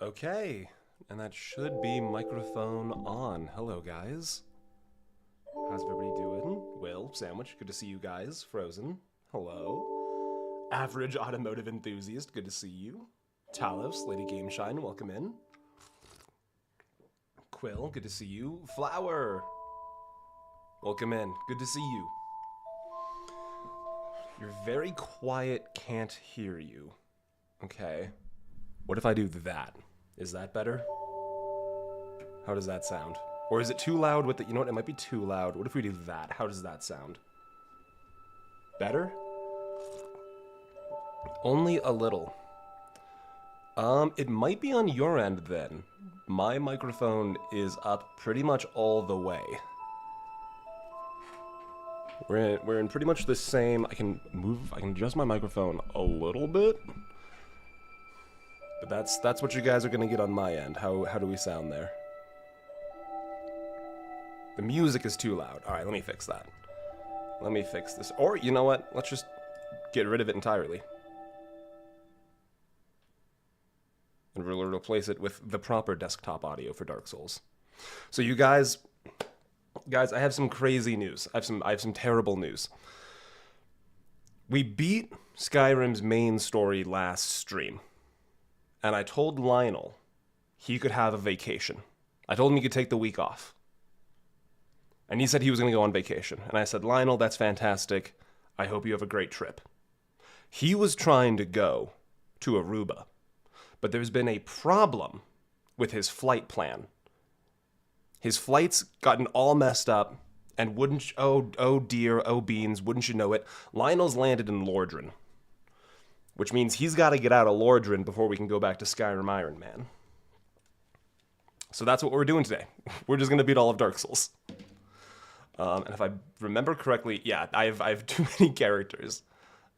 Okay, and that should be microphone on. Hello, guys. How's everybody doing? Will, Sandwich, good to see you guys. Frozen, hello. Average Automotive Enthusiast, good to see you. Talos, Lady Gameshine, welcome in. Quill, good to see you. Flower, welcome in, good to see you. You're very quiet, can't hear you. Okay. What if I do that? Is that better? How does that sound? Or is it too loud with the... You know what? It might be too loud. What if we do that? How does that sound? Better? Only a little. It might be on your end then. My microphone is up pretty much all the way. We're in pretty much the same... I can adjust my microphone a little bit. But that's what you guys are gonna get on my end. How do we sound there? The music is too loud. Alright, let me fix that. Let me fix this. Or, you know what? Let's just get rid of it entirely. And we'll replace it with the proper desktop audio for Dark Souls. So you guys, I have some crazy news. I have some terrible news. We beat Skyrim's main story last stream. And I told Lionel he could have a vacation. I told him he could take the week off. And he said he was going to go on vacation. And I said, Lionel, that's fantastic. I hope you have a great trip. He was trying to go to Aruba. But there's been a problem with his flight plan. His flight's gotten all messed up. And oh dear, oh beans, wouldn't you know it, Lionel's landed in Lordran. Which means he's got to get out of Lordran before we can go back to Skyrim Iron Man. So that's what we're doing today. We're just going to beat all of Dark Souls. And if I remember correctly, yeah, I have too many characters.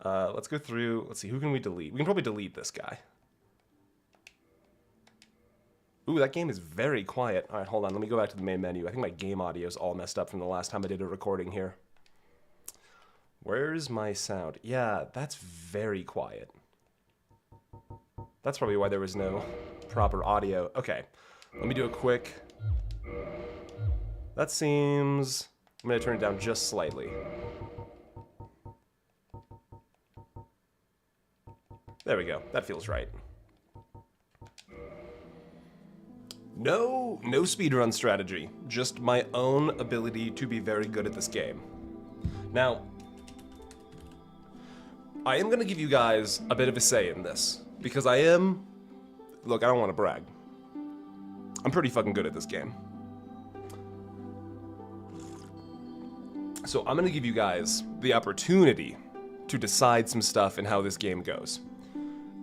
Let's go through, let's see, who can we delete? We can probably delete this guy. Ooh, that game is very quiet. All right, hold on, let me go back to the main menu. I think my game audio is all messed up from the last time I did a recording here. Where's my sound? Yeah, that's very quiet. That's probably why there was no proper audio. Okay, let me do a quick... That seems... I'm going to turn it down just slightly. There we go. That feels right. No speedrun strategy. Just my own ability to be very good at this game. Now... I am going to give you guys a bit of a say in this, because I am... Look, I don't want to brag. I'm pretty fucking good at this game. So I'm going to give you guys the opportunity to decide some stuff in how this game goes.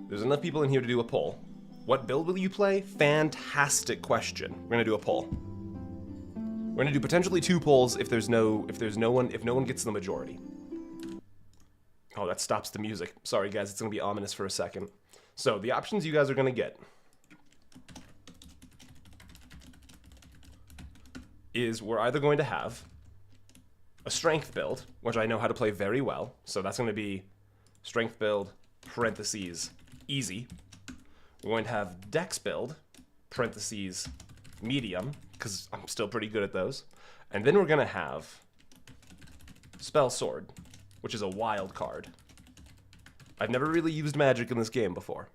There's enough people in here to do a poll. What build will you play? Fantastic question. We're going to do a poll. We're going to do potentially 2 polls if no one gets the majority. Oh, that stops the music. Sorry, guys, it's going to be ominous for a second. So, the options you guys are going to get is we're either going to have a strength build, which I know how to play very well. So that's going to be strength build, parentheses, easy. We're going to have dex build, parentheses, medium, because I'm still pretty good at those. And then we're going to have spell sword, which is a wild card. I've never really used magic in this game before.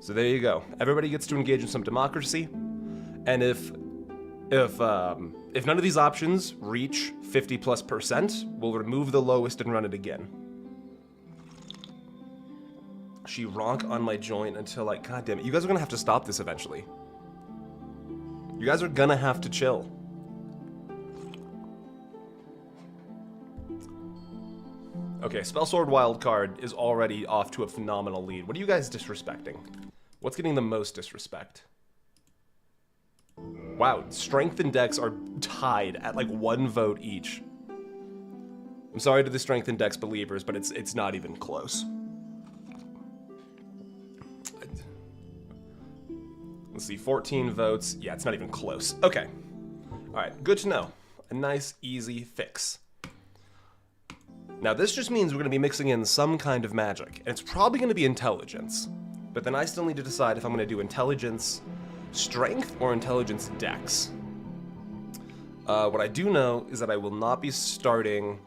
So there you go. Everybody gets to engage in some democracy. And if none of these options reach 50+%, we'll remove the lowest and run it again. She ronk on my joint until I... God damn it. You guys are gonna have to stop this eventually. You guys are gonna have to chill. Okay, Spellsword Wildcard is already off to a phenomenal lead. What are you guys disrespecting? What's getting the most disrespect? Wow, Strength and Dex are tied at like 1 vote each. I'm sorry to the Strength and Dex believers, but it's not even close. Let's see, 14 votes. Yeah, it's not even close. Okay. Alright, good to know. A nice, easy fix. Now this just means we're going to be mixing in some kind of magic, and it's probably going to be intelligence. But then I still need to decide if I'm going to do intelligence strength or intelligence dex. What I do know is that I will not be starting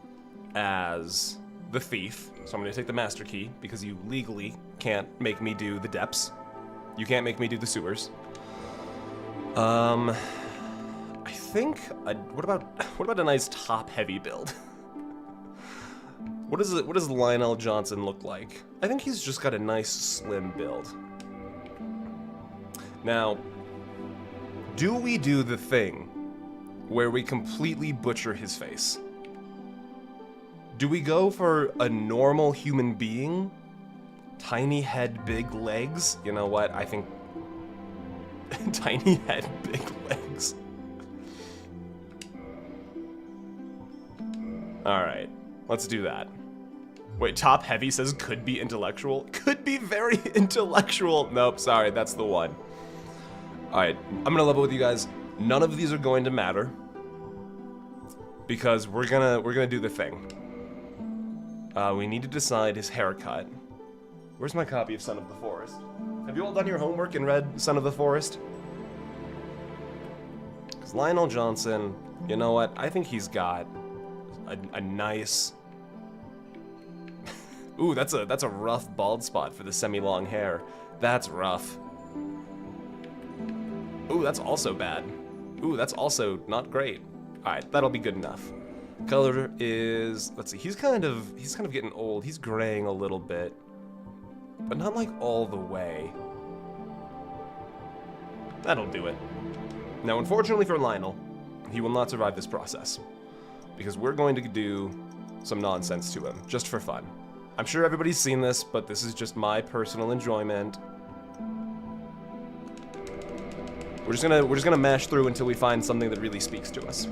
as the thief, so I'm going to take the master key, because you legally can't make me do the depths. You can't make me do the sewers. I think, what about a nice top-heavy build? What does Lionel Johnson look like? I think he's just got a nice slim build. Now, do we do the thing where we completely butcher his face? Do we go for a normal human being? Tiny head, big legs? You know what? I think tiny head, big legs. Alright, let's do that. Wait, top heavy says could be intellectual? Could be very intellectual. Nope, sorry, that's the one. Alright, I'm gonna level with you guys. None of these are going to matter, because we're gonna do the thing. We need to decide his haircut. Where's my copy of Son of the Forest? Have you all done your homework and read Son of the Forest? Because Lionel Johnson, you know what? I think he's got a nice... Ooh, that's a rough bald spot for the semi-long hair. That's rough. Ooh, that's also bad. Ooh, that's also not great. Alright, that'll be good enough. Color is... let's see, he's kind of getting old. He's graying a little bit. But not like all the way. That'll do it. Now, unfortunately for Lionel, he will not survive this process. Because we're going to do some nonsense to him, just for fun. I'm sure everybody's seen this, but this is just my personal enjoyment. We're just gonna mash through until we find something that really speaks to us.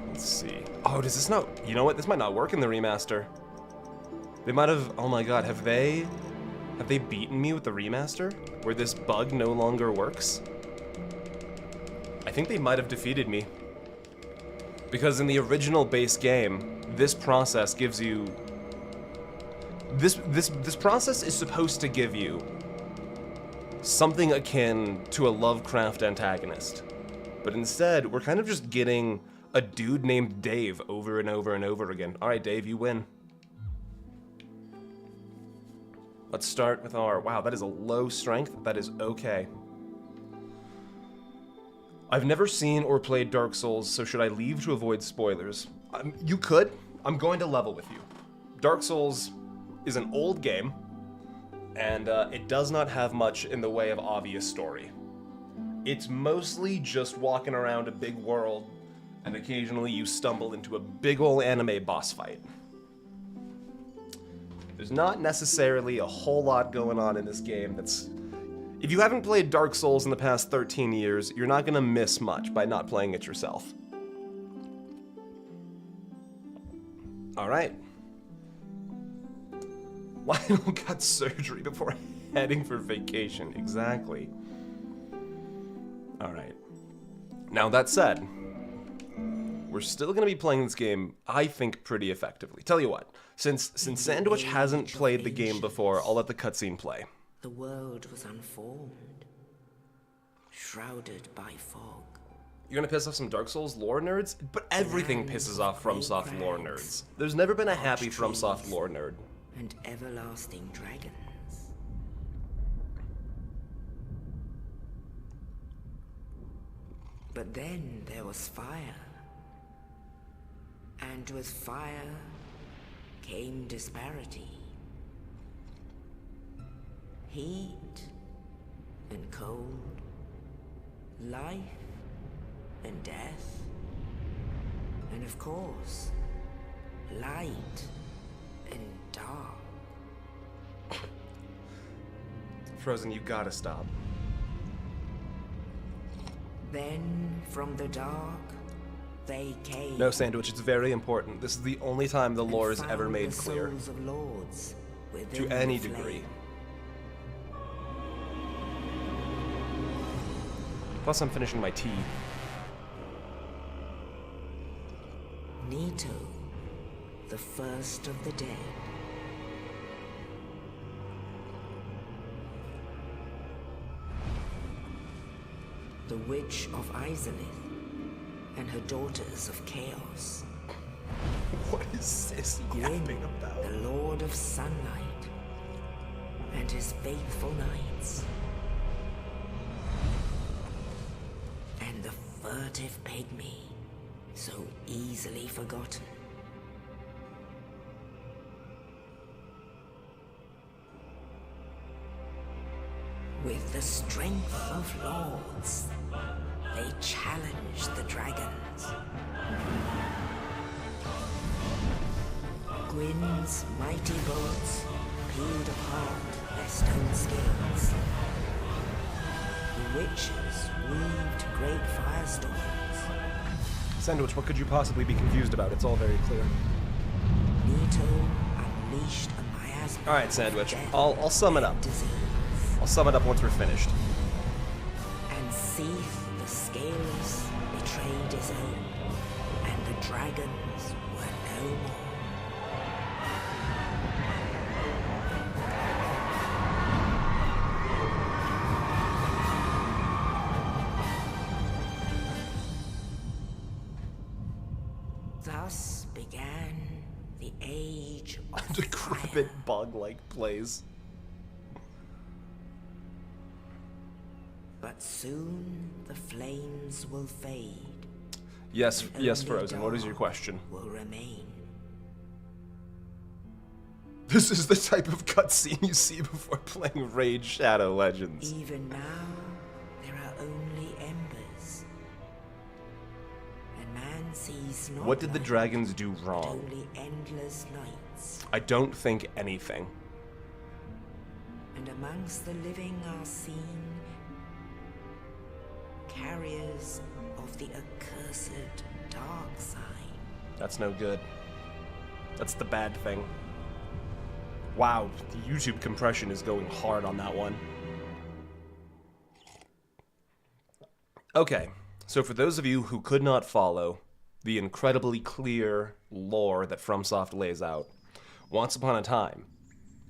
Let's see. Oh, does this not... you know what? This might not work in the remaster. They might have... oh my god, have they beaten me with the remaster? Where this bug no longer works? I think they might have defeated me. Because in the original base game, this process gives you... This process is supposed to give you something akin to a Lovecraft antagonist. But instead, we're kind of just getting a dude named Dave over and over and over again. Alright, Dave, you win. Let's start with our... wow, that is a low strength. That is okay. I've never seen or played Dark Souls, so should I leave to avoid spoilers? You could. I'm going to level with you. Dark Souls is an old game, and it does not have much in the way of obvious story. It's mostly just walking around a big world, and occasionally you stumble into a big ol' anime boss fight. There's not necessarily a whole lot going on in this game that's... if you haven't played Dark Souls in the past 13 years, you're not gonna miss much by not playing it yourself. Alright. Lionel got surgery before heading for vacation. Exactly. Alright. Now that said, we're still gonna be playing this game, I think, pretty effectively. Tell you what, since Sandwich hasn't played the game before, I'll let the cutscene play. The world was unformed, shrouded by fog. You're gonna piss off some Dark Souls lore nerds? But everything pisses off FromSoft lore nerds. There's never been a happy FromSoft lore nerd. And everlasting dragons. But then there was fire. And with fire came disparity. Heat and cold, life and death, and of course, light and dark. Frozen, you gotta stop. Then from the dark, they came. No, Sandwich, it's very important. This is the only time the lore is ever made the clear. souls of lords To any degree. Plus, I'm finishing my tea. Nito, the first of the dead. The Witch of Ceaseless and her daughters of chaos. What is this Gwyn, yapping about? the Lord of Sunlight, and his faithful knights. And the furtive pygmy, so easily forgotten. With the strength of lords, they challenged the dragons. Gwyn's mighty bolts peeled apart their stone scales. The witches weaved great firestorms. Sandwich, what could you possibly be confused about? It's all very clear. Leto unleashed a miasma. All right, Sandwich. I'll sum it up. Disease. I'll sum it up once we're finished. And Seath the Scaleless betrayed his own, and the dragons were no more. Thus began the age of Decrepit bog-like plays. But soon the flames will fade. Yes, and yes, only Frozen. What is your dark question? Will remain. This is the type of cutscene you see before playing Raid Shadow Legends. Even now, there are only embers. And man sees not What did the light, dragons do but wrong? only endless nights. I don't think anything. And amongst the living are seen carriers of the accursed dark sign. That's no good. That's the bad thing. Wow, the YouTube compression is going hard on that one. Okay, so for those of you who could not follow the incredibly clear lore that FromSoft lays out, once upon a time,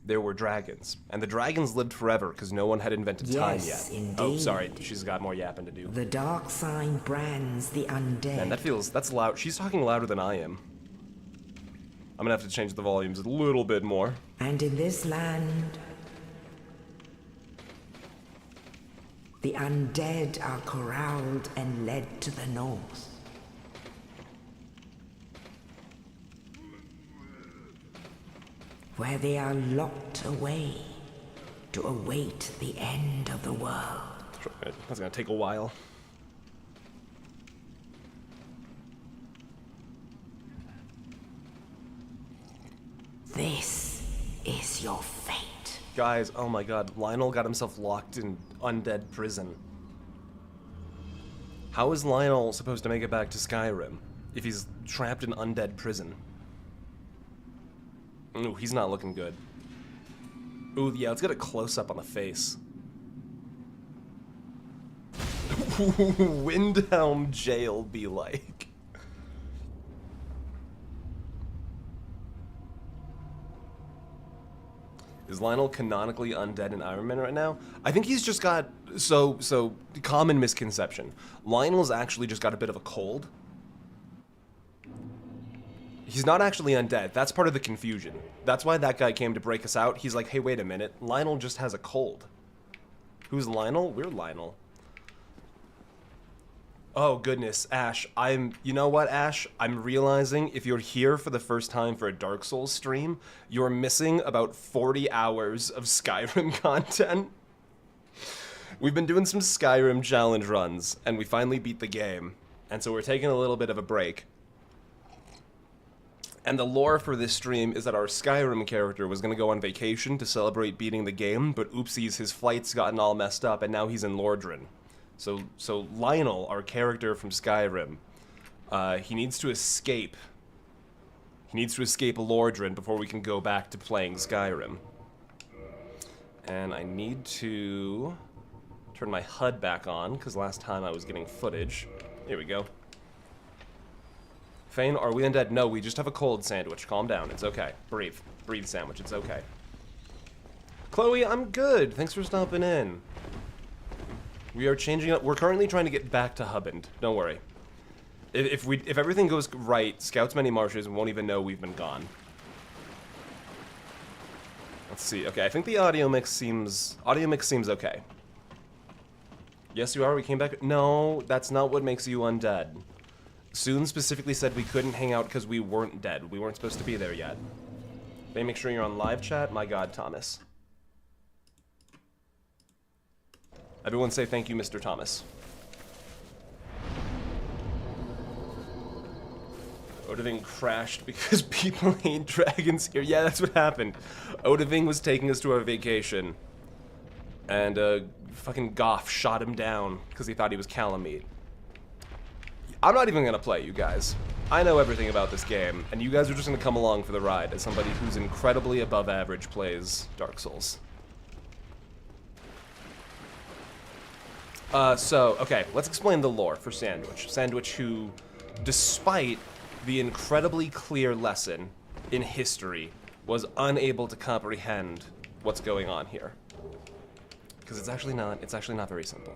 there were dragons, and the dragons lived forever because no one had invented time yet. Yes, indeed. Oh, sorry, she's got more yapping to do. The dark sign brands the undead. Man, that's loud. She's talking louder than I am. I'm gonna have to change the volumes a little bit more. And in this land, the undead are corralled and led to the north. Where they are locked away to await the end of the world. That's gonna take a while. This is your fate. Guys, oh my god, Lionel got himself locked in undead prison. How is Lionel supposed to make it back to Skyrim if he's trapped in undead prison? Ooh, he's not looking good. Ooh, yeah, let's get a close-up on the face. Windhelm jail be like. Is Lionel canonically undead in Iron Man right now? I think he's just got, so common misconception. Lionel's actually just got a bit of a cold. He's not actually undead. That's part of the confusion. That's why that guy came to break us out. He's like, hey, wait a minute. Lionel just has a cold. Who's Lionel? We're Lionel. Oh, goodness, Ash. You know what, Ash? I'm realizing if you're here for the first time for a Dark Souls stream, you're missing about 40 hours of Skyrim content. We've been doing some Skyrim challenge runs, and we finally beat the game. And so we're taking a little bit of a break. And the lore for this stream is that our Skyrim character was going to go on vacation to celebrate beating the game, but oopsies, his flight's gotten all messed up, and now he's in Lordran. So Lionel, our character from Skyrim, he needs to escape. He needs to escape Lordran before we can go back to playing Skyrim. And I need to turn my HUD back on, because last time I was getting footage. Here we go. Fane, are we undead? No, we just have a cold sandwich. Calm down. It's okay. Breathe. Breathe, sandwich. It's okay. Chloe, I'm good. Thanks for stopping in. We are changing up. We're currently trying to get back to Hubband. Don't worry. If everything goes right, Scouts Many Marshes won't even know we've been gone. Let's see. Okay, I think the audio mix seems okay. Yes, you are. We came back. No, that's not what makes you undead. Soon specifically said we couldn't hang out because we weren't dead. We weren't supposed to be there yet. They make sure you're on live chat. My God, Thomas. Everyone say thank you, Mr. Thomas. Odaving crashed because people hate dragons here. Yeah, that's what happened. Odaving was taking us to our vacation. And fucking Goff shot him down because he thought he was Calamite. I'm not even gonna play, you guys. I know everything about this game, and you guys are just gonna come along for the ride as somebody who's incredibly above average plays Dark Souls. Okay, let's explain the lore for Sandwich. Sandwich who, despite the incredibly clear lesson in history, was unable to comprehend what's going on here. Because it's actually not very simple.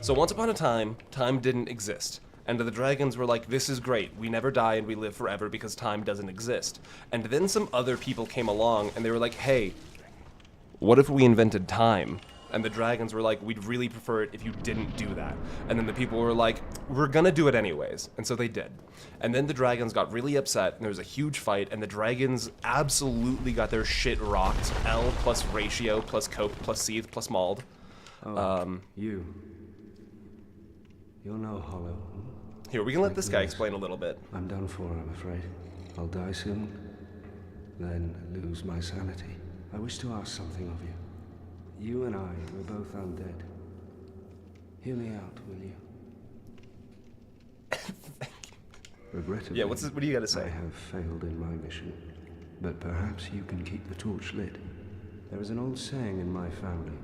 So once upon a time, time didn't exist. And the dragons were like, this is great, we never die and we live forever because time doesn't exist. And then some other people came along and they were like, hey, what if we invented time? And the dragons were like, we'd really prefer it if you didn't do that. And then the people were like, we're gonna do it anyways. And so they did. And then the dragons got really upset, and there was a huge fight, and the dragons absolutely got their shit rocked. L plus ratio plus cope plus seethe plus mauled. Oh, you're no hollow. Here, we can let this guy explain a little bit. I'm done for, I'm afraid. I'll die soon, then lose my sanity. I wish to ask something of you. You and I, we're both undead. Hear me out, will you? Thank you. Regrettably, yeah, what do you got to say? I have failed in my mission, but perhaps you can keep the torch lit. There is an old saying in my family.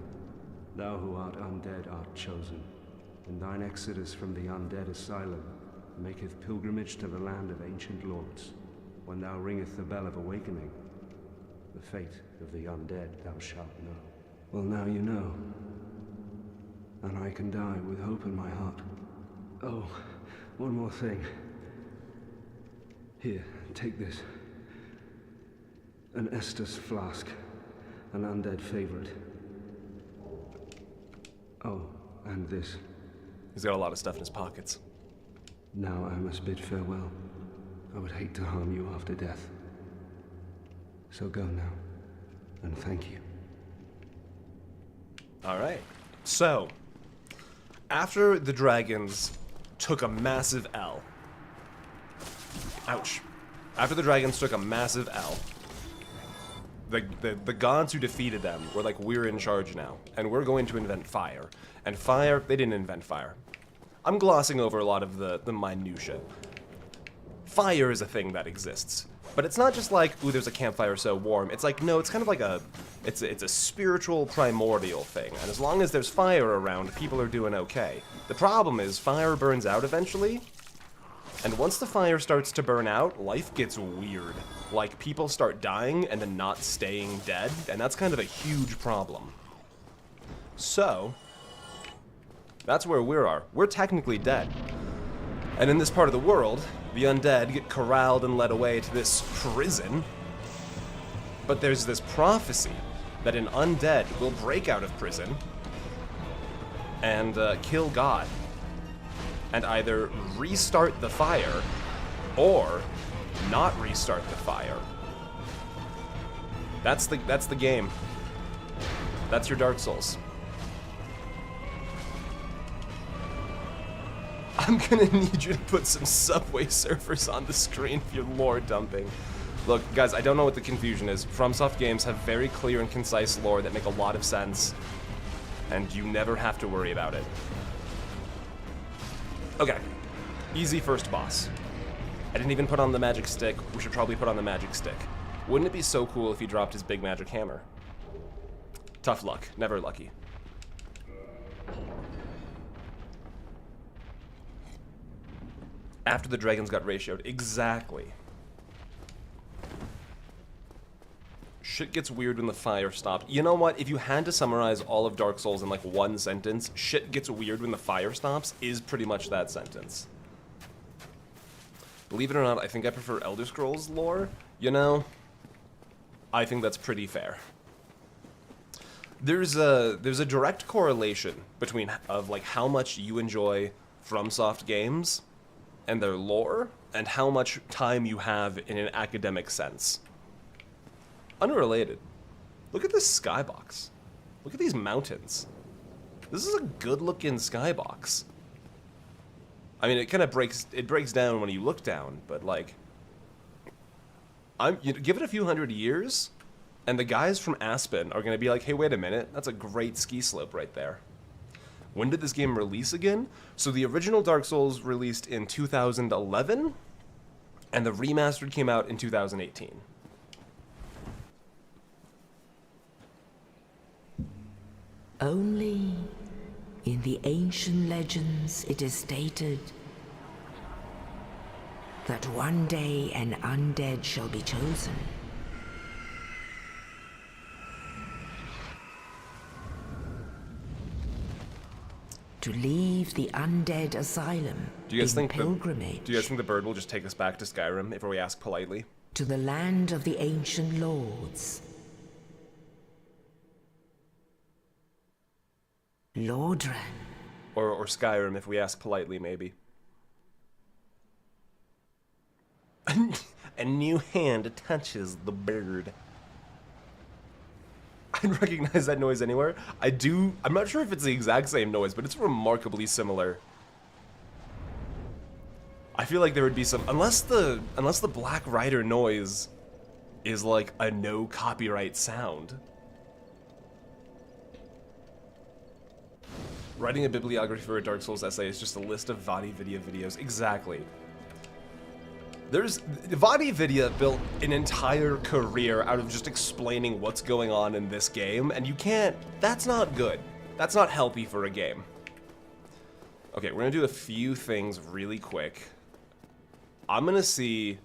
Thou who art undead art chosen, and thine exodus from the undead asylum maketh pilgrimage to the land of ancient lords. When thou ringeth the bell of awakening, the fate of the undead thou shalt know. Well, now you know. And I can die with hope in my heart. Oh, one more thing. Here, take this. An Estus flask. An undead favorite. Oh, and this. He's got a lot of stuff in his pockets. Now I must bid farewell. I would hate to harm you after death. So go now, and thank you. Alright. So, after the dragons took a massive L. Ouch. After the dragons took a massive L, the gods who defeated them were like, we're in charge now, and we're going to invent fire. And fire, they didn't invent fire. I'm glossing over a lot of the minutia. Fire is a thing that exists. But it's not just like, ooh, there's a campfire so warm. It's like, no, it's kind of like it's a spiritual primordial thing. And as long as there's fire around, people are doing okay. The problem is fire burns out eventually. And once the fire starts to burn out, life gets weird. Like, people start dying and then not staying dead. And that's kind of a huge problem. So, that's where we are. We're technically dead. And in this part of the world, the undead get corralled and led away to this prison. But there's this prophecy that an undead will break out of prison and kill God. And either restart the fire or not restart the fire. That's the game. That's your Dark Souls. I'm gonna need you to put some Subway Surfers on the screen if you're lore dumping. Look, guys, I don't know what the confusion is. FromSoft games have very clear and concise lore that make a lot of sense, and you never have to worry about it. Okay, easy first boss. I didn't even put on the magic stick. We should probably put on the magic stick. Wouldn't it be so cool if he dropped his big magic hammer? Tough luck, never lucky. After the dragons got ratioed. Exactly. Shit gets weird when the fire stopped. You know what? If you had to summarize all of Dark Souls in like one sentence, shit gets weird when the fire stops is pretty much that sentence. Believe it or not, I think I prefer Elder Scrolls lore. You know, I think that's pretty fair. There's a direct correlation between like how much you enjoy FromSoft games and their lore and how much time you have in an academic sense. Unrelated. Look at this skybox. Look at these mountains. This is a good-looking skybox. I mean, it kind of breaks down when you look down, but like, give it a few hundred years, and the guys from Aspen are gonna be like, hey, wait a minute, that's a great ski slope right there. When did this game release again? So the original Dark Souls released in 2011, and the remastered came out in 2018. Only in the ancient legends it is stated that one day an undead shall be chosen. To leave the undead asylum in pilgrimage. Do you guys think the bird will just take us back to Skyrim if we ask politely? To the land of the ancient lords. Lordran. Or Skyrim if we ask politely, maybe. A new hand touches the bird. I recognize that noise anywhere. I do. I'm not sure if it's the exact same noise, but it's remarkably similar. I feel like there would be some, unless the Black Rider noise is like a no copyright sound. Writing a bibliography for a Dark Souls essay is just a list of VaatiVidya videos. Exactly. VaatiVidya built an entire career out of just explaining what's going on in this game, and you can't, that's not good. That's not healthy for a game. Okay, we're gonna do a few things really quick. I'm gonna see,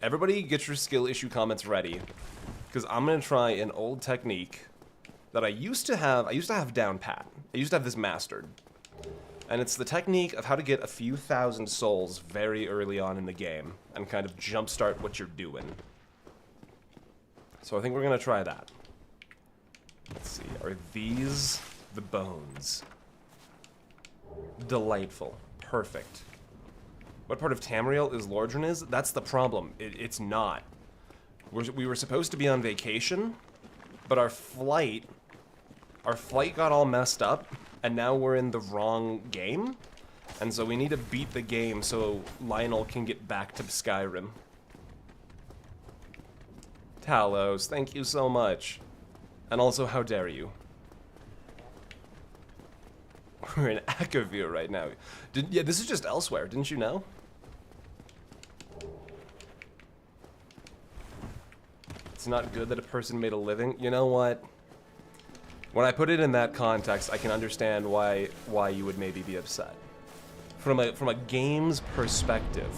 everybody get your skill issue comments ready, because I'm gonna try an old technique that I used to have down pat. I used to have this mastered. And it's the technique of how to get a few thousand souls very early on in the game and kind of jumpstart what you're doing. So I think we're gonna try that. Let's see, are these the bones? Delightful. Perfect. What part of Tamriel is Lordran is? That's the problem. It's not. We were supposed to be on vacation, but our flight got all messed up, and now we're in the wrong game, and so we need to beat the game so Lionel can get back to Skyrim. Talos, thank you so much. And also, how dare you? We're in Akavir right now. Yeah, this is just elsewhere, didn't you know? It's not good that a person made a living. You know what? When I put it in that context, I can understand why you would maybe be upset. From a game's perspective,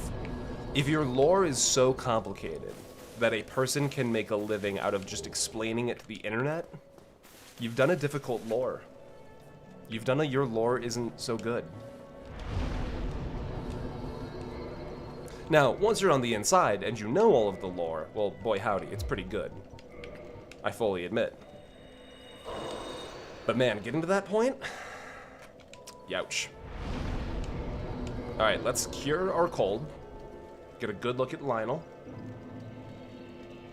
if your lore is so complicated that a person can make a living out of just explaining it to the internet, you've done a difficult lore. Your lore isn't so good. Now, once you're on the inside and you know all of the lore, well, boy howdy, it's pretty good. I fully admit. But man, getting to that point? Youch. Alright, let's cure our cold. Get a good look at Lionel.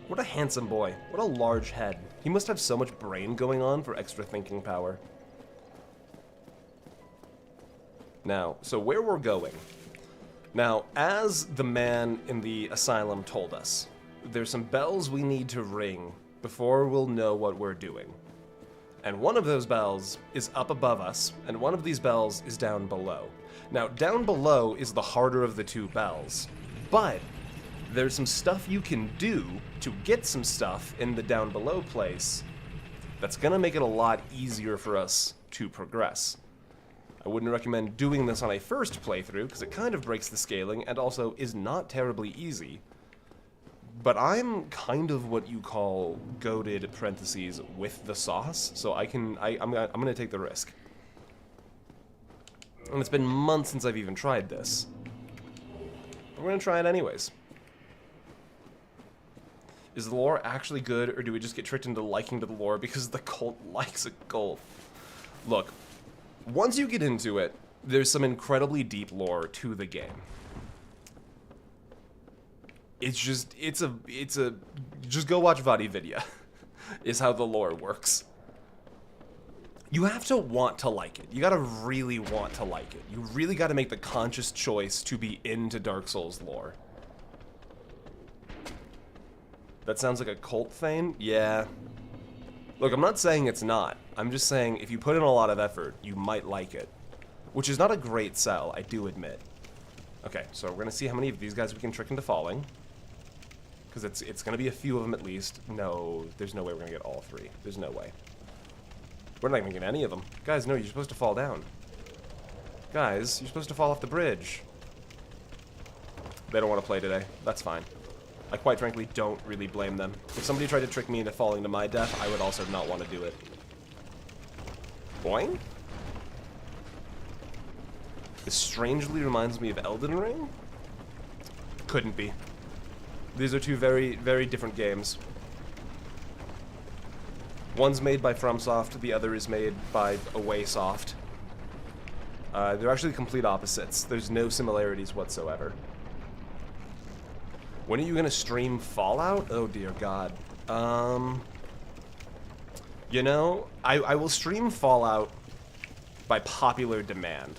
What a handsome boy. What a large head. He must have so much brain going on for extra thinking power. Now, so where we're going. Now, as the man in the asylum told us, there's some bells we need to ring before we'll know what we're doing. And one of those bells is up above us, and one of these bells is down below. Now, down below is the harder of the two bells, but there's some stuff you can do to get some stuff in the down below place that's gonna make it a lot easier for us to progress. I wouldn't recommend doing this on a first playthrough, because it kind of breaks the scaling, and also is not terribly easy. But I'm kind of what you call goated parentheses with the sauce, so I'm gonna take the risk. And it's been months since I've even tried this. But we're gonna try it anyways. Is the lore actually good, or do we just get tricked into liking to the lore because the cult likes a cult? Look, once you get into it, there's some incredibly deep lore to the game. It's just go watch VodiVidya, is how the lore works. You have to want to like it. You gotta really want to like it. You really gotta make the conscious choice to be into Dark Souls lore. That sounds like a cult thing? Yeah. Look, I'm not saying it's not. I'm just saying if you put in a lot of effort, you might like it. Which is not a great sell, I do admit. Okay, so we're gonna see how many of these guys we can trick into falling. Because it's going to be a few of them at least. No, there's no way we're going to get all three. There's no way. We're not going to get any of them. Guys, no, you're supposed to fall down. Guys, you're supposed to fall off the bridge. They don't want to play today. That's fine. I quite frankly don't really blame them. If somebody tried to trick me into falling to my death, I would also not want to do it. Boing? This strangely reminds me of Elden Ring? Couldn't be. These are two very, very different games. One's made by FromSoft, the other is made by Awaysoft. They're actually complete opposites. There's no similarities whatsoever. When are you gonna stream Fallout? Oh dear God. You know, I will stream Fallout by popular demand.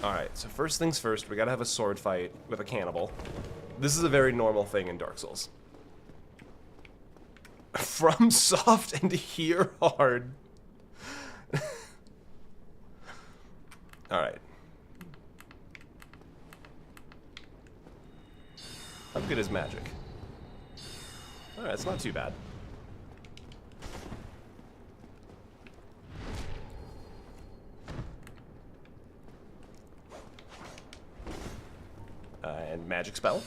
Alright, so first things first, we gotta have a sword fight with a cannibal. This is a very normal thing in Dark Souls. From soft and here hard. Alright. How good is magic? Alright, it's not too bad. And magic spell.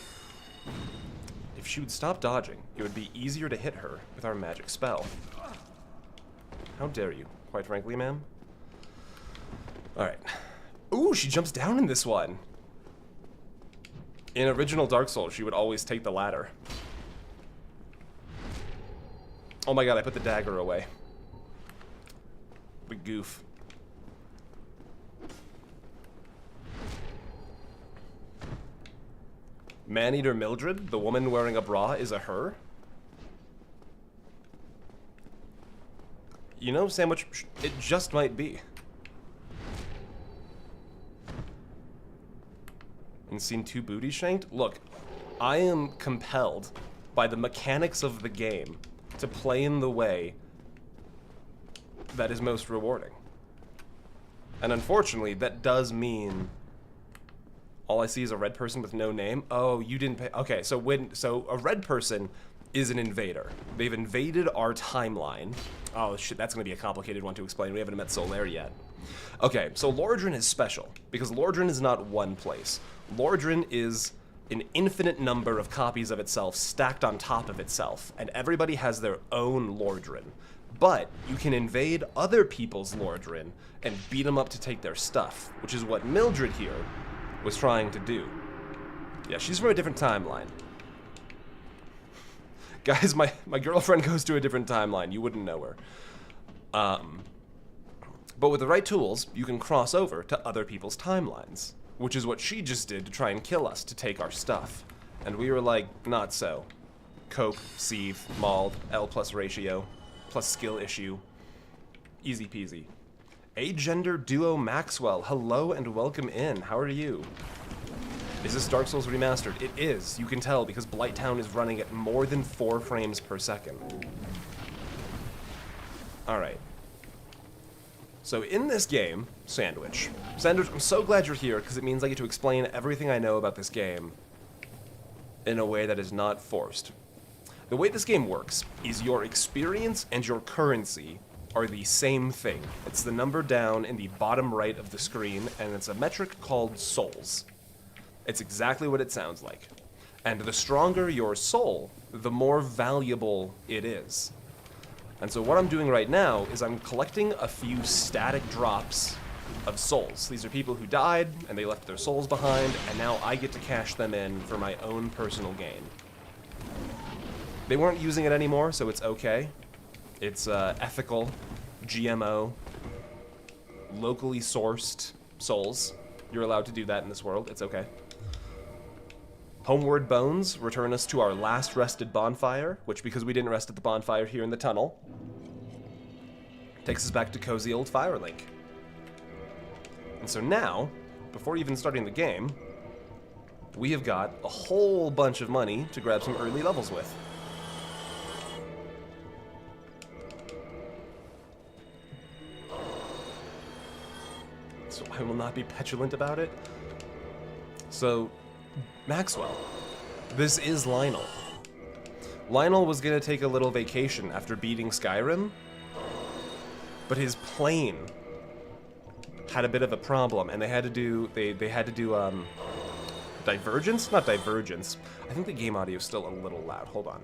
If she would stop dodging, it would be easier to hit her with our magic spell. How dare you, quite frankly, ma'am. Alright. Ooh, she jumps down in this one. In original Dark Souls, she would always take the ladder. Oh my god, I put the dagger away. Big goof. Maneater Mildred, the woman wearing a bra, is a her? You know, Sandwich, it just might be. And seen two booties shanked? Look, I am compelled by the mechanics of the game to play in the way that is most rewarding. And unfortunately, that does mean all I see is a red person with no name. Oh, you didn't pay. Okay, so a red person is an invader. They've invaded our timeline. Oh shit, that's gonna be a complicated one to explain. We haven't met Solaire yet. Okay, so Lordran is special because Lordran is not one place. Lordran is an infinite number of copies of itself stacked on top of itself, and everybody has their own Lordran. But you can invade other people's Lordran and beat them up to take their stuff, which is what Mildred here was trying to do. Yeah, she's from a different timeline. Guys, my girlfriend goes to a different timeline. You wouldn't know her. But with the right tools, you can cross over to other people's timelines, which is what she just did to try and kill us to take our stuff. And we were like, not so. Cope, sieve, mauled, L plus ratio, plus skill issue. Easy peasy. Agender Duo Maxwell, hello and welcome in. How are you? Is this Dark Souls Remastered? It is. You can tell because Blighttown is running at more than 4 frames per second. Alright. So in this game, Sandwich, I'm so glad you're here because it means I get to explain everything I know about this game in a way that is not forced. The way this game works is your experience and your currency are the same thing. It's the number down in the bottom right of the screen, and it's a metric called souls. It's exactly what it sounds like. And the stronger your soul, the more valuable it is. And so what I'm doing right now is I'm collecting a few static drops of souls. These are people who died, and they left their souls behind, and now I get to cash them in for my own personal gain. They weren't using it anymore, so it's okay. It's ethical, GMO, locally sourced souls. You're allowed to do that in this world. It's okay. Homeward Bones return us to our last rested bonfire, which, because we didn't rest at the bonfire here in the tunnel, takes us back to cozy old Firelink. And so now, before even starting the game, we have got a whole bunch of money to grab some early levels with. So I will not be petulant about it. So, Maxwell, this is Lionel. Lionel was gonna take a little vacation after beating Skyrim, but his plane had a bit of a problem, and they had to do divergence? Not divergence. I think the game audio is still a little loud. Hold on.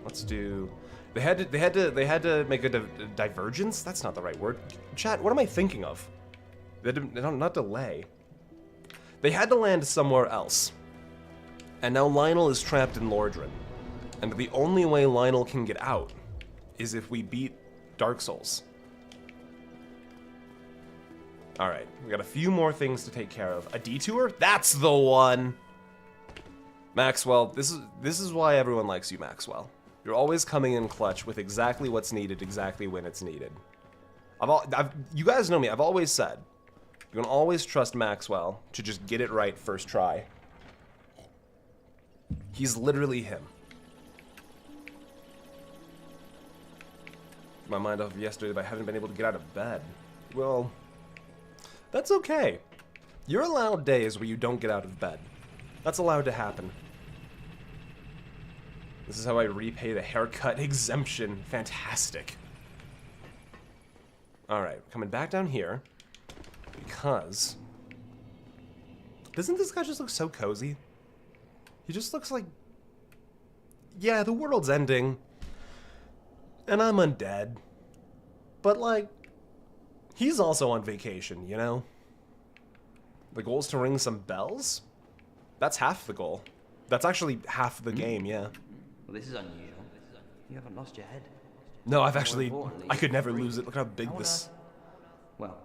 Let's do. They had to make a divergence. That's not the right word. Chat. What am I thinking of? Not delay. They had to land somewhere else, and now Lionel is trapped in Lordran, and the only way Lionel can get out is if we beat Dark Souls. Alright, we got a few more things to take care of. A detour? That's the one! Maxwell, this is why everyone likes you, Maxwell. You're always coming in clutch with exactly what's needed, exactly when it's needed. You guys know me, I've always said, you can always trust Maxwell to just get it right first try. He's literally him. My mind off of yesterday, but I haven't been able to get out of bed. Well, that's okay. You're allowed days where you don't get out of bed. That's allowed to happen. This is how I repay the haircut exemption. Fantastic. Alright, coming back down here. Because... doesn't this guy just look so cozy? He just looks like... yeah, the world's ending. And I'm undead. But, like... he's also on vacation, you know? The goal is to ring some bells? That's half the goal. That's actually half the game, yeah. Well, this is unusual. You haven't lost your head. No, I've actually... I could never lose it. Look how big this... well,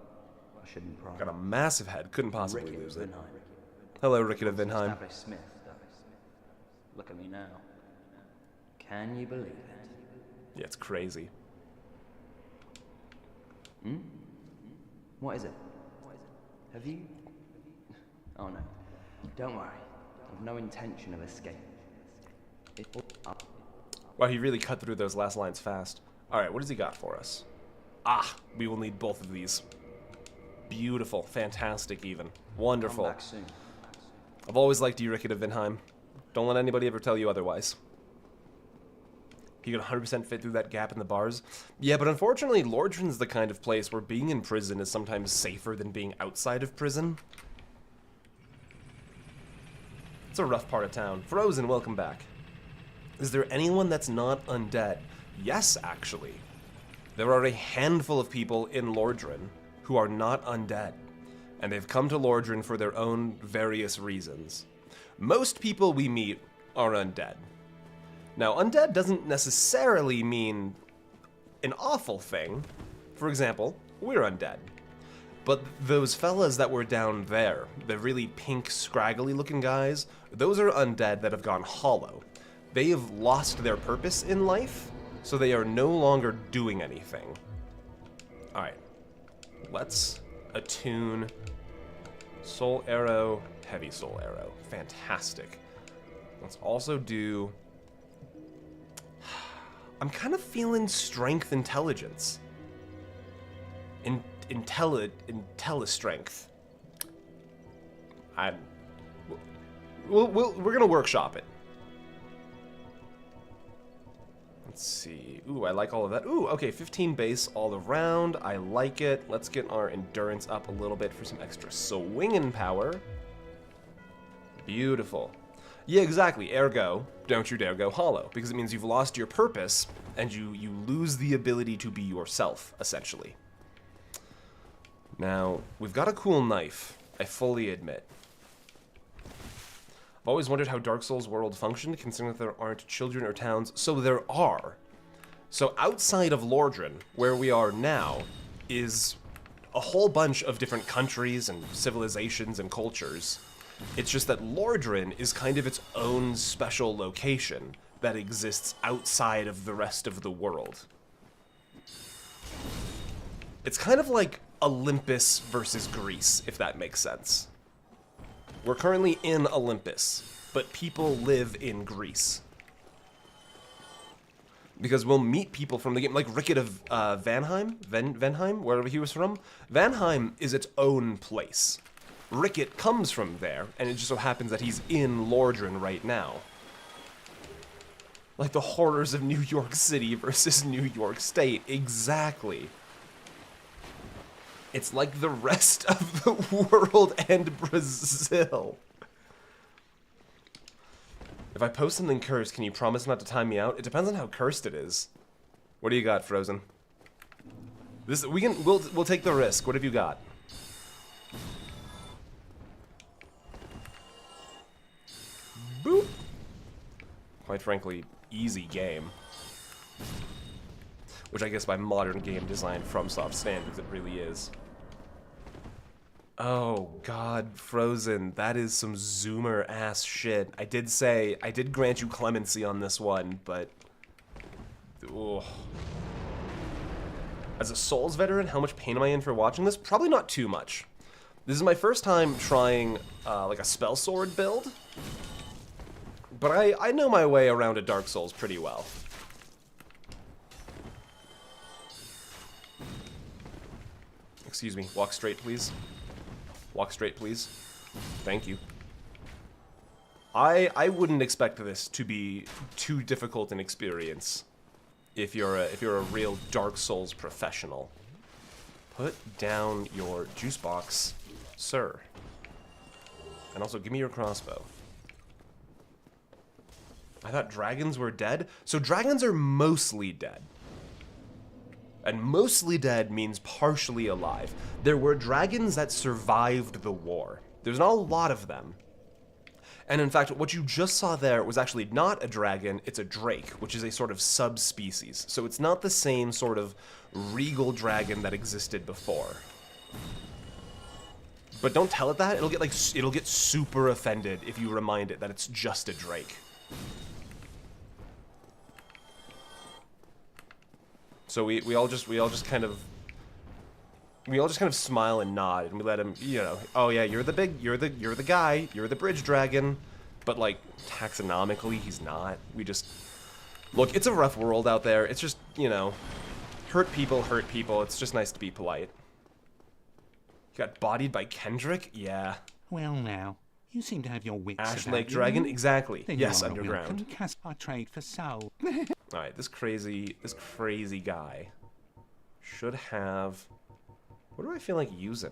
I shouldn't pry. Got a massive head. Couldn't possibly Ricky lose it. Vinheim. Hello, Ricky Vinheim. Establish Smith, though. Look at me now. Can you believe it? Yeah, it's crazy. Hmm? What is it? Have you... oh no. Don't worry. I've no intention of escape. Wow, he really cut through those last lines fast. Alright, what has he got for us? Ah, we will need both of these. Beautiful, fantastic even. Wonderful. Come back soon. I've always liked you, Ricky Vinheim. Don't let anybody ever tell you otherwise. He could 100% fit through that gap in the bars. Yeah, but unfortunately, Lordran's the kind of place where being in prison is sometimes safer than being outside of prison. It's a rough part of town. Frozen, welcome back. Is there anyone that's not undead? Yes, actually. There are a handful of people in Lordran who are not undead, and they've come to Lordran for their own various reasons. Most people we meet are undead. Now, undead doesn't necessarily mean an awful thing. For example, we're undead. But those fellas that were down there, the really pink, scraggly looking guys, those are undead that have gone hollow. They have lost their purpose in life, so they are no longer doing anything. Alright, let's attune Soul Arrow, Heavy Soul Arrow. Fantastic. Let's also do... I'm kind of feeling Strength Intelligence. Intellistrength. We're gonna workshop it. Let's see. Ooh, I like all of that. Ooh, okay, 15 base all around. I like it. Let's get our endurance up a little bit for some extra swinging power. Beautiful. Yeah, exactly. Ergo, don't you dare go hollow, because it means you've lost your purpose, and you lose the ability to be yourself, essentially. Now, we've got a cool knife, I fully admit. I've always wondered how Dark Souls world functioned, considering that there aren't children or towns. So there are. So outside of Lordran, where we are now, is a whole bunch of different countries and civilizations and cultures. It's just that Lordran is kind of its own special location that exists outside of the rest of the world. It's kind of like Olympus versus Greece, if that makes sense. We're currently in Olympus, but people live in Greece. Because we'll meet people from the game, like Rickett of Venheim, wherever he was from. Venheim is its own place. Rickett comes from there, and it just so happens that he's in Lordran right now. Like the horrors of New York City versus New York State, exactly. It's like the rest of the world and Brazil. If I post something cursed, can you promise not to time me out? It depends on how cursed it is. What do you got, Frozen? We'll take the risk. What have you got? Boop. Quite frankly, easy game. Which I guess by modern game design FromSoft standards, it really is. Oh god, Frozen, that is some zoomer ass shit. I did grant you clemency on this one, but ugh. As a Souls veteran, how much pain am I in for watching this? Probably not too much. This is my first time trying like a spell sword build, but I know my way around a Dark Souls pretty well. Excuse me, walk straight, please. Walk straight, please. Thank you. I wouldn't expect this to be too difficult an experience if you're a real Dark Souls professional. Put down your juice box, sir. And also give me your crossbow. I thought dragons were dead. So dragons are mostly dead. And mostly dead means partially alive. There were dragons that survived the war. There's not a lot of them. And in fact, what you just saw there was actually not a dragon, it's a drake, which is a sort of subspecies. So it's not the same sort of regal dragon that existed before. But don't tell it that, it'll get super offended if you remind it that it's just a drake. So we all just kind of smile and nod, and we let him, you know, oh yeah, you're the guy, you're the bridge dragon, but like taxonomically he's not. We just look, it's a rough world out there. It's just, you know, hurt people. It's just nice to be polite. You got bodied by Kendrick? Yeah. Well now, you seem to have your wits Ash about Lake you. Dragon? Exactly. Then Yes, you are underground. welcome to cast our trade for soul. Alright, this crazy guy should have... What do I feel like using?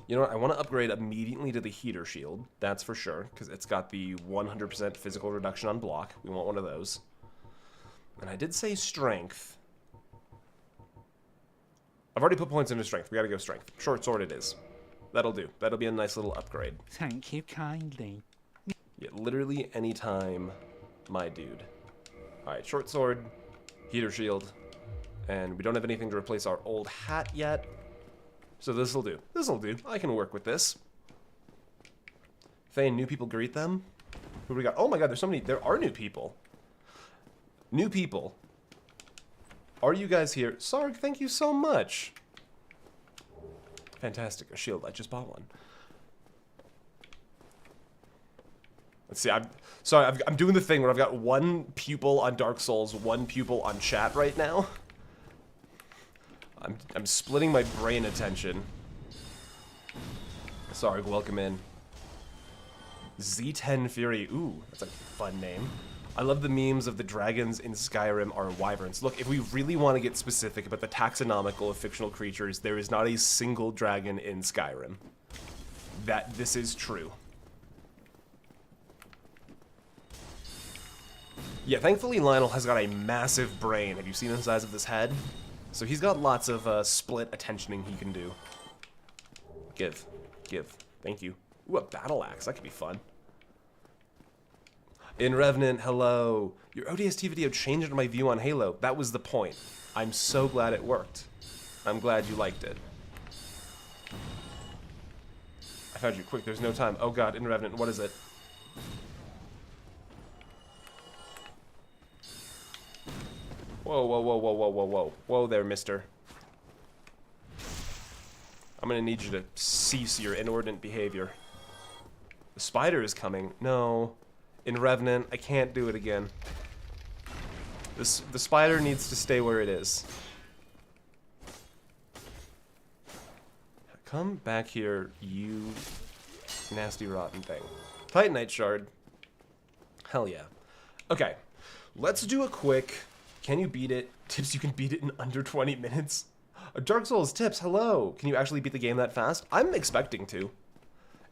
You know what, I want to upgrade immediately to the heater shield, that's for sure, because it's got the 100% physical reduction on block. We want one of those. And I did say strength. I've already put points into strength. We gotta go strength. Short sword it is. That'll do. That'll be a nice little upgrade. Thank you kindly. Yeah, literally any time, my dude. Alright, short sword, heater shield, and we don't have anything to replace our old hat yet. So this'll do. This'll do. I can work with this. If any new people greet them. Who do we got? Oh my god, there's so many. There are new people. New people. Are you guys here? Sarg, thank you so much. Fantastic. A shield. I just bought one. Let's see, I'm doing the thing where I've got one pupil on Dark Souls, one pupil on chat right now. I'm splitting my brain attention. Sorry, welcome in. Z10 Fury, ooh, that's a fun name. I love the memes of the dragons in Skyrim are wyverns. Look, if we really want to get specific about the taxonomical of fictional creatures, there is not a single dragon in Skyrim. This is true. Yeah, thankfully Lionel has got a massive brain. Have you seen the size of this head? So he's got lots of split attentioning he can do. Give. Thank you. Ooh, a battle axe. That could be fun. In Revenant, hello. Your ODST video changed my view on Halo. That was the point. I'm so glad it worked. I'm glad you liked it. I found you quick. There's no time. Oh god, in Revenant, what is it? Whoa, whoa, whoa, whoa, whoa, whoa, whoa. Whoa there, mister. I'm gonna need you to cease your inordinate behavior. The spider is coming. No. In Revenant, I can't do it again. The spider needs to stay where it is. Come back here, you nasty rotten thing. Titanite shard. Hell yeah. Okay, let's do a quick, can you beat it? Tips you can beat it in under 20 minutes. Dark Souls tips, hello. Can you actually beat the game that fast? I'm expecting to.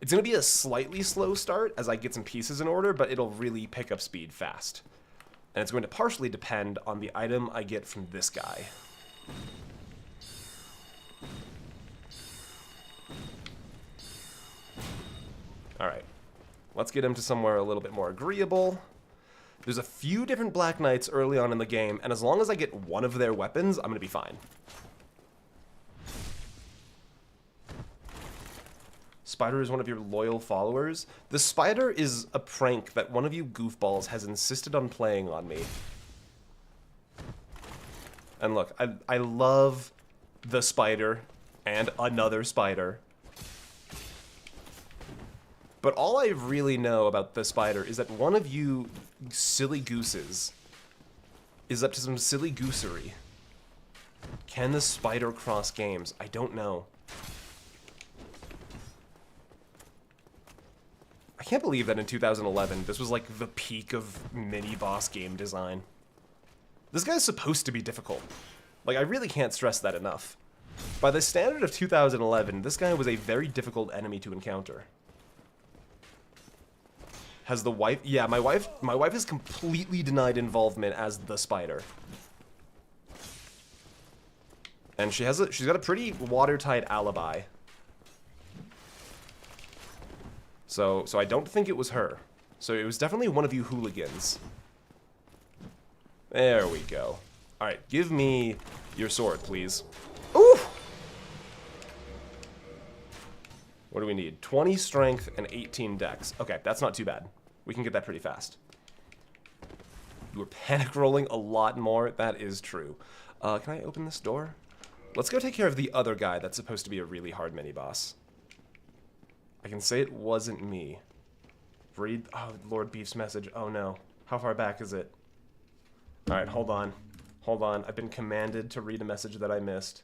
It's going to be a slightly slow start as I get some pieces in order, but it'll really pick up speed fast. And it's going to partially depend on the item I get from this guy. Alright. Let's get him to somewhere a little bit more agreeable. There's a few different Black Knights early on in the game, and as long as I get one of their weapons, I'm going to be fine. Spider is one of your loyal followers. The spider is a prank that one of you goofballs has insisted on playing on me. And look, I love the spider and another spider. But all I really know about the spider is that one of you silly gooses is up to some silly goosery. Can the spider cross games? I don't know. I can't believe that in 2011, this was like the peak of mini-boss game design. This guy's supposed to be difficult. Like, I really can't stress that enough. By the standard of 2011, this guy was a very difficult enemy to encounter. Has the wife... Yeah, my wife is completely denied involvement as the spider. And she's got a pretty watertight alibi. So I don't think it was her. So it was definitely one of you hooligans. There we go. Alright, give me your sword, please. Ooh! What do we need? 20 strength and 18 dex. Okay, that's not too bad. We can get that pretty fast. You were panic rolling a lot more. That is true. Can I open this door? Let's go take care of the other guy that's supposed to be a really hard mini-boss. I can say it wasn't me. Read... Oh, Lord Beef's message. Oh, no. How far back is it? Alright, hold on. Hold on. I've been commanded to read a message that I missed.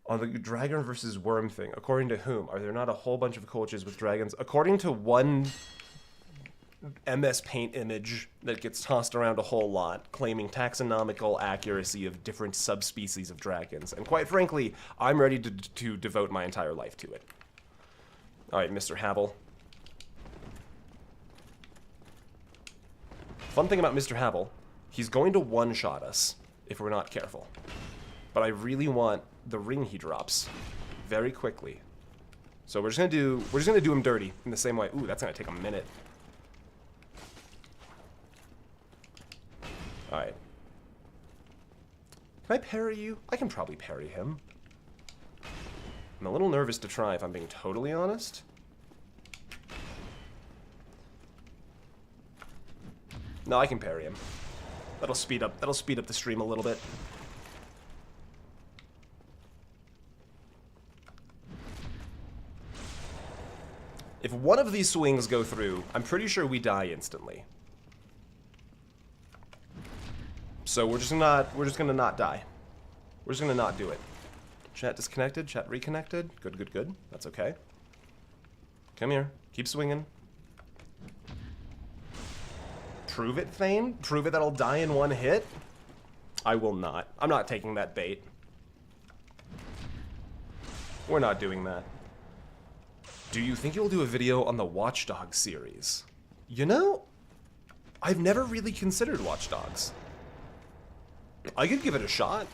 On the dragon versus worm thing, according to whom? Are there not a whole bunch of coaches with dragons? According to one MS Paint image that gets tossed around a whole lot, claiming taxonomical accuracy of different subspecies of dragons. And quite frankly, I'm ready to devote my entire life to it. Alright, Mr. Havel. Fun thing about Mr. Havel, he's going to one-shot us if we're not careful. But I really want the ring he drops very quickly. So we're just gonna do him dirty in the same way. Ooh, that's gonna take a minute. Alright. Can I parry you? I can probably parry him. I'm a little nervous to try, if I'm being totally honest. No, I can parry him. That'll speed up the stream a little bit. If one of these swings go through, I'm pretty sure we die instantly. So we're just gonna not die. We're just gonna not do it. Chat disconnected, chat reconnected. Good, good, good. That's okay. Come here. Keep swinging. Prove it, Thane? Prove it that I'll die in one hit? I will not. I'm not taking that bait. We're not doing that. Do you think you'll do a video on the Watch Dogs series? You know, I've never really considered Watch Dogs. I could give it a shot.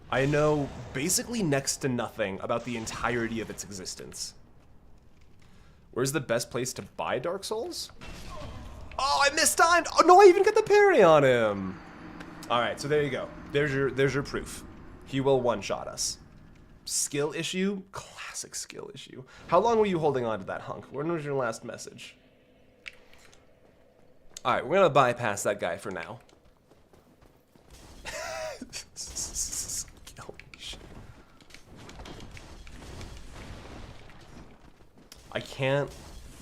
I know basically next to nothing about the entirety of its existence. Where's the best place to buy Dark Souls? Oh, I mistimed! Oh no, I even got the parry on him! Alright, so there you go. There's your proof. He will one-shot us. Skill issue? Classic skill issue. How long were you holding on to that hunk? When was your last message? Alright, we're gonna bypass that guy for now. Skill issue. I can't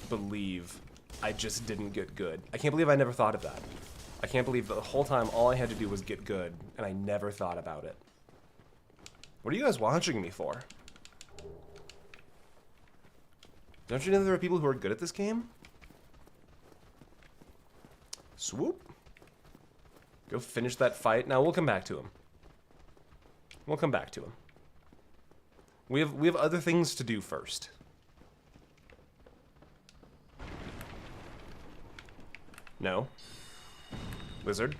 believe I just didn't get good. I can't believe I never thought of that. I can't believe the whole time all I had to do was get good, and I never thought about it. What are you guys watching me for? Don't you know there are people who are good at this game? Swoop. Go finish that fight. Now we'll come back to him. We'll come back to him. We have other things to do first. No. Wizard.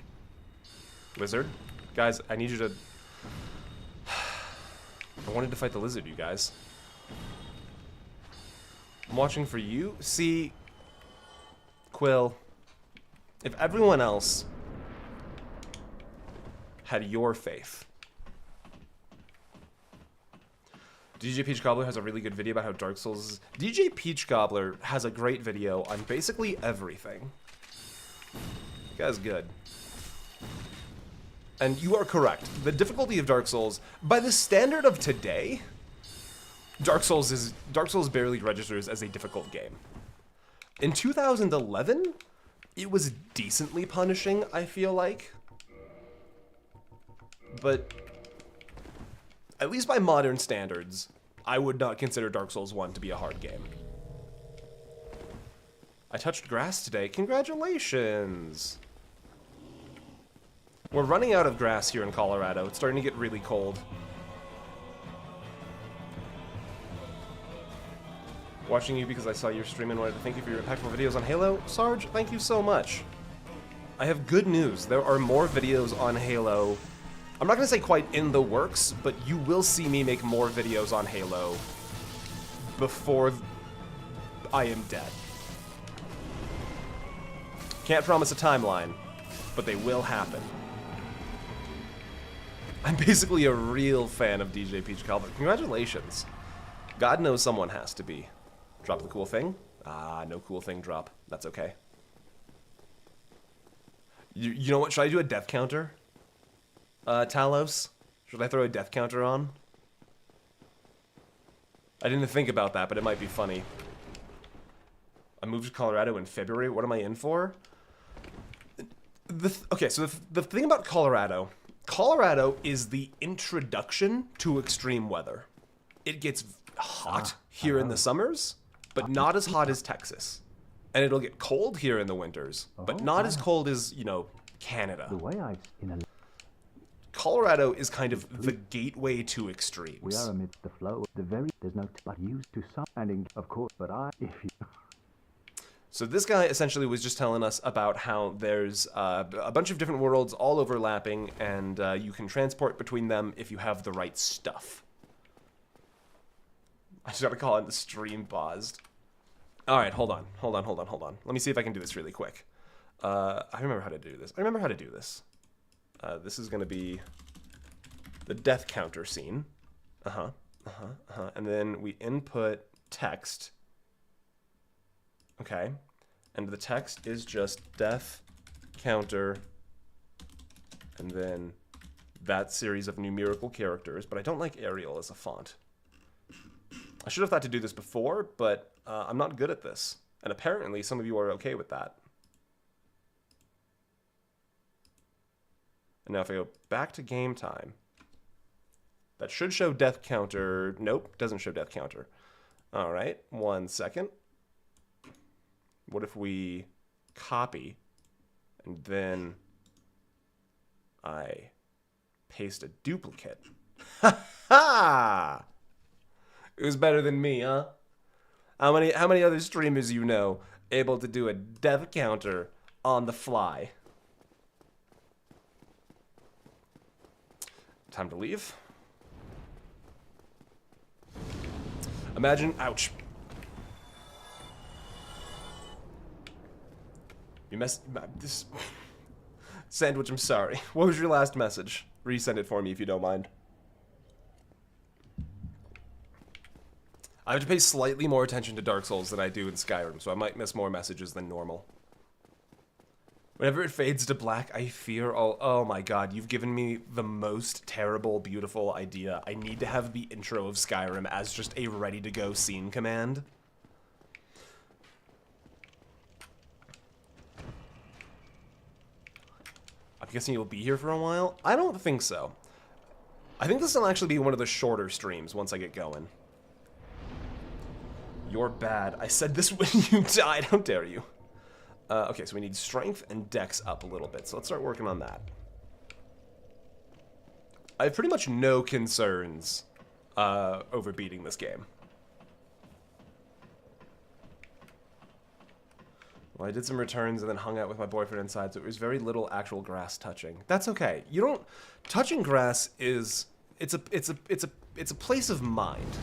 Wizard. Guys, I need you to... I wanted to fight the lizard, you guys. I'm watching for you. See, Quill, if everyone else had your faith... DJ Peach Gobbler has a really good video about how Dark Souls is... DJ Peach Gobbler has a great video on basically everything. The guy's good. And you are correct. The difficulty of Dark Souls, by the standard of today, Dark Souls barely registers as a difficult game. In 2011, it was decently punishing, I feel like. But at least by modern standards, I would not consider Dark Souls 1 to be a hard game. I touched grass today. Congratulations! We're running out of grass here in Colorado. It's starting to get really cold. Watching you because I saw your stream and wanted to thank you for your impactful videos on Halo. Sarge, thank you so much. I have good news. There are more videos on Halo. I'm not going to say quite in the works, but you will see me make more videos on Halo before I am dead. Can't promise a timeline, but they will happen. I'm basically a real fan of DJ Peach Calvert. Congratulations. God knows someone has to be. Drop the cool thing? Ah, no cool thing drop. That's okay. You know what? Should I do a death counter? Talos? Should I throw a death counter on? I didn't think about that, but it might be funny. I moved to Colorado in February. What am I in for? Okay, so the thing about Colorado is the introduction to extreme weather. It gets hot here in the summers, but not as hot as Texas. And it'll get cold here in the winters, but not as cold as, you know, Canada. Colorado is kind of the gateway to extremes. We are amidst the flow of the very, there's no, but used to some, and of course, but if you... So this guy essentially was just telling us about how there's a bunch of different worlds all overlapping, and you can transport between them if you have the right stuff. I just gotta call it the stream paused. Alright, hold on. Let me see if I can do this really quick. I remember how to do this. This is gonna be the death counter scene. And then we input text. Okay, and the text is just death counter, and then that series of numerical characters, but I don't like Arial as a font. I should have thought to do this before, but I'm not good at this, and apparently some of you are okay with that. And now if I go back to game time, that should show death counter. Nope, doesn't show death counter. All right, 1 second. What if we copy and then I paste a duplicate? Ha ha! It was better than me, huh? How many other streamers you know able to do a death counter on the fly? Time to leave. Imagine, ouch. You this sandwich, I'm sorry. What was your last message? Resend it for me if you don't mind. I have to pay slightly more attention to Dark Souls than I do in Skyrim, so I might miss more messages than normal. Whenever it fades to black, I fear all... Oh my god, you've given me the most terrible, beautiful idea. I need to have the intro of Skyrim as just a ready-to-go scene command. I'm guessing you'll be here for a while? I don't think so. I think this will actually be one of the shorter streams once I get going. You're bad. I said this when you died. How dare you? Okay, so we need strength and dex up a little bit. So let's start working on that. I have pretty much no concerns over beating this game. Well, I did some returns and then hung out with my boyfriend inside, so it was very little actual grass touching. That's okay. You don't... Touching grass is... It's a place of mind.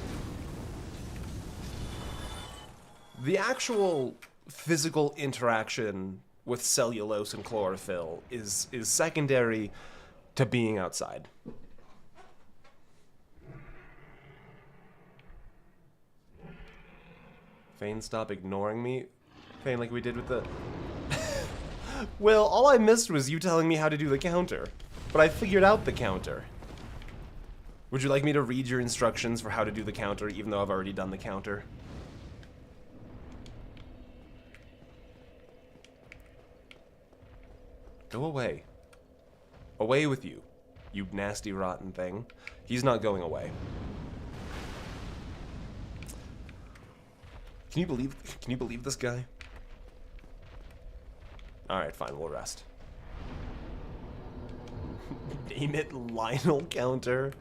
The actual physical interaction with cellulose and chlorophyll is secondary to being outside. Fane, stop ignoring me. Fane, like we did with the... Well, all I missed was you telling me how to do the counter. But I figured out the counter. Would you like me to read your instructions for how to do the counter, even though I've already done the counter? Go away. Away with you, you nasty, rotten thing. He's not going away. Can you believe this guy? Alright, fine, we'll rest. Name it Lionel counter?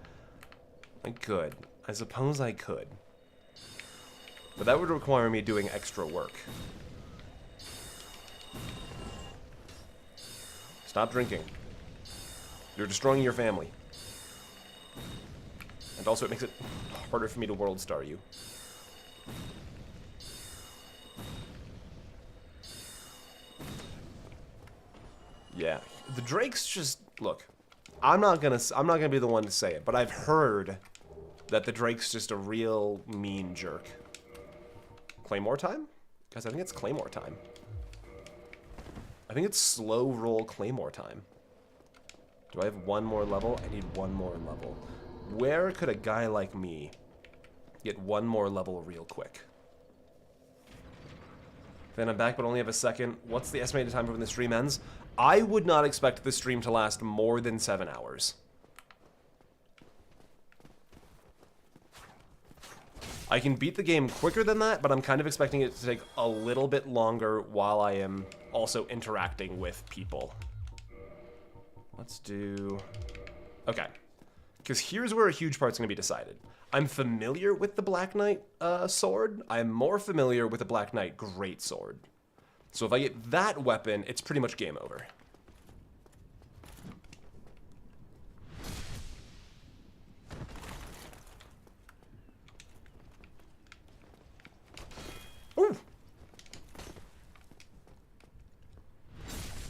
I could. I suppose I could. But that would require me doing extra work. Stop drinking. You're destroying your family. And also it makes it harder for me to world star you. Yeah. The Drakes just... Look. I'm not gonna be the one to say it, but I've heard that the Drake's just a real mean jerk. Claymore time? Guys, I think it's Claymore time. I think it's slow roll Claymore time. Do I have one more level? I need one more level. Where could a guy like me get one more level real quick? Then I'm back, but only have a second. What's the estimated time for when the stream ends? I would not expect this stream to last more than 7 hours. I can beat the game quicker than that, but I'm kind of expecting it to take a little bit longer while I am also interacting with people. Let's do... Okay. Because here's where a huge part's going to be decided. I'm familiar with the Black Knight sword. I'm more familiar with the Black Knight greatsword. So if I get that weapon, it's pretty much game over. Ooh.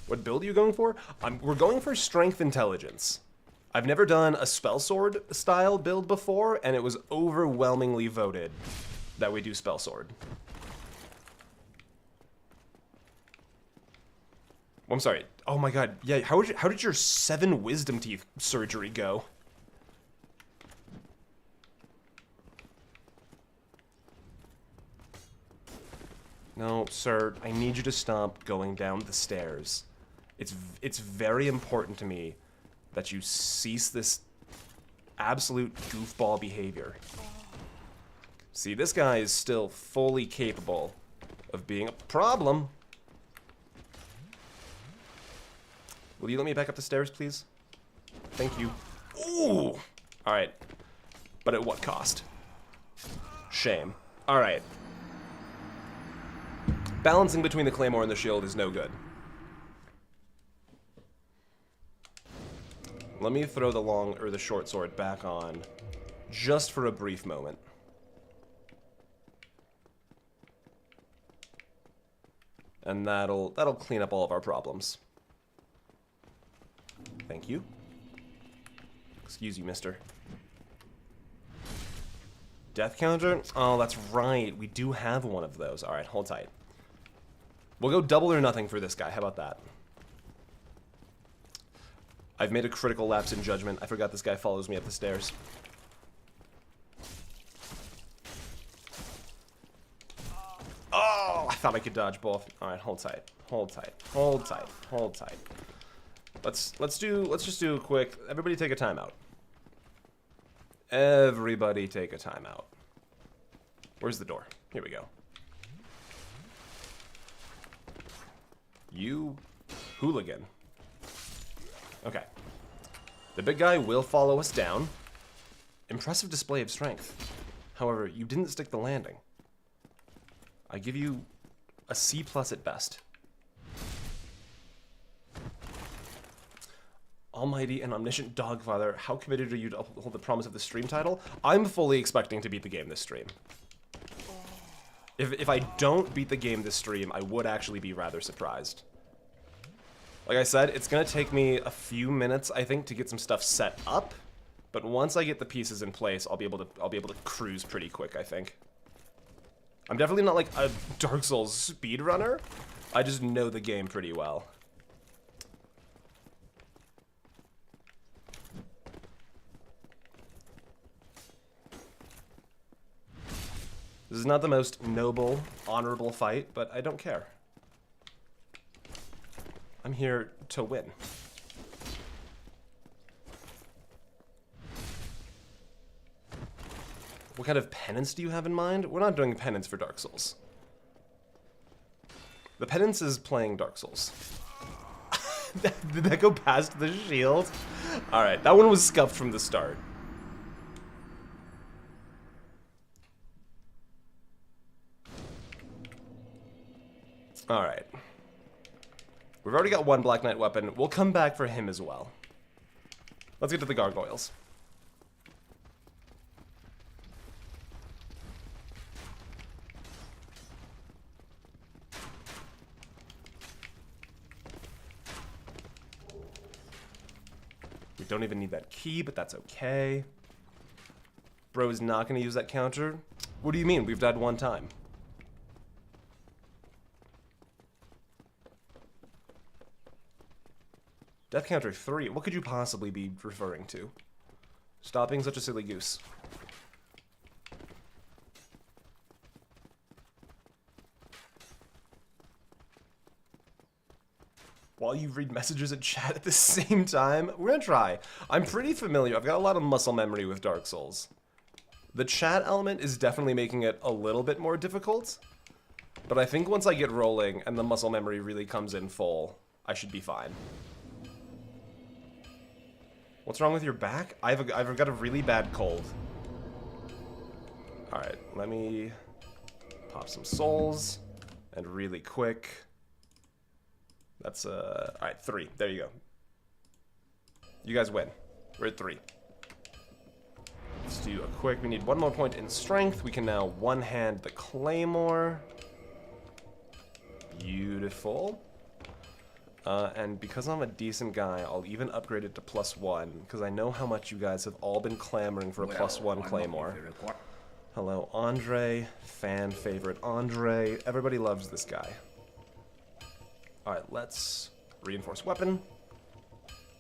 What build are you going for? We're going for Strength Intelligence. I've never done a spell sword style build before, and it was overwhelmingly voted that we do spell sword. I'm sorry. Oh my god. Yeah, how did your 7 wisdom teeth surgery go? No, sir, I need you to stop going down the stairs. It's very important to me that you cease this absolute goofball behavior. See, this guy is still fully capable of being a problem. Will you let me back up the stairs, please? Thank you. Ooh! Alright. But at what cost? Shame. Alright. Balancing between the claymore and the shield is no good. Let me throw the short sword back on just for a brief moment. And that'll clean up all of our problems. Thank you. Excuse you, mister. Death counter? Oh, that's right. We do have one of those. Alright, hold tight. We'll go double or nothing for this guy. How about that? I've made a critical lapse in judgment. I forgot this guy follows me up the stairs. Oh, I thought I could dodge both. Alright, hold tight. Hold tight. Hold tight. Hold tight. Let's just do a quick. Everybody take a timeout. Everybody take a timeout. Where's the door? Here we go. You hooligan. Okay. The big guy will follow us down. Impressive display of strength. However, you didn't stick the landing. I give you a C+ at best. Almighty and omniscient Dogfather, how committed are you to uphold the promise of the stream title? I'm fully expecting to beat the game this stream. If I don't beat the game this stream, I would actually be rather surprised. Like I said, it's gonna take me a few minutes, I think, to get some stuff set up. But once I get the pieces in place, I'll be able to cruise pretty quick, I think. I'm definitely not like a Dark Souls speedrunner. I just know the game pretty well. This is not the most noble, honorable fight, but I don't care. I'm here to win. What kind of penance do you have in mind? We're not doing penance for Dark Souls. The penance is playing Dark Souls. Did that go past the shield? Alright, that one was scuffed from the start. Alright. We've already got one Black Knight weapon. We'll come back for him as well. Let's get to the gargoyles. We don't even need that key, but that's okay. Bro is not going to use that counter. What do you mean? We've died one time. Death counter 3. What could you possibly be referring to? Stop being such a silly goose. While you read messages in chat at the same time, we're gonna try. I'm pretty familiar. I've got a lot of muscle memory with Dark Souls. The chat element is definitely making it a little bit more difficult, but I think once I get rolling and the muscle memory really comes in full, I should be fine. What's wrong with your back? I've got a really bad cold. Alright, let me pop some souls. And really quick. That's, alright, 3. There you go. You guys win. We're at 3. Let's do a quick, we need one more point in strength. We can now one-hand the claymore. Beautiful. And because I'm a decent guy, I'll even upgrade it to +1, because I know how much you guys have all been clamoring for a +1 claymore. Hello, Andre. Fan favorite Andre. Everybody loves this guy. Alright, let's reinforce weapon.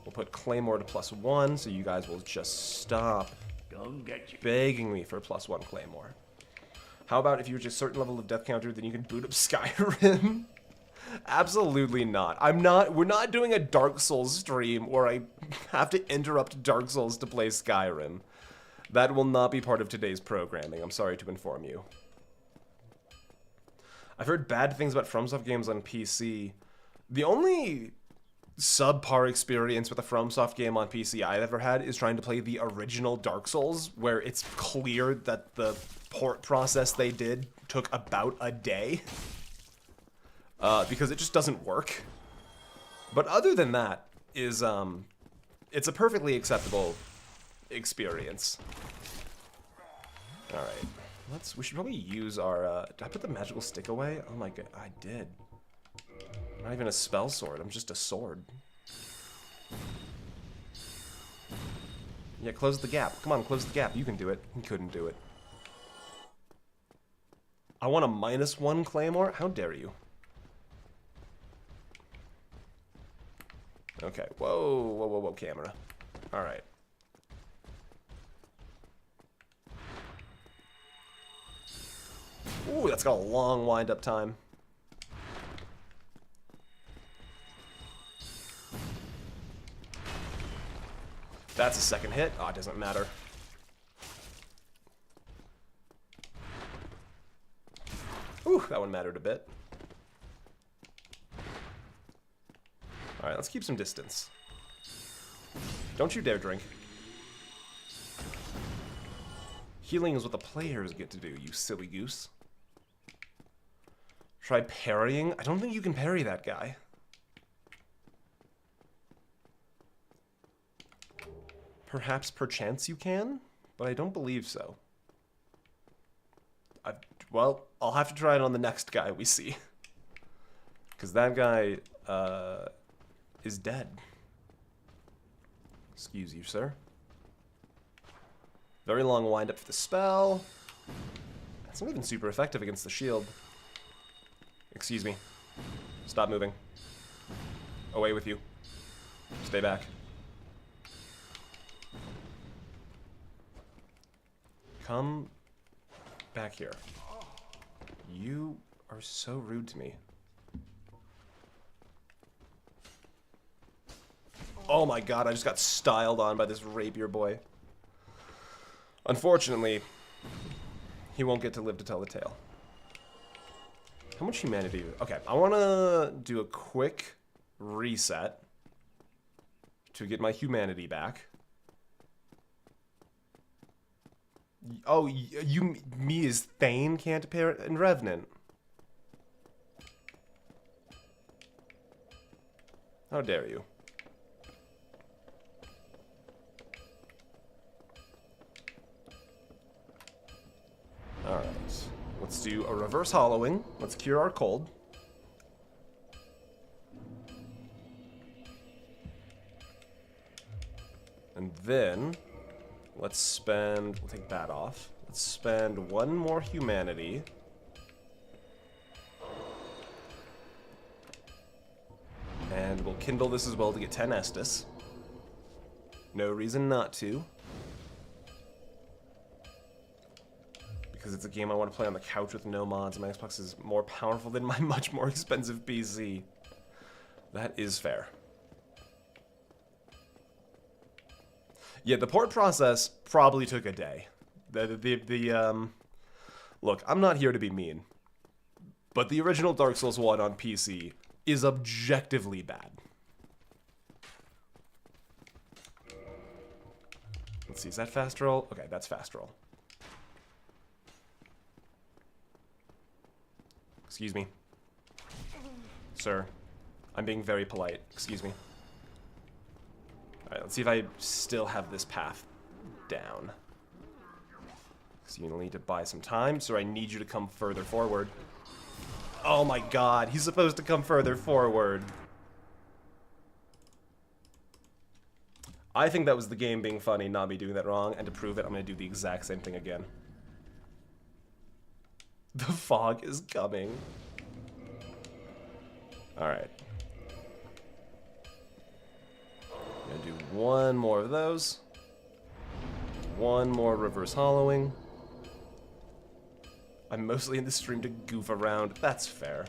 We'll put claymore to +1, so you guys will just stop begging me for a +1 claymore. How about if you reach a certain level of death counter, then you can boot up Skyrim? Absolutely not. We're not doing a Dark Souls stream where I have to interrupt Dark Souls to play Skyrim. That will not be part of today's programming, I'm sorry to inform you. I've heard bad things about FromSoft games on PC. The only subpar experience with a FromSoft game on PC I've ever had is trying to play the original Dark Souls, where it's clear that the port process they did took about a day. Because it just doesn't work. But other than that, it's a perfectly acceptable experience. Alright. We should probably use our, did I put the magical stick away? Oh my god, I did. I'm not even a spell sword, I'm just a sword. Yeah, close the gap. Come on, close the gap. You can do it. You couldn't do it. I want a -1 claymore? How dare you? Okay, whoa, whoa, whoa, whoa, camera. Alright. Ooh, that's got a long wind-up time. That's a second hit. Oh, it doesn't matter. Ooh, that one mattered a bit. Alright, let's keep some distance. Don't you dare drink. Healing is what the players get to do, you silly goose. Try parrying? I don't think you can parry that guy. Perhaps, perchance you can, but I don't believe so. Well, I'll have to try it on the next guy we see. Because that guy, is dead. Excuse you, sir. Very long wind up for the spell. It's not even super effective against the shield. Excuse me. Stop moving. Away with you. Stay back. Come back here. You are so rude to me. Oh my god, I just got styled on by this rapier boy. Unfortunately, he won't get to live to tell the tale. How much humanity? Okay, I want to do a quick reset to get my humanity back. Oh, me as Thane can't appear in Revenant. How dare you? Alright, let's do a reverse hollowing. Let's cure our cold. And then, let's spend, we'll take that off. Let's spend one more humanity. And we'll kindle this as well to get 10 Estus. No reason not to. Because it's a game I want to play on the couch with no mods. My Xbox is more powerful than my much more expensive PC. That is fair. Yeah, the port process probably took a day. Look, I'm not here to be mean, but the original Dark Souls 1 on PC is objectively bad. Let's see, is that fast roll? Okay, that's fast roll. Excuse me. Sir, I'm being very polite. Excuse me. Alright, let's see if I still have this path down. So you'll need to buy some time, so I need you to come further forward. Oh my god, he's supposed to come further forward. I think that was the game being funny, not me doing that wrong, and to prove it, I'm gonna do the exact same thing again. The fog is coming. Alright. I'm gonna do one more of those. One more reverse hollowing. I'm mostly in the stream to goof around. That's fair.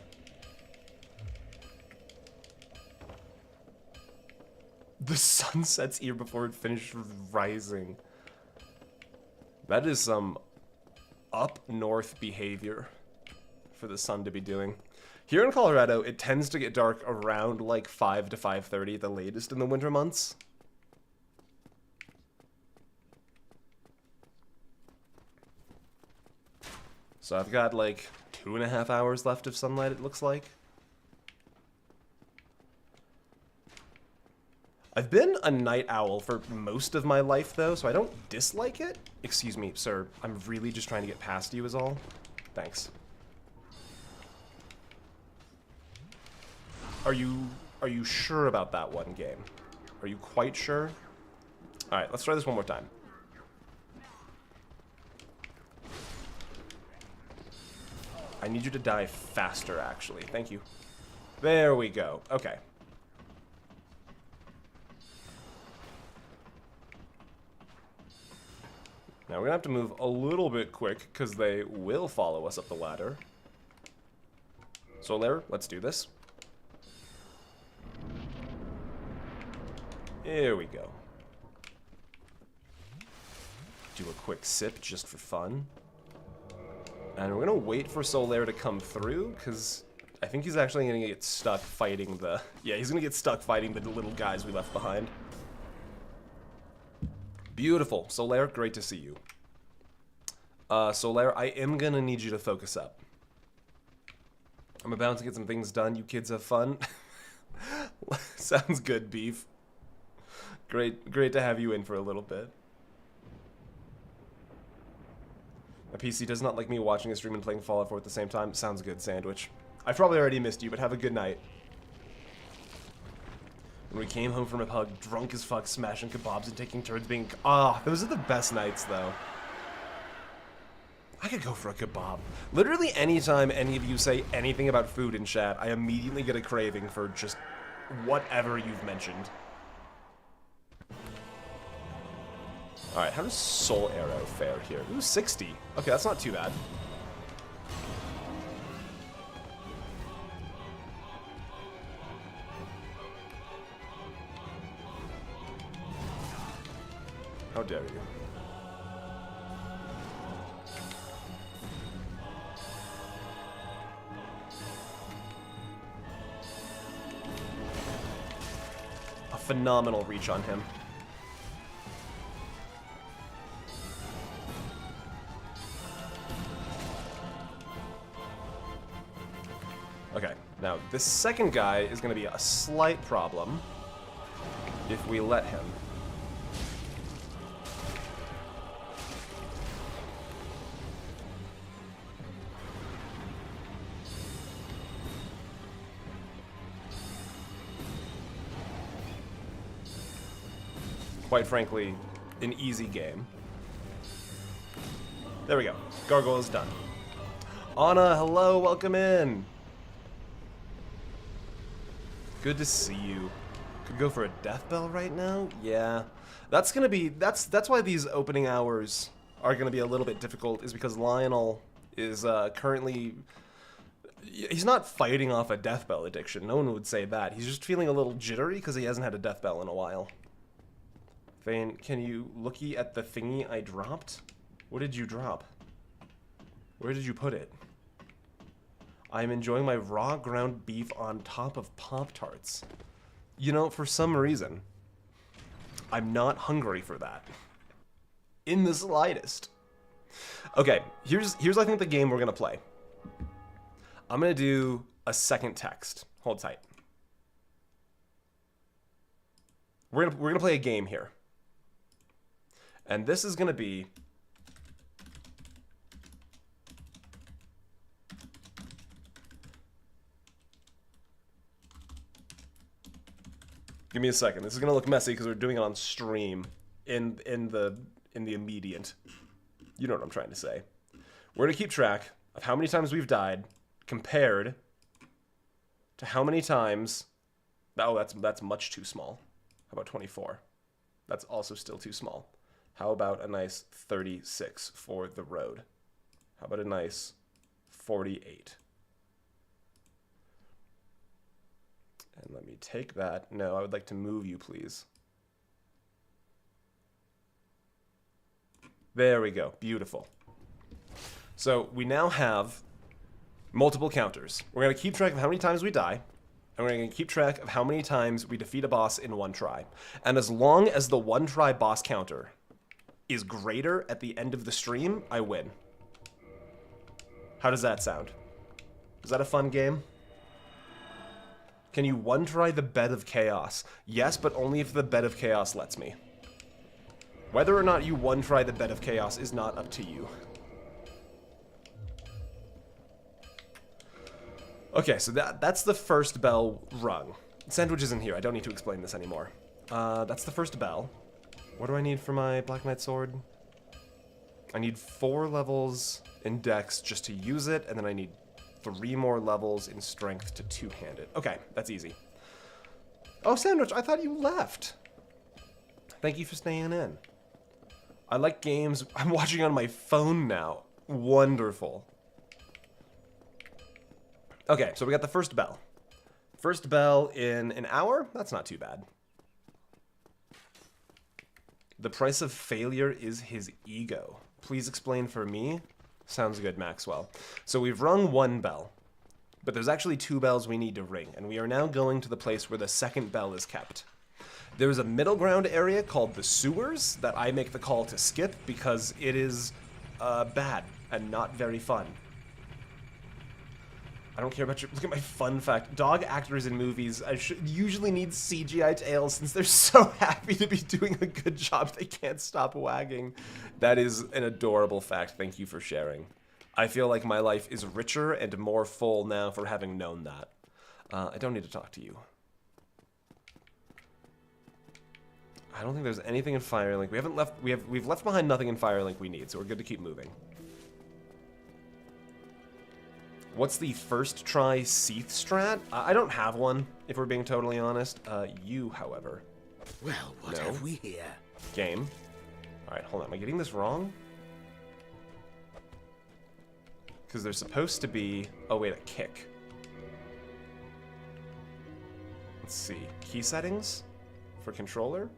The sun sets here before it finishes rising. That is some up north behavior for the sun to be doing. Here in Colorado, it tends to get dark around like 5 to 5:30 at the latest in the winter months. So I've got like 2.5 hours left of sunlight, it looks like. I've been a night owl for most of my life, though, so I don't dislike it. Excuse me, sir. I'm really just trying to get past you is all. Thanks. Are you sure about that one game? Are you quite sure? Alright, let's try this one more time. I need you to die faster, actually. Thank you. There we go. Okay. Now we're gonna have to move a little bit quick because they will follow us up the ladder. Solaire, let's do this. Here we go. Do a quick sip just for fun. And we're gonna wait for Solaire to come through because I think he's actually gonna get stuck fighting the... Yeah, he's gonna get stuck fighting the little guys we left behind. Beautiful. Solaire, great to see you. Solaire, I am gonna need you to focus up. I'm about to get some things done. You kids have fun. Sounds good, Beef. Great to have you in for a little bit. My PC does not like me watching a stream and playing Fallout 4 at the same time. Sounds good, Sandwich. I've probably already missed you, but have a good night. When we came home from a pub, drunk as fuck, smashing kebabs and taking turns being... Ah, those are the best nights, though. I could go for a kebab. Literally anytime any of you say anything about food in chat, I immediately get a craving for just whatever you've mentioned. Alright, how does Soul Arrow fare here? Ooh, 60. Okay, that's not too bad. How dare you? A phenomenal reach on him. Okay, now this second guy is going to be a slight problem if we let him. Quite frankly, an easy game. There we go. Gargoyle is done. Anna, hello, welcome in. Good to see you. Could go for a death bell right now? Yeah. That's gonna be that's why these opening hours are gonna be a little bit difficult, is because Lionel is currently, he's not fighting off a death bell addiction. No one would say that. He's just feeling a little jittery because he hasn't had a death bell in a while. Vane, can you looky at the thingy I dropped? What did you drop? Where did you put it? I'm enjoying my raw ground beef on top of Pop-Tarts. You know, for some reason, I'm not hungry for that. In the slightest. Okay, here's I think the game we're gonna play. I'm gonna do a second text. Hold tight. We're gonna play a game here. And this is gonna be give me a second. This is gonna look messy because we're doing it on stream in the immediate. You know what I'm trying to say. We're gonna keep track of how many times we've died compared to how many times. Oh, that's much too small. How about 24? That's also still too small. How about a nice 36 for the road? How about a nice 48? And let me take that. No, I would like to move you, please. There we go. Beautiful. So we now have Multiple counters. We're going to keep track of how many times we die, and we're going to keep track of how many times we defeat a boss in one try. And as long as the one try boss counter is greater at the end of the stream, I win. How does that sound? Is that a fun game? Can you one try the Bed of Chaos? Yes, but only if the Bed of Chaos lets me. Whether or not you one try the Bed of Chaos is not up to you. Okay, so that's the first bell rung. Sandwich isn't here. I don't need to explain this anymore. That's the first bell. What do I need for my Black Knight sword? I need 4 levels in Dex just to use it, and then I need 3 more levels in Strength to two-hand it. Okay, that's easy. Oh, Sandwich, I thought you left. Thank you for staying in. I like games. I'm watching on my phone now. Wonderful. Okay, so we got the first bell. First bell in an hour? That's not too bad. The price of failure is his ego. Please explain for me. Sounds good, Maxwell. So we've rung 1 bell, but there's actually 2 bells we need to ring, and we are now going to the place where the second bell is kept. There's a middle ground area called the sewers that I make the call to skip because it is bad and not very fun. I don't care about your... Look at my fun fact. Dog actors in movies usually need CGI tails since they're so happy to be doing a good job they can't stop wagging. That is an adorable fact. Thank you for sharing. I feel like my life is richer and more full now for having known that. I don't need to talk to you. I don't think there's anything in Firelink. We've left behind nothing in Firelink we need, so we're good to keep moving. What's the first try Seath strat? I don't have one, if we're being totally honest. You, however. Well, what have we here? Game. Alright, hold on. Am I getting this wrong? Because there's supposed to be... Oh, wait, a kick. Let's see. Key settings? For controller?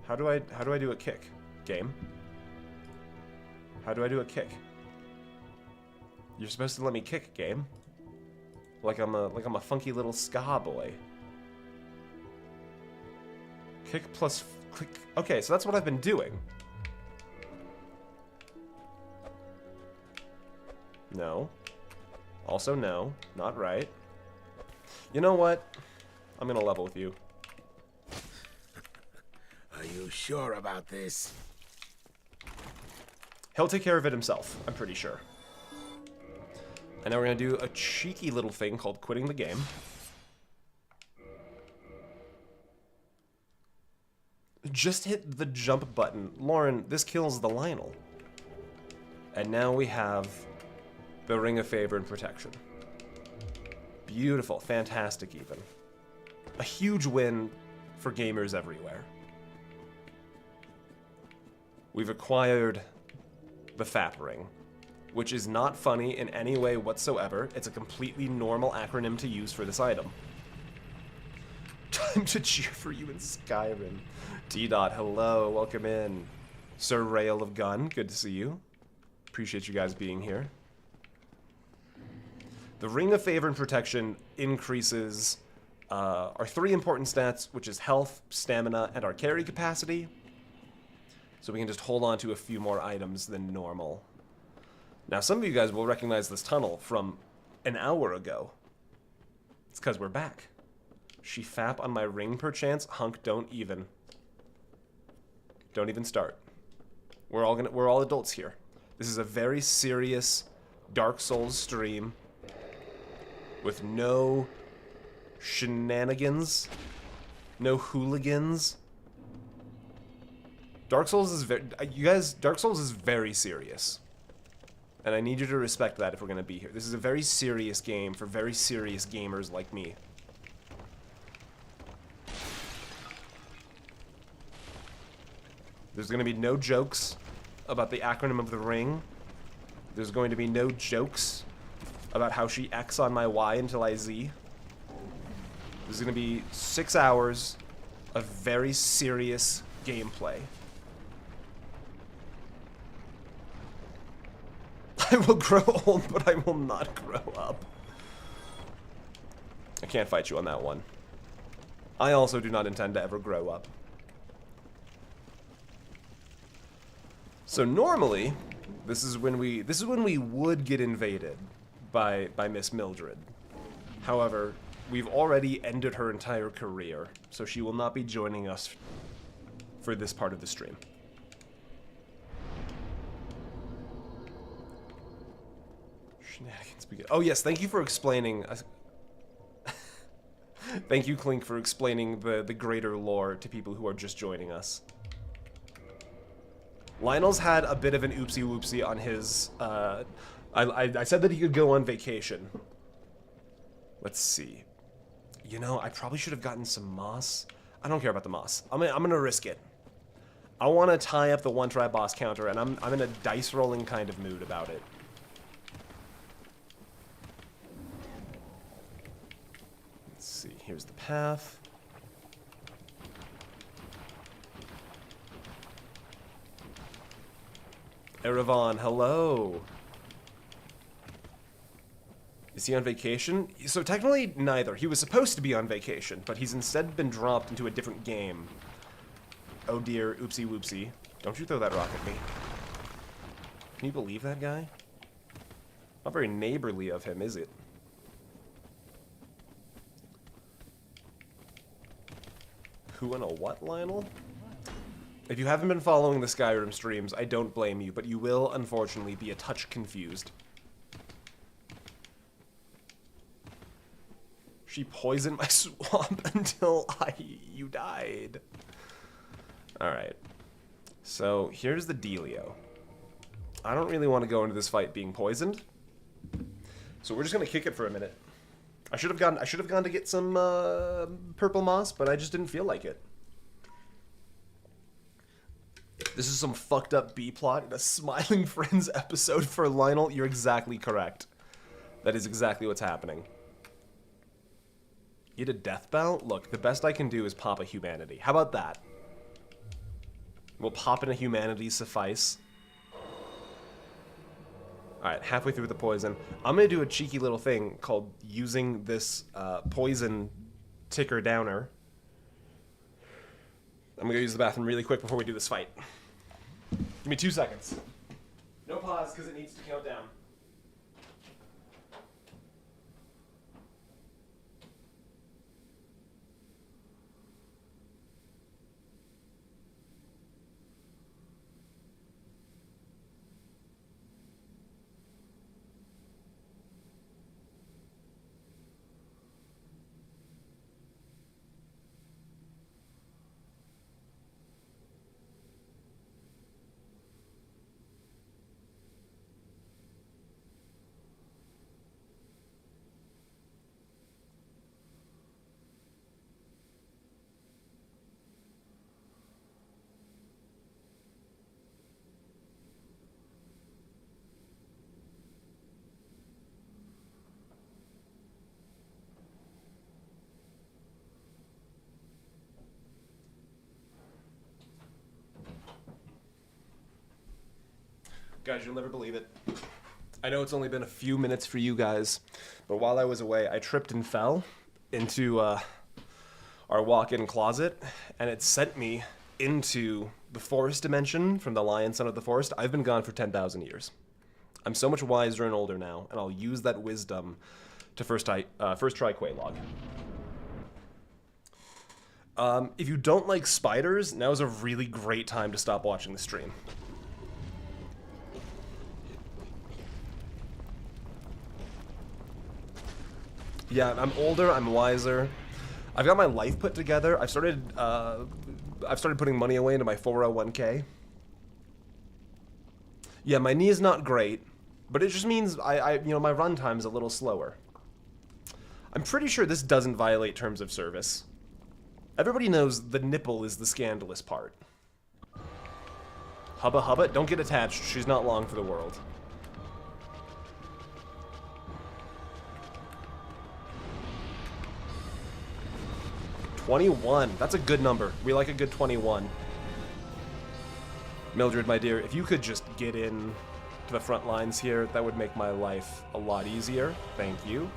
How do I do a kick? Game. How do I do a kick? You're supposed to let me kick, game. Like I'm a funky little ska boy. Kick plus click. Okay, so that's what I've been doing. No. Also no. Not right. You know what? I'm gonna level with you. Are you sure about this? He'll take care of it himself, I'm pretty sure. And now we're going to do a cheeky little thing called quitting the game. Just hit the jump button. Lauren, this kills the Lionel. And now we have the Ring of Favor and Protection. Beautiful. Fantastic, even. A huge win for gamers everywhere. We've acquired the FAP ring, which is not funny in any way whatsoever. It's a completely normal acronym to use for this item. Time to cheer for you in Skyrim. D-Dot, hello, welcome in. Sir Rail of Gun, good to see you. Appreciate you guys being here. The Ring of Favor and Protection increases our 3 important stats, which is health, stamina, and our carry capacity. So we can just hold on to a few more items than normal. Now, some of you guys will recognize this tunnel from an hour ago. It's because we're back. She fap on my ring, perchance? Hunk, don't even. Don't even start. We're all adults here. This is a very serious Dark Souls stream with no shenanigans, no hooligans. Dark Souls is Dark Souls is very serious. And I need you to respect that if we're going to be here. This is a very serious game for very serious gamers like me. There's going to be no jokes about the acronym of the ring. There's going to be no jokes about how she X on my Y until I Z. There's going to be 6 hours of very serious gameplay. I will grow old, but I will not grow up. I can't fight you on that one. I also do not intend to ever grow up. So normally, this is when we would get invaded by Miss Mildred. However, we've already ended her entire career, so she will not be joining us for this part of the stream. Shenanigans begin. Oh yes, thank you for explaining. Thank you, Clink, for explaining the greater lore to people who are just joining us. Lionel's had a bit of an oopsie-whoopsie on his... I said that he could go on vacation. Let's see. You know, I probably should have gotten some moss. I don't care about the moss. I'm gonna risk it. I want to tie up the one-try boss counter, and I'm in a dice-rolling kind of mood about it. Let's see. Here's the path. Erevan, hello. Is he on vacation? So technically, neither. He was supposed to be on vacation, but he's instead been dropped into a different game. Oh dear, oopsie whoopsie. Don't you throw that rock at me. Can you believe that guy? Not very neighborly of him, is it? Who and a what, Lionel? If you haven't been following the Skyrim streams, I don't blame you, but you will, unfortunately, be a touch confused. She poisoned my swamp until you died. Alright. So, here's the dealio. I don't really want to go into this fight being poisoned. So we're just gonna kick it for a minute. I should have gone to get some purple moss, but I just didn't feel like it. This is some fucked up B-plot in a Smiling Friends episode for Lionel. You're exactly correct. That is exactly what's happening. Eat a death bout? Look, the best I can do is pop a humanity. How about that? Will popping a humanity suffice? Alright, halfway through the poison. I'm gonna do a cheeky little thing called using this poison ticker downer. I'm gonna use the bathroom really quick before we do this fight. Give me 2 seconds. No pause, because it needs to count down. Guys, you'll never believe it. I know it's only been a few minutes for you guys, but while I was away, I tripped and fell into our walk-in closet, and it sent me into the forest dimension from the Lion Son of the Forest. I've been gone for 10,000 years. I'm so much wiser and older now, and I'll use that wisdom to first try Quelaag. If you don't like spiders, now is a really great time to stop watching the stream. Yeah, I'm older, I'm wiser. I've got my life put together. I've started putting money away into my 401k. Yeah, my knee is not great, but it just means my run time's a little slower. I'm pretty sure this doesn't violate terms of service. Everybody knows the nipple is the scandalous part. Hubba hubba, don't get attached. She's not long for the world. $21. That's a good number. We like a good 21. Mildred, my dear, if you could just get in to the front lines here. That would make my life a lot easier. Thank you.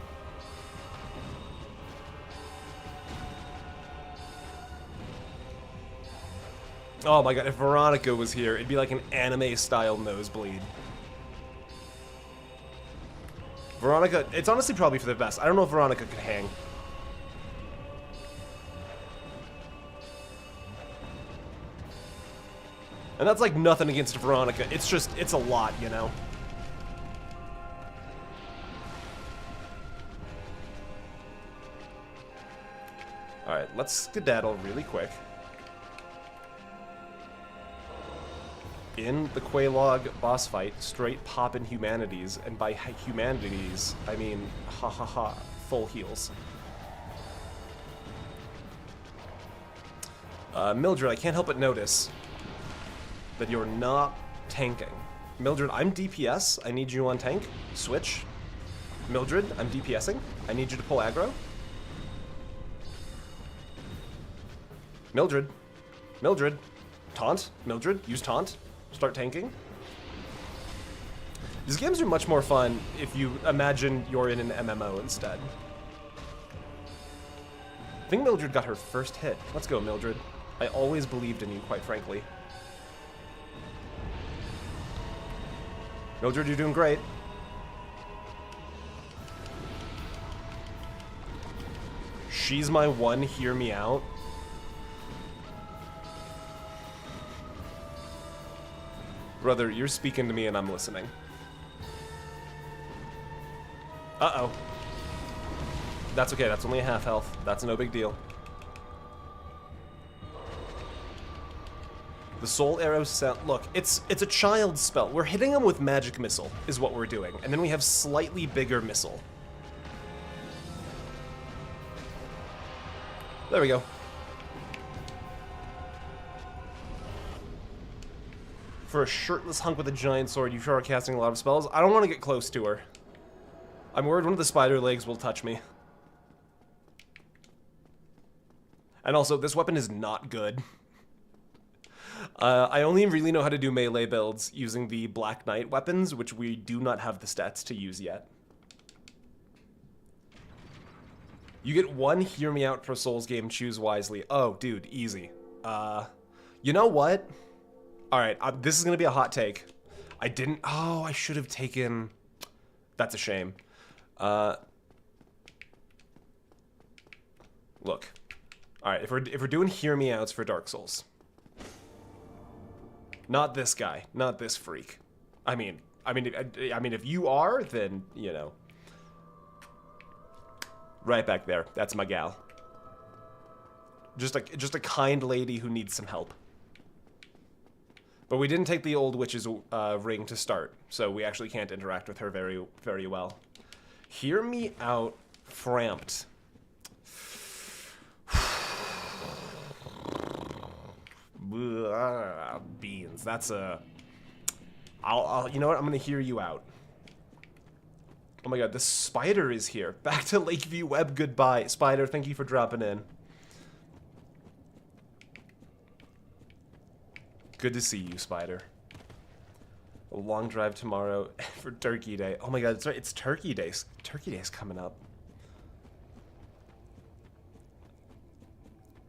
Oh my god, if Veronica was here, it'd be like an anime-style nosebleed. Veronica, it's honestly probably for the best. I don't know if Veronica could hang. And that's like nothing against Veronica. It's just, it's a lot, you know? Alright, let's skedaddle really quick. In the Quelaag boss fight, straight poppin' humanities, and by humanities, I mean, ha ha ha, full heals. Mildred, I can't help but notice that you're not tanking. Mildred, I'm DPS, I need you on tank. Switch. Mildred, I'm DPSing, I need you to pull aggro. Mildred. Mildred. Taunt. Mildred, use taunt. Start tanking. These games are much more fun if you imagine you're in an MMO instead. I think Mildred got her first hit. Let's go, Mildred. I always believed in you, quite frankly. Mildred, you're doing great. She's my one, hear me out. Brother, you're speaking to me and I'm listening. Uh-oh. That's okay, that's only a half health. That's no big deal. The soul arrow sound. Look, it's a child's spell. We're hitting him with magic missile, is what we're doing. And then we have slightly bigger missile. There we go. For a shirtless hunk with a giant sword, you sure are casting a lot of spells. I don't want to get close to her. I'm worried one of the spider legs will touch me. And also, this weapon is not good. I only really know how to do melee builds using the Black Knight weapons, which we do not have the stats to use yet. You get one hear me out per Souls game, choose wisely. Oh, dude, easy. You know what? Alright, this is going to be a hot take. I didn't... Oh, I should have taken... That's a shame. Look. Alright, if we're doing hear me outs for Dark Souls. Not this guy. Not this freak. I mean, if you are, then, you know. Right back there. That's my gal. Just a kind lady who needs some help. But we didn't take the old witch's ring to start, so we actually can't interact with her very, very well. Hear me out, Framped. Beans. That's a... you know what? I'm gonna hear you out. Oh my god, the spider is here. Back to Lakeview Web, goodbye. Spider, thank you for dropping in. Good to see you, Spider. A long drive tomorrow for Turkey Day. Oh my god, that's right, it's Turkey Day. Turkey Day's coming up.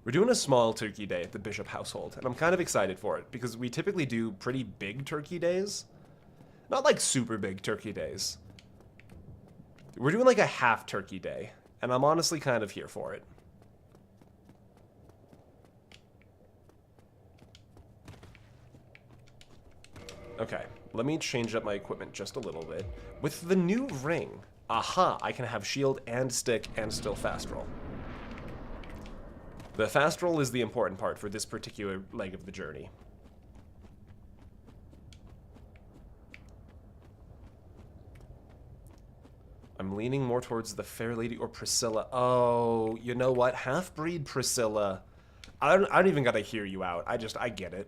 We're doing a small turkey day at the Bishop household, and I'm kind of excited for it, because we typically do pretty big turkey days. Not like super big turkey days. We're doing like a half turkey day, and I'm honestly kind of here for it. Okay, let me change up my equipment just a little bit. With the new ring, aha, I can have shield and stick and still fast roll. The fast roll is the important part for this particular leg of the journey. I'm leaning more towards the Fair Lady or Priscilla. Oh, you know what? Half-breed Priscilla. I don't even gotta hear you out. I get it.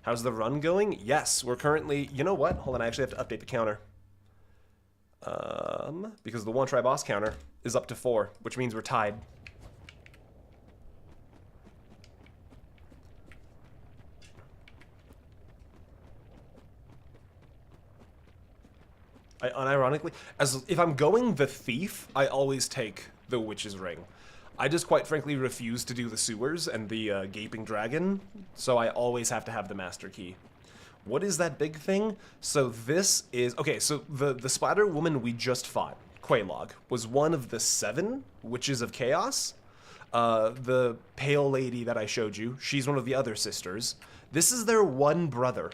How's the run going? Yes, we're currently... You know what? Hold on, I actually have to update the counter. Because the one-try boss counter is up to 4, which means we're tied. Unironically, as if I'm going the thief, I always take the witch's ring. I just quite frankly refuse to do the sewers and the gaping dragon, so I always have to have the master key. What is that big thing? So this is... Okay, so the spider woman we just fought, Quelaag, was one of the 7 witches of chaos. The pale lady that I showed you, she's one of the other sisters. This is their one brother.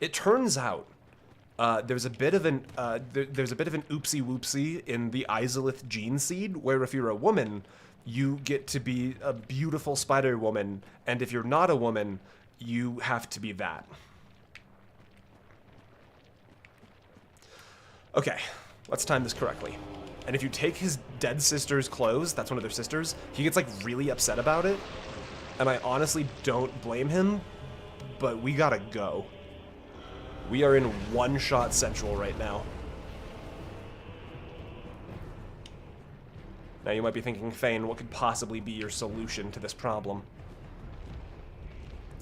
It turns out there's a bit of an oopsie whoopsie in the Ceaseless gene seed, where if you're a woman, you get to be a beautiful spider woman, and if you're not a woman, you have to be that. Okay, let's time this correctly. And if you take his dead sister's clothes, that's one of their sisters, he gets like really upset about it. And I honestly don't blame him, but we gotta go. We are in one-shot central right now. Now you might be thinking, Thane, what could possibly be your solution to this problem?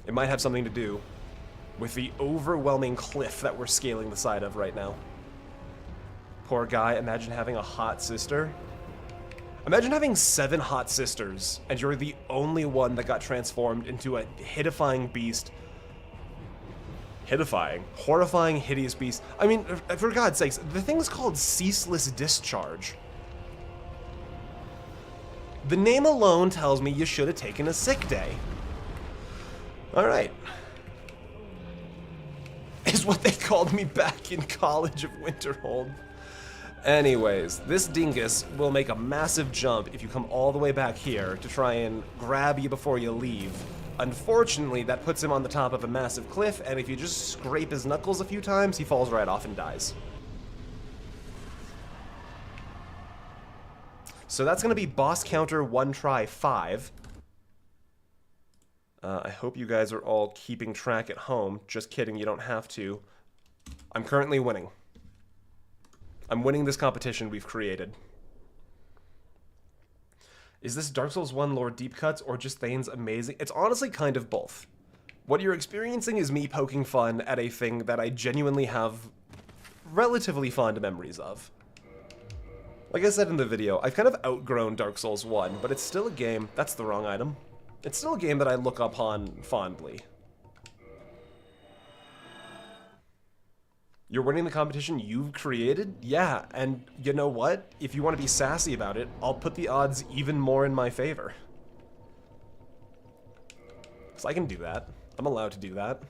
It might have something to do with the overwhelming cliff that we're scaling the side of right now. Poor guy, imagine having a hot sister. Imagine having 7 hot sisters, and you're the only one that got transformed into a hideifying beast. Hideifying? Horrifying, hideous beast. I mean, for God's sakes, the thing's called Ceaseless Discharge. The name alone tells me you should have taken a sick day. Alright. Is what they called me back in College of Winterhold. Anyways, this dingus will make a massive jump if you come all the way back here to try and grab you before you leave. Unfortunately, that puts him on the top of a massive cliff, and if you just scrape his knuckles a few times, he falls right off and dies. So that's going to be boss counter 1 try 5. I hope you guys are all keeping track at home. Just kidding, you don't have to. I'm currently winning. I'm winning this competition we've created. Is this Dark Souls 1 lore deep cuts or just Thane's amazing? It's honestly kind of both. What you're experiencing is me poking fun at a thing that I genuinely have relatively fond memories of. Like I said in the video, I've kind of outgrown Dark Souls 1, but it's still a game... That's the wrong item. It's still a game that I look upon fondly. You're winning the competition you've created? Yeah, and you know what? If you want to be sassy about it, I'll put the odds even more in my favor. So I can do that. I'm allowed to do that.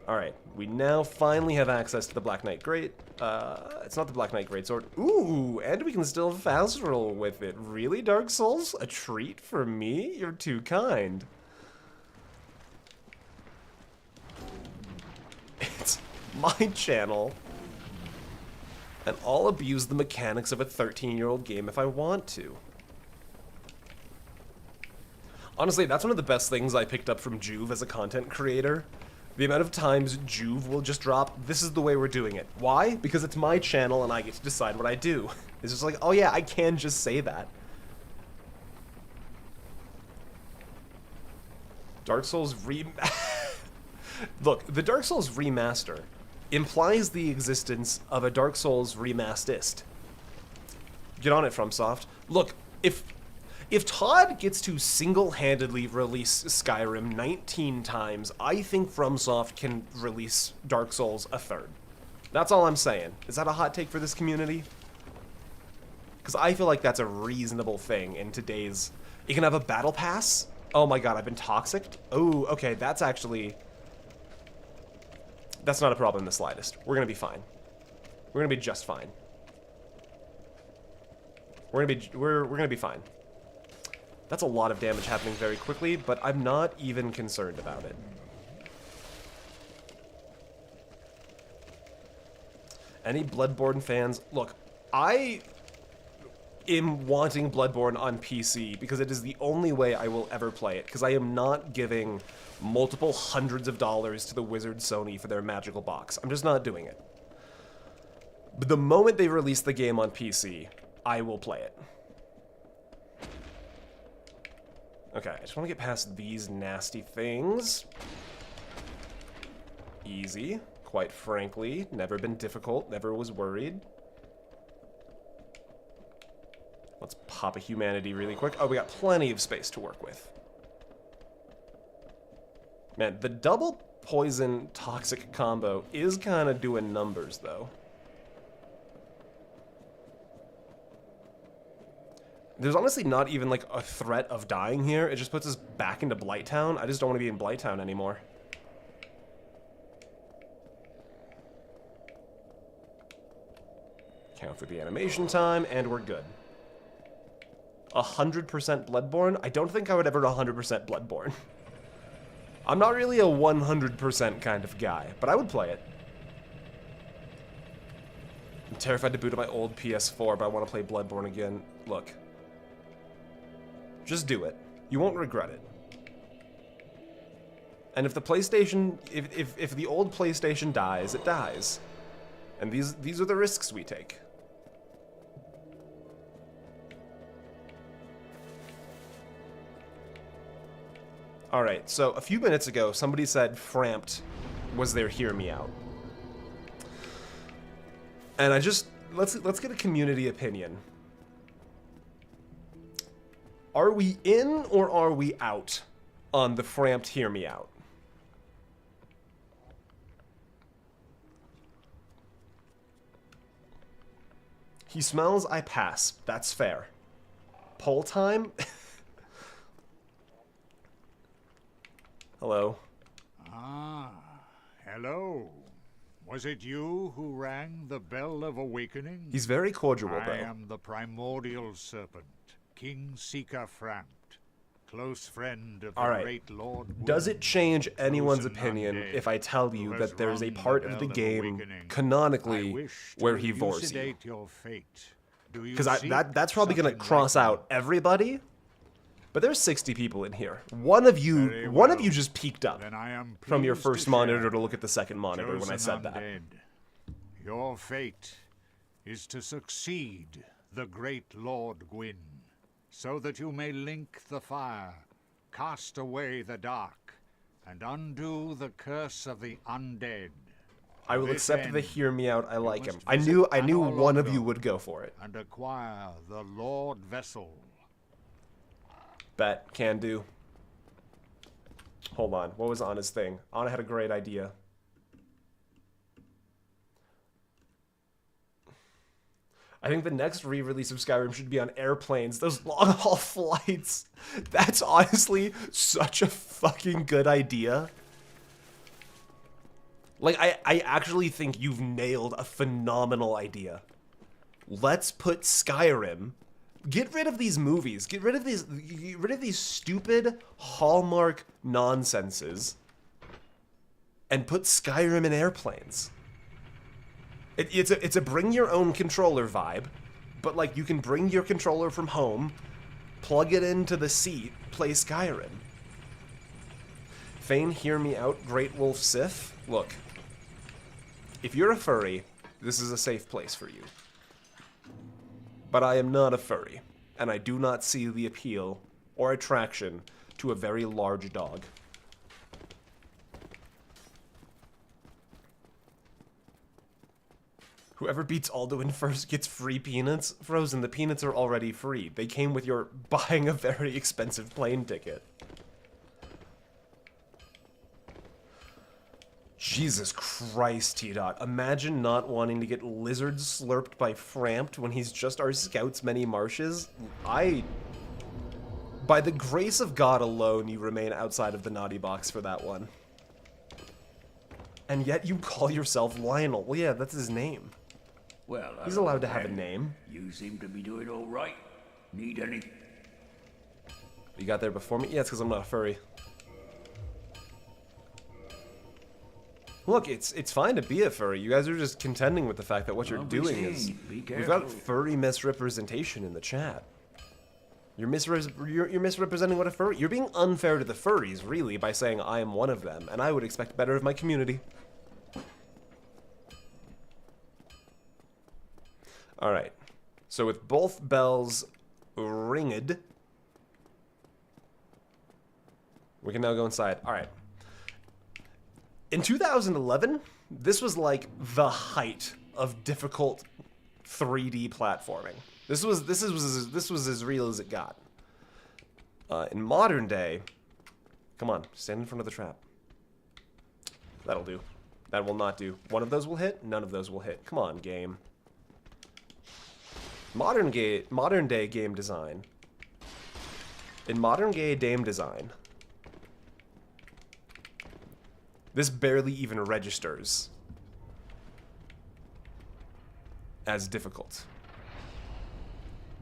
Alright, we now finally have access to the Black Knight Great. It's not the Black Knight Greatsword. Ooh, and we can still fast roll with it. Really, Dark Souls? A treat for me? You're too kind. It's my channel, and I'll abuse the mechanics of a 13-year-old game if I want to. Honestly, that's one of the best things I picked up from Juve as a content creator. The amount of times Juve will just drop, this is the way we're doing it. Why? Because it's my channel and I get to decide what I do. It's just like, oh yeah, I can just say that. Dark Souls Look, the Dark Souls remaster implies the existence of a Dark Souls remastist. Get on it, FromSoft. Look, if Todd gets to single-handedly release Skyrim 19 times, I think FromSoft can release Dark Souls a 3rd. That's all I'm saying. Is that a hot take for this community? Because I feel like that's a reasonable thing in today's... You can have a battle pass? Oh my god, I've been toxicked? Oh, okay, that's actually... That's not a problem in the slightest. We're gonna be fine. We're gonna be just fine. We're gonna be fine. That's a lot of damage happening very quickly, but I'm not even concerned about it. Any Bloodborne fans? Look, I am wanting Bloodborne on PC because it is the only way I will ever play it, because I am not giving multiple hundreds of dollars to the Wizard Sony for their magical box. I'm just not doing it. But the moment they release the game on PC, I will play it. Okay, I just want to get past these nasty things. Easy. quite frankly. Never been difficult, never was worried. Let's pop a humanity really quick. Oh, we got plenty of space to work with. Man, the double poison toxic combo is kind of doing numbers, though. There's honestly not even, like, a threat of dying here. It just puts us back into Blighttown. I just don't want to be in Blighttown anymore. Count for the animation time, and we're good. 100% Bloodborne? I don't think I would ever 100% Bloodborne. I'm not really a 100% kind of guy, but I would play it. I'm terrified to boot up my old PS4, but I want to play Bloodborne again. Look. Just do it. You won't regret it. And if the PlayStation, if the old PlayStation dies, it dies. And these are the risks we take. Alright, so a few minutes ago, somebody said Frampt was their hear me out. And I just, let's get a community opinion. Are we in or are we out on the Frampt hear me out? He smells, I pass. That's fair. Poll time? Hello. Ah, hello. Was it you who rang the bell of awakening? He's very cordial, though. I am the primordial serpent, King Seeker Frampt, close friend of the great Lord Gwyn. Does it change anyone's opinion if I tell you that there's a part of the game, canonically, where he vores you? Because that's probably going to cross out everybody. But there's 60 people in here. One of you just peeked up from your first monitor to look at the second monitor when I said that. Your fate is to succeed the great Lord Gwyn, so that you may link the fire, cast away the dark, and undo the curse of the undead. I will accept the hear me out. I like him. I knew one of you would go for it. And acquire the Lordvessel. Bet. Can do. Hold on. What was Anna's thing? Anna had a great idea. I think the next re-release of Skyrim should be on airplanes. Those long-haul flights. That's honestly such a fucking good idea. Like, I actually think you've nailed a phenomenal idea. Let's put Skyrim... Get rid of these movies. Get rid of these stupid Hallmark nonsenses. And put Skyrim in airplanes. It's a bring your own controller vibe, but like you can bring your controller from home, plug it into the seat, play Skyrim. Fane, hear me out, Great Wolf Sith. Look, if you're a furry, this is a safe place for you. But I am not a furry, and I do not see the appeal or attraction to a very large dog. Whoever beats Alduin first gets free peanuts. Frozen, the peanuts are already free. They came with your buying a very expensive plane ticket. Jesus Christ, T-Dot. Imagine not wanting to get lizards slurped by Frampt when he's just our scout's many marshes. By the grace of God alone, you remain outside of the naughty box for that one. And yet you call yourself Lionel. Well, yeah, that's his name. Well, he's allowed to have a name. You seem to be doing all right. Need any? You got there before me? Yeah, it's because I'm not a furry. Look, it's fine to be a furry. You guys are just contending with the fact that what you're doing is... We've got furry misrepresentation in the chat. You're misrepresenting what a furry... You're being unfair to the furries, really, by saying I am one of them, and I would expect better of my community. Alright. So with both bells ringed, we can now go inside. Alright. In 2011, This was like the height of difficult 3D platforming. This was as real as it got. In modern day, come on, stand in front of the trap. That'll do. That will not do. One of those will hit. None of those will hit. Come on, game. Modern day game design. In modern day game design, this barely even registers as difficult.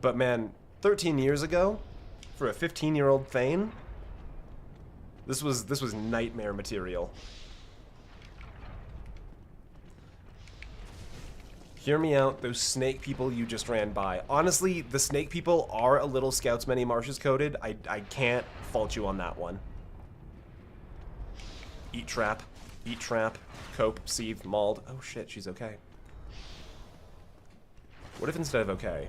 But man, 13 years ago, for a 15-year-old Thane, this was nightmare material. Hear me out, those snake people you just ran by. Honestly, the snake people are a little Scouts Many Marshes coded. I can't fault you on that one. Eat trap, cope, seethe, mauled. Oh shit, she's okay. What if instead of okay,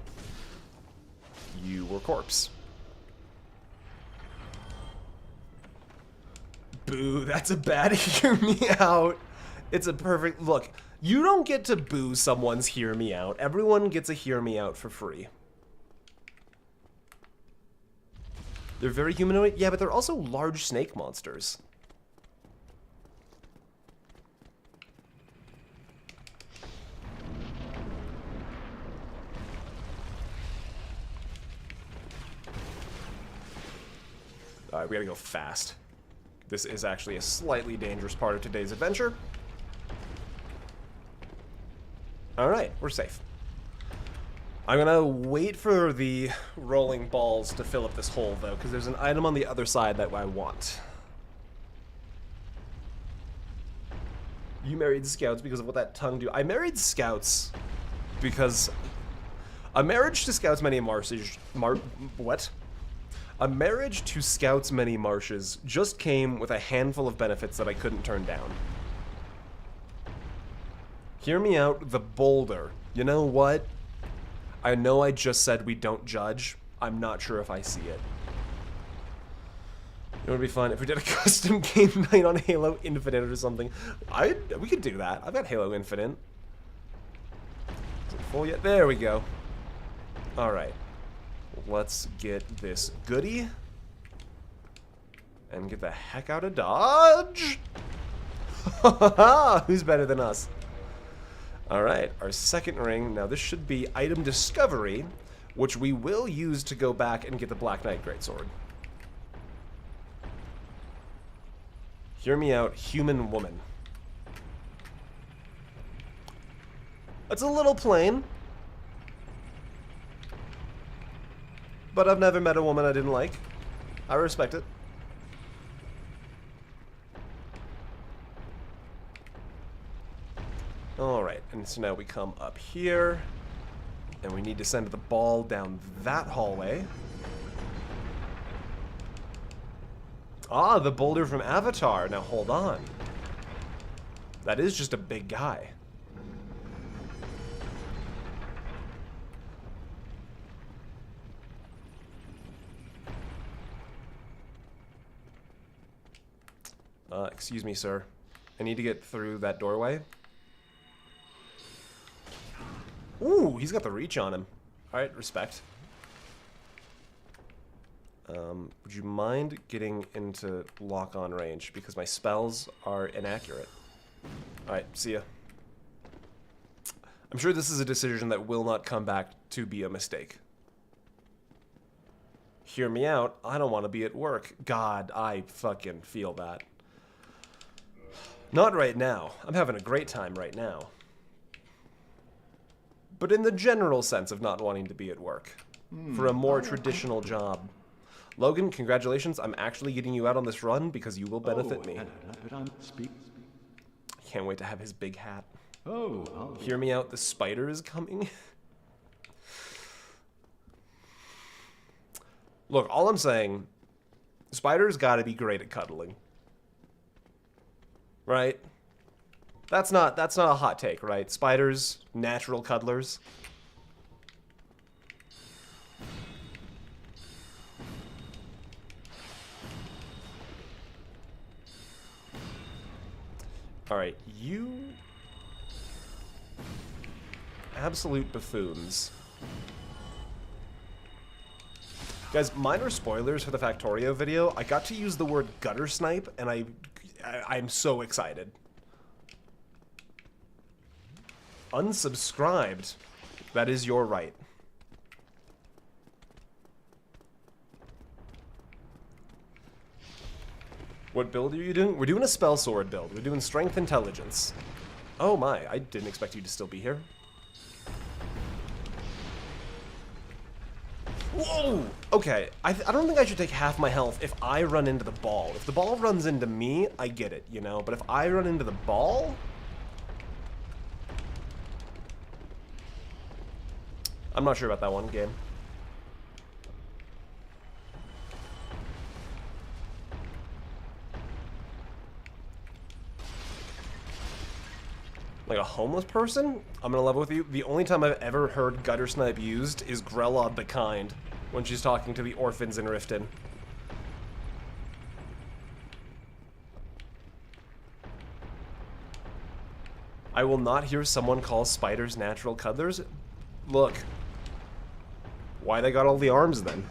you were corpse? Boo, that's a bad hear me out. It's a perfect, look, you don't get to boo someone's hear me out. Everyone gets a hear me out for free. They're very humanoid, yeah, but they're also large snake monsters. Alright, we gotta go fast. This is actually a slightly dangerous part of today's adventure. Alright, we're safe. I'm gonna wait for the rolling balls to fill up this hole, though, because there's an item on the other side that I want. You married Scouts because of what that tongue do. I married Scouts because a marriage to Scouts Many Marshes... what? A marriage to Scouts Many Marshes just came with a handful of benefits that I couldn't turn down. Hear me out, the boulder. You know what? I know I just said we don't judge. I'm not sure if I see it. It would be fun if we did a custom game night on Halo Infinite or something. We could do that. I've got Halo Infinite. Is it full yet? There we go. Alright. Let's get this goodie. And get the heck out of Dodge. Who's better than us? Alright, our second ring. Now this should be item discovery, which we will use to go back and get the Black Knight Greatsword. Hear me out, human woman. That's a little plain. But I've never met a woman I didn't like. I respect it. Alright, and so now we come up here. And we need to send the ball down that hallway. Ah, the boulder from Avatar. Now hold on. That is just a big guy. Excuse me, sir. I need to get through that doorway. Ooh, he's got the reach on him. Alright, respect. Would you mind getting into lock-on range? Because my spells are inaccurate. Alright, see ya. I'm sure this is a decision that will not come back to be a mistake. Hear me out. I don't want to be at work. God, I fucking feel that. Not right now. I'm having a great time right now. But in the general sense of not wanting to be at work. For a more traditional job. Logan, congratulations. I'm actually getting you out on this run because you will benefit me. Can't wait to have his big hat. Hear me out. The spider is coming. Look, all I'm saying, spiders gotta be great at cuddling. Right? That's not a hot take, right? Spiders, natural cuddlers. Alright, you absolute buffoons. Guys, minor spoilers for the Factorio video. I got to use the word gutter snipe, and I'm so excited. Unsubscribed. That is your right. What build are you doing? We're doing a spell sword build. We're doing strength intelligence. Oh my, I didn't expect you to still be here. Whoa! Okay, I don't think I should take half my health if I run into the ball. If the ball runs into me, I get it, you know? But if I run into the ball... I'm not sure about that one, game. Like a homeless person? I'm gonna level with you. The only time I've ever heard gutter snipe used is Grelod the Kind, when she's talking to the orphans in Riften. I will not hear someone call spiders natural cuddlers. Look. Why they got all the arms then?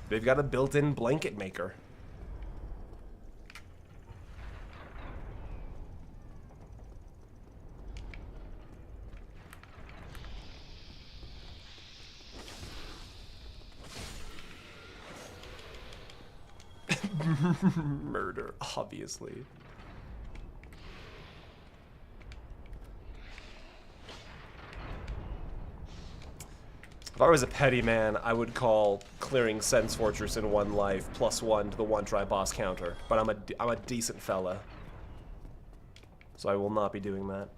They've got a built-in blanket maker. Murder, obviously. If I was a petty man, I would call clearing Sense Fortress in one life +1 to the one-try boss counter. But I'm a decent fella. So I will not be doing that.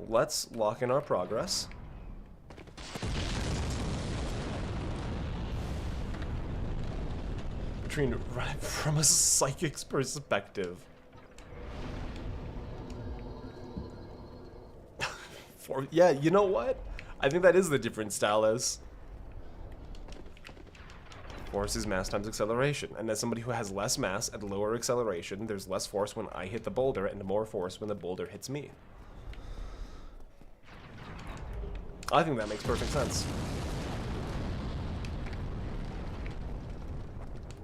Let's lock in our progress. From a psychic's perspective. Yeah, you know what? I think that is the different style as. Force is mass times acceleration. And as somebody who has less mass and lower acceleration, there's less force when I hit the boulder and more force when the boulder hits me. I think that makes perfect sense.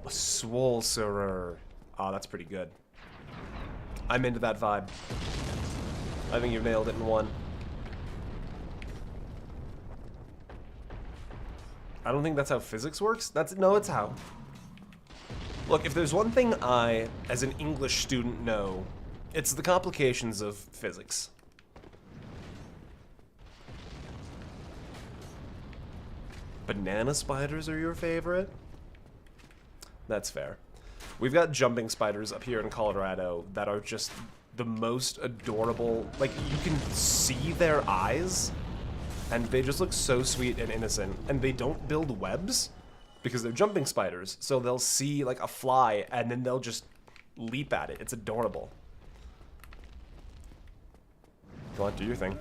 A Swole Surer. Oh, that's pretty good. I'm into that vibe. I think you've nailed it in one. I don't think that's how physics works. No, it's how. Look, if there's one thing I, as an English student, know, it's the complications of physics. Banana spiders are your favorite? That's fair. We've got jumping spiders up here in Colorado that are just the most adorable. Like, you can see their eyes. And they just look so sweet and innocent. And they don't build webs because they're jumping spiders. So they'll see like a fly and then they'll just leap at it. It's adorable. Go on, do your thing.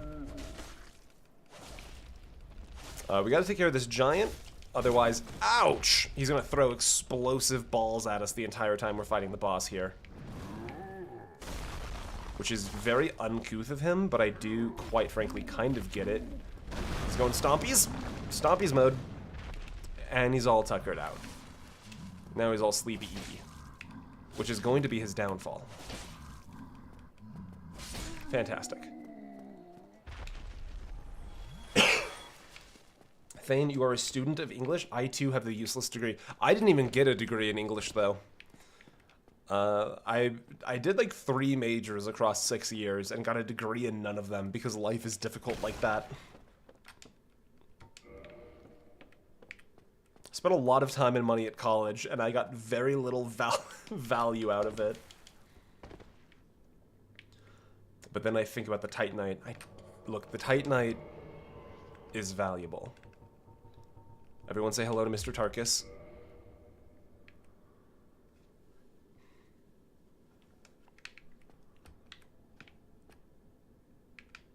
We gotta take care of this giant. Otherwise, ouch! He's gonna throw explosive balls at us the entire time we're fighting the boss here. Which is very uncouth of him, but I do, quite frankly, kind of get it. He's going stompies. Stompies mode. And he's all tuckered out. Now he's all sleepy-eepy. Which is going to be his downfall. Fantastic. Thane, you are a student of English? I too have the useless degree. I didn't even get a degree in English, though. I did like 3 majors across 6 years and got a degree in none of them because life is difficult like that. Spent a lot of time and money at college, and I got very little value out of it. But then I think about the Titanite. Look, the Titanite is valuable. Everyone say hello to Mr. Tarkus.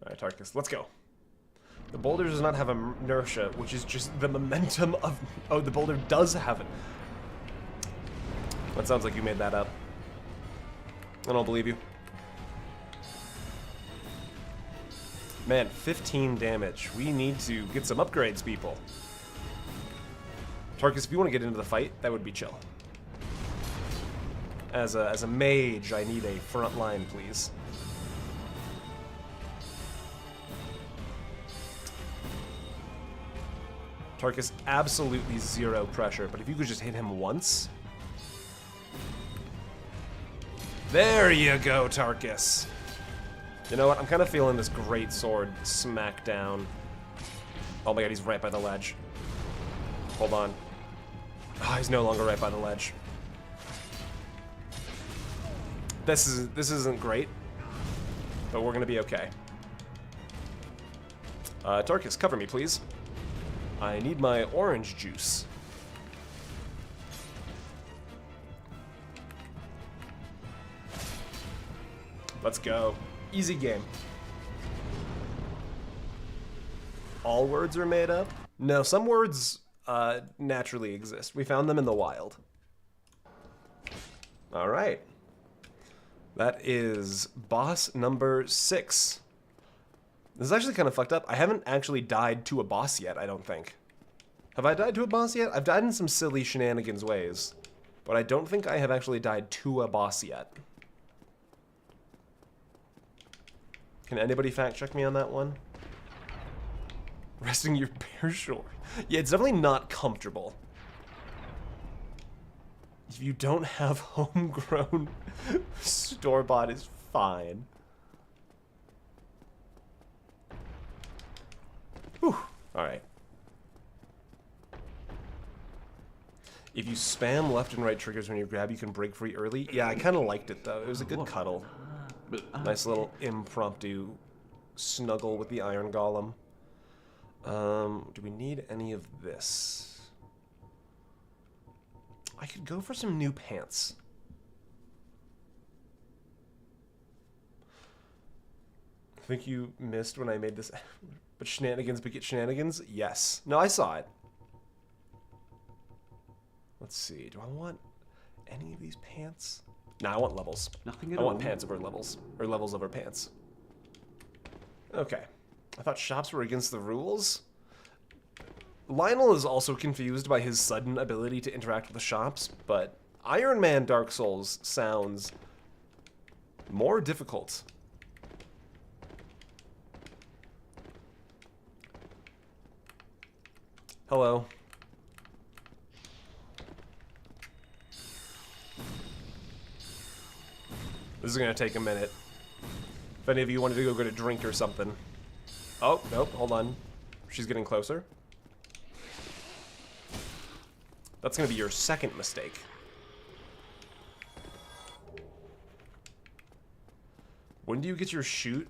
Alright, Tarkus, let's go. The boulder does not have inertia, which is just the momentum of... Oh, the boulder does have it. That sounds like you made that up. I don't believe you. Man, 15 damage. We need to get some upgrades, people. Tarkus, if you want to get into the fight, that would be chill. As a mage, I need a front line, please. Tarkus, absolutely zero pressure, but if you could just hit him once. There you go, Tarkus. You know what? I'm kind of feeling this great sword smack down. Oh my god, he's right by the ledge. Hold on. Oh, he's no longer right by the ledge. This isn't great, but we're gonna be okay. Tarkus, cover me, please. I need my orange juice. Let's go. Easy game. All words are made up? No, some words naturally exist. We found them in the wild. All right. That is boss number 6. This is actually kind of fucked up. I haven't actually died to a boss yet, I don't think. Have I died to a boss yet? I've died in some silly shenanigans ways, but I don't think I have actually died to a boss yet. Can anybody fact check me on that one? Resting your bare shore. Yeah, it's definitely not comfortable. If you don't have homegrown, store-bought is fine. Whew. Alright. If you spam left and right triggers when you grab, you can break free early. Yeah, I kind of liked it, though. It was a good cuddle. Nice little impromptu snuggle with the Iron Golem. Do we need any of this? I could go for some new pants. I think you missed when I made this. But shenanigans beget shenanigans? Yes. No, I saw it. Let's see. Do I want any of these pants? Nah, I want levels. Nothing at I want all. pants over levels. Or levels over pants. Okay. I thought shops were against the rules. Lionel is also confused by his sudden ability to interact with the shops, but Iron Man Dark Souls sounds more difficult. Hello. This is gonna take a minute. If any of you wanted to go get a drink or something. Oh, nope, hold on. She's getting closer. That's gonna be your second mistake. When do you get your shoot?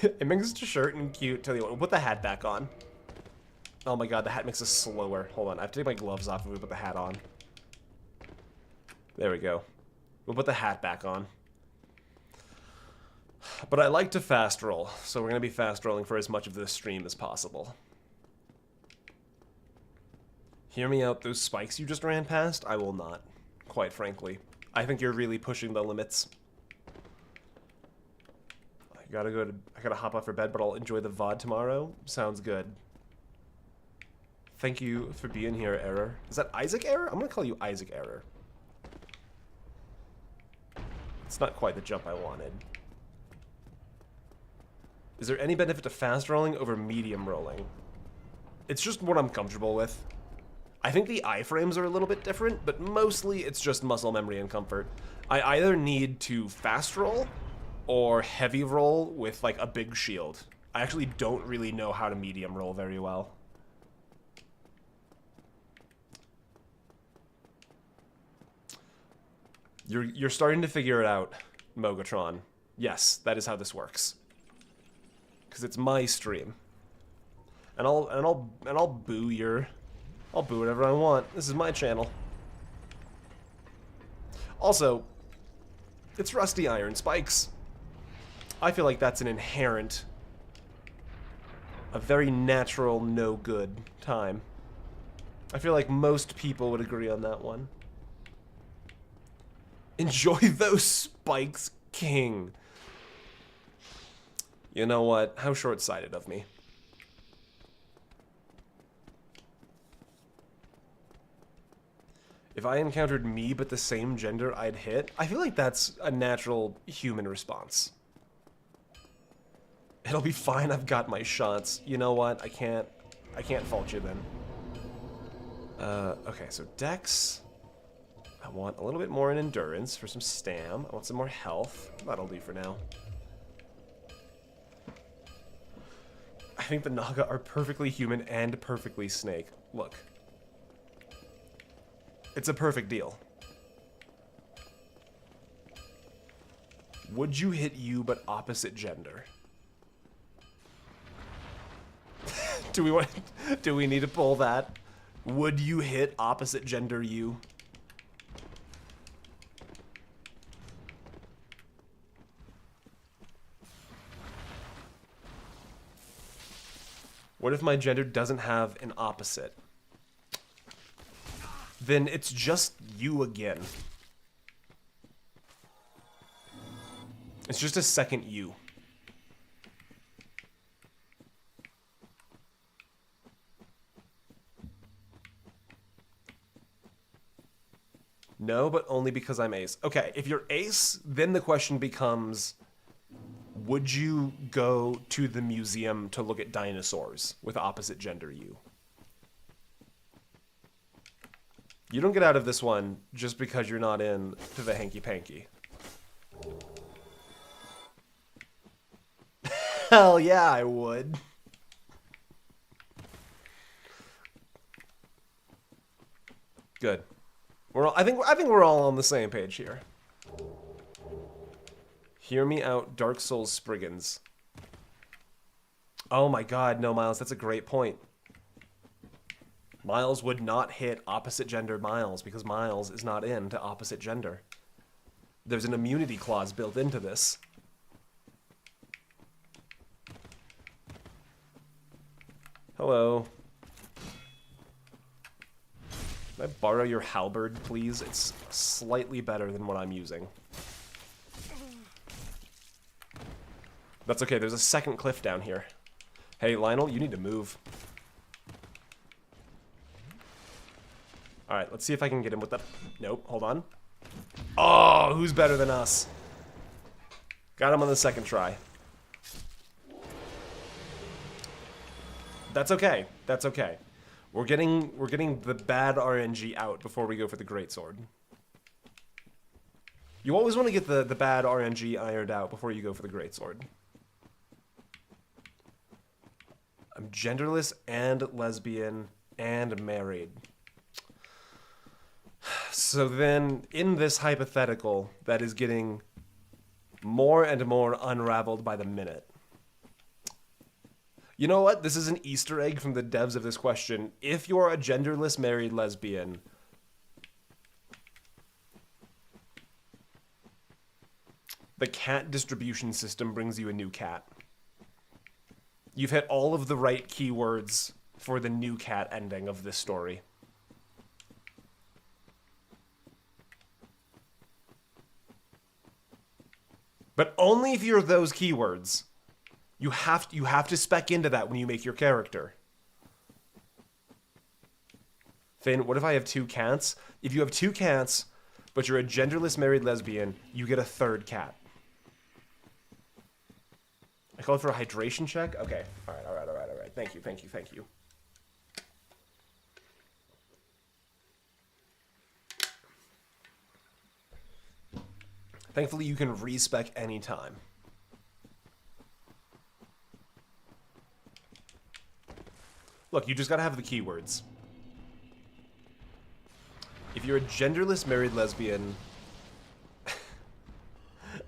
It makes it shirt and cute. Tell you what, we'll put the hat back on. Oh my god, the hat makes us slower. Hold on, I have to take my gloves off if we put the hat on. There we go. We'll put the hat back on. But I like to fast roll, so we're going to be fast rolling for as much of this stream as possible. Hear me out, those spikes you just ran past? I will not, quite frankly. I think you're really pushing the limits. I gotta hop off for bed, but I'll enjoy the VOD tomorrow. Sounds good. Thank you for being here, Error. Is that Isaac Error? I'm gonna call you Isaac Error. It's not quite the jump I wanted. Is there any benefit to fast rolling over medium rolling? It's just what I'm comfortable with. I think the iframes are a little bit different, but mostly it's just muscle memory and comfort. I either need to fast roll or heavy roll with like a big shield. I actually don't really know how to medium roll very well. You're starting to figure it out, Mogatron. Yes, that is how this works. Because it's my stream, and I'll boo I'll boo whatever I want. This is my channel. Also, it's rusty iron spikes. I feel like that's an inherent a very natural, no good time. I feel like most people would agree on that one. Enjoy those spikes, king. You know what? How short-sighted of me. If I encountered me but the same gender, I'd hit. I feel like that's a natural human response. It'll be fine, I've got my shots. You know what? I can't fault you then. Okay, so Dex. I want a little bit more in endurance for some stam. I want some more health. That'll do for now. I think the Naga are perfectly human and perfectly snake. Look. It's a perfect deal. Would you hit you but opposite gender? Do we need to pull that? Would you hit opposite gender you? What if my gender doesn't have an opposite? Then it's just you again. It's just a second you. No, but only because I'm ace. Okay, if you're ace, then the question becomes, would you go to the museum to look at dinosaurs with opposite gender you? You don't get out of this one just because you're not in to the hanky-panky. Hell yeah, I would. Good. I think we're all on the same page here. Hear me out, Dark Souls Spriggans. Oh my god, no, Miles, that's a great point. Miles would not hit opposite gender Miles because Miles is not into opposite gender. There's an immunity clause built into this. Hello. Can I borrow your halberd, please? It's slightly better than what I'm using. That's okay, there's a second cliff down here. Hey, Lionel, you need to move. Alright, let's see if I can get him with that. Nope, hold on. Oh, who's better than us? Got him on the second try. That's okay. That's okay. We're getting the bad RNG out before we go for the greatsword. You always want to get the bad RNG ironed out before you go for the greatsword. I'm genderless and lesbian and married. So then, in this hypothetical that is getting more and more unraveled by the minute. You know what? This is an Easter egg from the devs of this question. If you're a genderless married lesbian, the cat distribution system brings you a new cat. You've hit all of the right keywords for the new cat ending of this story. But only if you're those keywords. You have to spec into that when you make your character. Finn, what if I have two cats? If you have two cats, but you're a genderless married lesbian, you get a third cat. I called for a hydration check? Okay. All right. Thank you. Thankfully, you can respec anytime. Look, you just gotta have the keywords. If you're a genderless married lesbian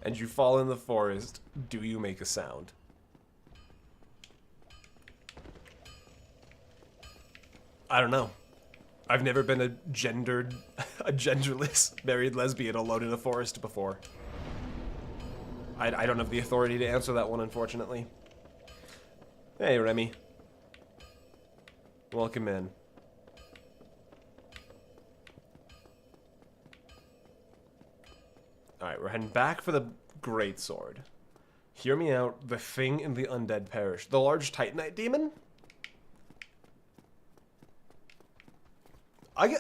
and you fall in the forest, do you make a sound? I don't know. I've never been a genderless married lesbian alone in a forest before. I don't have the authority to answer that one, unfortunately. Hey, Remy. Welcome in. Alright, we're heading back for the greatsword. Hear me out. The thing in the undead parish. The large Titanite demon?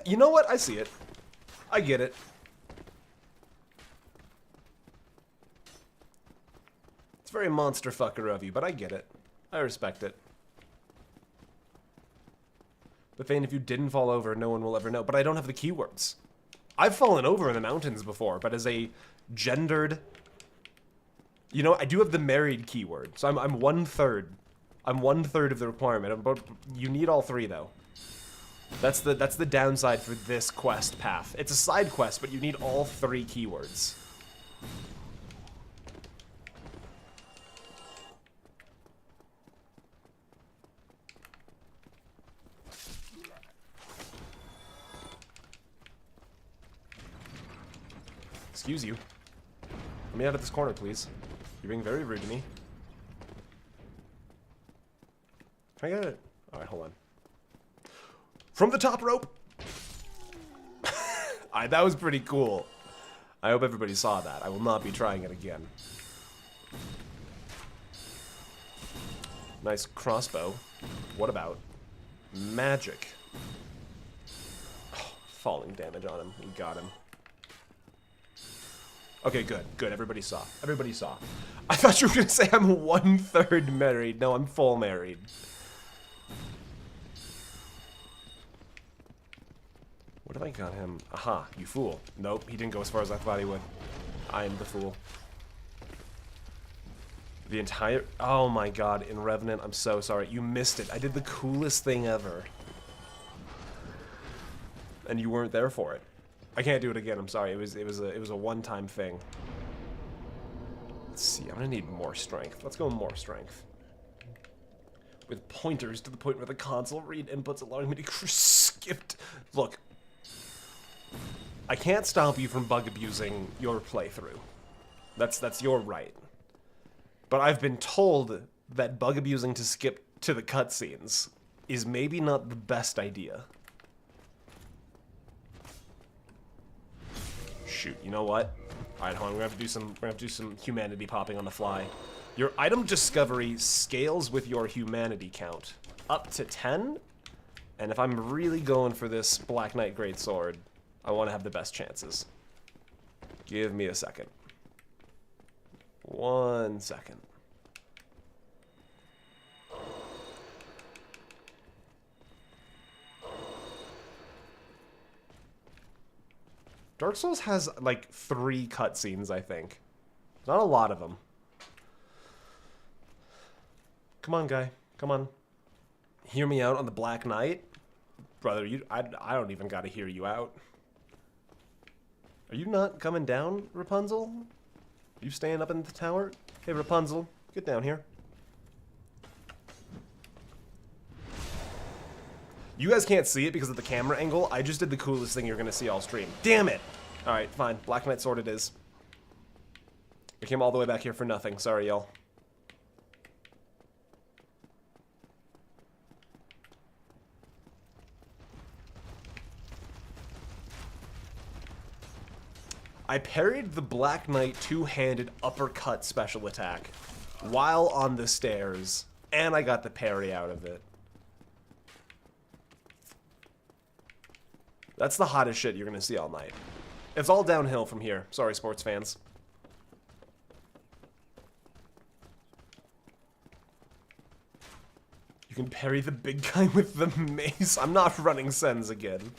You know what? I see it. I get it. It's very monster fucker of you, but I get it. I respect it. But Thane, if you didn't fall over, no one will ever know. But I don't have the keywords. I've fallen over in the mountains before, but as a gendered... You know, I do have the married keyword, so I'm 1/3. I'm 1/3 of the requirement. But you need all three, though. That's the downside for this quest path. It's a side quest, but you need all three keywords. Excuse you. Let me out of this corner, please. You're being very rude to me. Can I get it? Alright, hold on. From the top rope! That was pretty cool. I hope everybody saw that. I will not be trying it again. Nice crossbow. What about magic? Oh, falling damage on him. We got him. Okay, good, good. Everybody saw. Everybody saw. I thought you were gonna say I'm 1/3 married. No, I'm full married. What have I got him? Aha, you fool. Nope, he didn't go as far as I thought he would. I am the fool. The entire... Oh my god, in Revenant, I'm so sorry. You missed it. I did the coolest thing ever. And you weren't there for it. I can't do it again, I'm sorry. It was a one-time thing. Let's see, I'm gonna need more strength. Let's go more strength. With pointers to the point where the console read inputs allowing me to skip... Look. I can't stop you from bug abusing your playthrough. That's your right. But I've been told that bug abusing to skip to the cutscenes is maybe not the best idea. Shoot, you know what? Alright, hold on, we're gonna have to do some humanity popping on the fly. Your item discovery scales with your humanity count. Up to 10? And if I'm really going for this Black Knight Greatsword, I want to have the best chances. Give me a second. 1 second. Dark Souls has like 3 cutscenes, I think. Not a lot of them. Come on, guy. Come on. Hear me out on the Black Knight? Brother, I don't even gotta hear you out. Are you not coming down, Rapunzel? Are you staying up in the tower? Hey, Rapunzel, get down here. You guys can't see it because of the camera angle. I just did the coolest thing you're gonna see all stream. Damn it! Alright, fine. Black Knight Sword it is. We came all the way back here for nothing. Sorry, y'all. I parried the Black Knight two-handed uppercut special attack while on the stairs, and I got the parry out of it. That's the hottest shit you're gonna see all night. It's all downhill from here. Sorry, sports fans. You can parry the big guy with the mace. I'm not running Sens again.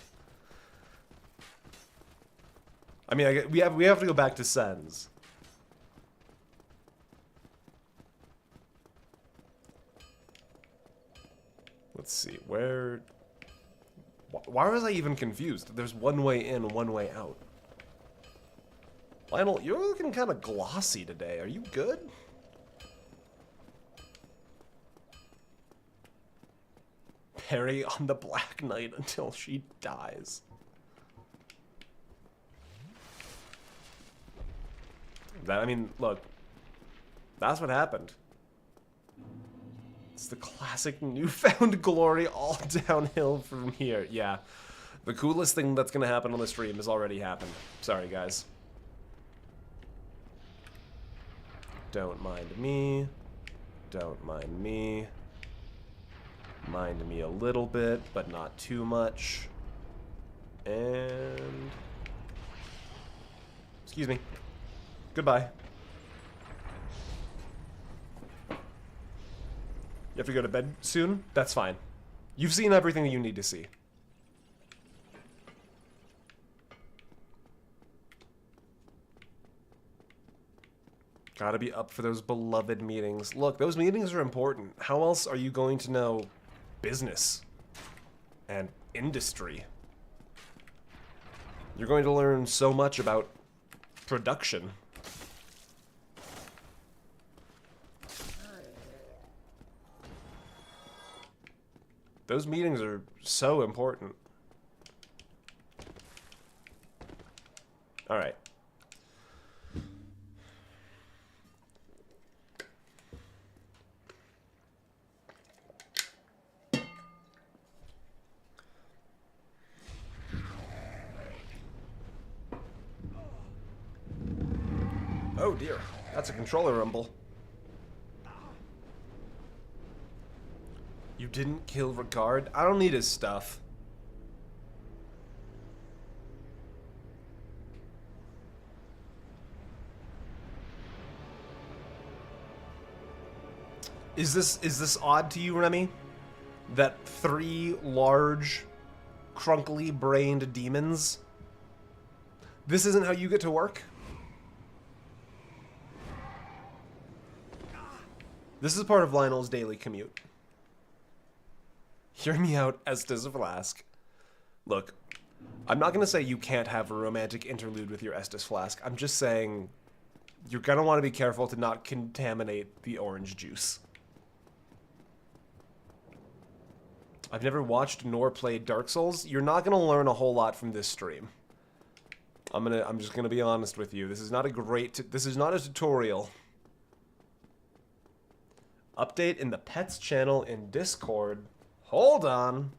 I mean, we have to go back to Sens. Let's see, where... Why was I even confused? There's one way in, one way out. Lionel, you're looking kind of glossy today. Are you good? Parry on the Black Knight until she dies. I mean, look. That's what happened. It's the classic newfound glory all downhill from here. Yeah. The coolest thing that's going to happen on the stream has already happened. Sorry, guys. Don't mind me. Don't mind me. Mind me a little bit, but not too much. And... excuse me. Goodbye. You have to go to bed soon? That's fine. You've seen everything that you need to see. Gotta be up for those beloved meetings. Look, those meetings are important. How else are you going to know business and industry? You're going to learn so much about production. Those meetings are so important. All right. Oh dear, that's a controller rumble. You didn't kill Regard? I don't need his stuff. Is this odd to you, Remy? That 3 large, crunkly-brained demons? This isn't how you get to work? This is part of Lionel's daily commute. Hear me out, Estes Flask. Look, I'm not going to say you can't have a romantic interlude with your Estes Flask. I'm just saying you're going to want to be careful to not contaminate the orange juice. I've never watched nor played Dark Souls. You're not going to learn a whole lot from this stream. I'm just going to be honest with you. This is not a tutorial. Update in the pets channel in Discord. Hold on.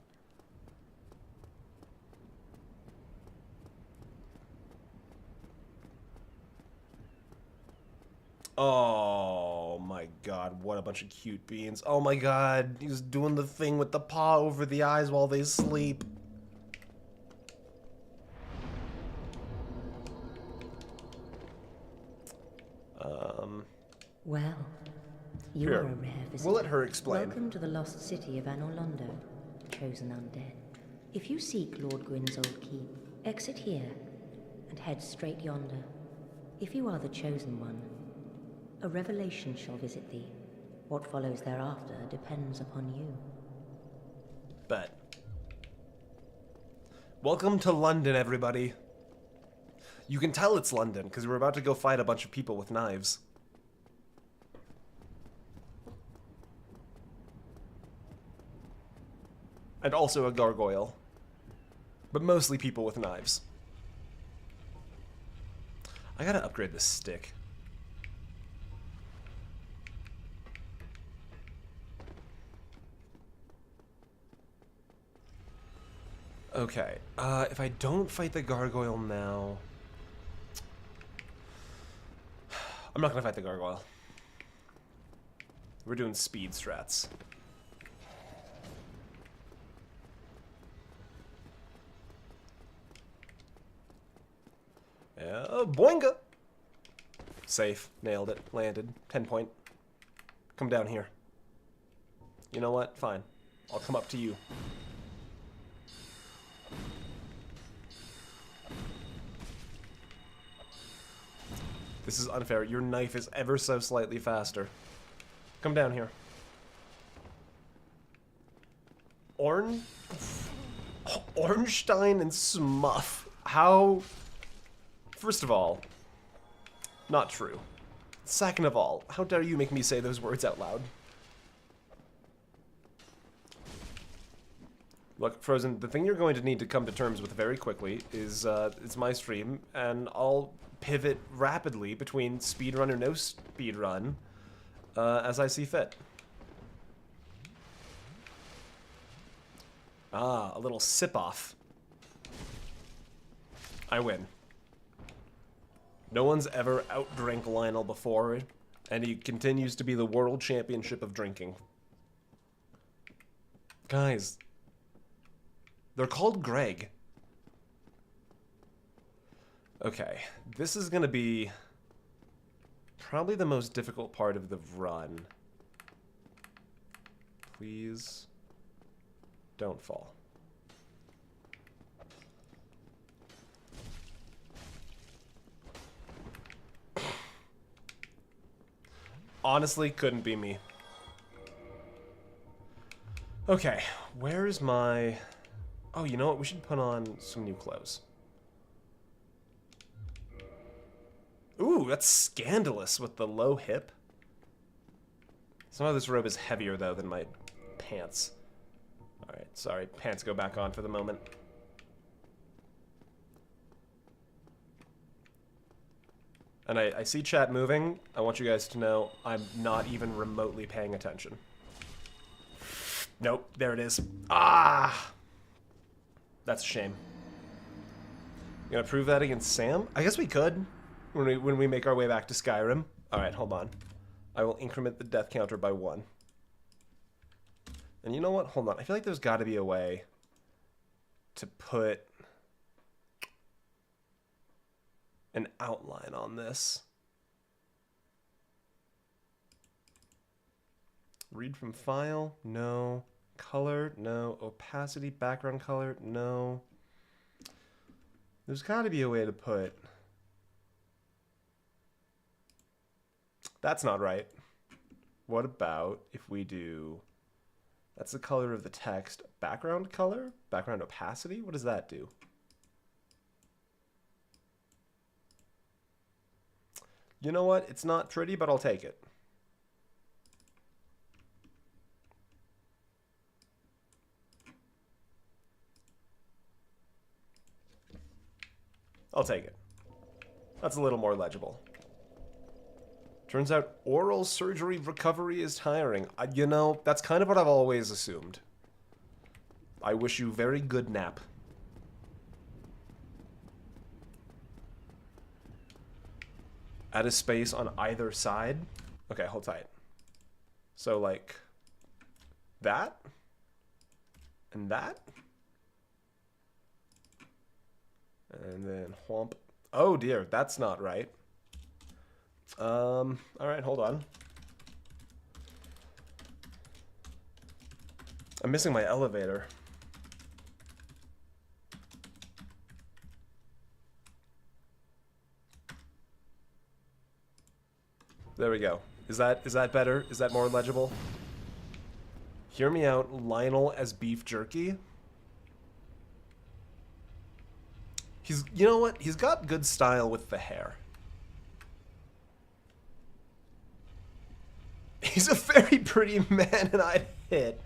Oh my god, what a bunch of cute beans. Oh my god, he's doing the thing with the paw over the eyes while they sleep. Well, you Here. are a rare visitor. We'll let her explain. Welcome to the lost city of Anor Londo, chosen undead. If you seek Lord Gwyn's old keep, exit here and head straight yonder. If you are the chosen one, a revelation shall visit thee. What follows thereafter depends upon you. Bet. Welcome to London, everybody. You can tell it's London, because we're about to go fight a bunch of people with knives. And also a gargoyle. But mostly people with knives. I gotta upgrade this stick. Okay, if I don't fight the gargoyle now... I'm not gonna fight the gargoyle. We're doing speed strats. Boinga! Safe. Nailed it. Landed. 10 point. Come down here. You know what? Fine. I'll come up to you. This is unfair. Your knife is ever so slightly faster. Come down here. Ornstein and Smuff. How... First of all, not true. Second of all, how dare you make me say those words out loud? Look, Frozen, the thing you're going to need to come to terms with very quickly is it's my stream, and I'll pivot rapidly between speedrun or no speedrun as I see fit. Ah, a little sip-off. I win. No one's ever outdrank Lionel before, and he continues to be the world championship of drinking. Guys, they're called Greg. Okay, this is gonna be probably the most difficult part of the run. Please don't fall. Honestly, couldn't be me. Okay, where is my... Oh, you know what? We should put on some new clothes. Ooh, that's scandalous with the low hip. Somehow this robe is heavier, though, than my pants. Alright, sorry. Pants go back on for the moment. And I see chat moving. I want you guys to know I'm not even remotely paying attention. Nope, there it is. Ah! That's a shame. You gonna prove that against Sam? I guess we could when we make our way back to Skyrim. Alright, hold on. I will increment the death counter by 1. And you know what? Hold on. I feel like there's got to be a way to put an outline on this. Read from file? No. Color? No. Opacity? Background color? No. There's got to be a way to put... That's not right. What about if we do... That's the color of the text. Background color? Background opacity? What does that do? You know what? It's not pretty, but I'll take it. I'll take it. That's a little more legible. Turns out oral surgery recovery is tiring. You know, that's kind of what I've always assumed. I wish you very good nap. Add a space on either side. Okay, hold tight. So, like, that? And that? And then whomp. Oh dear, that's not right. Alright, hold on. I'm missing my elevator. There we go. Is that better? Is that more legible? Hear me out, Lionel as beef jerky. You know what? He's got good style with the hair. He's a very pretty man, and I'd hit.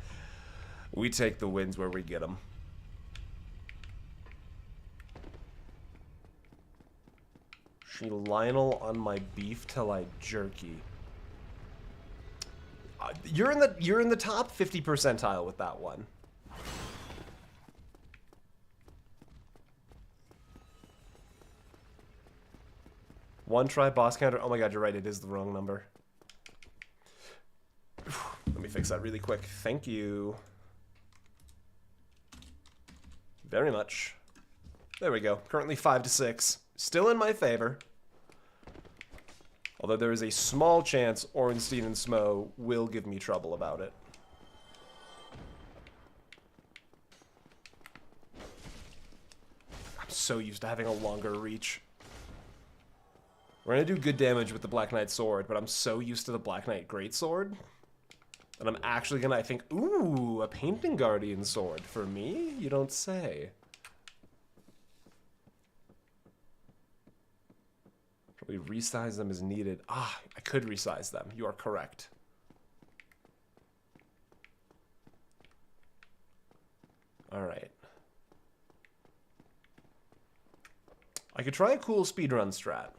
We take the wins where we get them. She Lionel on my beef till I jerky. You're in the top 50 percentile with that one. One try boss counter. Oh my god, you're right. It is the wrong number. Let me fix that really quick. Thank you. Very much. There we go. Currently 5-6. Still in my favor. Although there is a small chance Ornstein and Smo will give me trouble about it. I'm so used to having a longer reach. We're gonna do good damage with the Black Knight sword, but I'm so used to the Black Knight greatsword that I'm actually gonna, I think, ooh, a Painting Guardian sword for me? You don't say. Probably resize them as needed. Ah, I could resize them. You are correct. All right. I could try a cool speedrun strat.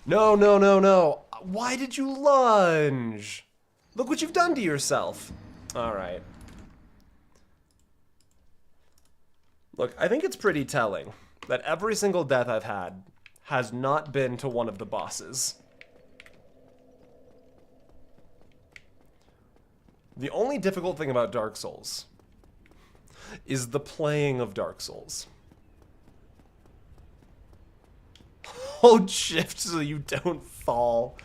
No, no, no, no. Why did you lunge? Look what you've done to yourself. All right. Look, I think it's pretty telling that every single death I've had has not been to one of the bosses. The only difficult thing about Dark Souls is the playing of Dark Souls. Hold shift so you don't fall.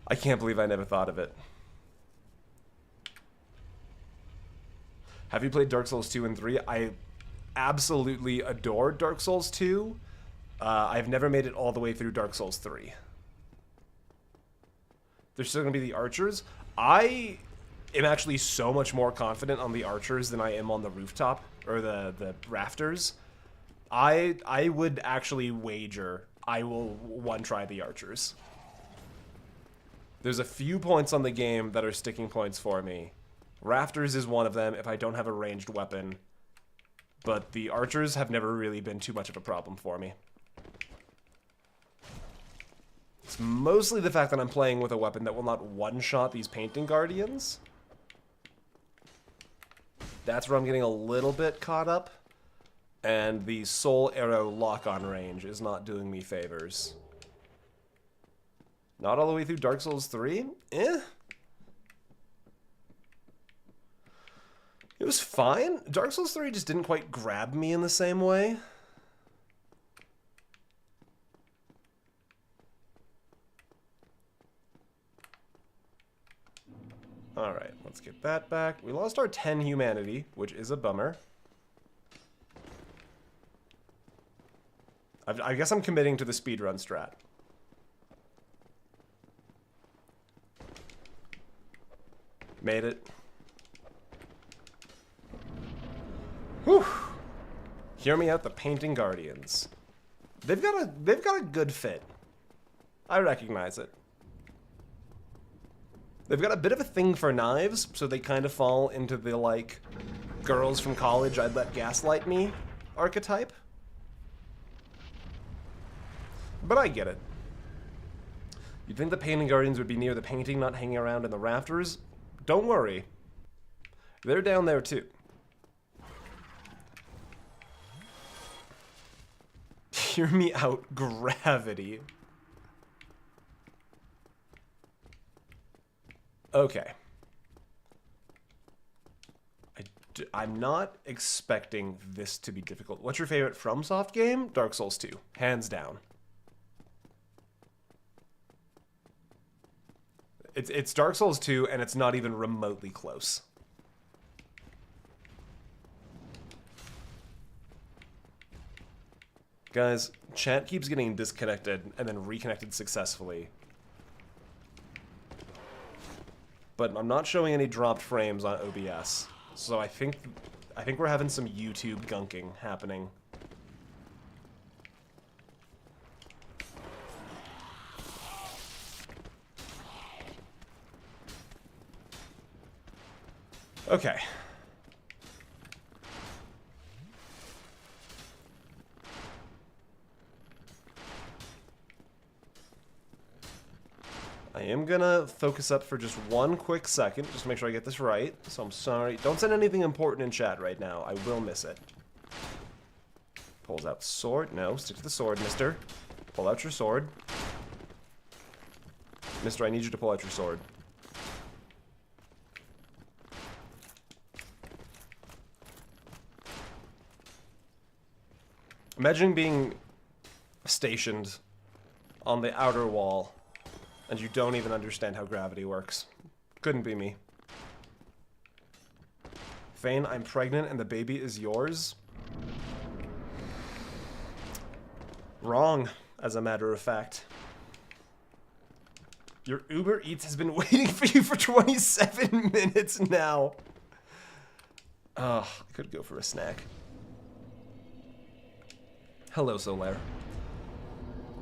I can't believe I never thought of it. Have you played Dark Souls 2 and 3? I absolutely adored Dark Souls 2. I've never made it all the way through Dark Souls 3. There's still going to be the archers. I am actually so much more confident on the archers than I am on the rooftop, or the rafters. I would actually wager I will one-try the archers. There's a few points on the game that are sticking points for me. Rafters is one of them if I don't have a ranged weapon. But the archers have never really been too much of a problem for me. It's mostly the fact that I'm playing with a weapon that will not one-shot these painting guardians. That's where I'm getting a little bit caught up. And the soul arrow lock-on range is not doing me favors. Not all the way through Dark Souls 3? Eh? It was fine. Dark Souls 3 just didn't quite grab me in the same way. Alright, let's get that back. We lost our 10 humanity, which is a bummer. I guess I'm committing to the speedrun strat. Made it. Whew. Hear me out, the Painting Guardians. They've got a good fit. I recognize it. They've got a bit of a thing for knives, so they kind of fall into the, like, girls from college I'd let gaslight me archetype. But I get it. You'd think the Painting Guardians would be near the painting, not hanging around in the rafters. Don't worry. They're down there too. Hear me out, gravity. Okay. I'm not expecting this to be difficult. What's your favorite FromSoft game? Dark Souls 2. Hands down. It's Dark Souls 2, and it's not even remotely close. Guys, chat keeps getting disconnected and then reconnected successfully. But I'm not showing any dropped frames on OBS. So I think we're having some YouTube gunking happening. Okay. I am gonna focus up for just one quick second, just to make sure I get this right. So I'm sorry. Don't send anything important in chat right now. I will miss it. Pulls out sword. No, stick to the sword, mister. Pull out your sword. Mister, I need you to pull out your sword. Imagine being stationed on the outer wall and you don't even understand how gravity works. Couldn't be me. Fane, I'm pregnant and the baby is yours? Wrong, as a matter of fact. Your Uber Eats has been waiting for you for 27 minutes now. I could go for a snack. Hello, Solaire.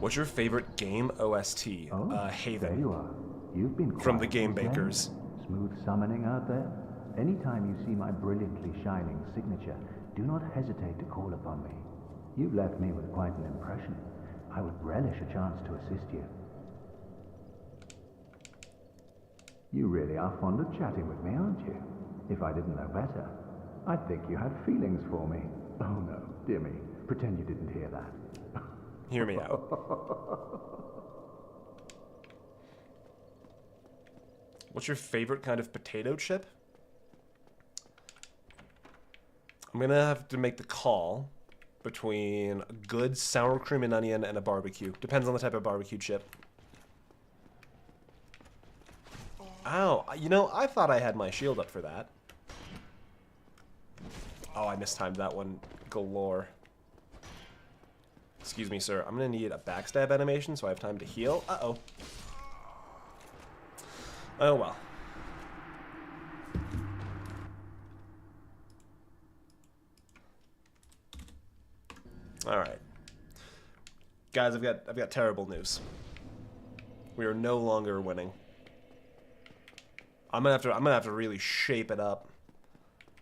What's your favorite game OST? Haven. There you are. You've been from the quiet Game since then. Bakers. Smooth summoning out there. Anytime you see my brilliantly shining signature, do not hesitate to call upon me. You've left me with quite an impression. I would relish a chance to assist you. You really are fond of chatting with me, aren't you? If I didn't know better, I'd think you had feelings for me. Oh no, dear me. Pretend you didn't hear that. Hear me out. What's your favorite kind of potato chip? I'm gonna have to make the call between a good sour cream and onion and a barbecue. Depends on the type of barbecue chip. Ow, you know, I thought I had my shield up for that. Oh, I mistimed that one galore. Excuse me, sir. I'm gonna need a backstab animation so I have time to heal. Uh-oh. Oh, well. Alright. Guys, I've got terrible news. We are no longer winning. I'm gonna have to really shape it up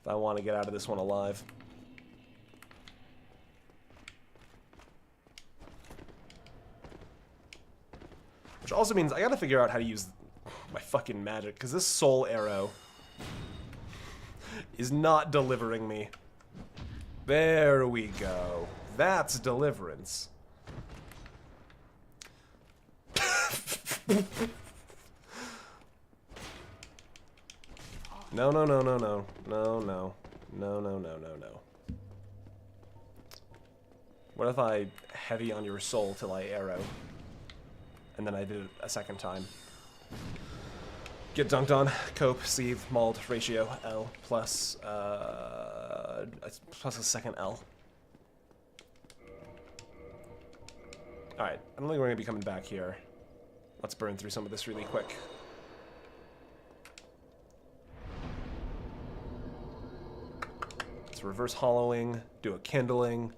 if I want to get out of this one alive. Which also means I gotta figure out how to use my fucking magic, because this soul arrow is not delivering me. There we go. That's deliverance. No, no, no, no, no. No, no. No, no, no, no, no. What if I heavy on your soul till I arrow? And then I do it a second time. Get dunked on. Cope, sieve, mauled, ratio, L, plus a second L. Alright, I don't think we're going to be coming back here. Let's burn through some of this really quick. Let's reverse hollowing, do a kindling.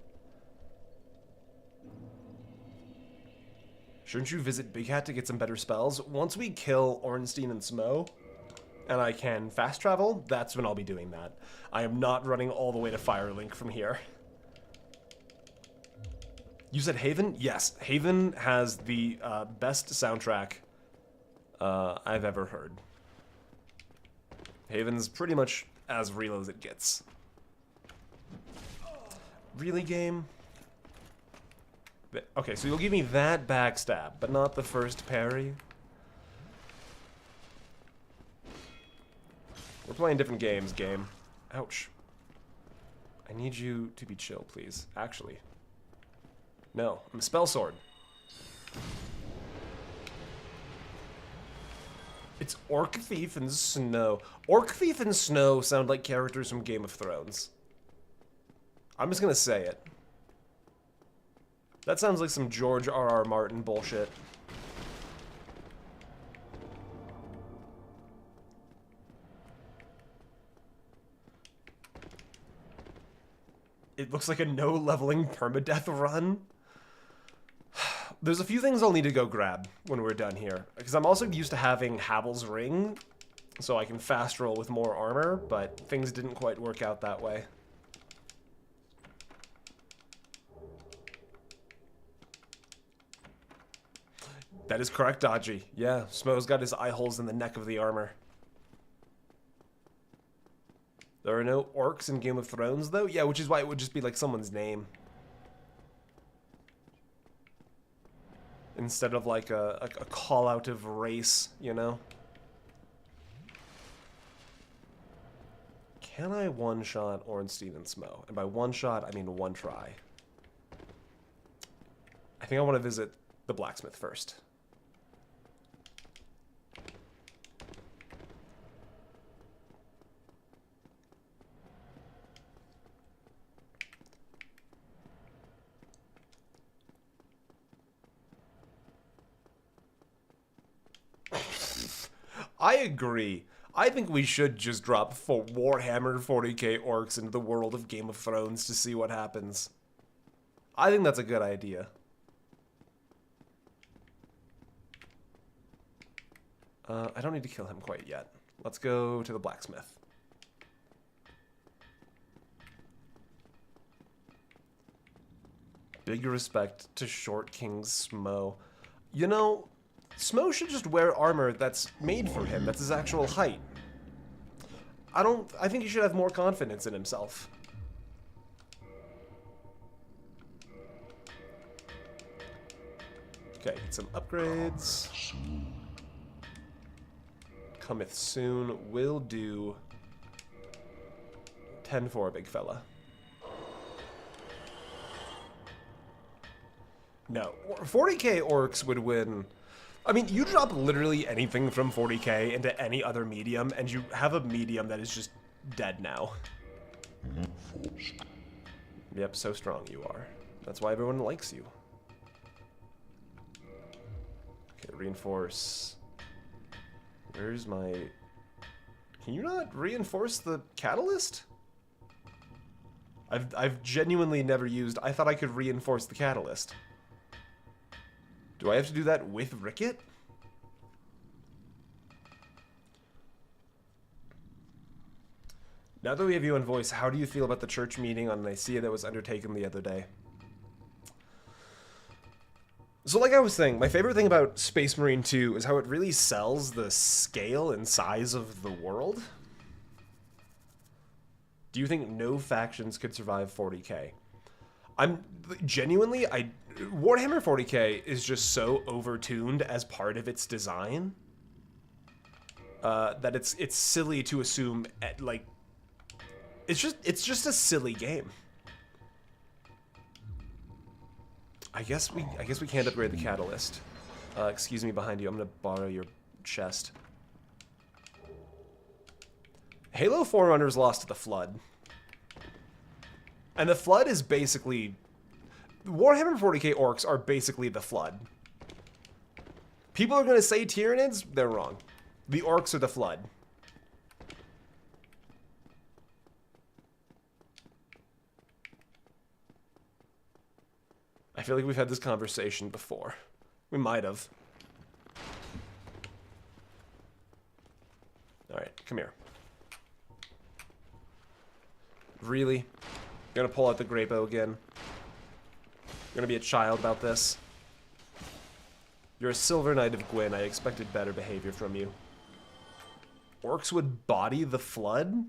Shouldn't you visit Big Hat to get some better spells? Once we kill Ornstein and Smo, and I can fast travel, that's when I'll be doing that. I am not running all the way to Firelink from here. You said Haven? Yes, Haven has the best soundtrack I've ever heard. Haven's pretty much as real as it gets. Really, game? Okay, so you'll give me that backstab, but not the first parry? We're playing different games, game. Ouch. I need you to be chill, please. Actually. No, I'm a spell sword. It's Orc Thief and Snow. Orc Thief and Snow sound like characters from Game of Thrones. I'm just gonna say it. That sounds like some George R.R. Martin bullshit. It looks like a no-leveling permadeath run. There's a few things I'll need to go grab when we're done here. Because I'm also used to having Havel's Ring, so I can fast roll with more armor, but things didn't quite work out that way. That is correct, Dodgy. Yeah, Smo's got his eye holes in the neck of the armor. There are no orcs in Game of Thrones, though? Yeah, which is why it would just be like someone's name. Instead of like a call-out of race, you know? Can I one-shot Ornstein and Smo? And by one-shot, I mean one try. I think I want to visit the blacksmith first. I agree. I think we should just drop for Warhammer 40k orcs into the world of Game of Thrones to see what happens. I think that's a good idea. I don't need to kill him quite yet. Let's go to the blacksmith. Big respect to Short King Smo. You know, Smo should just wear armor that's made for him. That's his actual height. I think he should have more confidence in himself. Okay, get some upgrades. Cometh soon. Will do 10 for a big fella. No. 40k orcs would win. I mean, you drop literally anything from 40k into any other medium, and you have a medium that is just dead now. Yep, so strong you are. That's why everyone likes you. Okay, reinforce. Where's my... Can you not reinforce the catalyst? I've genuinely never used... I thought I could reinforce the catalyst. Do I have to do that with Ricket? Now that we have you on voice, how do you feel about the church meeting on Nicaea that was undertaken the other day? So like I was saying, my favorite thing about Space Marine 2 is how it really sells the scale and size of the world. Do you think no factions could survive 40k? Genuinely, Warhammer 40k is just so overtuned as part of its design that it's silly to assume like it's just a silly game. I guess we can't upgrade the catalyst. Excuse me, behind you. I'm gonna borrow your chest. Halo Forerunners lost to the Flood. And the Flood is basically... Warhammer 40k orcs are basically the Flood. People are gonna say Tyranids, they're wrong. The orcs are the Flood. I feel like we've had this conversation before. We might have. Alright, come here. Really? You're gonna pull out the Great Bow again? You're gonna be a child about this? You're a Silver Knight of Gwyn. I expected better behavior from you. Orcs would body the Flood?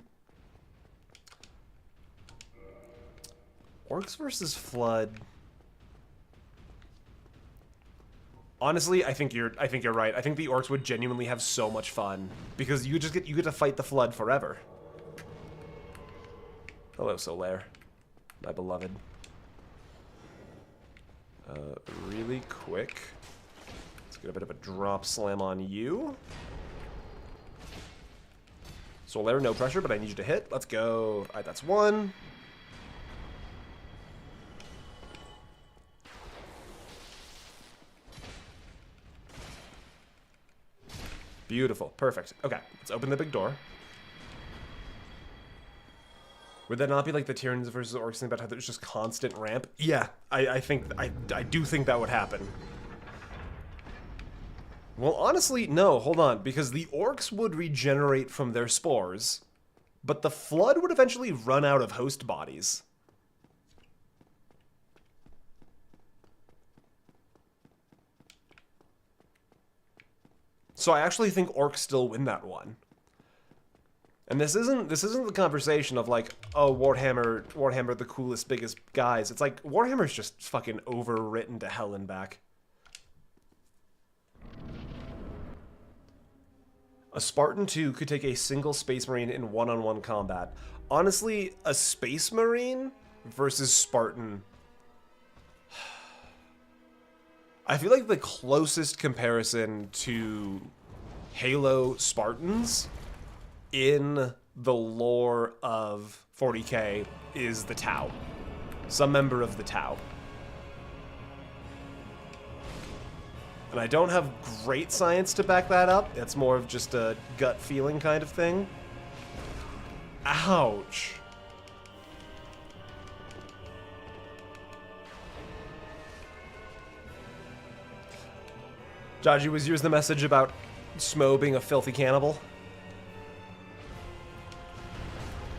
Orcs versus Flood... Honestly, I think you're right. I think the orcs would genuinely have so much fun because you get to fight the Flood forever. Hello, Solaire, my beloved. Really quick, let's get a bit of a drop slam on you. Solaire, no pressure, but I need you to hit. Let's go. All right, that's one. Beautiful. Perfect. Okay, let's open the big door. Would that not be like the Tyranids versus Orcs thing about how there's just constant ramp? Yeah, I do think that would happen. Well, honestly, no, hold on, because the Orcs would regenerate from their spores, but the Flood would eventually run out of host bodies. So I actually think orcs still win that one. And this isn't the conversation of like, oh, Warhammer the coolest, biggest guys. It's like Warhammer's just fucking overwritten to hell and back. A Spartan 2 could take a single Space Marine in one-on-one combat. Honestly, a Space Marine versus Spartan. I feel like the closest comparison to Halo Spartans in the lore of 40k is the Tau. Some member of the Tau. And I don't have great science to back that up. It's more of just a gut feeling kind of thing. Ouch. Jaji, was yours the message about Smo being a filthy cannibal?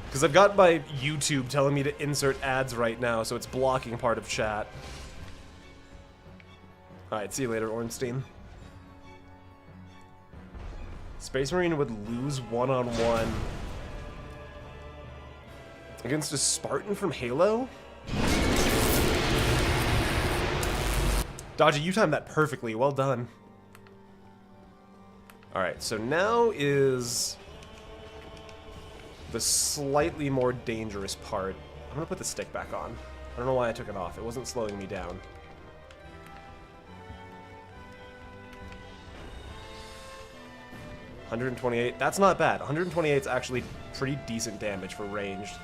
Because I've got my YouTube telling me to insert ads right now, so it's blocking part of chat. Alright, see you later, Ornstein. Space Marine would lose one-on-one against a Spartan from Halo? Dodgy, you timed that perfectly. Well done. Alright, so now is the slightly more dangerous part. I'm gonna put the stick back on. I don't know why I took it off. It wasn't slowing me down. $128. That's not bad. 128 is actually pretty decent damage for ranged.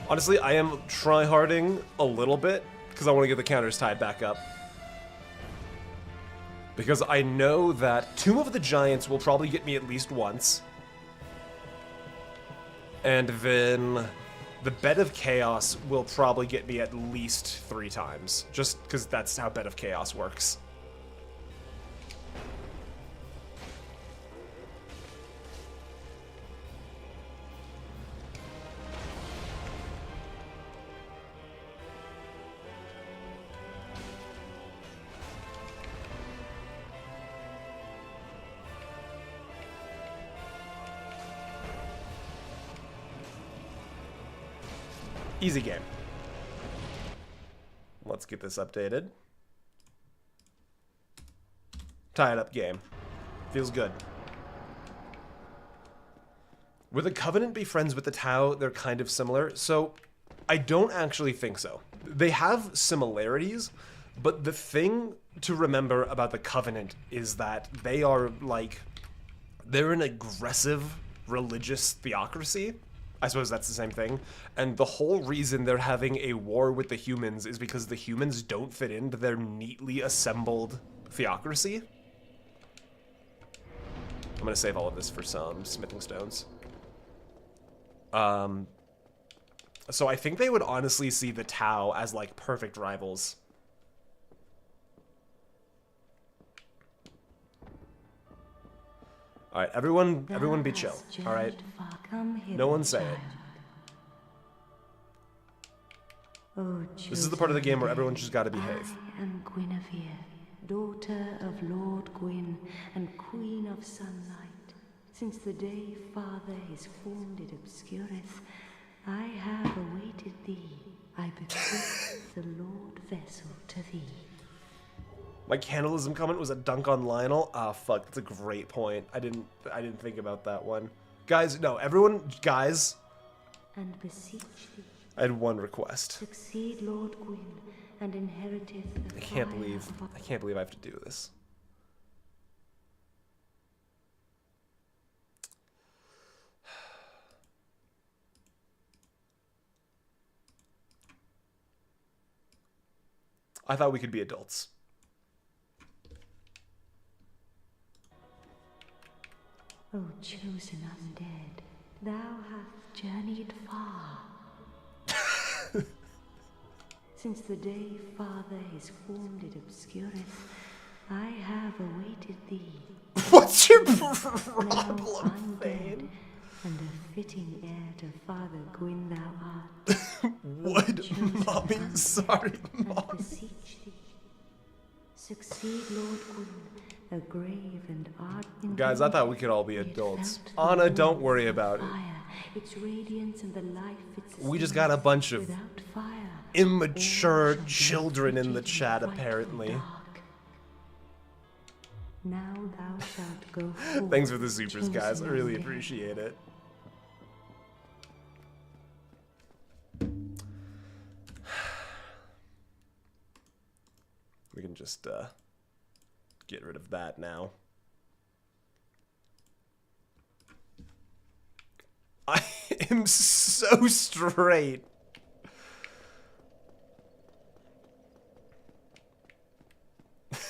Honestly, I am tryharding a little bit because I want to get the counters tied back up. Because I know that Tomb of the Giants will probably get me at least once. And then the Bed of Chaos will probably get me at least 3 times. Just because that's how Bed of Chaos works. Easy game. Let's get this updated. Tie it up game. Feels good. Would the Covenant be friends with the Tau? They're kind of similar. So, I don't actually think so. They have similarities, but the thing to remember about the Covenant is that they are like... they're an aggressive religious theocracy. I suppose that's the same thing. And the whole reason they're having a war with the humans is because the humans don't fit into their neatly assembled theocracy. I'm gonna save all of this for some smithing stones. So I think they would honestly see the Tau as like perfect rivals. Alright, everyone be chill, alright? No one say it. This is the part of the game where everyone just gotta behave. I am Guinevere, daughter of Lord Gwyn and Queen of Sunlight. Since the day Father his form did obscureth, I have awaited thee. I bequeath the Lordvessel to thee. My cannibalism comment was a dunk on Lionel. Ah, fuck, that's a great point. I didn't think about that one. Guys, no, everyone, guys. And beseech thee. I had one request. Succeed Lord Gwyn and inheriteth the I can't believe I have to do this. I thought we could be adults. O chosen undead, thou hast journeyed far. Since the day Father his form did obscureth, I have awaited thee. What's your now problem, undead, and a fitting heir to Father Gwyn thou art. What, mommy? Sorry, mom. Beseech thee. Succeed Lord Gwyn, a grave and ardent. Guys, I thought we could all be adults. Anna, don't worry about it. Its radiance and the life it We just got a bunch of without fire. immature children in the chat, apparently. Now thou shalt go forth, Thanks for the supers, guys. I really chosen undead. appreciate it. We can just get rid of that now. I am so straight. God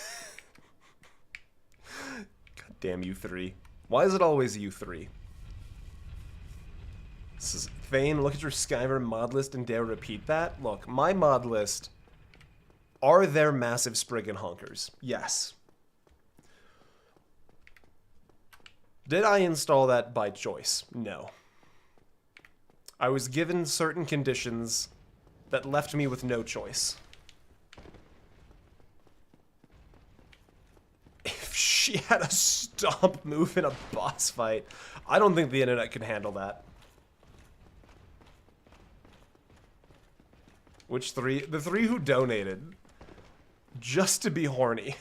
damn you three. Why is it always you three? This is Thane, look at your Skyver mod list and dare repeat that. Look, my mod list are there massive Spriggan honkers? Yes. Did I install that by choice? No. I was given certain conditions that left me with no choice. If She had a stomp move in a boss fight. I don't think the internet can handle that. Which three? The three who donated. Just to be horny.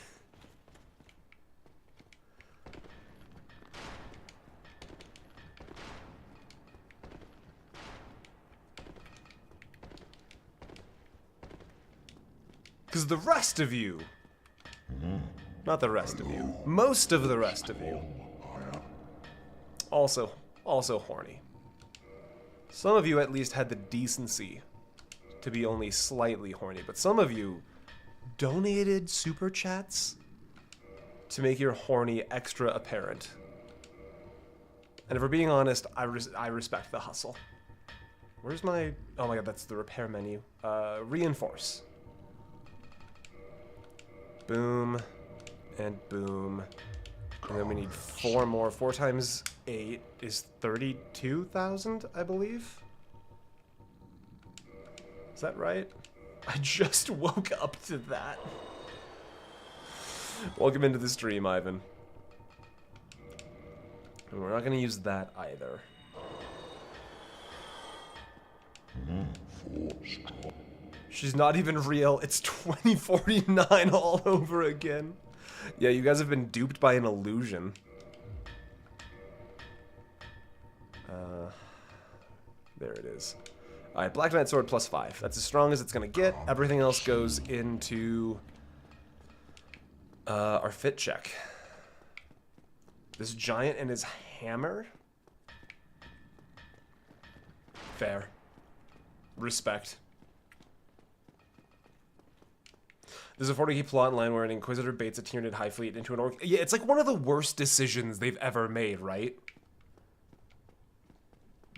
Because the rest of you... Not the rest of you. Most of the rest of you. Also horny. Some of you at least had the decency to be only slightly horny, but some of you donated super chats to make your horny extra apparent. And if we're being honest, I respect the hustle. Where's my... Oh my god, that's the repair menu. Reinforce. Boom. And boom. And then we need 4 more. 4 times 8 is 32,000, I believe. Is that right? I just woke up to that. Welcome into the stream, Ivan. And we're not going to use that either. She's not even real. It's 2049 all over again. Yeah, you guys have been duped by an illusion. There it is. Alright, Black Knight Sword plus 5. That's as strong as it's going to get. Everything else goes into our fit check. This giant and his hammer? Fair. Respect. There's a 40k plot line where an Inquisitor baits a Tyranid High Fleet into an Orc. Yeah, it's like one of the worst decisions they've ever made, right?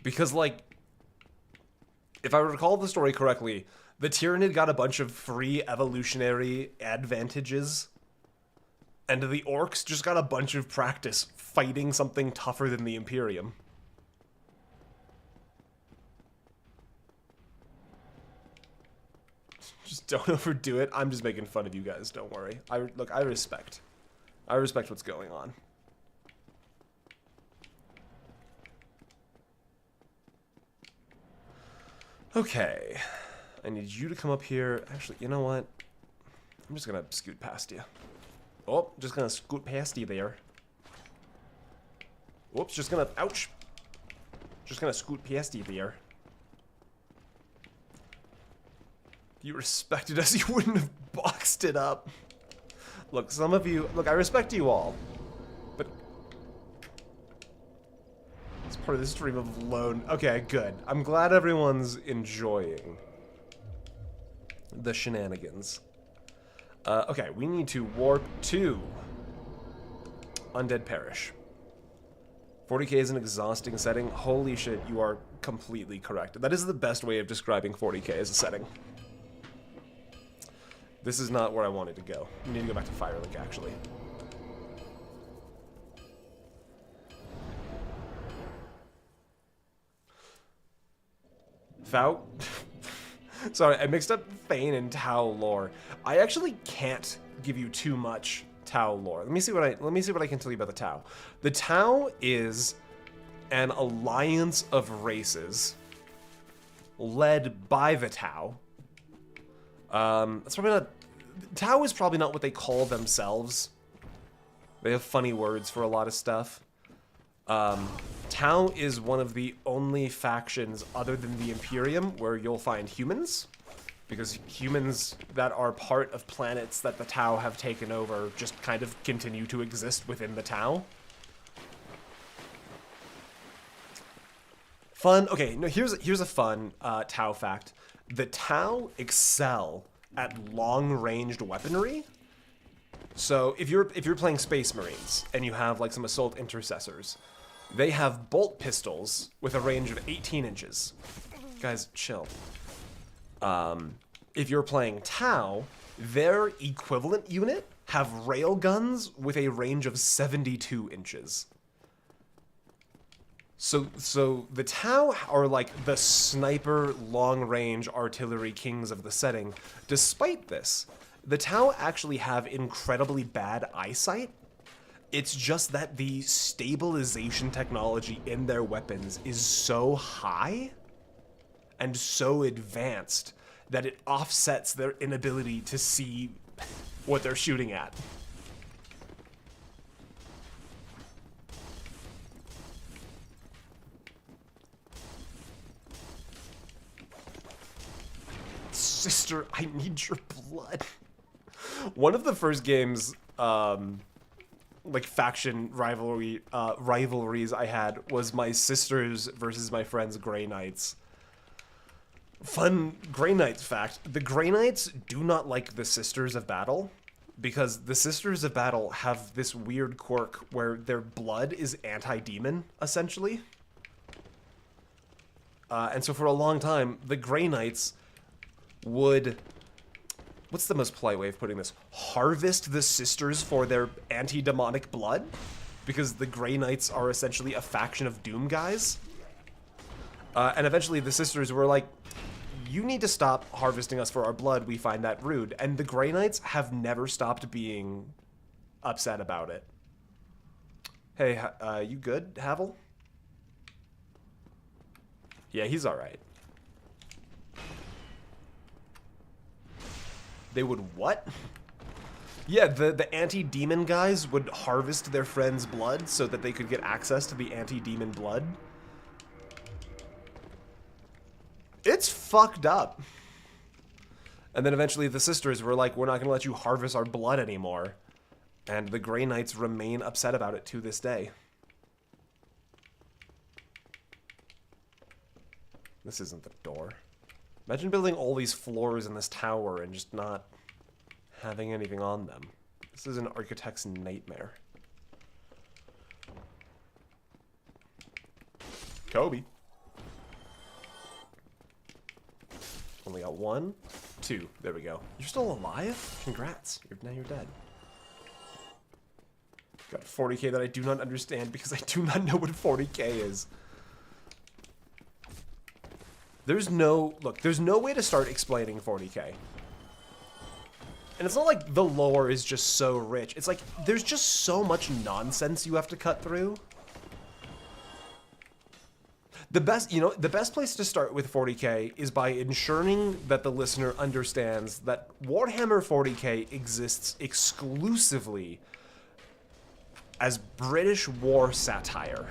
Because, like, if I recall the story correctly, the Tyranid got a bunch of free evolutionary advantages, and the Orcs just got a bunch of practice fighting something tougher than the Imperium. Just don't overdo it. I'm just making fun of you guys, don't worry. Look, I respect. I respect what's going on. Okay. I need you to come up here. Actually, you know what? I'm just gonna scoot past you. Oh, just gonna scoot past you there. Whoops, just gonna... Ouch! Just gonna scoot past you there. If you respected us, you wouldn't have boxed it up. Look, some of you... Look, I respect you all. But... It's part of the stream of lone... Okay, good. I'm glad everyone's enjoying the shenanigans. Okay, we need to warp to Undead Parish. 40k is an exhausting setting. Holy shit, you are completely correct. That is the best way of describing 40k as a setting. This is not where I wanted to go. We need to go back to Firelink, actually. Fau? Sorry, I mixed up Thane and Tau lore. I actually can't give you too much Tau lore. Let me see what I can tell you about the Tau. The Tau is an alliance of races led by the Tau. That's probably not... Tau is probably not what they call themselves. They have funny words for a lot of stuff. Tau is one of the only factions other than the Imperium where you'll find humans. Because humans that are part of planets that the Tau have taken over just kind of continue to exist within the Tau. Fun. Okay, no, here's a fun Tau fact. The Tau excel at long-ranged weaponry. So if you're playing Space Marines and you have like some assault intercessors, they have bolt pistols with a range of 18 inches. Guys, chill. If you're playing Tau, their equivalent unit have railguns with a range of 72 inches. So the Tau are like the sniper long-range artillery kings of the setting. Despite this, the Tau actually have incredibly bad eyesight, It's just that the stabilization technology in their weapons is so high and so advanced that it offsets their inability to see what they're shooting at. Sister, I need your blood. One of the first games, like faction rivalries I had was my sisters versus my friends Grey Knights. Fun Grey Knights fact: the Grey Knights do not like the Sisters of Battle because the Sisters of Battle have this weird quirk where their blood is anti-demon, essentially. And so for a long time, the Grey Knights would, what's the most polite way of putting this? Harvest the sisters for their anti-demonic blood, because the Grey Knights are essentially a faction of Doom guys. And eventually the sisters were like, you need to stop harvesting us for our blood, we find that rude. And the Grey Knights have never stopped being upset about it. Hey, you good, Havel? Yeah, he's alright. They would what? Yeah, the anti-demon guys would harvest their friend's blood so that they could get access to the anti-demon blood. It's fucked up. And then eventually the sisters were like, we're not going to let you harvest our blood anymore. And the Grey Knights remain upset about it to this day. This isn't the door. Imagine building all these floors in this tower and just not having anything on them. This is an architect's nightmare. Kobe. Only got 1, 2. There we go. You're still alive? Congrats. Now you're dead. Got 40k that I do not understand because I do not know what 40k is. There's no way to start explaining 40k. And it's not like the lore is just so rich. It's like, there's just so much nonsense you have to cut through. The best place to start with 40k is by ensuring that the listener understands that Warhammer 40k exists exclusively as British war satire.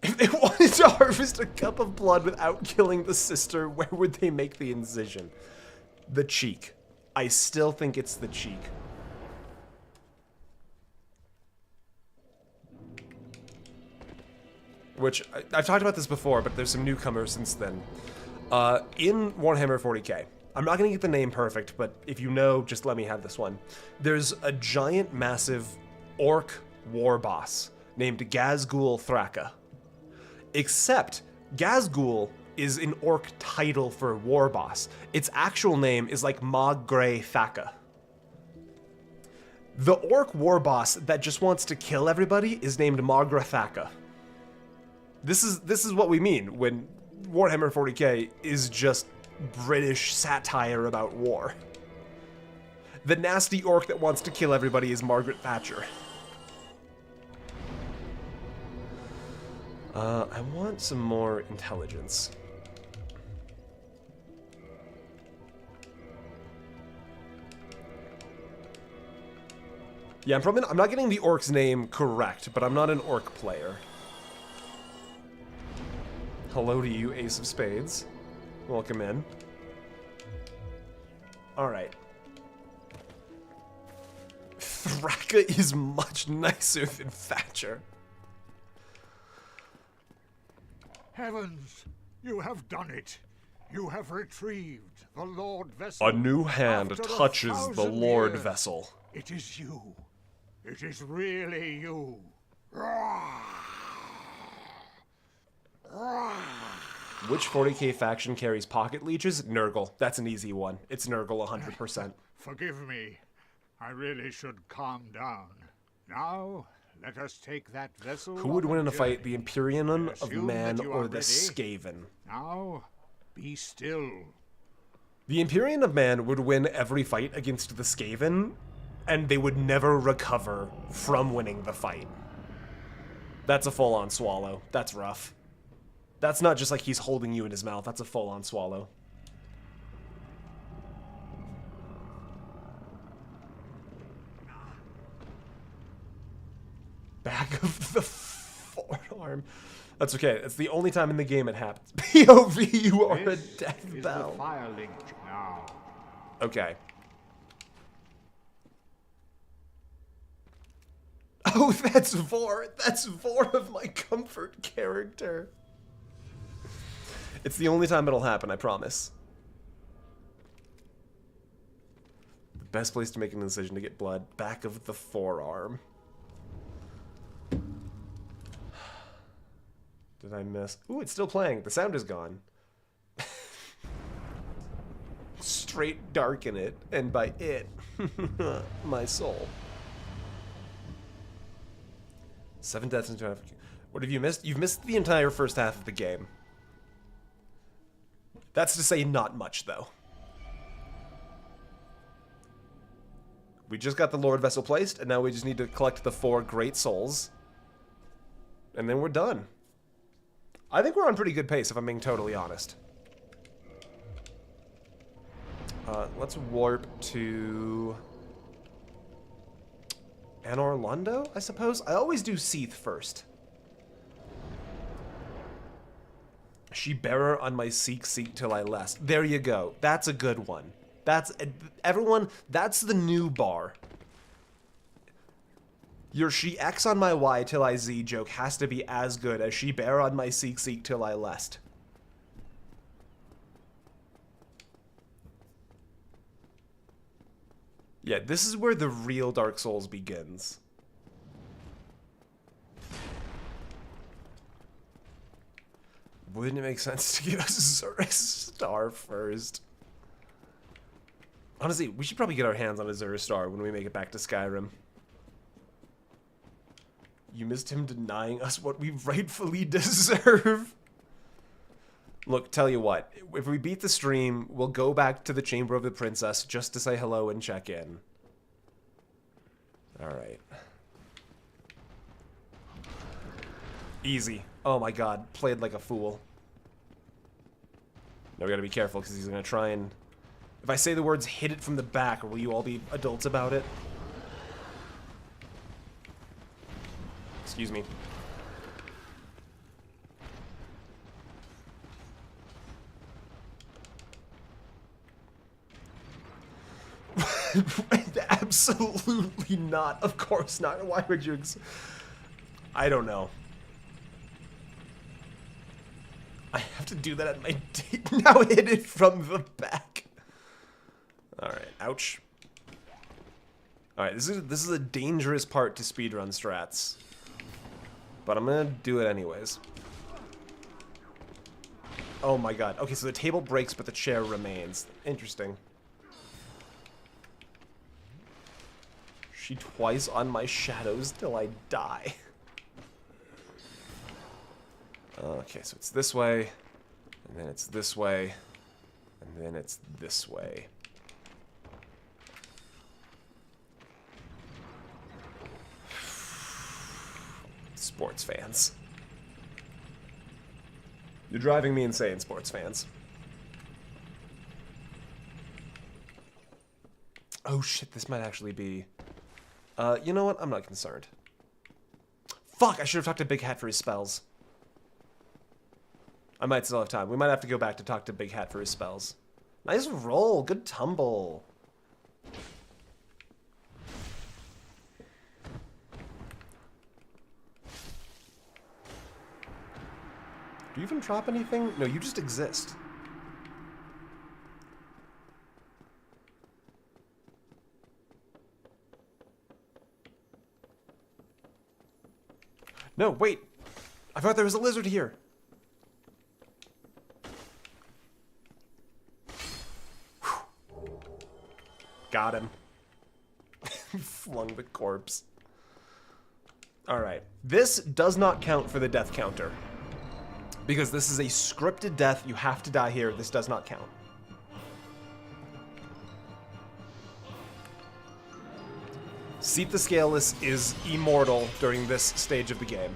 If they wanted to harvest a cup of blood without killing the sister, where would they make the incision? The cheek. I still think it's the cheek. Which, I've talked about this before, but there's some newcomers since then. In Warhammer 40k, I'm not going to get the name perfect, but if you know, just let me have this one. There's a giant, massive orc war boss named Ghazghul Thraka. Except, Ghazghul is an orc title for war boss. Its actual name is like Mag Grey Thaka. The orc war boss that just wants to kill everybody is named Magra Thaka. This is what we mean when Warhammer 40k is just British satire about war. The nasty orc that wants to kill everybody is Margaret Thatcher. I want some more intelligence. Yeah, I'm not getting the orc's name correct, but I'm not an orc player. Hello to you, Ace of Spades. Welcome in. Alright. Thraka is much nicer than Thatcher. Heavens, you have done it. You have retrieved the Lordvessel. A new hand touches the Lordvessel. It is you. It is really you. Which 40k faction carries pocket leeches? Nurgle. That's an easy one. It's Nurgle 100%. Forgive me. I really should calm down. Now, let us take that vessel. Who would win in a fight, the Empyrean of Assume Man that you or are the ready. Skaven? Now, be still. The Empyrean of Man would win every fight against the Skaven, and they would never recover from winning the fight. That's a full-on swallow. That's rough. That's not just like he's holding you in his mouth. That's a full-on swallow. Back of the forearm. That's okay. It's the only time in the game it happens. POV, you are a death bell. The fire link now. Okay. Oh, that's Vor. That's Vor of my comfort character. It's the only time it'll happen, I promise. The best place to make an incision to get blood. Back of the forearm. Did I miss? Ooh, it's still playing. The sound is gone. Straight darken it, and by it, my soul. 7 deaths in 2. What have you missed? You've missed the entire first half of the game. That's to say not much, though. We just got the Lordvessel placed, and now we just need to collect the 4 great souls. And then we're done. I think we're on pretty good pace, if I'm being totally honest. Let's warp to Anor Londo, I suppose? I always do Seath first. She bearer on my seek till I lest. There you go. That's a good one. That's everyone. That's the new bar. Your she X on my Y till I Z joke has to be as good as she bear on my seek till I lest. Yeah, this is where the real Dark Souls begins. Wouldn't it make sense to give us a star first? Honestly, we should probably get our hands on a Zura star when we make it back to Skyrim. You missed him denying us what we rightfully deserve. Look, tell you what. If we beat the stream, we'll go back to the Chamber of the Princess just to say hello and check in. Alright. Easy. Oh my god. Played like a fool. Now we gotta be careful because he's gonna try and... If I say the words hit it from the back, will you all be adults about it? Excuse me. Absolutely not. Of course not. Why would you... I don't know. I have to do that at my date. Now hit it from the back. Alright. Ouch. Alright, this is a dangerous part to speedrun strats. But I'm gonna do it anyways. Oh my god. Okay, so the table breaks, but the chair remains. Interesting. She twice on my shadows till I die. Okay, so it's this way, and then it's this way, and then it's this way. Sports fans. You're driving me insane, sports fans. Oh shit, this might actually be... you know what? I'm not concerned. Fuck, I should have talked to Big Hat for his spells. I might still have time. We might have to go back to talk to Big Hat for his spells. Nice roll. Good tumble. Do you even drop anything? No, you just exist. No, wait. I thought there was a lizard here. Whew. Got him. Flung the corpse. Alright. This does not count for the death counter. Because this is a scripted death. You have to die here. This does not count. Seat the Scaleless is immortal during this stage of the game.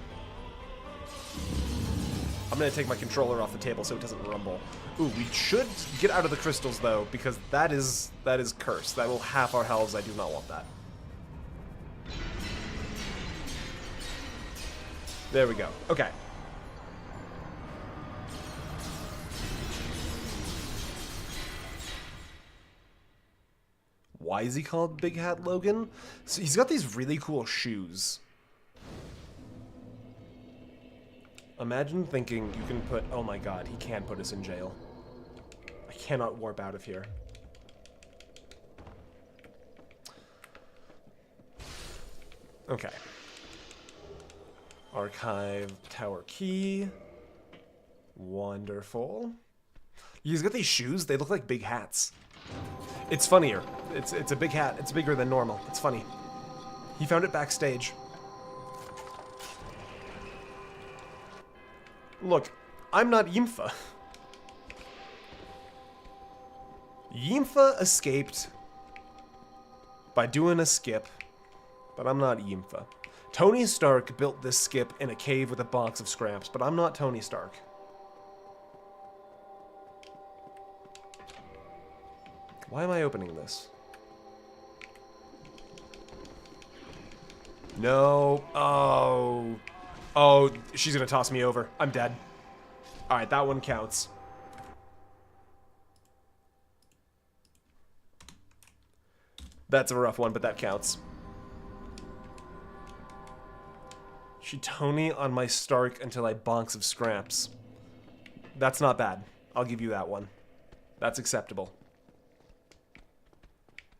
I'm gonna take my controller off the table so it doesn't rumble. Ooh, we should get out of the crystals though, because that is cursed. That will half our health. I do not want that. There we go. Okay. Why is he called Big Hat Logan? So he's got these really cool shoes. Imagine thinking you can put... Oh my god, he can put us in jail. I cannot warp out of here. Okay. Archive tower key. Wonderful. He's got these shoes. They look like big hats. It's funnier. It's a big hat. It's bigger than normal. It's funny. He found it backstage. Look, I'm not Yimfa. Yimfa escaped by doing a skip, but I'm not Yimfa. Tony Stark built this skip in a cave with a box of scraps, but I'm not Tony Stark. Why am I opening this? No. Oh. Oh, she's gonna toss me over. I'm dead. Alright, that one counts. That's a rough one, but that counts. She Tony on my Stark until I bonks of scraps. That's not bad. I'll give you that one. That's acceptable.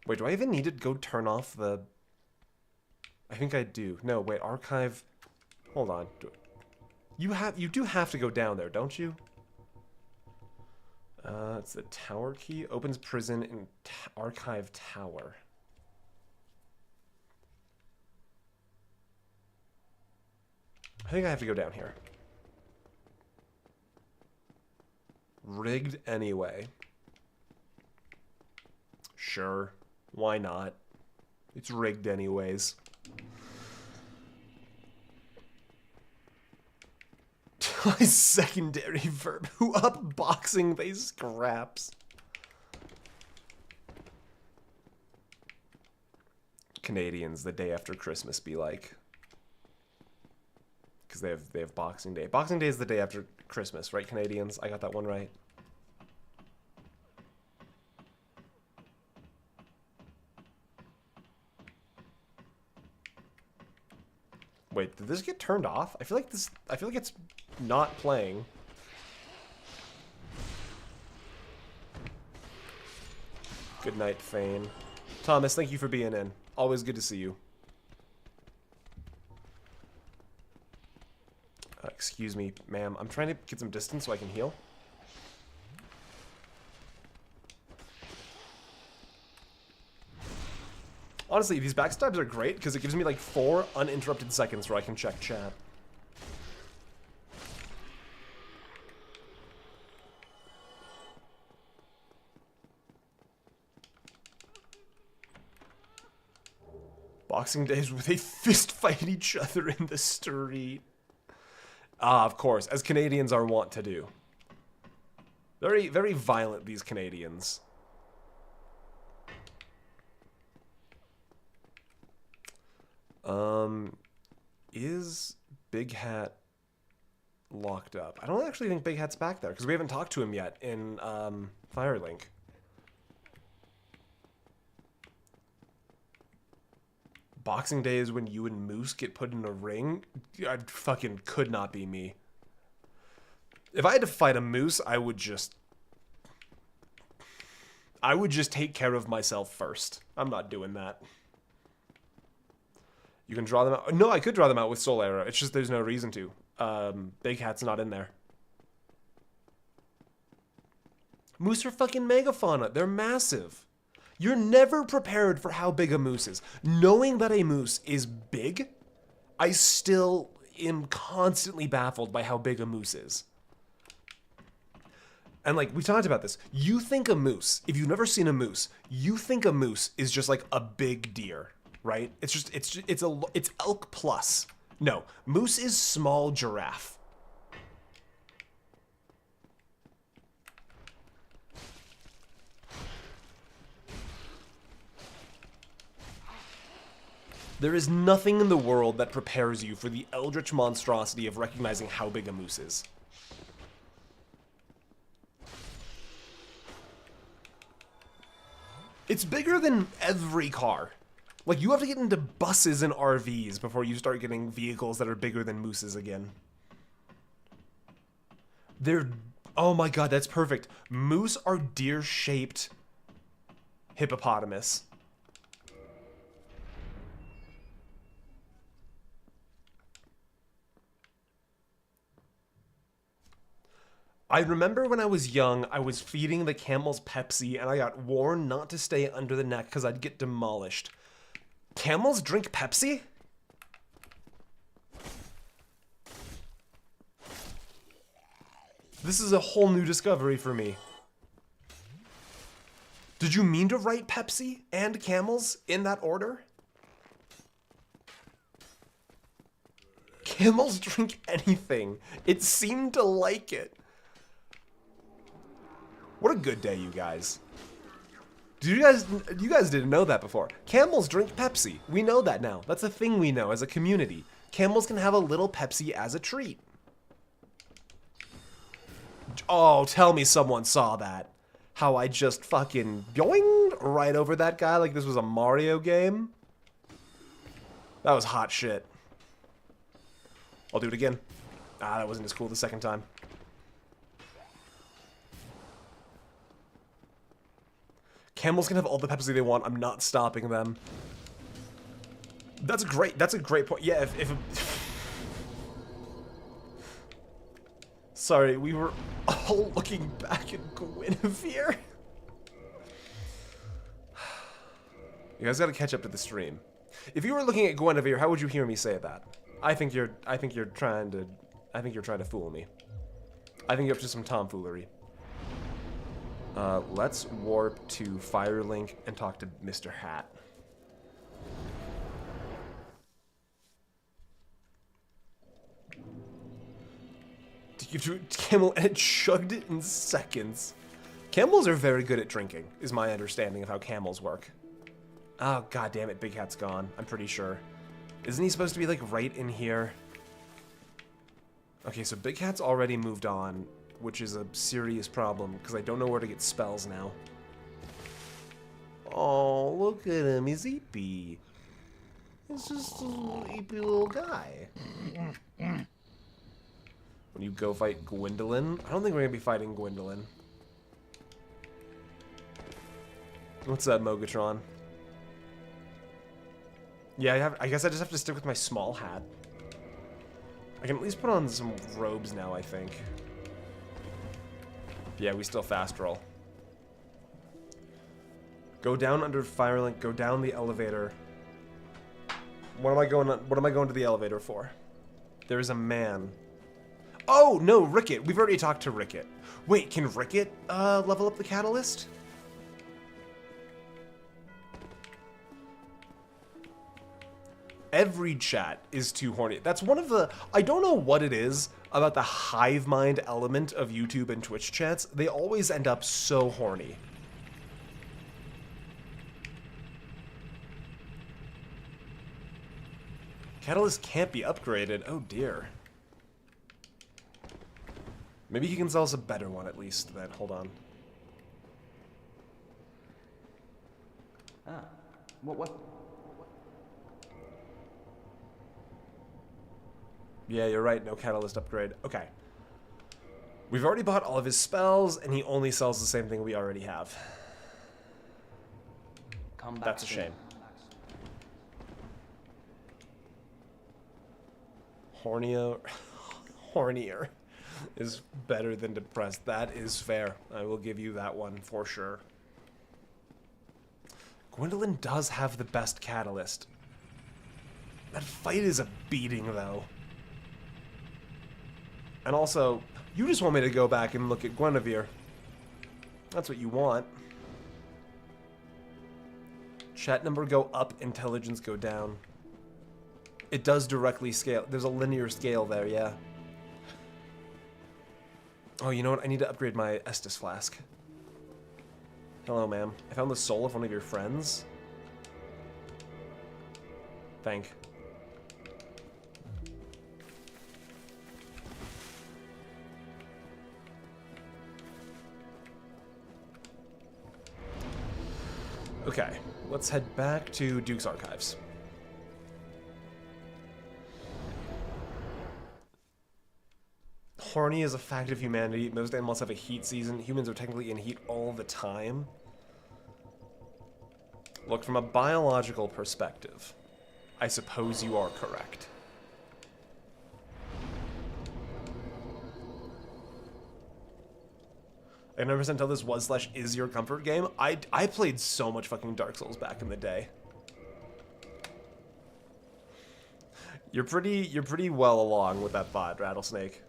Wait, do I even need to go turn off the... I think I do. No, wait, archive... Hold on. You do have to go down there, don't you? It's the tower key. Opens prison in archive tower. I think I have to go down here. Rigged anyway. Sure. Why not? It's rigged anyways. Secondary verb. Who upboxing they scraps? Canadians, the day after Christmas be like. Because they have Boxing Day. Boxing Day is the day after Christmas, right, Canadians? I got that one right. Wait, did this get turned off? I feel like it's not playing. Good night, Thane. Thomas, thank you for being in. Always good to see you. Excuse me, ma'am. I'm trying to get some distance so I can heal. Honestly, these backstabs are great because it gives me like 4 uninterrupted seconds where I can check chat. Boxing Days where they fist fight each other in the street. Ah, of course, as Canadians are wont to do. Very, very violent, these Canadians. Is Big Hat locked up? I don't actually think Big Hat's back there, because we haven't talked to him yet in, Firelink. Boxing Day is when you and Moose get put in a ring? I fucking could not be me. If I had to fight a Moose, I would just take care of myself first. I'm not doing that. You can draw them out. No, I could draw them out with Soul Arrow. It's just there's no reason to. Big Hat's not in there. Moose are fucking megafauna. They're massive. You're never prepared for how big a moose is. Knowing that a moose is big, I still am constantly baffled by how big a moose is. And like, we talked about this. You think a moose, if you've never seen a moose, you think a moose is just like a big deer, right? It's elk plus. No, moose is small giraffe. There is nothing in the world that prepares you for the eldritch monstrosity of recognizing how big a moose is. It's bigger than every car. Like, you have to get into buses and RVs before you start getting vehicles that are bigger than mooses again. Oh my god, that's perfect. Moose are deer-shaped hippopotamus. I remember when I was young, I was feeding the camels Pepsi, and I got warned not to stay under the neck because I'd get demolished. Camels drink Pepsi? This is a whole new discovery for me. Did you mean to write Pepsi and camels in that order? Camels drink anything. It seemed to like it. What a good day, you guys. You guys didn't know that before. Camels drink Pepsi. We know that now. That's a thing we know as a community. Camels can have a little Pepsi as a treat. Oh, tell me someone saw that. How I just fucking boinged right over that guy like this was a Mario game. That was hot shit. I'll do it again. Ah, that wasn't as cool the second time. Camels can have all the Pepsi they want. I'm not stopping them. That's great. That's a great point. Yeah, if Sorry, we were all looking back at Guinevere. You guys gotta catch up to the stream. If you were looking at Guinevere, how would you hear me say that? I think you're trying to fool me. I think you're up to some tomfoolery. Let's warp to Firelink and talk to Mr. Hat. You drew camel and it chugged it in seconds. Camels are very good at drinking, is my understanding of how camels work. Oh, god damn it, Big Hat's gone, I'm pretty sure. Isn't he supposed to be, like, right in here? Okay, so Big Hat's already moved on, which is a serious problem, because I don't know where to get spells now. Oh, look at him, he's eepy. He's just a little eepy little guy. When you go fight Gwendolyn? I don't think we're gonna be fighting Gwendolyn. What's that, Mogatron? Yeah, I guess I just have to stick with my small hat. I can at least put on some robes now, I think. Yeah, we still fast roll. Go down under Firelink, go down the elevator. What am I going to the elevator for? There is a man. Oh, no, Ricket. We've already talked to Ricket. Wait, can Ricket level up the catalyst? Every chat is too horny. That's one of the... I don't know what it is about the hive mind element of YouTube and Twitch chats. They always end up so horny. Catalyst can't be upgraded. Oh, dear. Maybe he can sell us a better one at least then. Hold on. Ah. What? Yeah, you're right. No catalyst upgrade. Okay. We've already bought all of his spells, and he only sells the same thing we already have. That's a shame. Hornier is better than depressed. That is fair. I will give you that one for sure. Gwendolyn does have the best catalyst. That fight is a beating, though. And also, you just want me to go back and look at Guinevere. That's what you want. Chat number go up, intelligence go down. It does directly scale. There's a linear scale there, yeah. Oh, you know what? I need to upgrade my Estus flask. Hello, ma'am. I found the soul of one of your friends. Thank. Okay, let's head back to Duke's Archives. Horny is a fact of humanity. Most animals have a heat season. Humans are technically in heat all the time. Look, from a biological perspective, I suppose you are correct. I never tell this was/is your comfort game. I played so much fucking Dark Souls back in the day. You're pretty well along with that bot, Rattlesnake.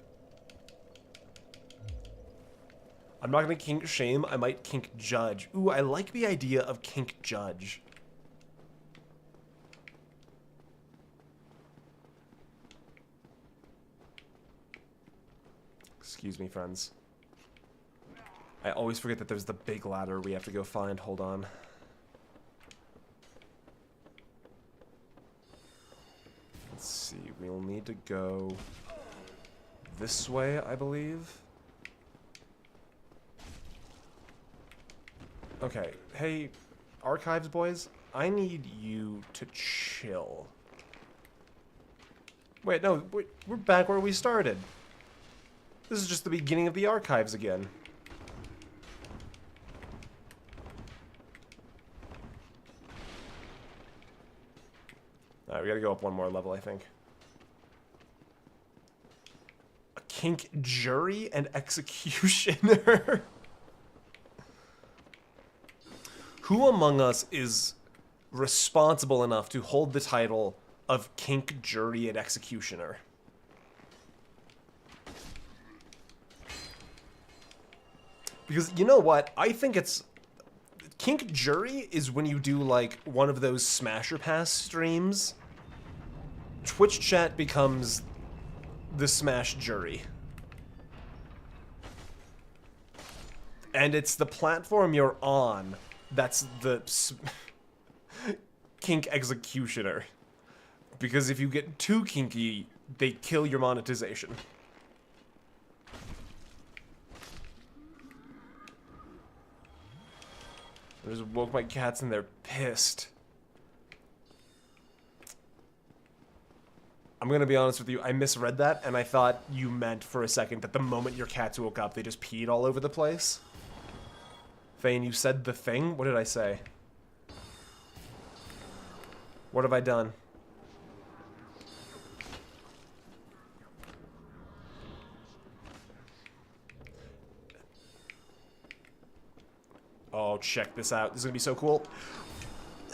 I'm not gonna kink shame, I might kink judge. Ooh, I like the idea of kink judge. Excuse me, friends. I always forget that there's the big ladder we have to go find. Hold on. Let's see, we'll need to go this way, I believe. Okay, hey, Archives boys, I need you to chill. Wait, no, we're back where we started. This is just the beginning of the Archives again. Alright, we gotta go up one more level, I think. A kink jury and executioner? Who among us is responsible enough to hold the title of kink jury and executioner? Because, you know what? I think it's... Kink jury is when you do, like, one of those Smasher Pass streams. Twitch chat becomes the Smash jury. And it's the platform you're on that's the kink executioner. Because if you get too kinky, they kill your monetization. I just woke my cats and they're pissed. I'm gonna be honest with you, I misread that and I thought you meant for a second that the moment your cats woke up, they just peed all over the place. Thane, you said the thing? What did I say? What have I done? Oh, check this out. This is gonna be so cool.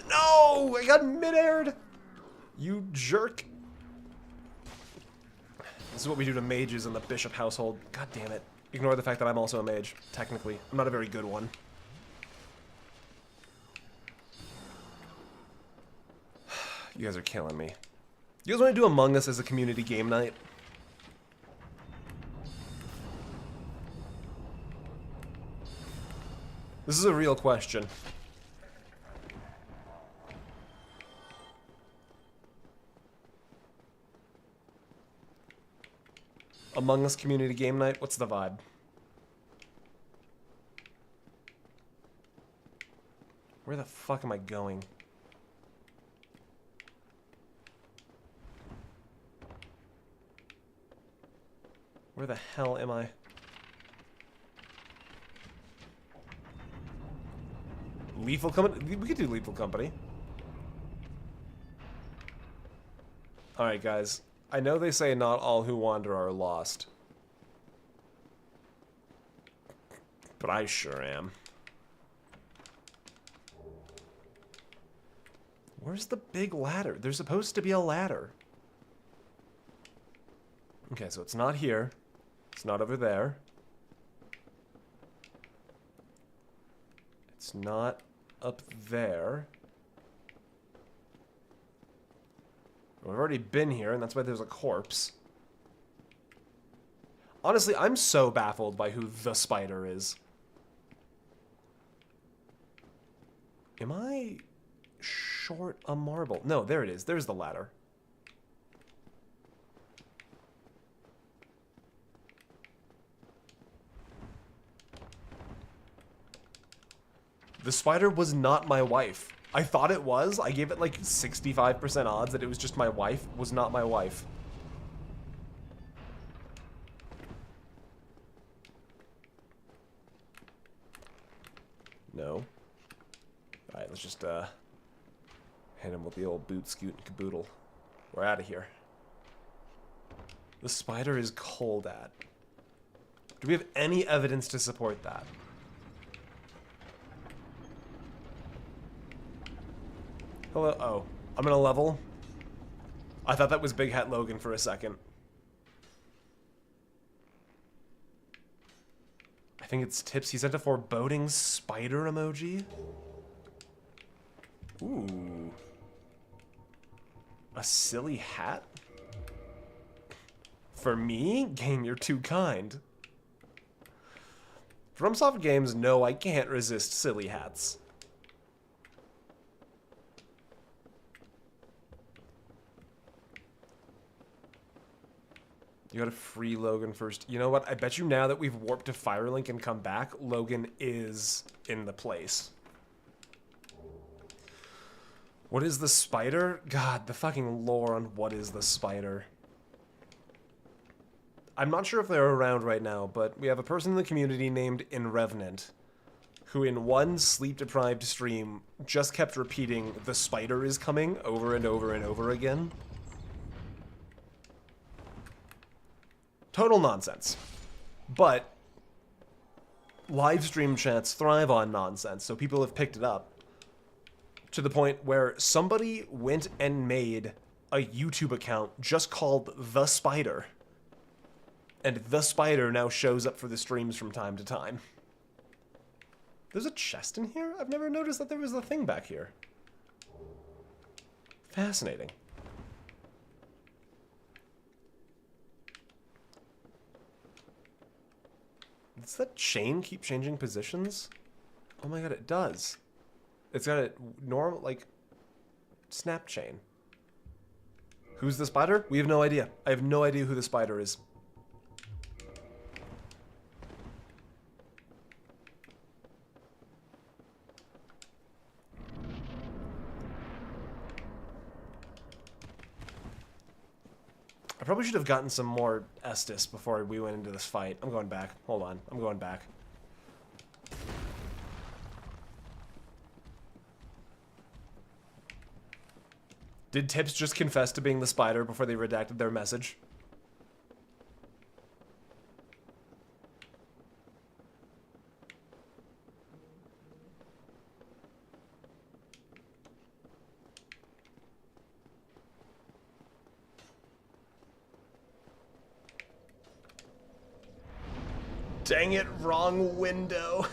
No! I got mid-aired! You jerk. This is what we do to mages in the bishop household. God damn it. Ignore the fact that I'm also a mage, technically. I'm not a very good one. You guys are killing me. You guys want to do Among Us as a community game night? This is a real question. Among Us community game night, what's the vibe? Where the fuck am I going? Where the hell am I? Lethal Company? We could do Lethal Company. Alright, guys. I know they say not all who wander are lost. But I sure am. Where's the big ladder? There's supposed to be a ladder. Okay, so it's not here. It's not over there. It's not up there. We've already been here, and that's why there's a corpse. Honestly, I'm so baffled by who the spider is. Am I short a marble? No, there it is. There's the ladder. The spider was not my wife. I thought it was. I gave it like 65% odds that it was just my wife. Was not my wife. No. Alright, let's just hit him with the old boot scoot and caboodle. We're out of here. The spider is cold at. Do we have any evidence to support that? Hello. Oh, I'm gonna level. I thought that was Big Hat Logan for a second. I think it's Tips. He sent a foreboding spider emoji. Ooh. A silly hat? For me? Game, you're too kind. FromSoft Games, no, I can't resist silly hats. You gotta free Logan first. You know what? I bet you now that we've warped to Firelink and come back, Logan is in the place. What is the spider? God, the fucking lore on what is the spider. I'm not sure if they're around right now, but we have a person in the community named InRevenant, who in one sleep-deprived stream just kept repeating, the spider is coming, over and over and over again. Total nonsense. But live stream chats thrive on nonsense, so people have picked it up to the point where somebody went and made a YouTube account just called The Spider. And The Spider now shows up for the streams from time to time. There's a chest in here? I've never noticed that there was a thing back here. Fascinating. Does that chain keep changing positions? Oh my god, it does. It's got a normal, like, snap chain. Who's the spider? We have no idea. I have no idea who the spider is. I probably should have gotten some more Estus before we went into this fight. I'm going back. Hold on. I'm going back. Did Tips just confess to being the spider before they redacted their message? Dang it, wrong window.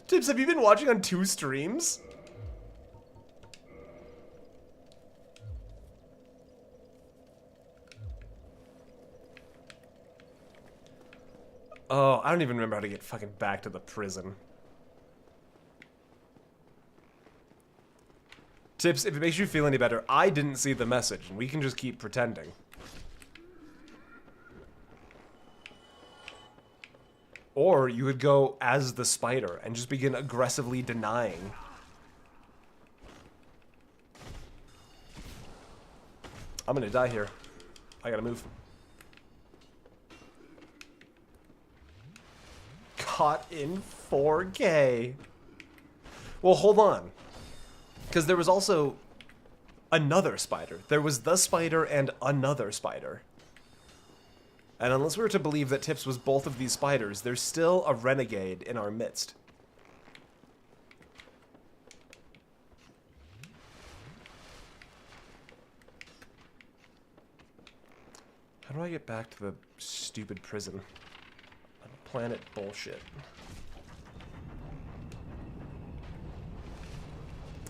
Tips, have you been watching on 2 streams? Oh, I don't even remember how to get fucking back to the prison. Tips, if it makes you feel any better, I didn't see the message, and we can just keep pretending. Or you could go as the spider and just begin aggressively denying. I'm gonna die here. I gotta move. Caught in 4K. Well, hold on. Because there was also another spider. There was the spider and another spider. And unless we were to believe that Tips was both of these spiders, there's still a renegade in our midst. How do I get back to the stupid prison? Planet bullshit.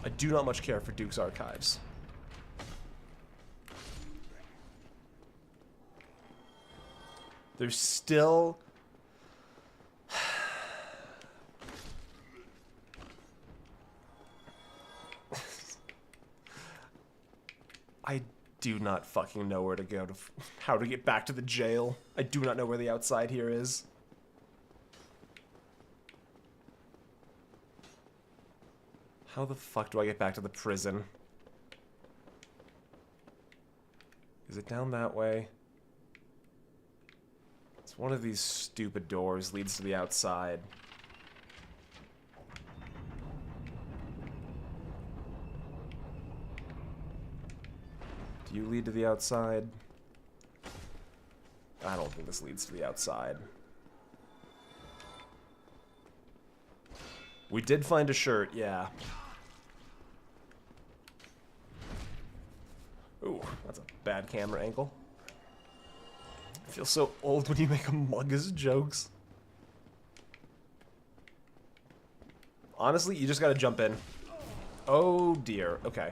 I do not much care for Duke's Archives. There's still... I do not fucking know where to go to... how to get back to the jail. I do not know where the outside here is. How the fuck do I get back to the prison? Is it down that way? It's one of these stupid doors leads to the outside. Do you lead to the outside? I don't think this leads to the outside. We did find a shirt, yeah. Ooh, that's a bad camera angle. I feel so old when you make Among Us jokes. Honestly, you just gotta jump in. Oh dear, okay.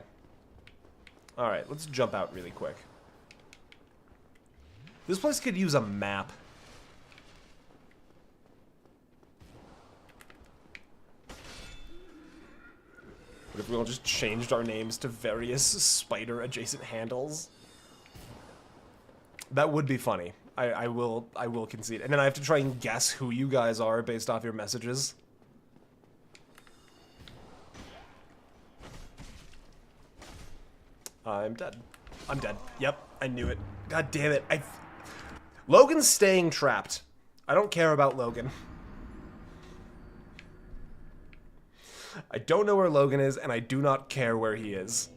Alright, let's jump out really quick. This place could use a map. What if we all just changed our names to various spider-adjacent handles? That would be funny. I will concede. And then I have to try and guess who you guys are based off your messages. I'm dead. I'm dead. Yep, I knew it. God damn it. Logan's staying trapped. I don't care about Logan. I don't know where Logan is, and I do not care where he is.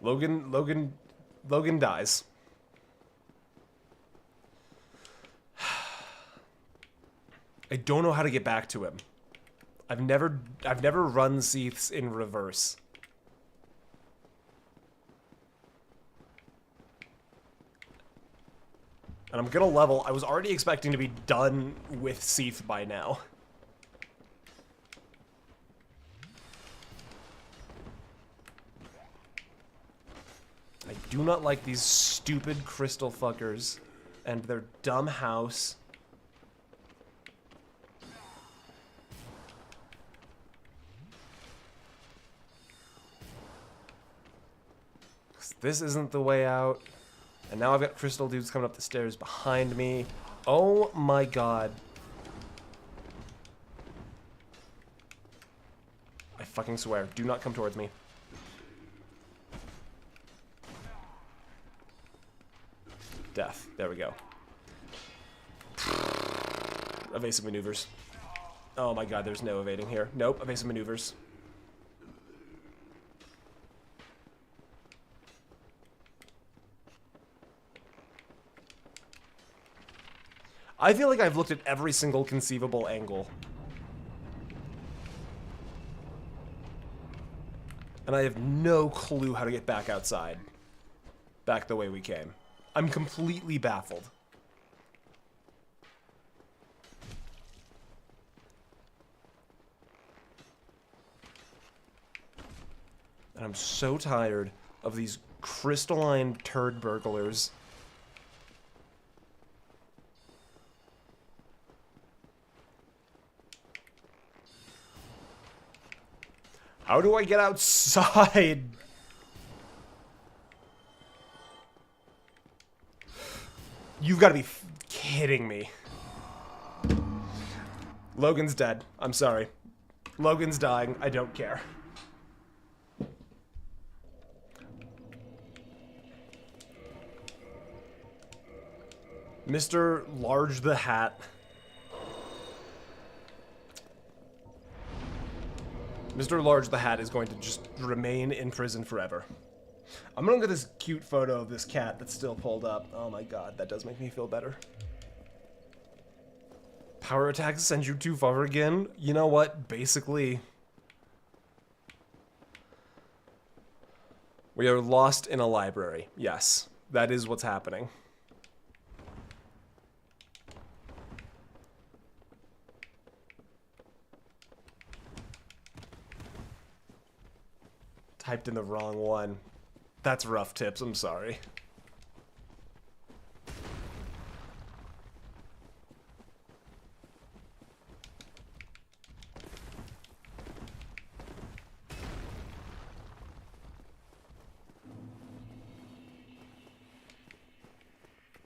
Logan dies. I don't know how to get back to him. I've never run Ceaseless in reverse. And I'm gonna level. I was already expecting to be done with Ceaseless by now. I do not like these stupid crystal fuckers and their dumb house. This isn't the way out. And now I've got crystal dudes coming up the stairs behind me. Oh my god. I fucking swear, do not come towards me. Death. There we go. Evasive maneuvers. Oh my god, there's no evading here. Nope, evasive maneuvers. I feel like I've looked at every single conceivable angle. And I have no clue how to get back outside. Back the way we came. I'm completely baffled. And I'm so tired of these crystalline turd burglars. How do I get outside? You've got to be kidding me. Logan's dead. I'm sorry. Logan's dying. I don't care. Mr. Large the Hat. Mr. Large the Hat is going to just remain in prison forever. I'm gonna look at this cute photo of this cat that's still pulled up. Oh my god, that does make me feel better. Power attacks send you too far again? You know what? Basically, we are lost in a library. Yes, that is what's happening. Typed in the wrong one. That's rough tips, I'm sorry.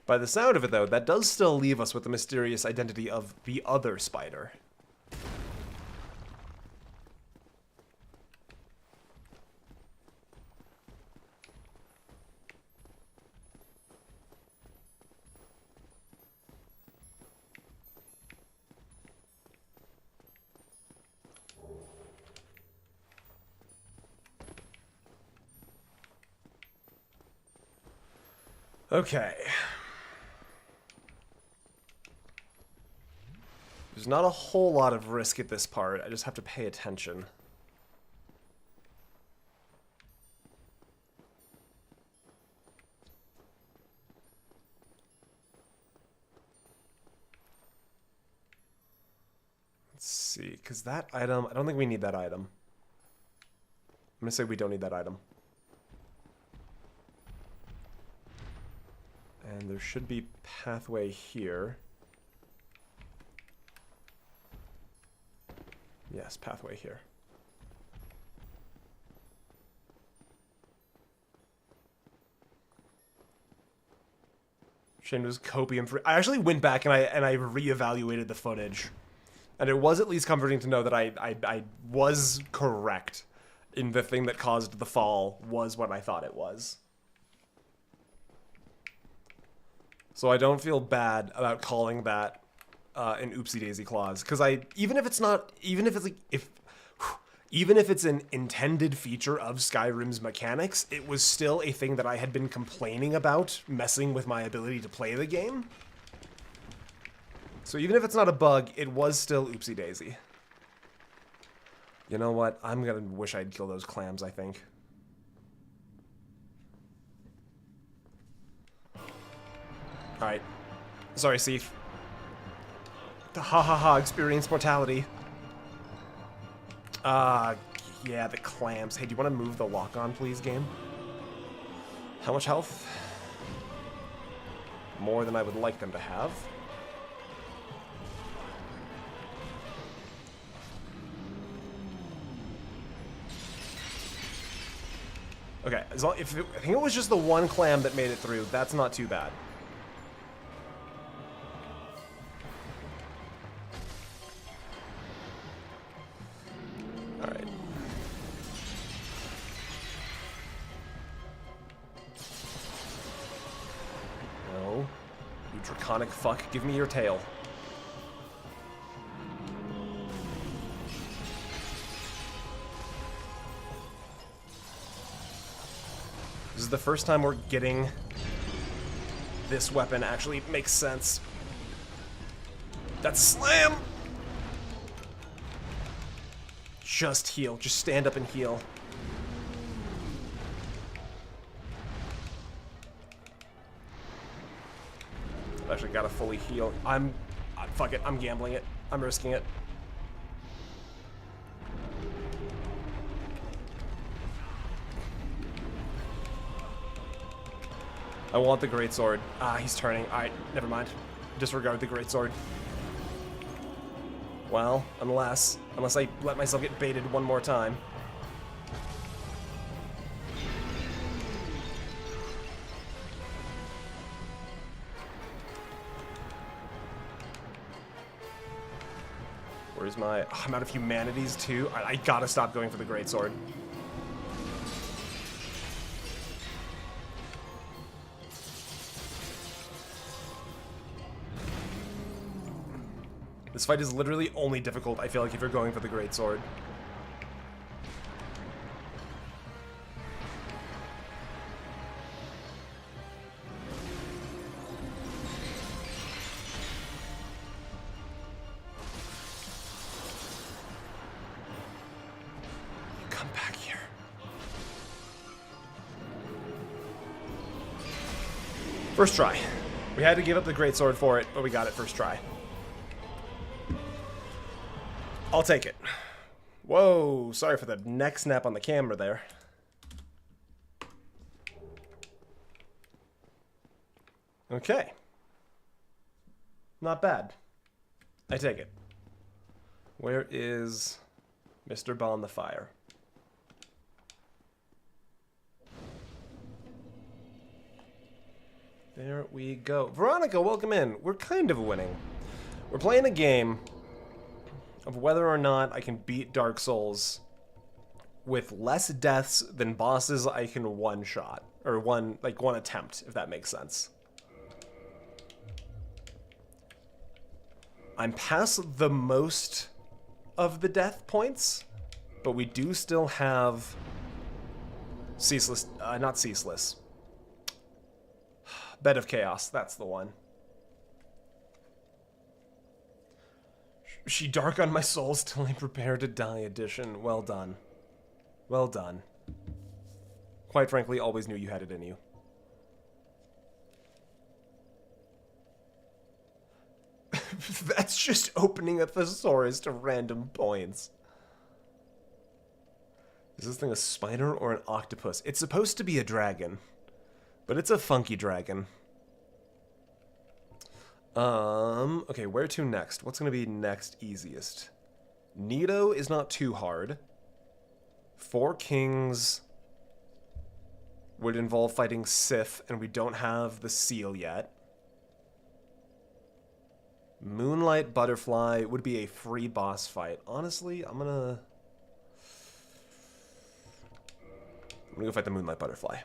By the sound of it, though, that does still leave us with the mysterious identity of the other spider. Okay. There's not a whole lot of risk at this part. I just have to pay attention. Let's see, because that item, I don't think we need that item. I'm going to say we don't need that item. And there should be pathway here. Yes, pathway here. Shane was copium free. I actually went back and I reevaluated the footage. And it was at least comforting to know that I was correct in the thing that caused the fall was what I thought it was. So I don't feel bad about calling that an oopsie daisy clause, because even if it's an intended feature of Skyrim's mechanics, it was still a thing that I had been complaining about messing with my ability to play the game. So even if it's not a bug, it was still oopsie daisy. You know what? I'm gonna wish I'd kill those clams, I think. Alright. Sorry, Seif. The ha, experience mortality. Yeah, the clams. Hey, do you want to move the lock-on, please, game? How much health? More than I would like them to have. Okay, I think it was just the one clam that made it through. That's not too bad. Alright. No. You draconic fuck, give me your tail. This is the first time we're getting this weapon actually makes sense. That's slam! Just heal. Just stand up and heal. I've actually got to fully heal. Fuck it. I'm gambling it. I'm risking it. I want the greatsword. Ah, he's turning. Alright, never mind. Disregard the greatsword. Well, unless I let myself get baited one more time. Where's my... Oh, I'm out of humanities too. I gotta stop going for the greatsword. This fight is literally only difficult, I feel like, if you're going for the greatsword. Come back here. First try. We had to give up the greatsword for it, but we got it first try. I'll take it. Whoa, sorry for the neck snap on the camera there. Okay. Not bad. I take it. Where is Mr. Bon the Fire? There we go. Veronica, welcome in. We're kind of winning. We're playing a game of whether or not I can beat Dark Souls with less deaths than bosses I can one-shot. Or one attempt, if that makes sense. I'm past the most of the death points, but we do still have Ceaseless, not Ceaseless. Bed of Chaos, that's the one. She dark on my soul, still ain't prepared to die edition. Well done. Well done. Quite frankly, always knew you had it in you. That's just opening a thesaurus to random points. Is this thing a spider or an octopus? It's supposed to be a dragon, but it's a funky dragon. Okay, where to next? What's going to be next easiest? Nido is not too hard. Four Kings would involve fighting Sith, and we don't have the seal yet. Moonlight Butterfly would be a free boss fight. Honestly, I'm gonna go fight the Moonlight Butterfly.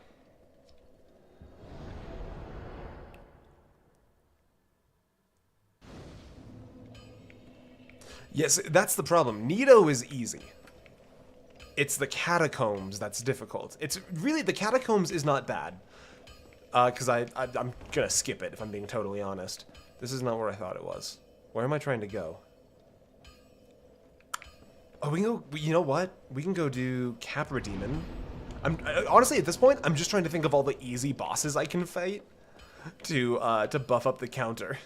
Yes, that's the problem. Nido is easy. It's the Catacombs that's difficult. It's really, the Catacombs is not bad. Because I'm gonna skip it, if I'm being totally honest. This is not where I thought it was. Where am I trying to go? Oh, we can go, you know what? We can go do Capra Demon. Honestly, at this point, I'm just trying to think of all the easy bosses I can fight to buff up the counter.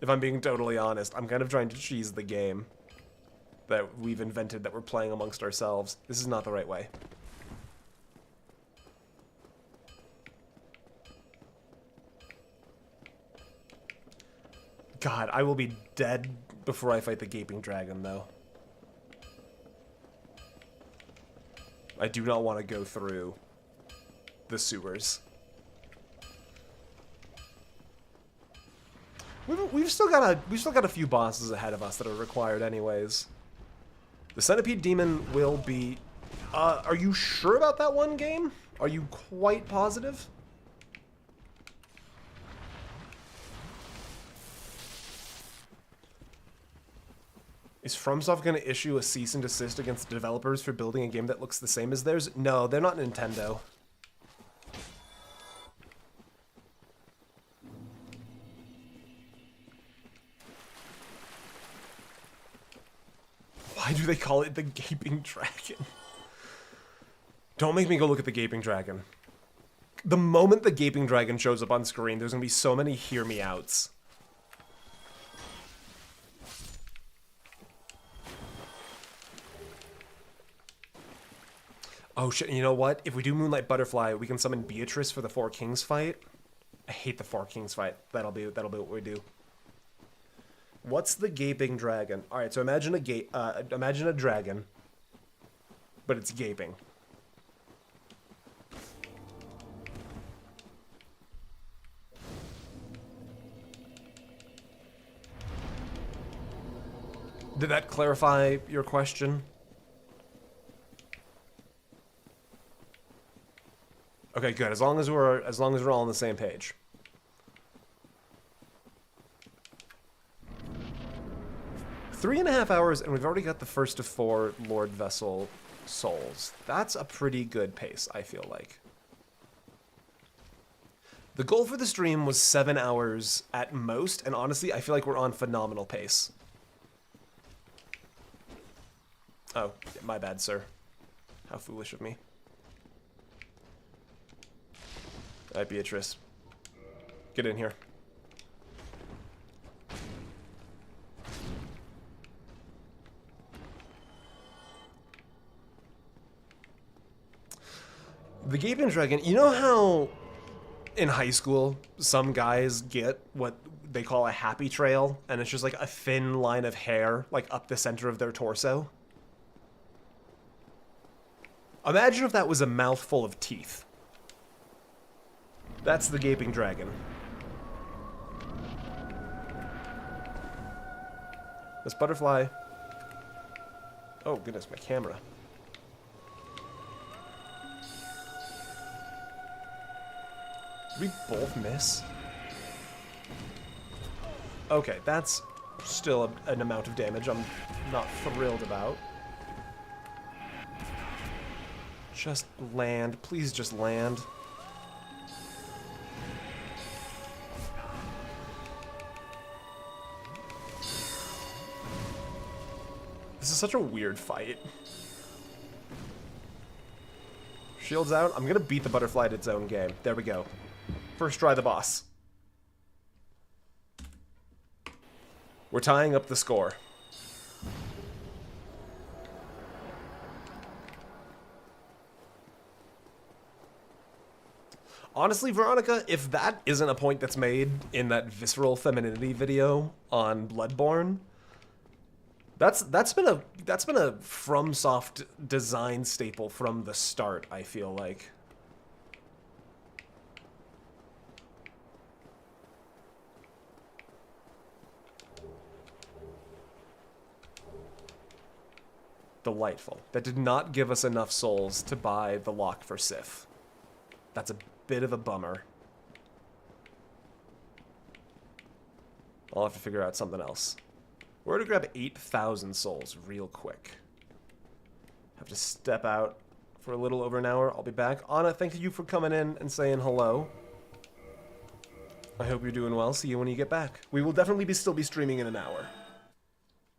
If I'm being totally honest, I'm kind of trying to cheese the game that we've invented that we're playing amongst ourselves. This is not the right way. God, I will be dead before I fight the Gaping Dragon, though. I do not want to go through the sewers. We've still got a few bosses ahead of us that are required anyways. The Centipede Demon will be... are you sure about that one game? Are you quite positive? Is FromSoft going to issue a cease and desist against developers for building a game that looks the same as theirs? No, they're not Nintendo. Why do they call it the Gaping Dragon? Don't make me go look at the Gaping Dragon. The moment the Gaping Dragon shows up on screen, there's going to be so many hear me outs. Oh shit, you know what? If we do Moonlight Butterfly, we can summon Beatrice for the Four Kings fight. I hate the Four Kings fight. That'll be what we do. What's the Gaping Dragon? Alright, so imagine a dragon, but it's gaping. Did that clarify your question? Okay, good. As long as we're all on the same page. Three and a half hours, and we've already got the first of 4 Lordvessel souls. That's a pretty good pace, I feel like. The goal for the stream was 7 hours at most, and honestly, I feel like we're on phenomenal pace. Oh, my bad, sir. How foolish of me. All right, Beatrice. Get in here. The Gaping Dragon, you know how in high school some guys get what they call a happy trail, and it's just like a thin line of hair like up the center of their torso? Imagine if that was a mouthful of teeth. That's the Gaping Dragon. This butterfly... Oh, goodness, my camera. Did we both miss? Okay, that's still an amount of damage I'm not thrilled about. Just land. Please just land. This is such a weird fight. Shields out. I'm gonna beat the butterfly at its own game. There we go. First try the boss. We're tying up the score. Honestly, Veronica, if that isn't a point that's made in that visceral femininity video on Bloodborne, that's been a FromSoft design staple from the start, I feel like. Delightful. That did not give us enough souls to buy the lock for Sif. That's a bit of a bummer. I'll have to figure out something else. We're going to grab 8,000 souls real quick. Have to step out for a little over an hour. I'll be back. Anna, thank you for coming in and saying hello. I hope you're doing well. See you when you get back. We will definitely still be streaming in an hour.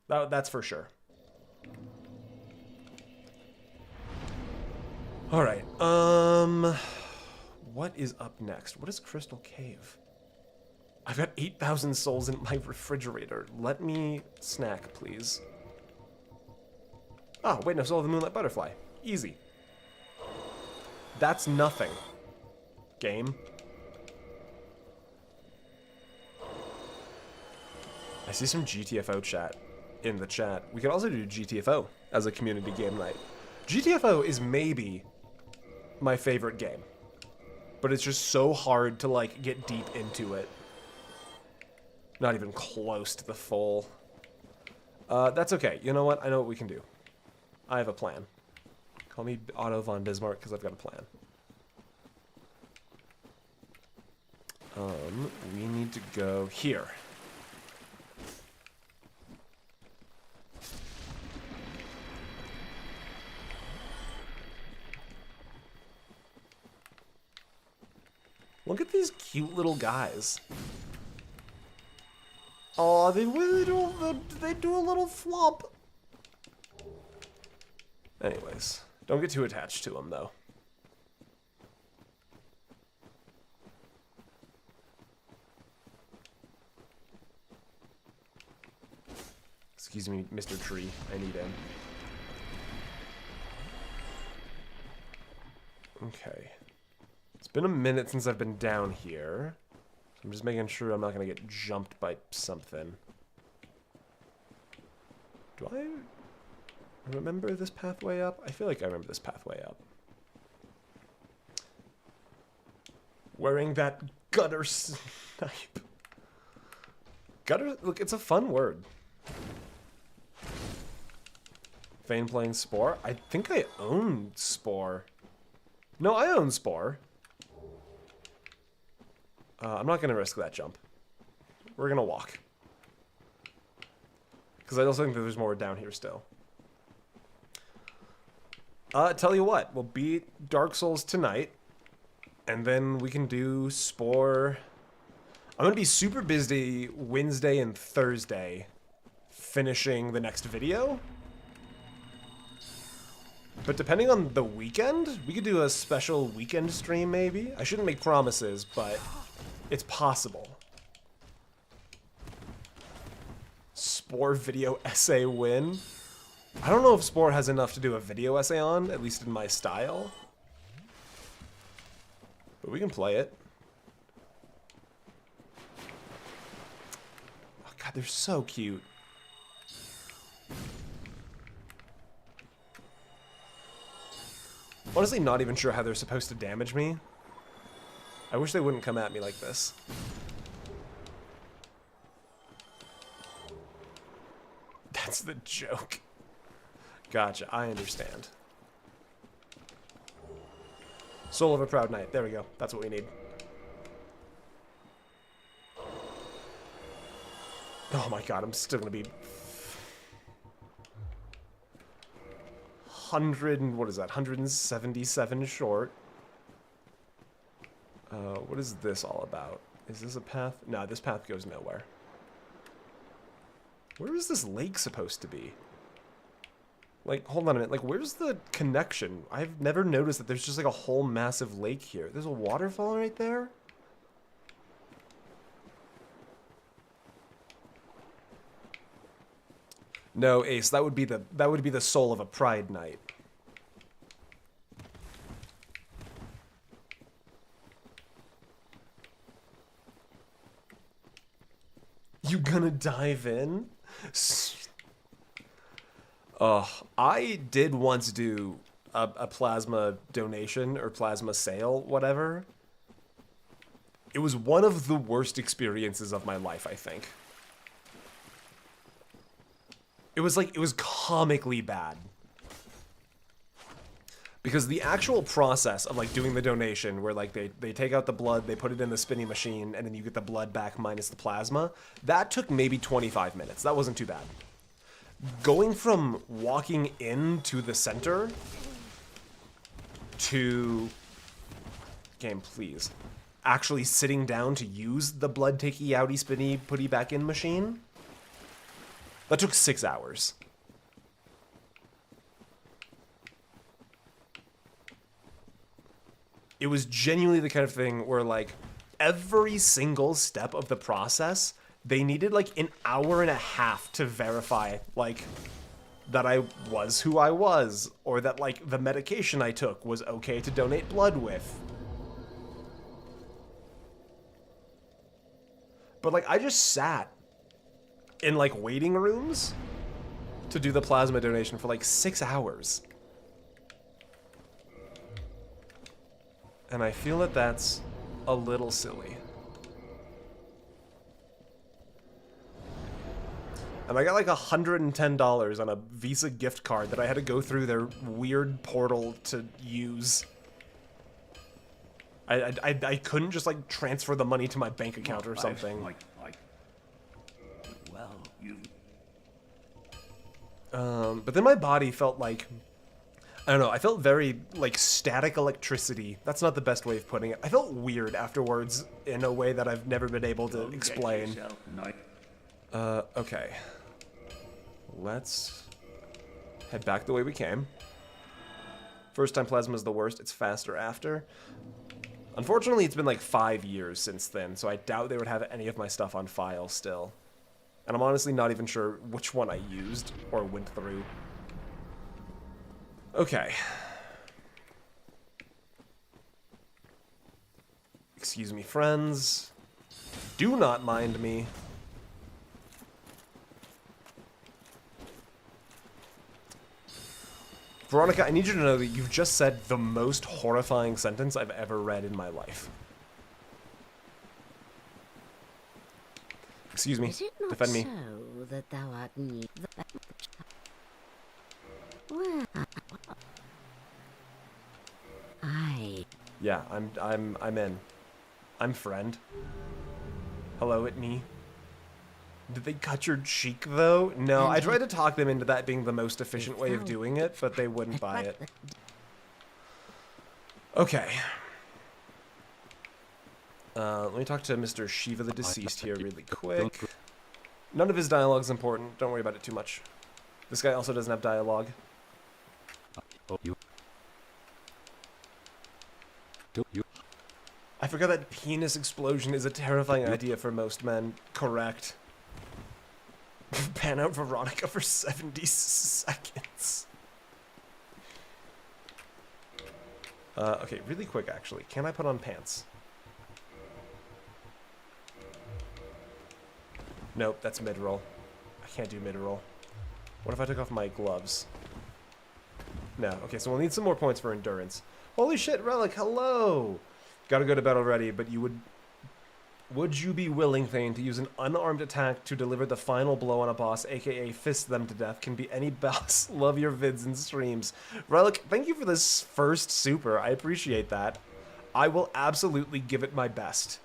That's for sure. Alright, what is up next? What is Crystal Cave? I've got 8,000 souls in my refrigerator. Let me snack, please. Oh, wait, no, Soul of the Moonlight Butterfly. Easy. That's nothing. Game. I see some GTFO chat in the chat. We could also do GTFO as a community game night. GTFO is maybe my favorite game, but it's just so hard to, like, get deep into it. Not even close to the full. That's okay. You know what? I know what we can do. I have a plan. Call me Otto von Bismarck because I've got a plan. We need to go here. Look at these cute little guys. Oh, they do a little flop. Anyways, don't get too attached to them, though. Excuse me, Mr. Tree. I need him. Okay. It's been a minute since I've been down here. I'm just making sure I'm not going to get jumped by something. Do I remember this pathway up? I feel like I remember this pathway up. Wearing that gutter snipe. Gutter, look, it's a fun word. Fane playing Spore? I think I own Spore. No, I own Spore. I'm not going to risk that jump. We're going to walk. Because I also think that there's more down here still. Tell you what, we'll beat Dark Souls tonight. And then we can do Spore. I'm going to be super busy Wednesday and Thursday finishing the next video. But depending on the weekend, we could do a special weekend stream maybe. I shouldn't make promises, but it's possible. Spore video essay win. I don't know if Spore has enough to do a video essay on, at least in my style. But we can play it. Oh god, they're so cute. Honestly, not even sure how they're supposed to damage me. I wish they wouldn't come at me like this. That's the joke. Gotcha, I understand. Soul of a Proud Knight. There we go. That's what we need. Oh my god, I'm still gonna be... 177 short. What is this all about? Is this a path? No, this path goes nowhere. Where is this lake supposed to be? Like, hold on a minute. Like, where's the connection? I've never noticed that there's just like a whole massive lake here. There's a waterfall right there? No, Ace, that would be the soul of a Pride Knight. You gonna dive in? I did once do a plasma donation or plasma sale, whatever. It was one of the worst experiences of my life, I think. It was comically bad. Because the actual process of like doing the donation where like they take out the blood, they put it in the spinning machine, and then you get the blood back minus the plasma, that took maybe 25 minutes. That wasn't too bad. Going from walking into the center to... Game, please. Actually sitting down to use the blood takey outy spinny putty back in machine, that took 6 hours. It was genuinely the kind of thing where, like, every single step of the process, they needed, like, an hour and a half to verify, like, that I was who I was, or that, like, the medication I took was okay to donate blood with. But, like, I just sat in, like, waiting rooms to do the plasma donation for, like, 6 hours. And I feel that that's a little silly. And I got like $110 on a Visa gift card that I had to go through their weird portal to use. I couldn't just like transfer the money to my bank account or something. Well, you... But then my body felt like... I don't know, I felt very, like, static electricity. That's not the best way of putting it. I felt weird afterwards in a way that I've never been able to explain. Okay. Let's head back the way we came. First time plasma is the worst. It's faster after. Unfortunately, it's been like 5 years since then, so I doubt they would have any of my stuff on file still. And I'm honestly not even sure which one I used or went through. Okay. Excuse me, friends. Do not mind me. Veronica, I need you to know that you've just said the most horrifying sentence I've ever read in my life. Excuse me. Is it not Defend me. so that thou art need well, Yeah, I'm in. I'm friend. Hello, it me. Did they cut your cheek though? No, I tried to talk them into that being the most efficient way of doing it, but they wouldn't buy it. Okay. Let me talk to Mr. Shiva the Deceased here really quick. None of his dialogue's important. Don't worry about it too much. This guy also doesn't have dialogue. I forgot that penis explosion is a terrifying idea for most men. Correct. Pan out Veronica for 70 seconds. Okay, really quick actually. Can I put on pants? Nope, that's mid-roll. I can't do mid-roll. What if I took off my gloves? No. Okay, so we'll need some more points for endurance. Holy shit, Relic, hello! Gotta go to bed already, but you would Would you be willing, Thane, to use an unarmed attack to deliver the final blow on a boss, aka fist them to death? Can be any boss. Love your vids and streams. Relic, thank you for this first super. I appreciate that. I will absolutely give it my best.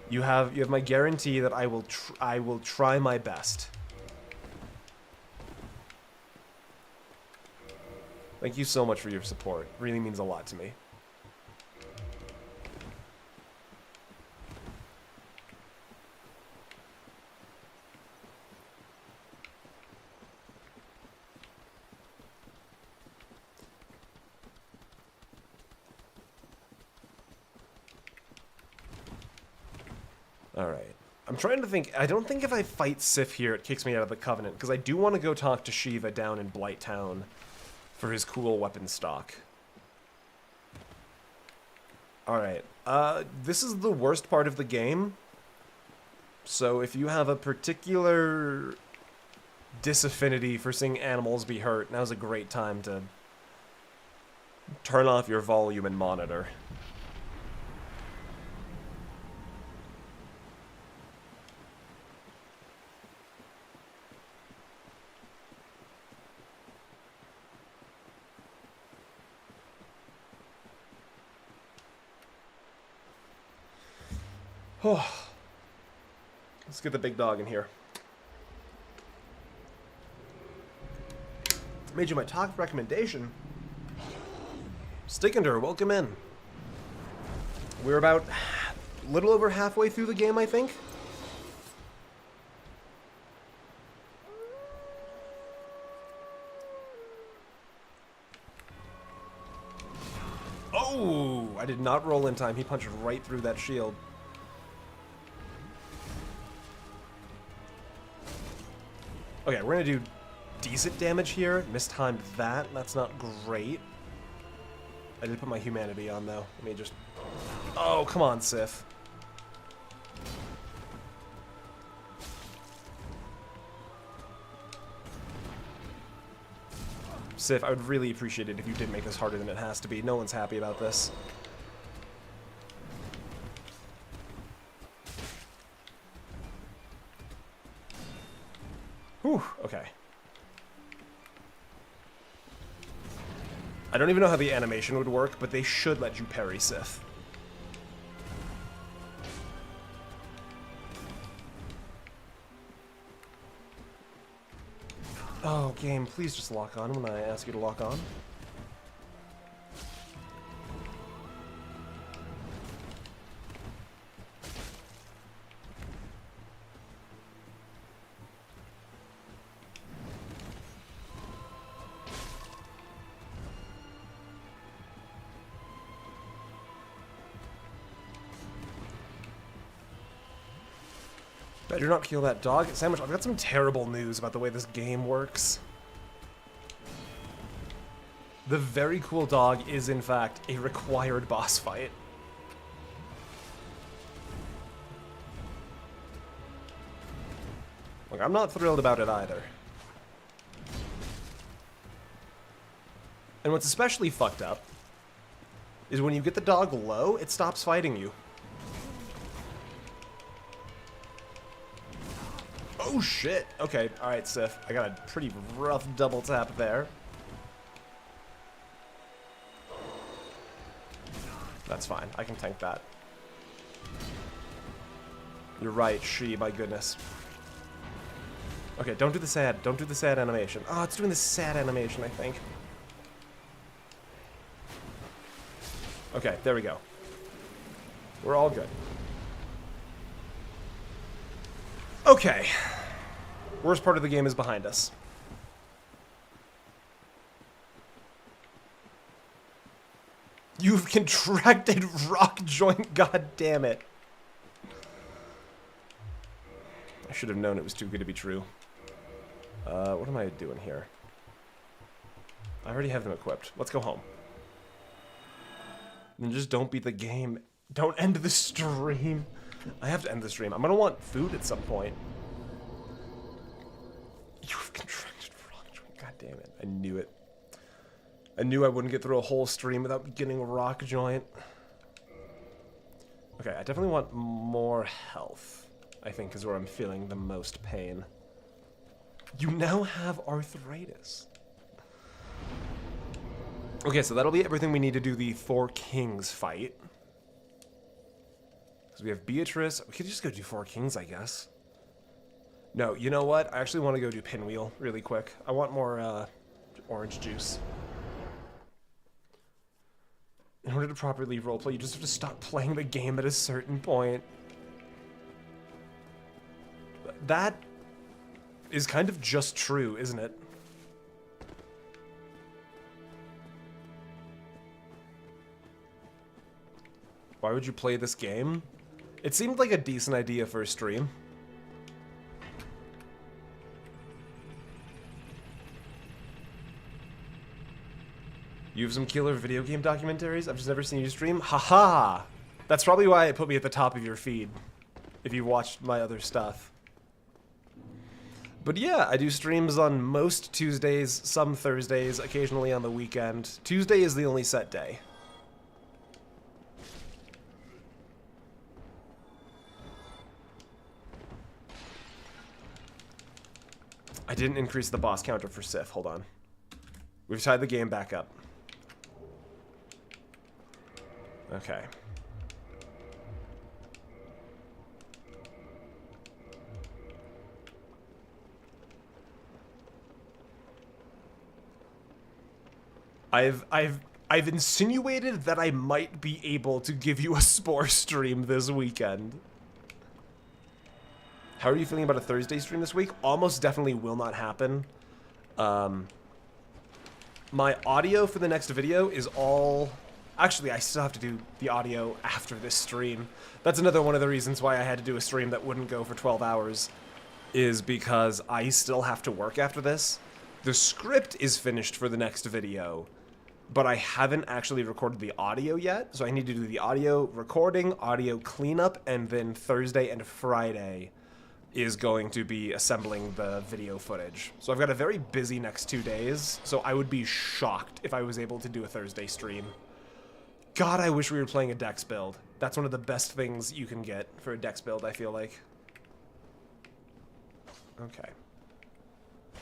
You have my guarantee that I will try my best. Thank you so much for your support. It really means a lot to me. Alright. I'm trying to think. I don't think if I fight Sif here, it kicks me out of the Covenant, because I do want to go talk to Shiva down in Blighttown for his cool weapon stock. Alright. This is the worst part of the game. So if you have a particular disaffinity for seeing animals be hurt, now's a great time to turn off your volume and monitor. Let's get the big dog in here. Made you my top recommendation. Stickender, welcome in. We're about a little over halfway through the game, I think. Oh, I did not roll in time. He punched right through that shield. Okay, we're gonna do decent damage here. Mistimed that. That's not great. I did put my humanity on, though. Let me just... Oh, come on, Sif. Sif, I would really appreciate it if you did make this harder than it has to be. No one's happy about this. Whew, okay. I don't even know how the animation would work, but they should let you parry Sith. Oh, game, please just lock on when I ask you to lock on. Better not kill that dog. Sandwich, I've got some terrible news about the way this game works. The very cool dog is, in fact, a required boss fight. Look, I'm not thrilled about it either. And what's especially fucked up is when you get the dog low, it stops fighting you. Oh shit! Okay, alright, Sif. I got a pretty rough double tap there. That's fine. I can tank that. You're right, she, my goodness. Okay, don't do the sad. Don't do the sad animation. Oh, it's doing the sad animation, I think. Okay, there we go. We're all good. Okay. Worst part of the game is behind us. You've contracted rock joint, god damn it. I should have known it was too good to be true. What am I doing here? I already have them equipped. Let's go home. And just don't beat the game. Don't end the stream. I have to end the stream. I'm gonna want food at some point. You've contracted rock joint. God damn it. I knew it. I knew I wouldn't get through a whole stream without getting a rock joint. Okay, Okay, I definitely want more health, I think is where I'm feeling the most pain. You now have arthritis. Okay, so that'll be everything we need to do the Four Kings fight. Because we have Beatrice. We could just go do Four Kings, I guess. No, you know what? I actually want to go do Pinwheel really quick. I want more orange juice. In order to properly roleplay, you just have to stop playing the game at a certain point. That is kind of just true, isn't it? Why would you play this game? It seemed like a decent idea for a stream. You have some killer video game documentaries? I've just never seen you stream? Haha! That's probably why it put me at the top of your feed, if you watched my other stuff. But yeah, I do streams on most Tuesdays, some Thursdays, occasionally on the weekend. Tuesday is the only set day. I didn't increase the boss counter for Sif. Hold on. We've tied the game back up. Okay. I've insinuated that I might be able to give you a Spore stream this weekend. How are you feeling about a Thursday stream this week? Almost definitely will not happen. My audio for the next video is all... Actually, I still have to do the audio after this stream. That's another one of the reasons why I had to do a stream that wouldn't go for 12 hours. Is because I still have to work after this. The script is finished for the next video, but I haven't actually recorded the audio yet. So I need to do the audio recording, audio cleanup, and then Thursday and Friday is going to be assembling the video footage. So I've got a very busy next 2 days, so I would be shocked if I was able to do a Thursday stream. God, I wish we were playing a Dex build. That's one of the best things you can get for a Dex build, I feel like. Okay.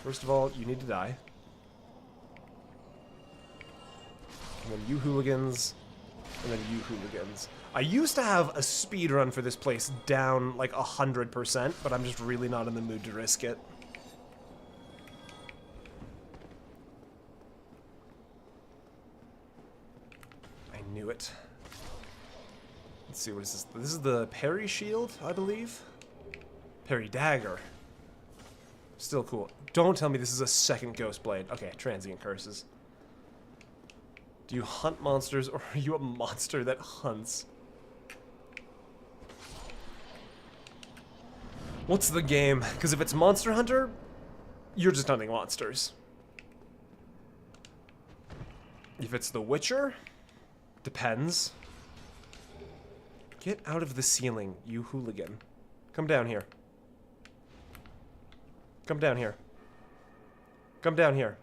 First of all, you need to die. And then you hooligans. And then you hooligans. I used to have a speed run for this place down like 100%, but I'm just really not in the mood to risk it. I knew it. Let's see, what is this? This is the parry shield, I believe? Parry dagger. Still cool. Don't tell me this is a second ghost blade. Okay, transient curses. Do you hunt monsters, or are you a monster that hunts? What's the game? Because if it's Monster Hunter, you're just hunting monsters. If it's The Witcher, depends. Get out of the ceiling, you hooligan. Come down here. Come down here. Come down here.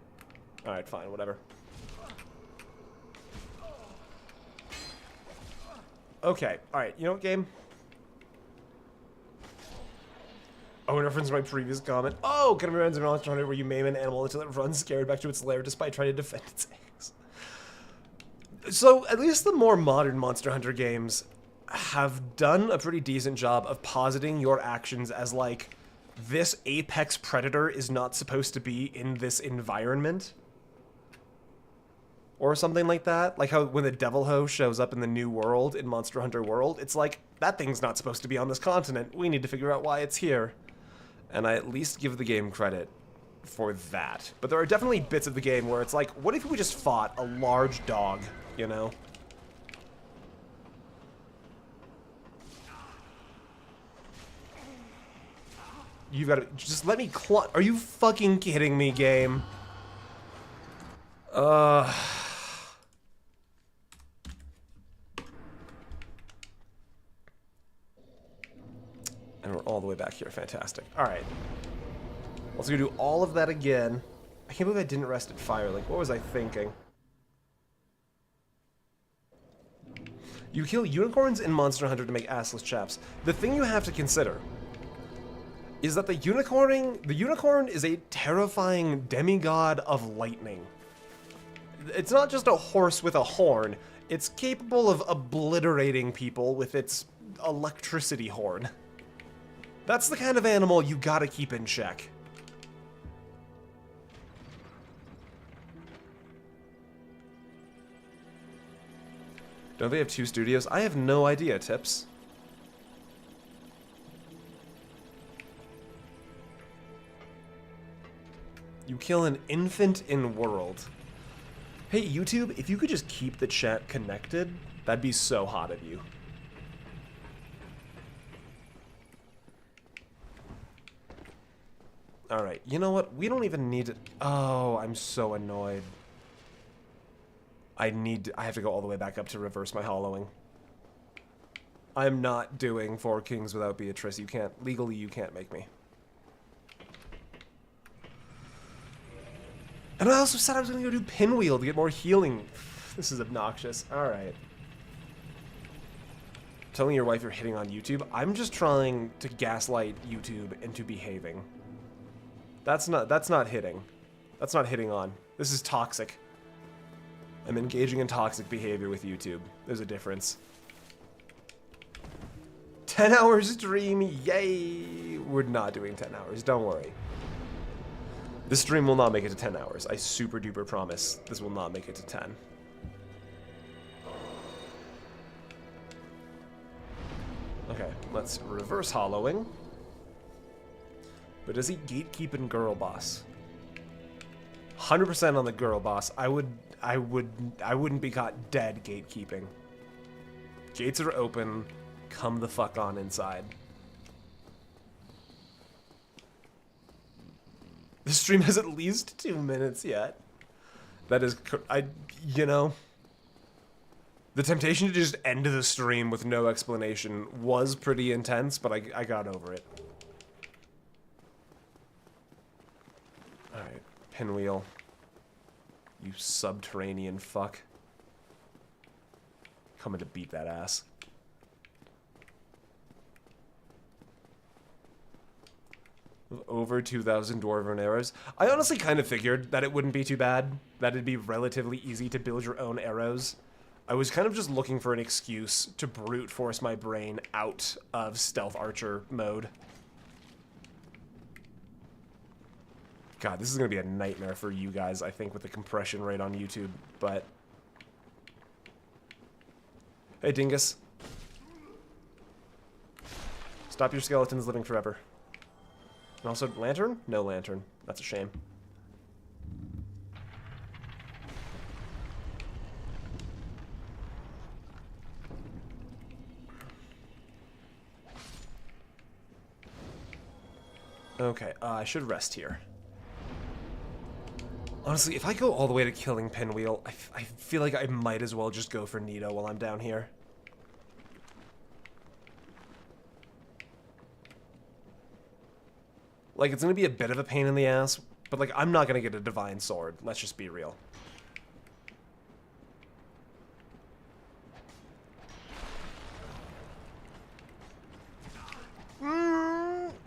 Alright, fine, whatever. Okay, alright, you know what, game? Oh, in reference to my previous comment. Oh, kind of reminds me of Monster Hunter where you maim an animal until it runs scared back to its lair despite trying to defend its eggs. So, at least the more modern Monster Hunter games have done a pretty decent job of positing your actions as, like, this apex predator is not supposed to be in this environment. Or something like that. Like how when the Devil Ho shows up in the new world, in Monster Hunter World, it's like, that thing's not supposed to be on this continent. We need to figure out why it's here. And I at least give the game credit for that. But there are definitely bits of the game where it's like, what if we just fought a large dog, you know? You've got to just let me Are you fucking kidding me, game? And we're all the way back here. Fantastic. Alright. Let's go do all of that again. I can't believe I didn't rest at Firelink. What was I thinking? You kill unicorns in Monster Hunter to make assless chaps. The thing you have to consider is that the unicorn is a terrifying demigod of lightning. It's not just a horse with a horn. It's capable of obliterating people with its electricity horn. That's the kind of animal you gotta keep in check. Don't they have 2 studios? I have no idea, Tips. You kill an infant in world. Hey, YouTube, if you could just keep the chat connected, that'd be so hot of you. Alright, you know what? We don't even need to... Oh, I'm so annoyed. I have to go all the way back up to reverse my hollowing. I'm not doing 4 Kings without Beatrice. You can't... Legally, you can't make me. And I also said I was going to go do Pinwheel to get more healing. This is obnoxious. Alright. Telling your wife you're hitting on YouTube? I'm just trying to gaslight YouTube into behaving. That's not hitting. That's not hitting on. This is toxic. I'm engaging in toxic behavior with YouTube. There's a difference. 10-hour stream, yay! We're not doing 10 hours, don't worry. This stream will not make it to 10 hours. I super duper promise this will not make it to 10. Okay, let's reverse hollowing. But does he gatekeeping girl boss? 100% on the girl boss. I wouldn't be caught dead gatekeeping. Gates are open. Come the fuck on inside. The stream has at least 2 minutes yet. That is, you know, the temptation to just end the stream with no explanation was pretty intense, but I got over it. Alright, Pinwheel. You subterranean fuck. Coming to beat that ass. Over 2,000 Dwarven arrows. I honestly kind of figured that it wouldn't be too bad. That it'd be relatively easy to build your own arrows. I was kind of just looking for an excuse to brute force my brain out of stealth archer mode. God, this is going to be a nightmare for you guys, I think, with the compression rate on YouTube, but... Hey, Dingus. Stop your skeletons living forever. And also, lantern? No lantern. That's a shame. Okay, I should rest here. Honestly, if I go all the way to killing Pinwheel, I feel like I might as well just go for Nito while I'm down here. Like, it's gonna be a bit of a pain in the ass, but, like, I'm not gonna get a Divine Sword. Let's just be real.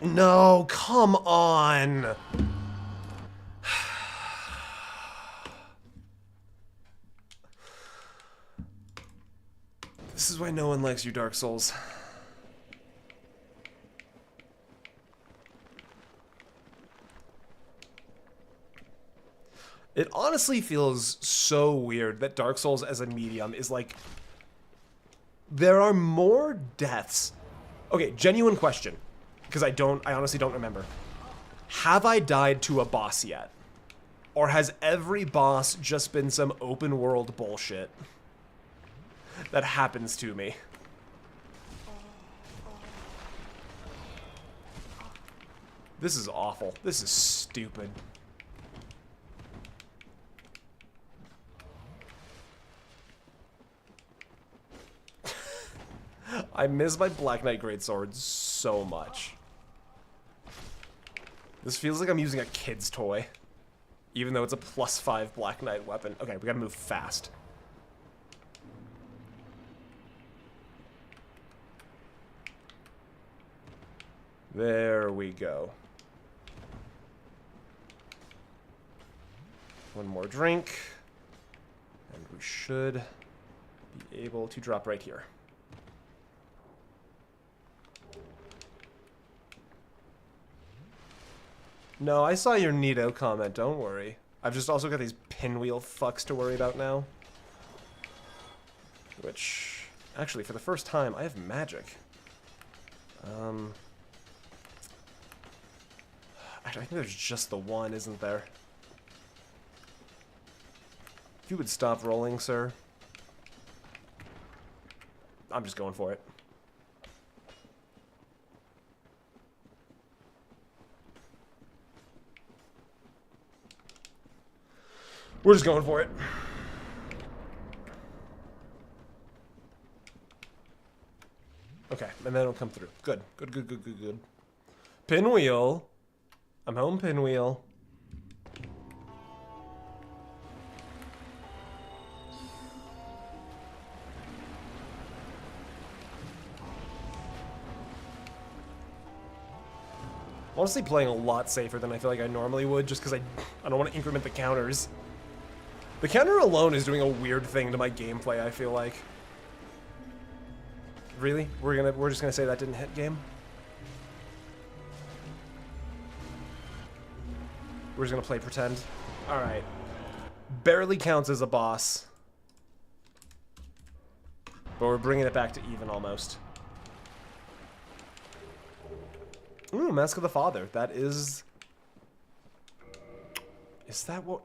No, come on! This is why no one likes you, Dark Souls. It honestly feels so weird that Dark Souls as a medium is like... There are more deaths. Okay, genuine question. Because I honestly don't remember. Have I died to a boss yet? Or has every boss just been some open world bullshit that happens to me? This is awful. This is stupid. I miss my Black Knight Greatsword so much. This feels like I'm using a kid's toy. Even though it's a +5 Black Knight weapon. Okay, we gotta move fast. There we go. One more drink. And we should be able to drop right here. No, I saw your neato comment, don't worry. I've just also got these pinwheel fucks to worry about now. Which, actually, for the first time, I have magic. I think there's just the one, isn't there? If you would stop rolling, sir. I'm just going for it. We're just going for it. Okay, and then it'll come through. Good. Good, good, good, good, good. Pinwheel. I'm home, Pinwheel. Honestly, playing a lot safer than I feel like I normally would, just because I don't want to increment the counters. The counter alone is doing a weird thing to my gameplay, I feel like. Really? We're just gonna say that didn't hit game? We're just gonna play pretend. Alright. Barely counts as a boss. But we're bringing it back to even almost. Ooh, Mask of the Father. That is... Is that what...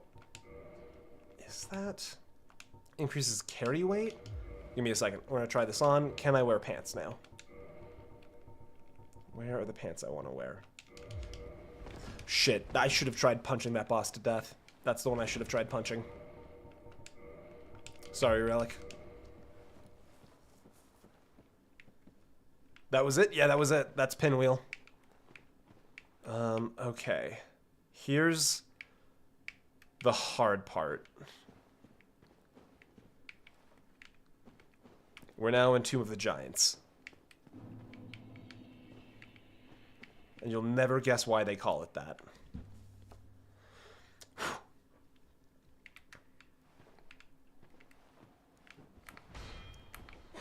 Is that... Increases carry weight? Give me a second. We're gonna try this on. Can I wear pants now? Where are the pants I want to wear? Shit, I should have tried punching that boss to death. That's the one I should have tried punching. Sorry, Relic. That was it? Yeah, that was it. That's Pinwheel. Okay. Here's the hard part. We're now in Tomb of the Giants. And you'll never guess why they call it that.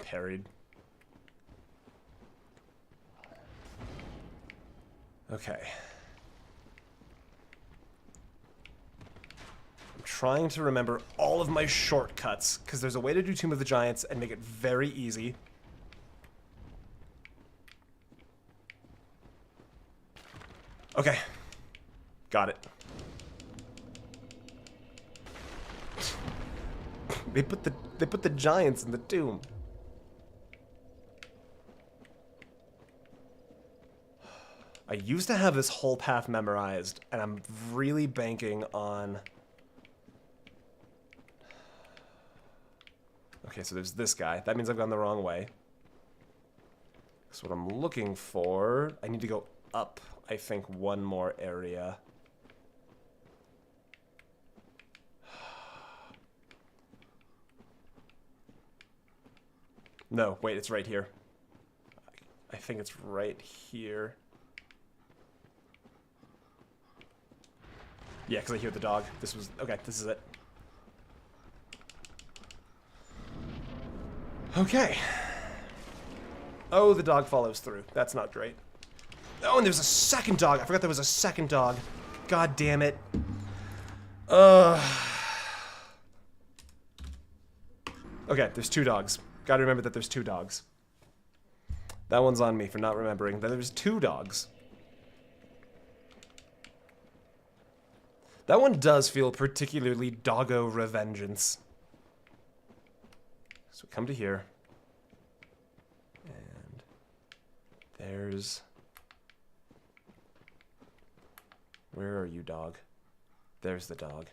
Parried. Okay. I'm trying to remember all of my shortcuts, because there's a way to do Tomb of the Giants and make it very easy. Okay. Got it. They put the giants in the tomb. I used to have this whole path memorized, and I'm really banking on... Okay, so there's this guy. That means I've gone the wrong way. So what I'm looking for... I need to go up, I think, one more area. No, wait, it's right here. I think it's right here. Yeah, because I hear the dog. This was... Okay, this is it. Okay. Oh, the dog follows through. That's not great. Oh, and there's a second dog. I forgot there was a second dog. God damn it. Okay, there's two dogs. Gotta remember that there's two dogs. That one's on me for not remembering that there's two dogs. That one does feel particularly doggo revengeance. So come to here. And there's... Where are you, dog? There's the dog.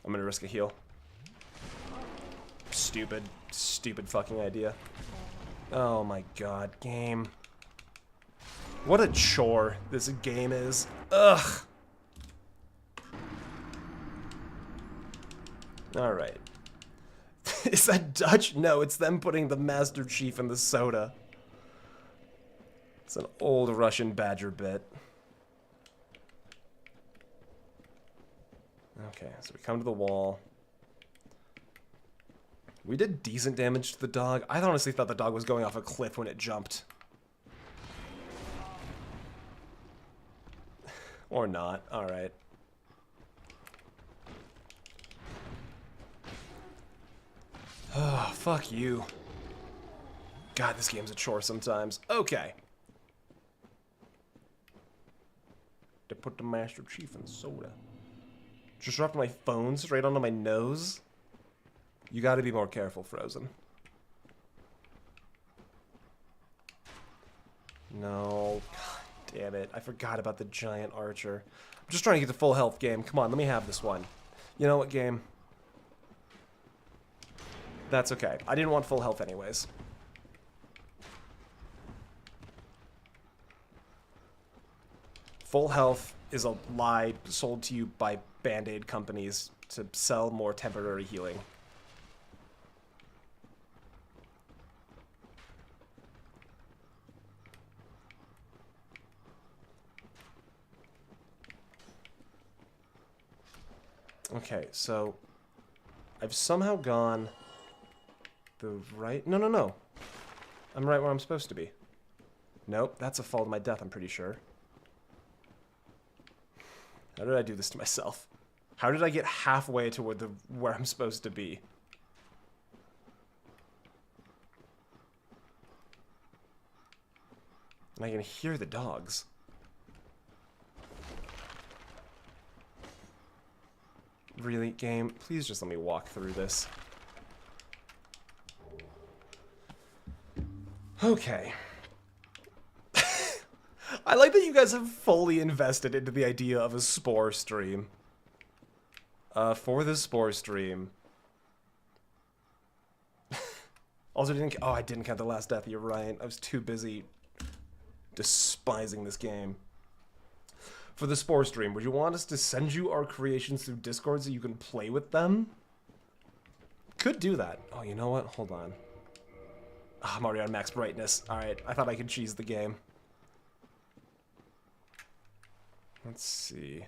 I'm gonna risk a heal. Stupid, stupid fucking idea. Oh my god, game. What a chore this game is. Ugh. Alright. Is that Dutch? No, it's them putting the Master Chief in the soda. It's an old Russian badger bit. Okay, so we come to the wall. We did decent damage to the dog. I honestly thought the dog was going off a cliff when it jumped. Or not. Alright. Oh, fuck you. God, this game's a chore sometimes. Okay. To put the Master Chief in soda. Just dropped my phone straight onto my nose. You gotta be more careful, Frozen. No. God damn it. I forgot about the giant archer. I'm just trying to get the full health game. Come on, let me have this one. You know what, game? That's okay. I didn't want full health anyways. Full health is a lie sold to you by Band-Aid companies to sell more temporary healing. Okay, so I've somehow gone the right... No. I'm right where I'm supposed to be. Nope, that's a fall to my death, I'm pretty sure. How did I do this to myself? How did I get halfway toward where I'm supposed to be? And I can hear the dogs. Really, game? Please just let me walk through this. Okay. I like that you guys have fully invested into the idea of a Spore stream. For the Spore stream. Also didn't... Oh, I didn't count the last death. You're right. I was too busy despising this game. For the Spore stream, would you want us to send you our creations through Discord so you can play with them? Could do that. Oh, you know what? Hold on. Oh, I'm already on max brightness. Alright, I thought I could cheese the game. Let's see.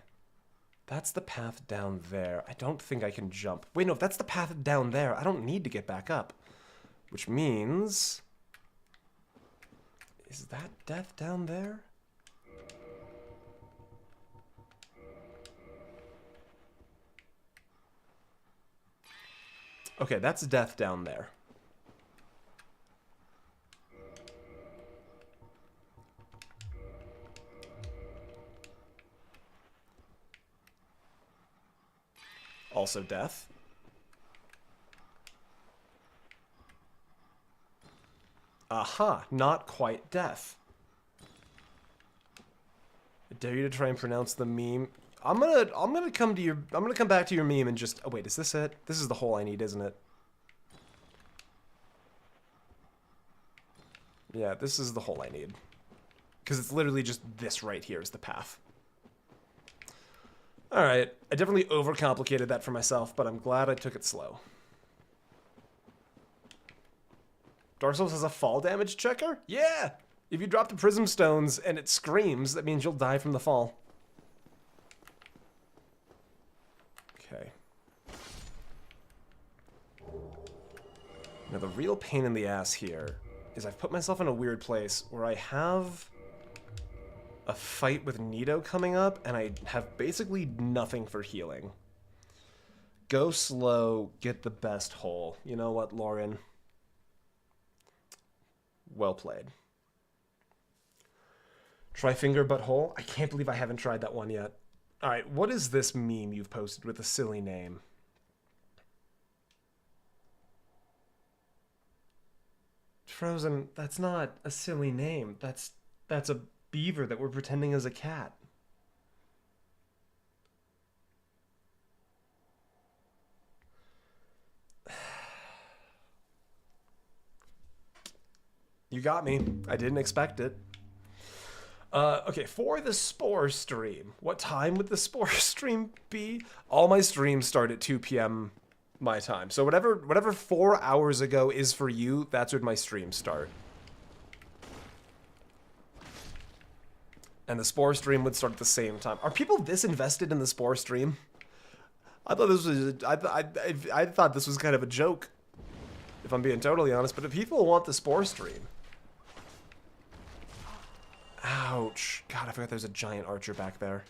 That's the path down there. I don't think I can jump. Wait, no, if that's the path down there, I don't need to get back up. Which means... Is that death down there? Okay, that's death down there. Also death. Aha, not quite death. I dare you to try and pronounce the meme. I'm gonna come back to your meme and just... Oh wait, is this it? This is the hole I need, isn't it? Yeah, this is the hole I need. Because it's literally just this right here is the path. Alright, I definitely overcomplicated that for myself, but I'm glad I took it slow. Dark Souls has a fall damage checker? Yeah! If you drop the Prism Stones and it screams, that means you'll die from the fall. Okay. Now the real pain in the ass here is I've put myself in a weird place where I have a fight with Nito coming up, and I have basically nothing for healing. Go slow, get the best hole. You know what, Lauren? Well played. Try finger but hole? I can't believe I haven't tried that one yet. Alright, what is this meme you've posted with a silly name? Frozen, that's not a silly name. That's a beaver that we're pretending is a cat. You got me. I didn't expect it. Okay, for the Spore stream. What time would the Spore stream be? All my streams start at 2 p.m. my time. So whatever 4 hours ago is for you, that's when my streams start. And the Spore stream would start at the same time. Are people this invested in the Spore stream? I thought this was I thought this was kind of a joke, if I'm being totally honest. But if people want the Spore stream, ouch! God, I forgot there's a giant archer back there.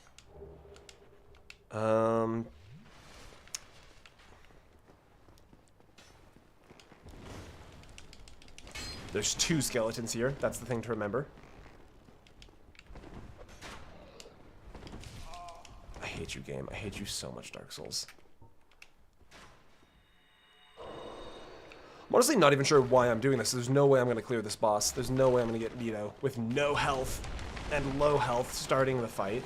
There's 2 skeletons here. That's the thing to remember. I hate you, game. I hate you so much, Dark Souls. I'm honestly not even sure why I'm doing this. There's no way I'm going to clear this boss. There's no way I'm going to get Nito with no health and low health starting the fight.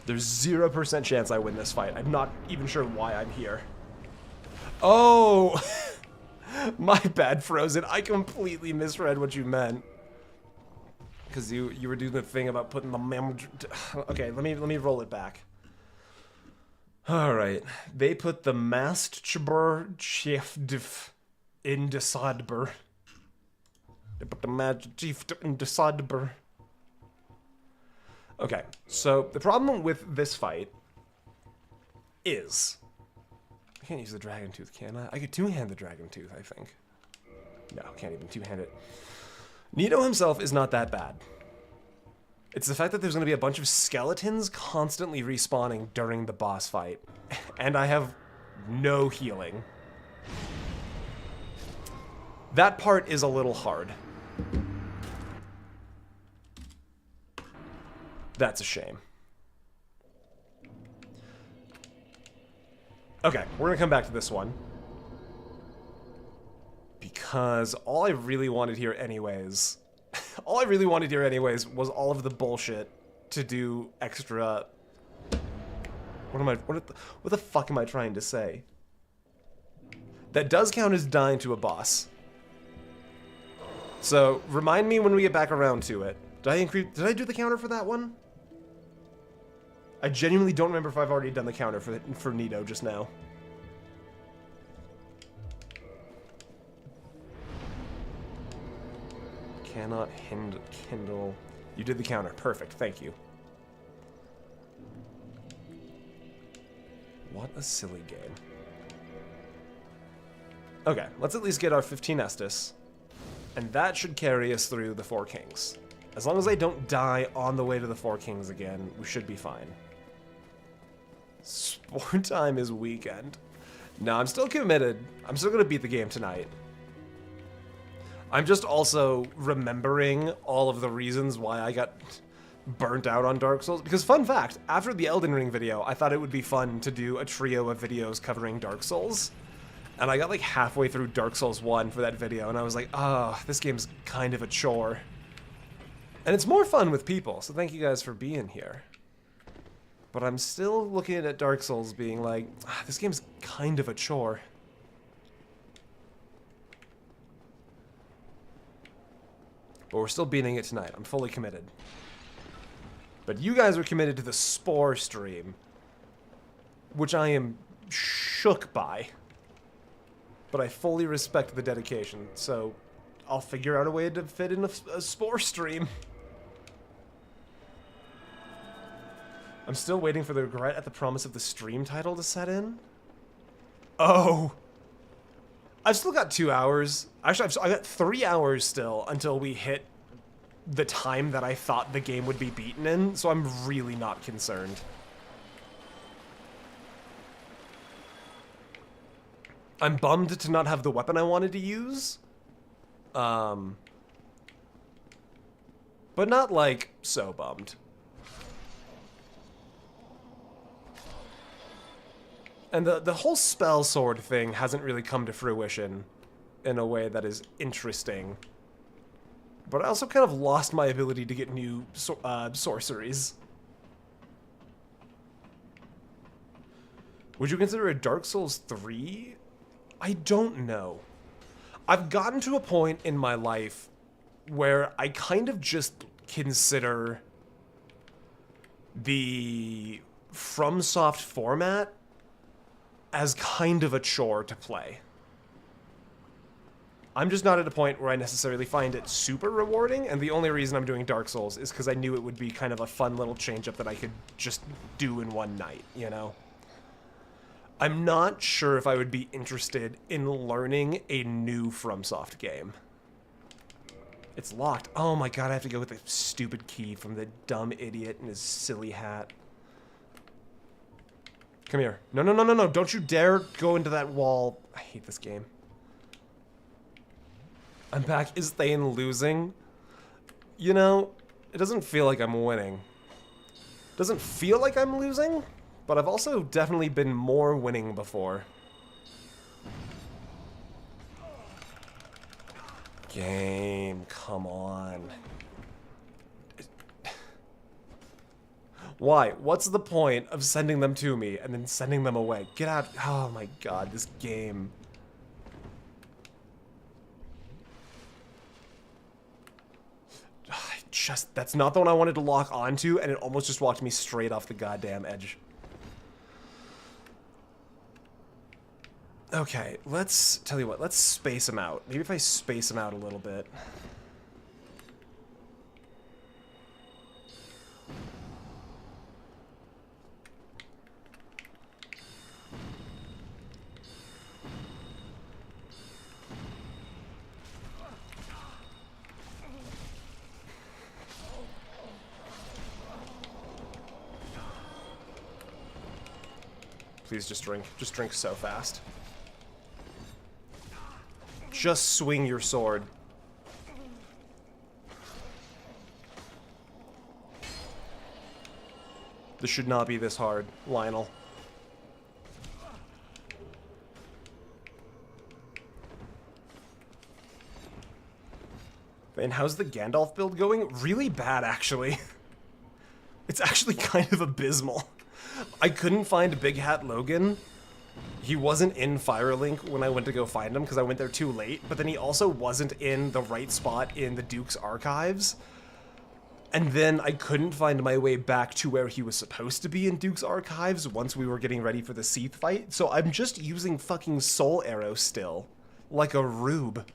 There's 0% chance I win this fight. I'm not even sure why I'm here. Oh! My bad, Frozen. I completely misread what you meant. Because you were doing the thing about putting the okay, let me roll it back. Alright. They put the mast chbr chief in the Sadber. They put the mast chief in the Sadber. Okay, so the problem with this fight is... I can't use the Dragon Tooth, can I? I could two-hand the Dragon Tooth, I think. No, can't even two-hand it. Nito himself is not that bad. It's the fact that there's going to be a bunch of skeletons constantly respawning during the boss fight. And I have no healing. That part is a little hard. That's a shame. Okay, we're gonna come back to this one. Because all I really wanted here anyways... all I really wanted here anyways was all of the bullshit to do extra... What the fuck am I trying to say? That does count as dying to a boss. So, remind me when we get back around to it. Did I do the counter for that one? I genuinely don't remember if I've already done the counter for Nito just now. Cannot kindle. You did the counter. Perfect. Thank you. What a silly game. Okay, let's at least get our 15 Estus. And that should carry us through the 4 Kings. As long as I don't die on the way to the 4 Kings again, we should be fine. Spore time is weekend. No, I'm still committed. I'm still gonna beat the game tonight. I'm just also remembering all of the reasons why I got burnt out on Dark Souls. Because fun fact, after the Elden Ring video, I thought it would be fun to do a trio of videos covering Dark Souls. And I got like halfway through Dark Souls 1 for that video, and I was like, oh, this game's kind of a chore. And it's more fun with people, so thank you guys for being here. But I'm still looking at Dark Souls being like, this game's kind of a chore. But we're still beating it tonight. I'm fully committed. But you guys are committed to the Spore stream, which I am shook by. But I fully respect the dedication, so I'll figure out a way to fit in a Spore stream. I'm still waiting for the regret at the promise of the stream title to set in. Oh. I've still got 2 hours. Actually, I got 3 hours still until we hit the time that I thought the game would be beaten in, so I'm really not concerned. I'm bummed to not have the weapon I wanted to use. But not, like, so bummed. And the whole spell sword thing hasn't really come to fruition in a way that is interesting. But I also kind of lost my ability to get new sorceries. Would you consider a Dark Souls 3? I don't know. I've gotten to a point in my life where I kind of just consider the FromSoft format as kind of a chore to play. I'm just not at a point where I necessarily find it super rewarding, and the only reason I'm doing Dark Souls is because I knew it would be kind of a fun little change-up that I could just do in one night, you know? I'm not sure if I would be interested in learning a new FromSoft game. It's locked. Oh my god, I have to go with the stupid key from the dumb idiot in his silly hat. Come here. No, no, no, no, no. Don't you dare go into that wall. I hate this game. I'm back. Is Thane losing? You know, it doesn't feel like I'm winning. It doesn't feel like I'm losing, but I've also definitely been more winning before. Game, come on. Why? What's the point of sending them to me and then sending them away? Get out. Oh my god, this game. That's not the one I wanted to lock onto, and it almost just walked me straight off the goddamn edge. Okay, let's tell you what, let's space them out. Maybe if I space them out a little bit. Please just drink. Just drink so fast. Just swing your sword. This should not be this hard, Lionel. And how's the Gandalf build going? Really bad, actually. It's actually kind of abysmal. I couldn't find Big Hat Logan. He wasn't in Firelink when I went to go find him because I went there too late, but then he also wasn't in the right spot in the Duke's archives. And then I couldn't find my way back to where he was supposed to be in Duke's archives once we were getting ready for the Seath fight, so I'm just using fucking Soul Arrow still, like a rube.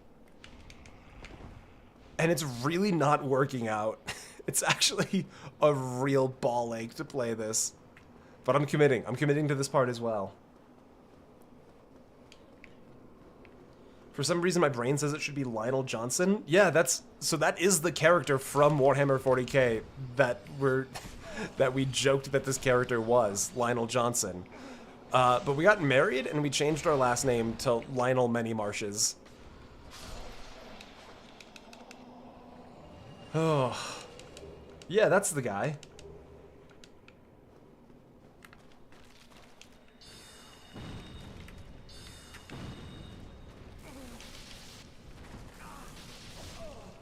And it's really not working out. It's actually a real ball ache to play this. But I'm committing. I'm committing to this part as well. For some reason, my brain says it should be Lionel Johnson. Yeah, so that is the character from Warhammer 40k that we joked that this character was, Lionel Johnson. But we got married and we changed our last name to Lionel Many Marshes. Oh, yeah, that's the guy.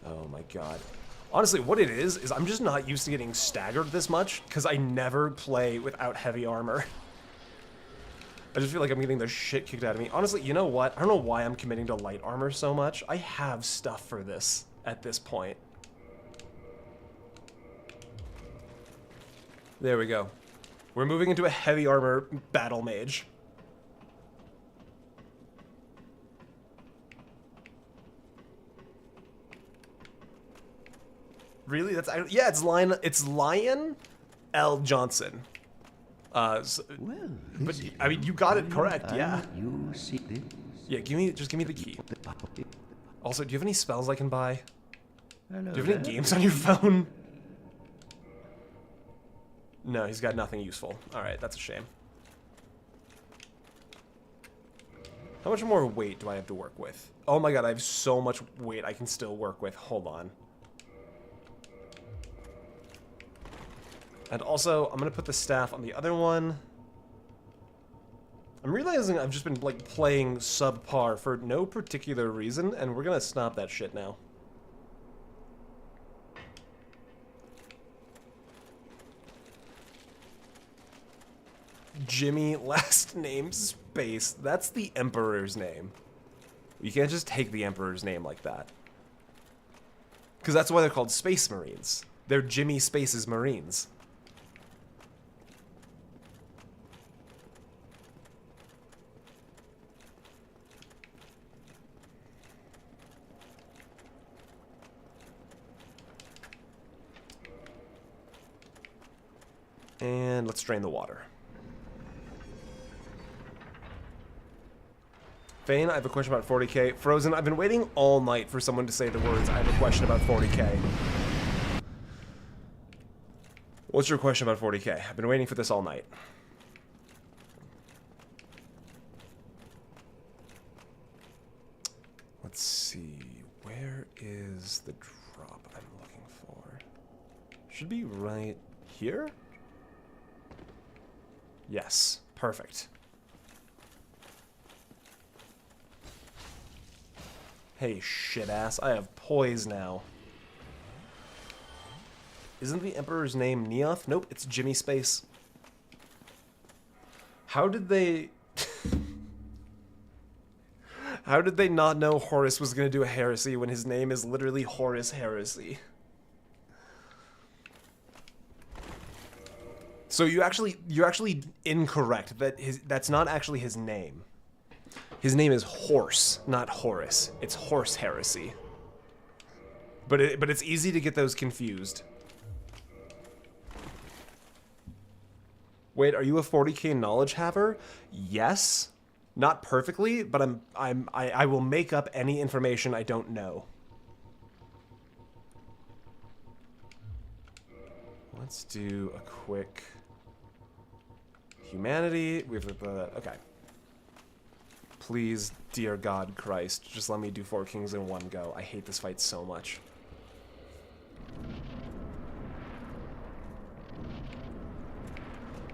Oh my god. Honestly, what it is I'm just not used to getting staggered this much, because I never play without heavy armor. I just feel like I'm getting the shit kicked out of me. Honestly, you know what? I don't know why I'm committing to light armor so much. I have stuff for this at this point. There we go. We're moving into a heavy armor battle mage. Really? That's yeah. It's Lionel Johnson. Well, but I mean, you got it correct. Yeah. You see this? Yeah. Just give me the key. Also, do you have any spells I can buy? Do you have any games on your phone? No, he's got nothing useful. All right, that's a shame. How much more weight do I have to work with? Oh my god, I have so much weight I can still work with. Hold on. And also, I'm gonna put the staff on the other one. I'm realizing I've just been like playing subpar for no particular reason, and we're gonna stop that shit now. Jimmy, last name Space. That's the Emperor's name. You can't just take the Emperor's name like that. Because that's why they're called Space Marines. They're Jimmy Space's Marines. And let's drain the water. Fane, I have a question about 40k. Frozen, I've been waiting all night for someone to say the words, I have a question about 40k. What's your question about 40k? I've been waiting for this all night. Let's see. Where is the drop I'm looking for? Should be right here? Yes. Perfect. Hey, shit ass. I have poise now. Isn't the Emperor's name Neoth? Nope, it's Jimmy Space. How did they... How did they not know Horus was going to do a heresy when his name is literally Horus Heresy? So you're actually incorrect. That's not actually his name. His name is Horse, not Horus. It's Horse Heresy. But it's easy to get those confused. Wait, are you a 40k knowledge haver? Yes. Not perfectly, but I will make up any information I don't know. Let's do a quick humanity. We have okay. Please, dear God Christ, just let me do 4 kings in one go. I hate this fight so much.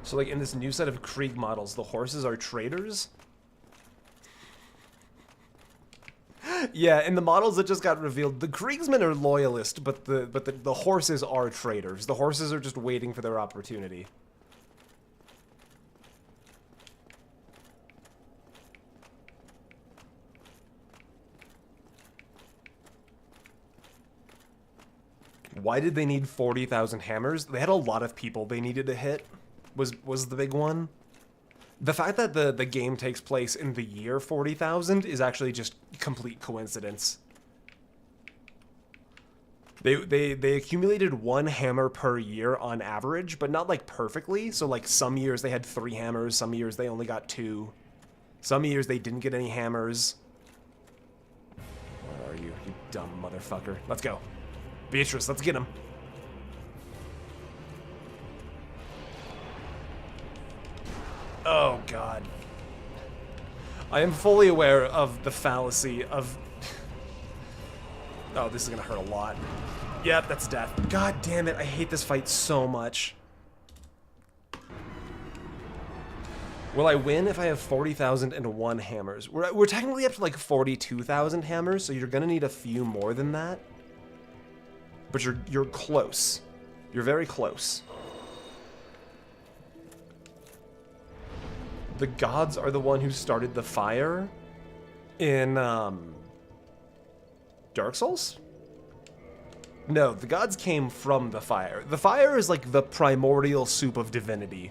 So like in this new set of Krieg models, the horses are traitors? Yeah, in the models that just got revealed, the Kriegsmen are loyalist, but the horses are traitors. The horses are just waiting for their opportunity. Why did they need 40,000 hammers? They had a lot of people they needed to hit, was the big one. The fact that the game takes place in the year 40,000 is actually just complete coincidence. They accumulated 1 hammer per year on average, but not like perfectly. So like some years they had 3 hammers, some years they only got 2. Some years they didn't get any hammers. Where are you, you dumb motherfucker? Let's go. Beatrice, let's get him. Oh, God. I am fully aware of the fallacy of... Oh, this is gonna hurt a lot. Yep, that's death. God damn it, I hate this fight so much. Will I win if I have 40,001 hammers? We're technically up to like 42,000 hammers, so you're gonna need a few more than that. But you're close. You're very close. The gods are the one who started the fire in Dark Souls? No, the gods came from the fire. The fire is like the primordial soup of divinity.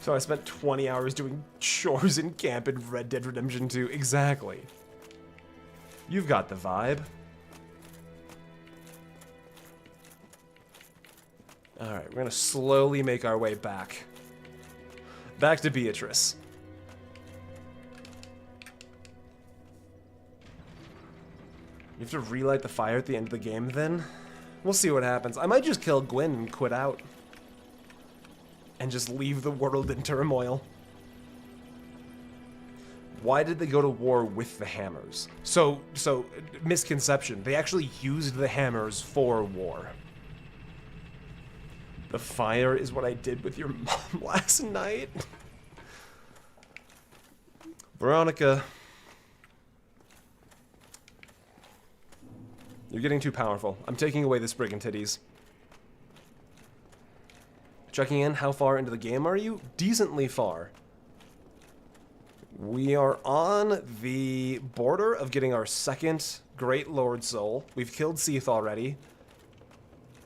So I spent 20 hours doing chores in camp in Red Dead Redemption 2. Exactly. You've got the vibe. Alright, we're gonna slowly make our way back. Back to Beatrice. You have to relight the fire at the end of the game then? We'll see what happens. I might just kill Gwyn and quit out. And just leave the world in turmoil. Why did they go to war with the hammers? So misconception. They actually used the hammers for war. The fire is what I did with your mom last night. Veronica. You're getting too powerful. I'm taking away this brigand titties. Checking in, how far into the game are you? Decently far. We are on the border of getting our second Great Lord Soul. We've killed Seath already.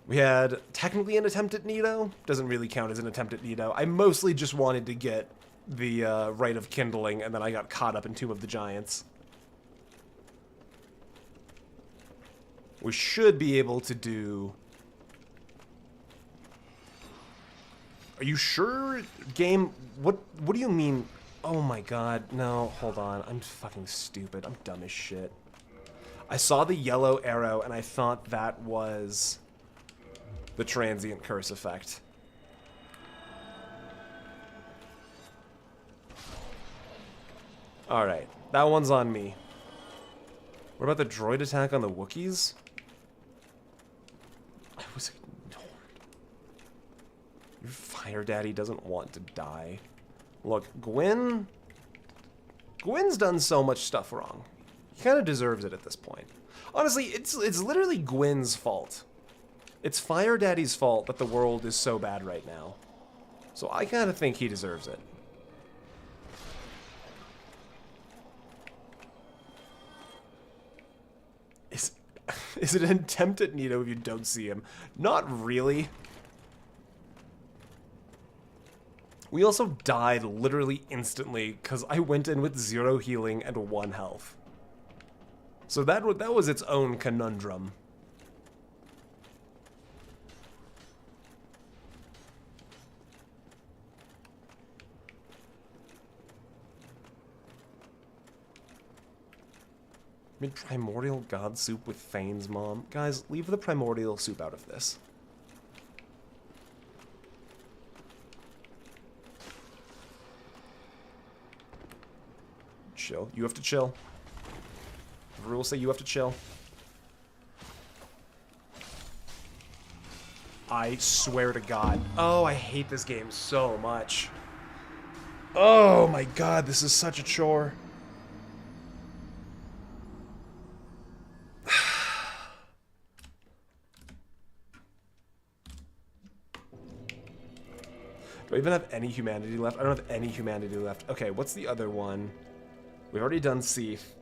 We had technically an attempt at Nito. Doesn't really count as an attempt at Nito. I mostly just wanted to get the Rite of Kindling, and then I got caught up in Tomb of the Giants. We should be able to do... Are you sure, game? What do you mean? Oh my god, no, hold on. I'm fucking stupid. I'm dumb as shit. I saw the yellow arrow and I thought that was the transient curse effect. Alright, that one's on me. What about the droid attack on the Wookiees? I was ignored. Your fire daddy doesn't want to die. Look, Gwyn's done so much stuff wrong. He kind of deserves it at this point. Honestly, it's literally Gwyn's fault. It's Fire Daddy's fault that the world is so bad right now. So I kind of think he deserves it. Is it an attempt at Nito if you don't see him? Not really. We also died literally instantly because I went in with 0 healing and 1 health. So that was its own conundrum. I mean, primordial god soup with Fane's mom. Guys, leave the primordial soup out of this. Chill. You have to chill. The rules say you have to chill. I swear to God. Oh, I hate this game so much. Oh my God, this is such a chore. Do I even have any humanity left? I don't have any humanity left. Okay, what's the other one? We've already done Seath.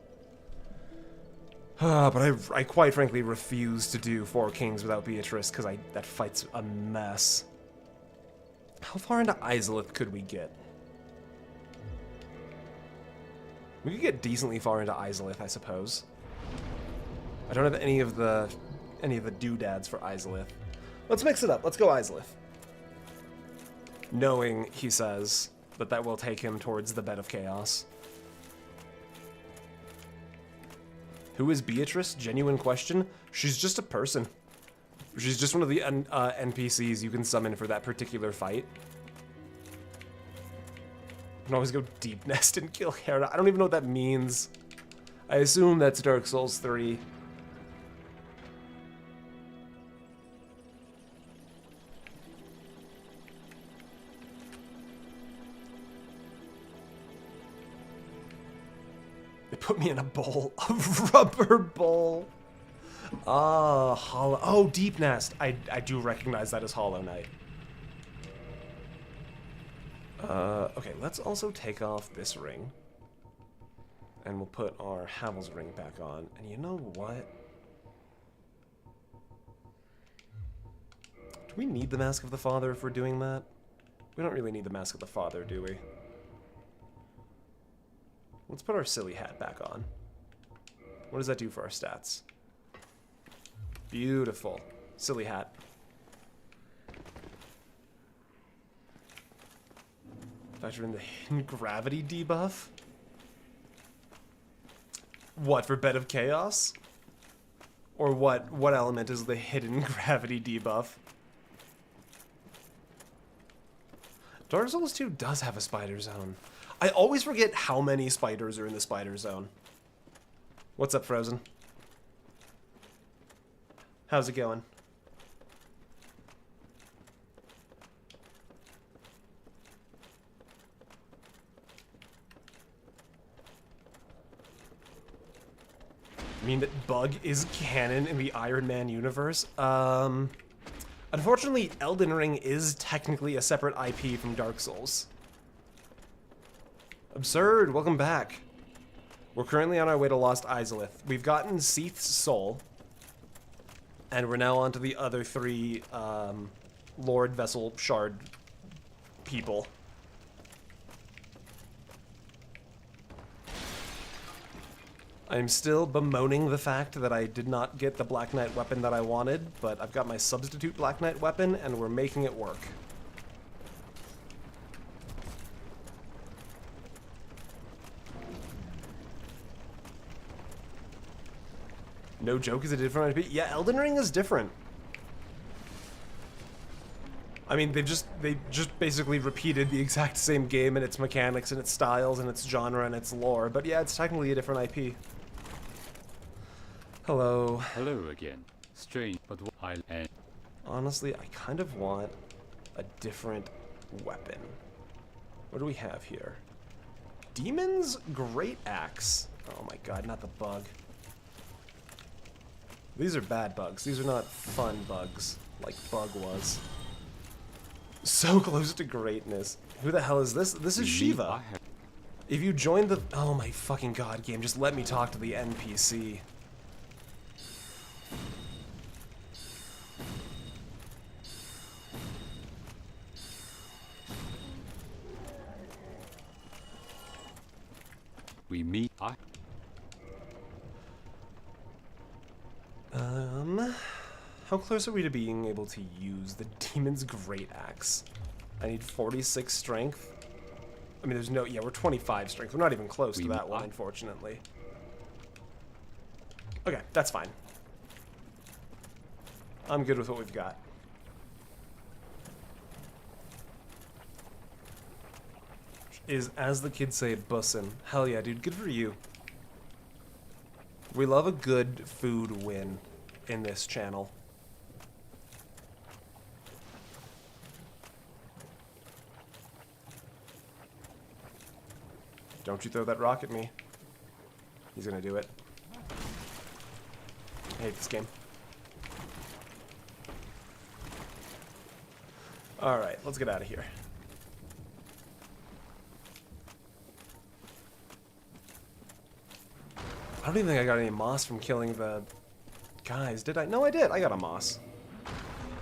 But I quite frankly refuse to do 4 Kings without Beatrice, because that fight's a mess. How far into Isolith could we get? We could get decently far into Isolith, I suppose. I don't have any of the doodads for Isolith. Let's mix it up. Let's go Isolith. Knowing, he says, that will take him towards the bed of chaos. Who is Beatrice? Genuine question. She's just a person. She's just one of the NPCs you can summon for that particular fight. You can always go Deep Nest and kill Hera. I don't even know what that means. I assume that's Dark Souls 3. They put me in a bowl. A rubber bowl. Ah, Hollow. Oh, Deep Nest. I do recognize that as Hollow Knight. Okay, let's also take off this ring. And we'll put our Havel's ring back on. And you know what? Do we need the Mask of the Father if we're doing that? We don't really need the Mask of the Father, do we? Let's put our silly hat back on. What does that do for our stats? Beautiful. Silly hat. Factor in the hidden gravity debuff? What, for Bed of Chaos? Or what element is the hidden gravity debuff? Dark Souls 2 does have a spider zone. I always forget how many spiders are in the spider zone. What's up, Frozen? How's it going? mean that Bug is canon in the Iron Man universe? Unfortunately, Elden Ring is technically a separate IP from Dark Souls. Absurd, welcome back. We're currently on our way to Lost Izalith. We've gotten Seath's soul, and we're now on to the other three Lordvessel shard people. I'm still bemoaning the fact that I did not get the Black Knight weapon that I wanted, but I've got my substitute Black Knight weapon, and we're making it work. No joke, is it different? Yeah, Elden Ring is different. I mean, they just basically repeated the exact same game and its mechanics and its styles and its genre and its lore, but yeah, it's technically a different IP. Hello. Hello again. Strange, but I'll end. Honestly, I kind of want a different weapon. What do we have here? Demon's Great Axe. Oh my god, not the bug. These are bad bugs. These are not fun bugs, like Bug was. So close to greatness. Who the hell is this? This is Shiva. If you join the... Oh my fucking god, game, just let me talk to the NPC. We meet. How close are we to being able to use the Demon's Great Axe? I need 46 strength. I mean, there's no... Yeah, we're 25 strength. We're not even close to that one, unfortunately. Okay, that's fine. I'm good with what we've got. Is, as the kids say, bussin'. Hell yeah, dude. Good for you. We love a good food win in this channel. Don't you throw that rock at me. He's gonna do it. I hate this game. Alright, let's get out of here. I don't even think I got any moss from killing the guys, did I? No, I did. I got a moss.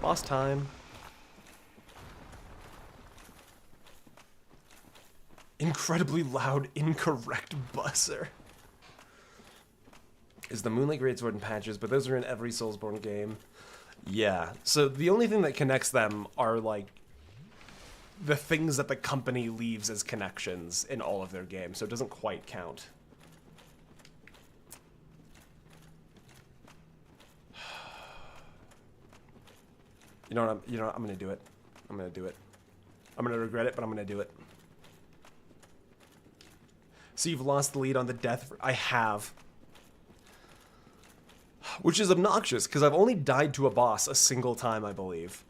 Moss time. Incredibly loud, incorrect buzzer. Is the Moonlight Greatsword and patches, but those are in every Soulsborne game. Yeah, so the only thing that connects them are, like, the things that the company leaves as connections in all of their games, so it doesn't quite count. You know what, I'm gonna do it. I'm gonna do it. I'm gonna regret it, but I'm gonna do it. So you've lost the lead on the death... I have. Which is obnoxious, because I've only died to a boss a single time, I believe.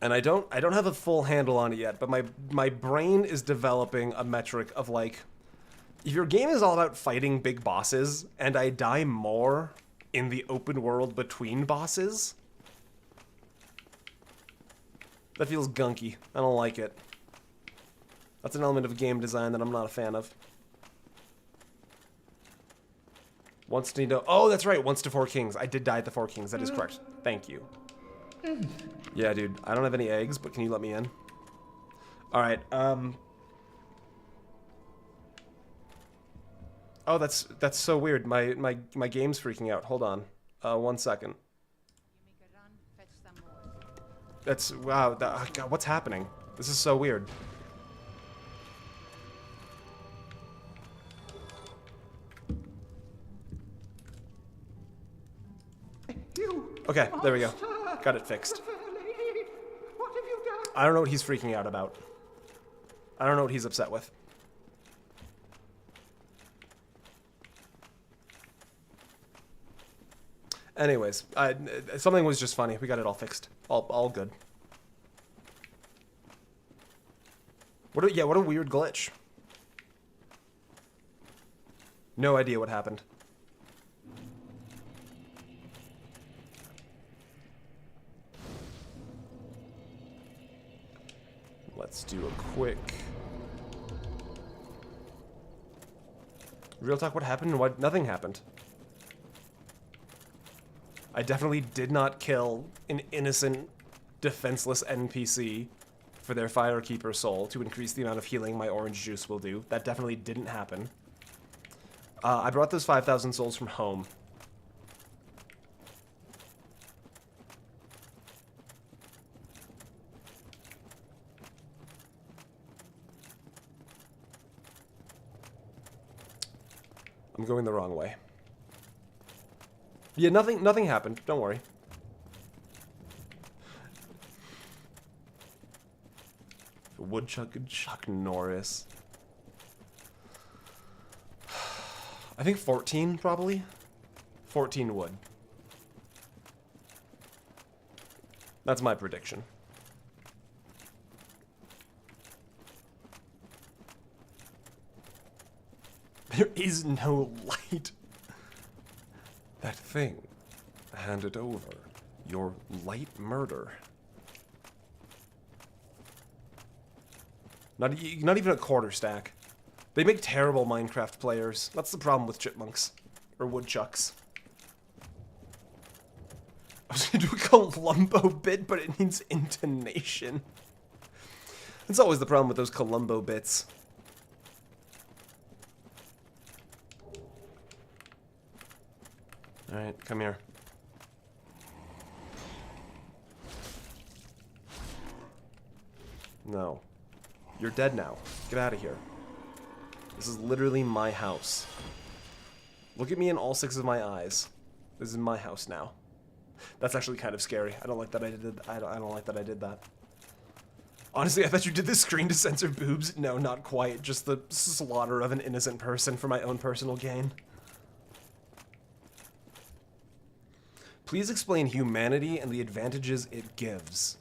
And I don't have a full handle on it yet, but my brain is developing a metric of, like, if your game is all about fighting big bosses, and I die more in the open world between bosses, that feels gunky. I don't like it. That's an element of game design that I'm not a fan of. Once to know... Oh, that's right. Once to Four Kings. I did die at the Four Kings. That is correct. Thank you. Yeah, dude. I don't have any eggs, but can you let me in? Alright, Oh, that's so weird. My game's freaking out. Hold on. 1 second. That's... Wow. God, what's happening? This is so weird. Okay, there we go. Got it fixed. I don't know what he's freaking out about. I don't know what he's upset with. Anyways, something was just funny. We got it all fixed. All good. What a weird glitch. No idea what happened. Let's do a quick... Real talk, what happened and what... Nothing happened. I definitely did not kill an innocent, defenseless NPC for their Firekeeper soul to increase the amount of healing my orange juice will do. That definitely didn't happen. I brought those 5,000 souls from home. I'm going the wrong way. Yeah, nothing happened. Don't worry. Woodchuck and Chuck Norris. I think 14, probably. 14 wood. That's my prediction. There is no light. That thing. Hand it over. Your light murder. Not even a quarter stack. They make terrible Minecraft players. That's the problem with chipmunks. Or woodchucks. I was gonna do a Columbo bit, but it needs intonation. That's always the problem with those Columbo bits. Alright, come here. No. You're dead now. Get out of here. This is literally my house. Look at me in all 6 of my eyes. This is my house now. That's actually kind of scary. I don't like that I did. I don't like that I did that. Honestly, I thought you did this screen to censor boobs. No, not quite. Just the slaughter of an innocent person for my own personal gain. Please explain humanity and the advantages it gives.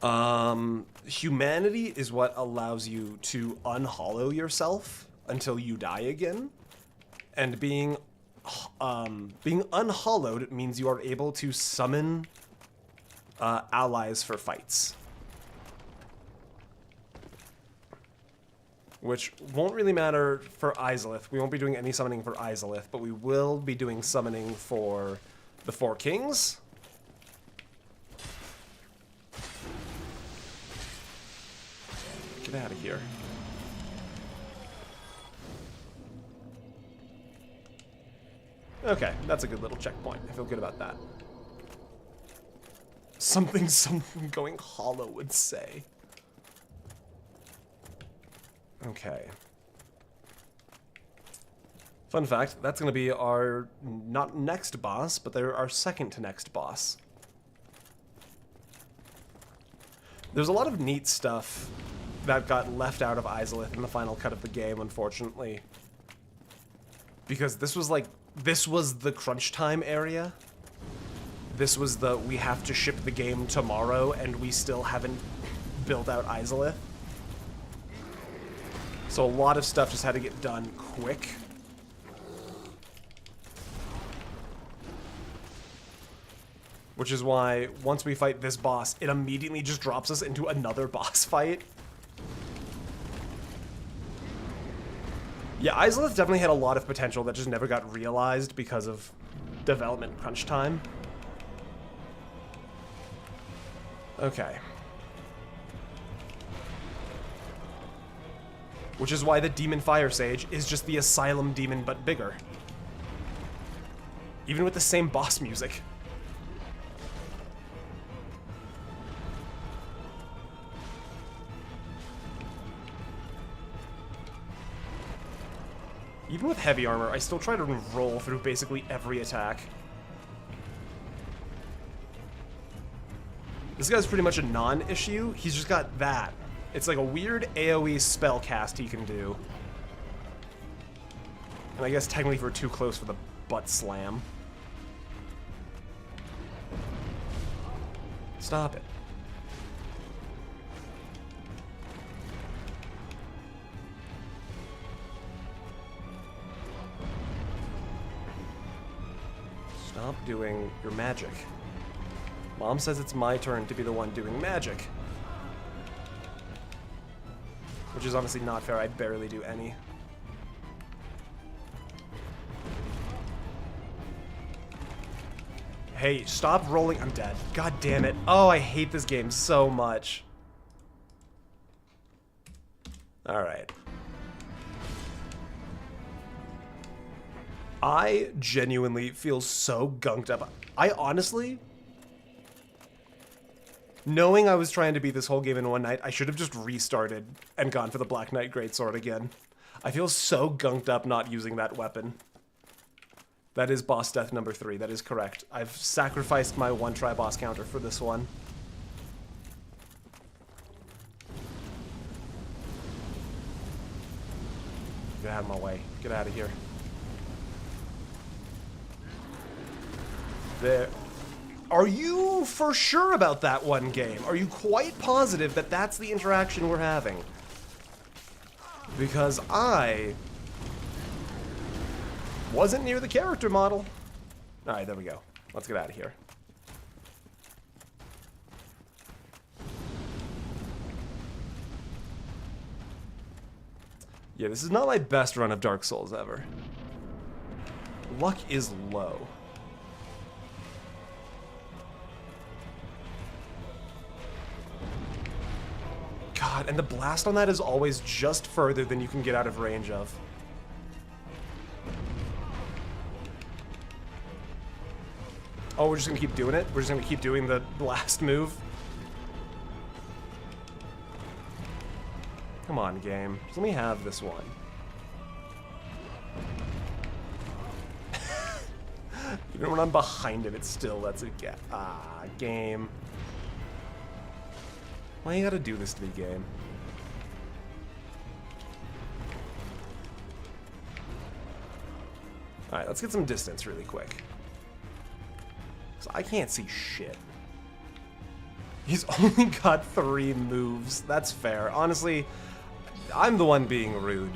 Humanity is what allows you to unhollow yourself until you die again. And being unhollowed means you are able to summon allies for fights. Which won't really matter for Isolith. We won't be doing any summoning for Isolith, but we will be doing summoning for the 4 Kings. Get out of here. Okay, that's a good little checkpoint. I feel good about that. Something someone going hollow would say. Okay. Fun fact, that's going to be our, not next boss, but they're our second to next boss. There's a lot of neat stuff that got left out of Isolith in the final cut of the game, unfortunately. Because this was the crunch time area. This was the, we have to ship the game tomorrow and we still haven't built out Isolith. So a lot of stuff just had to get done quick. Which is why, once we fight this boss, it immediately just drops us into another boss fight. Yeah, Isolith definitely had a lot of potential that just never got realized because of development crunch time. Okay. Which is why the Demon Fire Sage is just the Asylum Demon but bigger. Even with the same boss music. Even with heavy armor, I still try to roll through basically every attack. This guy's pretty much a non-issue. He's just got that. It's like a weird AoE spell cast he can do. And I guess technically if we're too close for the butt slam. Stop it. Stop doing your magic. Mom says it's my turn to be the one doing magic. Which is honestly not fair. I barely do any. Hey, stop rolling. I'm dead. God damn it. Oh, I hate this game so much. Alright. I genuinely feel so gunked up. I honestly... Knowing I was trying to beat this whole game in one night, I should have just restarted and gone for the Black Knight Greatsword again. I feel so gunked up not using that weapon. That is boss death number 3, that is correct. I've sacrificed my one try boss counter for this one. Get out of my way. Get out of here. There. Are you for sure about that one game? Are you quite positive that that's the interaction we're having? Because I wasn't near the character model. Alright, there we go. Let's get out of here. Yeah, this is not my best run of Dark Souls ever. Luck is low. God, and the blast on that is always just further than you can get out of range of. Oh, we're just gonna keep doing it? We're just gonna keep doing the blast move? Come on, game. Just let me have this one. Even when I'm behind it, it still lets it get. Ah, game. Why you gotta do this to me, game? Alright, let's get some distance really quick. So I can't see shit. He's only got 3 moves. That's fair. Honestly, I'm the one being rude.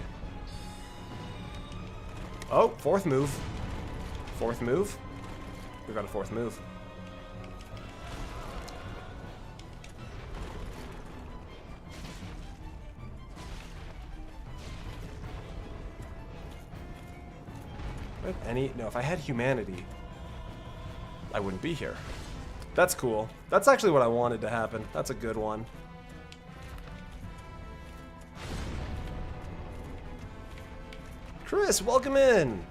Oh, 4th move. 4th move? We got a 4th move. No, if I had humanity, I wouldn't be here. That's cool. That's actually what I wanted to happen. That's a good one. Chris, welcome in!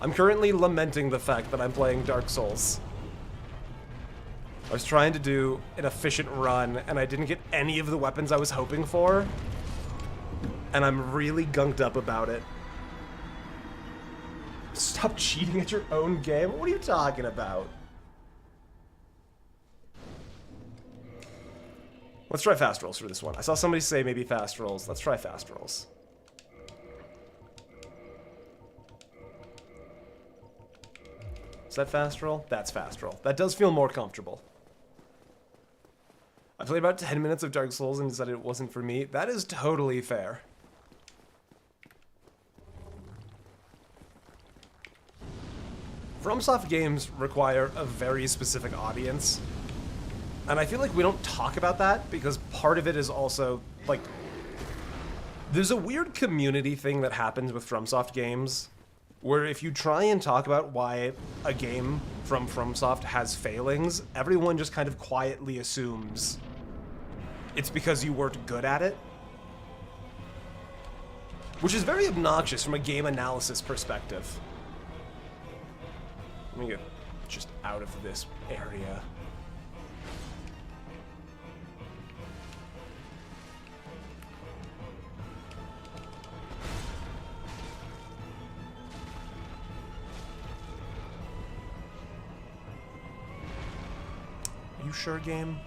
I'm currently lamenting the fact that I'm playing Dark Souls. I was trying to do an efficient run, and I didn't get any of the weapons I was hoping for. And I'm really gunked up about it. Stop cheating at your own game? What are you talking about? Let's try fast rolls for this one. I saw somebody say maybe fast rolls. Let's try fast rolls. Is that fast roll? That's fast roll. That does feel more comfortable. I played about 10 minutes of Dark Souls and decided it wasn't for me. That is totally fair. FromSoft games require a very specific audience. And I feel like we don't talk about that because part of it is also, like, there's a weird community thing that happens with FromSoft games where if you try and talk about why a game from FromSoft has failings, everyone just kind of quietly assumes it's because you weren't good at it. Which is very obnoxious from a game analysis perspective. Let me get just out of this area. Are you sure, game?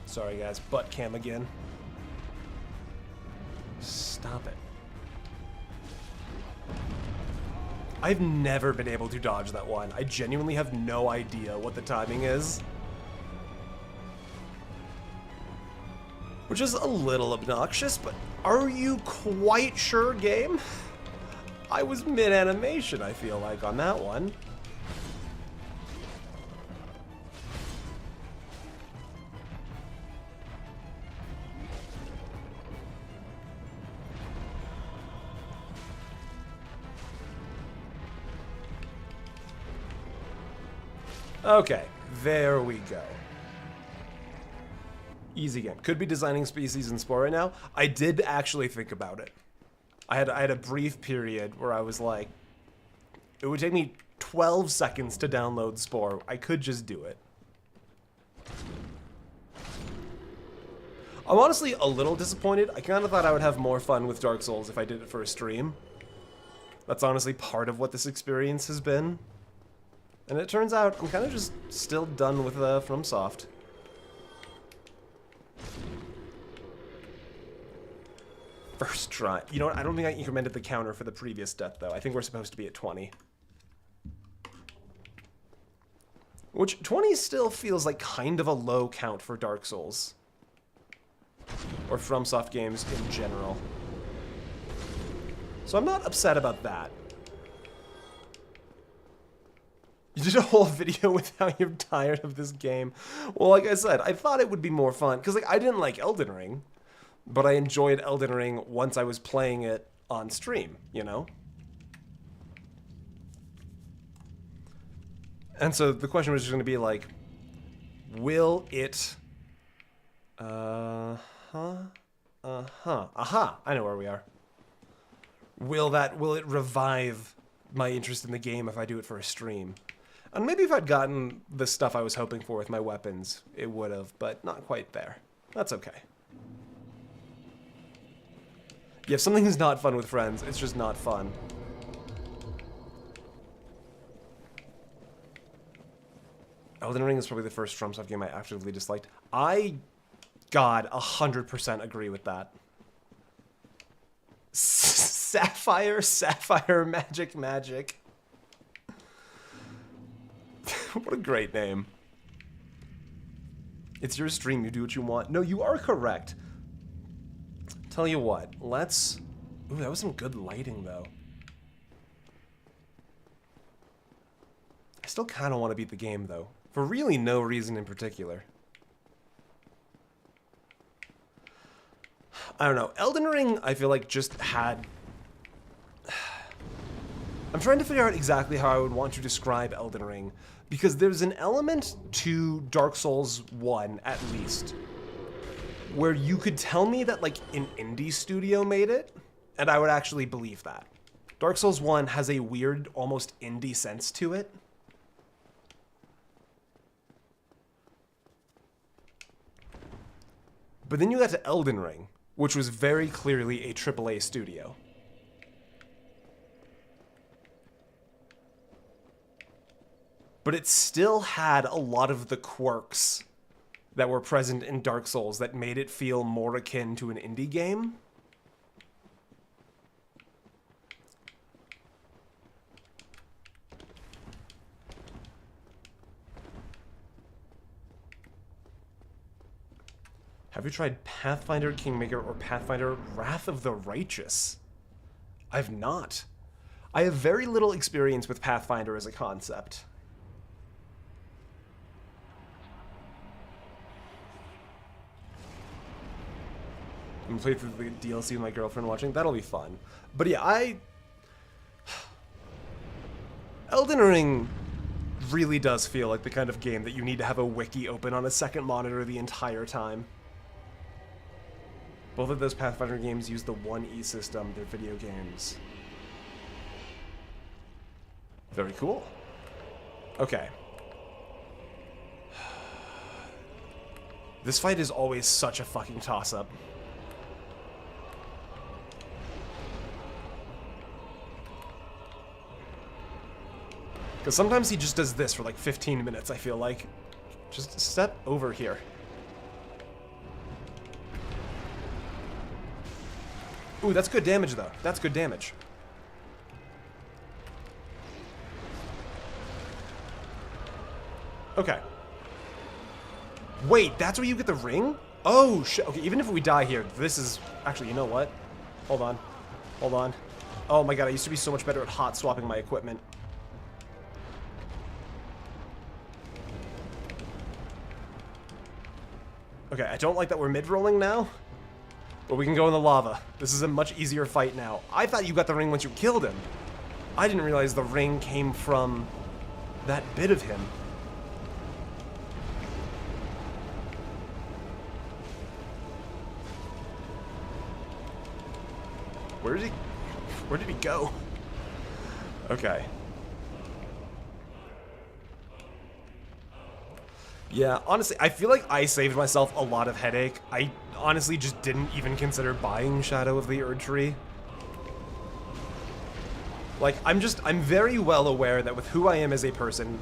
Sorry guys, butt cam again. Stop it. I've never been able to dodge that one. I genuinely have no idea what the timing is. Which is a little obnoxious, but are you quite sure, game? I was mid-animation, I feel like, on that one. Okay, there we go. Easy game. Could be designing species in Spore right now. I did actually think about it. I had a brief period where I was like, it would take me 12 seconds to download Spore. I could just do it. I'm honestly a little disappointed. I kind of thought I would have more fun with Dark Souls if I did it for a stream. That's honestly part of what this experience has been. And it turns out I'm kind of just still done with FromSoft. First try. You know what? I don't think I incremented the counter for the previous death, though. I think we're supposed to be at 20. Which, 20 still feels like kind of a low count for Dark Souls. Or FromSoft games in general. So I'm not upset about that. You did a whole video with how you're tired of this game. Well, like I said, I thought it would be more fun. Because like, I didn't like Elden Ring. But I enjoyed Elden Ring once I was playing it on stream, you know? And so the question was just going to be like, will it... Aha, I know where we are. Will it revive my interest in the game if I do it for a stream? And maybe if I'd gotten the stuff I was hoping for with my weapons, it would have, but not quite there. That's okay. Yeah, if something's not fun with friends, it's just not fun. Elden Ring is probably the first FromSoft game I actively disliked. God, 100% agree with that. Sapphire, magic. What a great name. It's your stream, you do what you want. No, you are correct. Tell you what, let's... Ooh, that was some good lighting, though. I still kind of want to beat the game, though. For really no reason in particular. I don't know. Elden Ring, I feel like, just had... I'm trying to figure out exactly how I would want to describe Elden Ring. Because there's an element to Dark Souls 1, at least, where you could tell me that, like, an indie studio made it, and I would actually believe that. Dark Souls 1 has a weird, almost indie sense to it. But then you got to Elden Ring, which was very clearly a AAA studio. But it still had a lot of the quirks that were present in Dark Souls that made it feel more akin to an indie game. Have you tried Pathfinder Kingmaker or Pathfinder Wrath of the Righteous? I've not. I have very little experience with Pathfinder as a concept. I'm gonna play through the DLC with my girlfriend watching. That'll be fun. But yeah, Elden Ring really does feel like the kind of game that you need to have a wiki open on a second monitor the entire time. Both of those Pathfinder games use the 1E system. They're video games. Very cool. Okay. This fight is always such a fucking toss-up. Because sometimes he just does this for like 15 minutes, I feel like. Just step over here. Ooh, that's good damage, though. That's good damage. Okay. Wait, that's where you get the ring? Oh, shit. Okay, even if we die here, this is... Actually, you know what? Hold on. Hold on. Oh my god, I used to be so much better at hot swapping my equipment. Okay, I don't like that we're mid-rolling now. But we can go in the lava. This is a much easier fight now. I thought you got the ring once you killed him. I didn't realize the ring came from that bit of him. Where did he go? Okay. Yeah, honestly, I feel like I saved myself a lot of headache. I honestly just didn't even consider buying Shadow of the Erdtree. Like, I'm very well aware that with who I am as a person,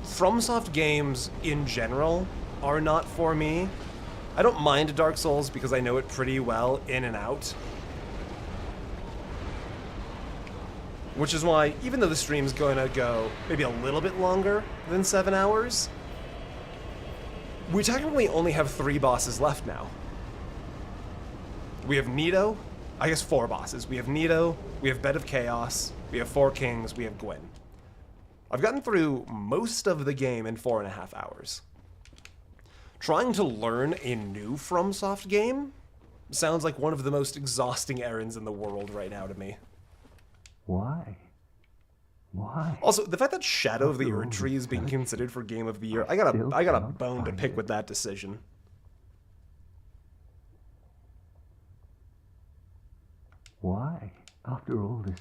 FromSoft games in general are not for me. I don't mind Dark Souls because I know it pretty well in and out. Which is why, even though the stream's going to go maybe a little bit longer than 7 hours, we technically only have 3 bosses left now. We have Nito, I guess 4 bosses. We have Nito, we have Bed of Chaos, we have 4 Kings, we have Gwyn. I've gotten through most of the game in 4.5 hours. Trying to learn a new FromSoft game sounds like one of the most exhausting errands in the world right now to me. Why? Why? Also, the fact that Shadow of the Erdtree is being considered for Game of the Year, I got a bone to pick with that decision. Why? After all this...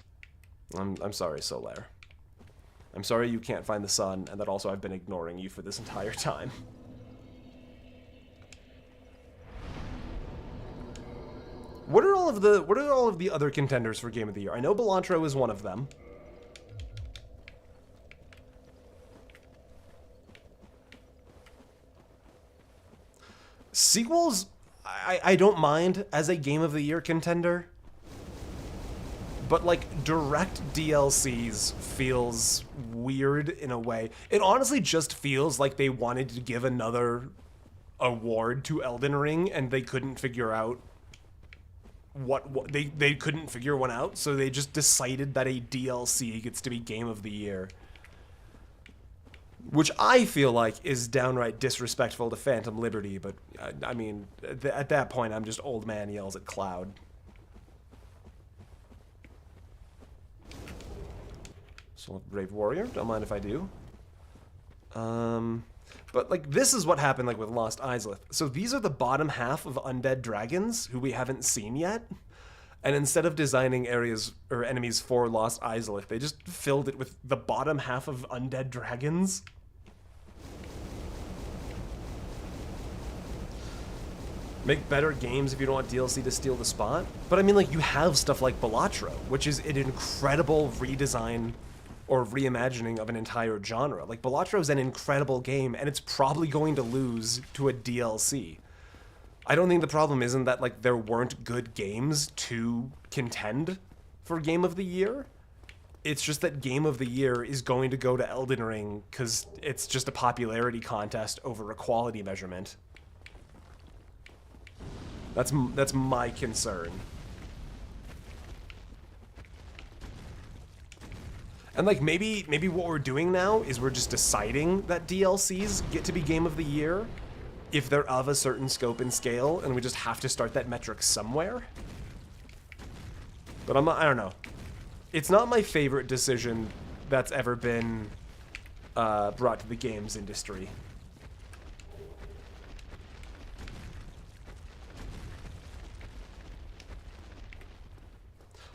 I'm sorry, Solaire. I'm sorry you can't find the sun, and that also I've been ignoring you for this entire time. What are all of the other contenders for Game of the Year? I know Blighttown is one of them. Sequels, I don't mind as a Game of the Year contender. But, like, direct DLCs feels weird in a way. It honestly just feels like they wanted to give another award to Elden Ring, and they couldn't figure out they couldn't figure one out, so they just decided that a DLC gets to be Game of the Year. Which I feel like is downright disrespectful to Phantom Liberty, but, I mean, at that point, I'm just old man yells at cloud. Soul of Brave Warrior, don't mind if I do. But, like, this is what happened, like, with Lost Isleth. So these are the bottom half of undead dragons, who we haven't seen yet. And instead of designing areas or enemies for Lost Isleth, they just filled it with the bottom half of undead dragons. Make better games if you don't want DLC to steal the spot. But, I mean, like, you have stuff like Blighttown, which is an incredible redesign or reimagining of an entire genre. Like, Blighttown is an incredible game, and it's probably going to lose to a DLC. I don't think the problem isn't that, like, there weren't good games to contend for Game of the Year. It's just that Game of the Year is going to go to Elden Ring because it's just a popularity contest over a quality measurement. That's my concern. And, like, maybe what we're doing now is we're just deciding that DLCs get to be Game of the Year if they're of a certain scope and scale, and we just have to start that metric somewhere. But I don't know. It's not my favorite decision that's ever been brought to the games industry.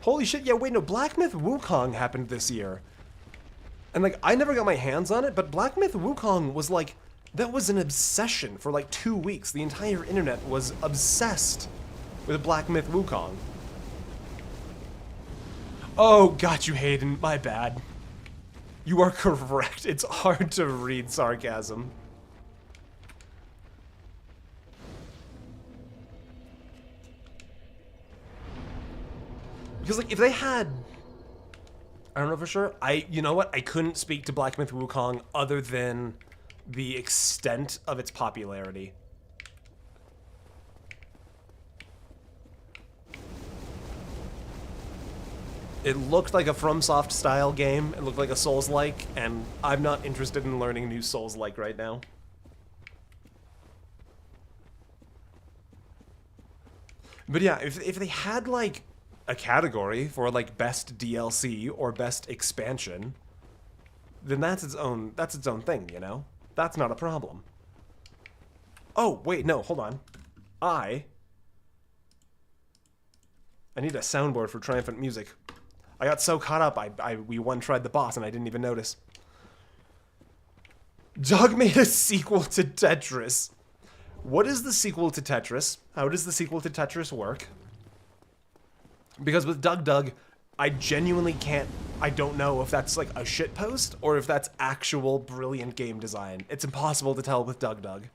Holy shit, yeah, wait, no, Black Myth Wukong happened this year. And, like, I never got my hands on it, but Black Myth Wukong was, like, that was an obsession for, like, 2 weeks. The entire internet was obsessed with Black Myth Wukong. Oh, got you, Hayden, my bad. You are correct. It's hard to read sarcasm. Because, like, if they had... I don't know for sure. You know what? I couldn't speak to Black Myth Wukong other than the extent of its popularity. It looked like a FromSoft style game. It looked like a Souls-like, and I'm not interested in learning new Souls-like right now. But yeah, if they had like a category for like best DLC or best expansion, then that's its own thing, you know? That's not a problem. Oh, wait, no, hold on. I need a soundboard for Triumphant Music. I got so caught up, we one-tried the boss and I didn't even notice. Doug made a sequel to Tetris. What is the sequel to Tetris? How does the sequel to Tetris work? Because with Doug, I genuinely can't... I don't know if that's like a shitpost or if that's actual brilliant game design. It's impossible to tell with Doug.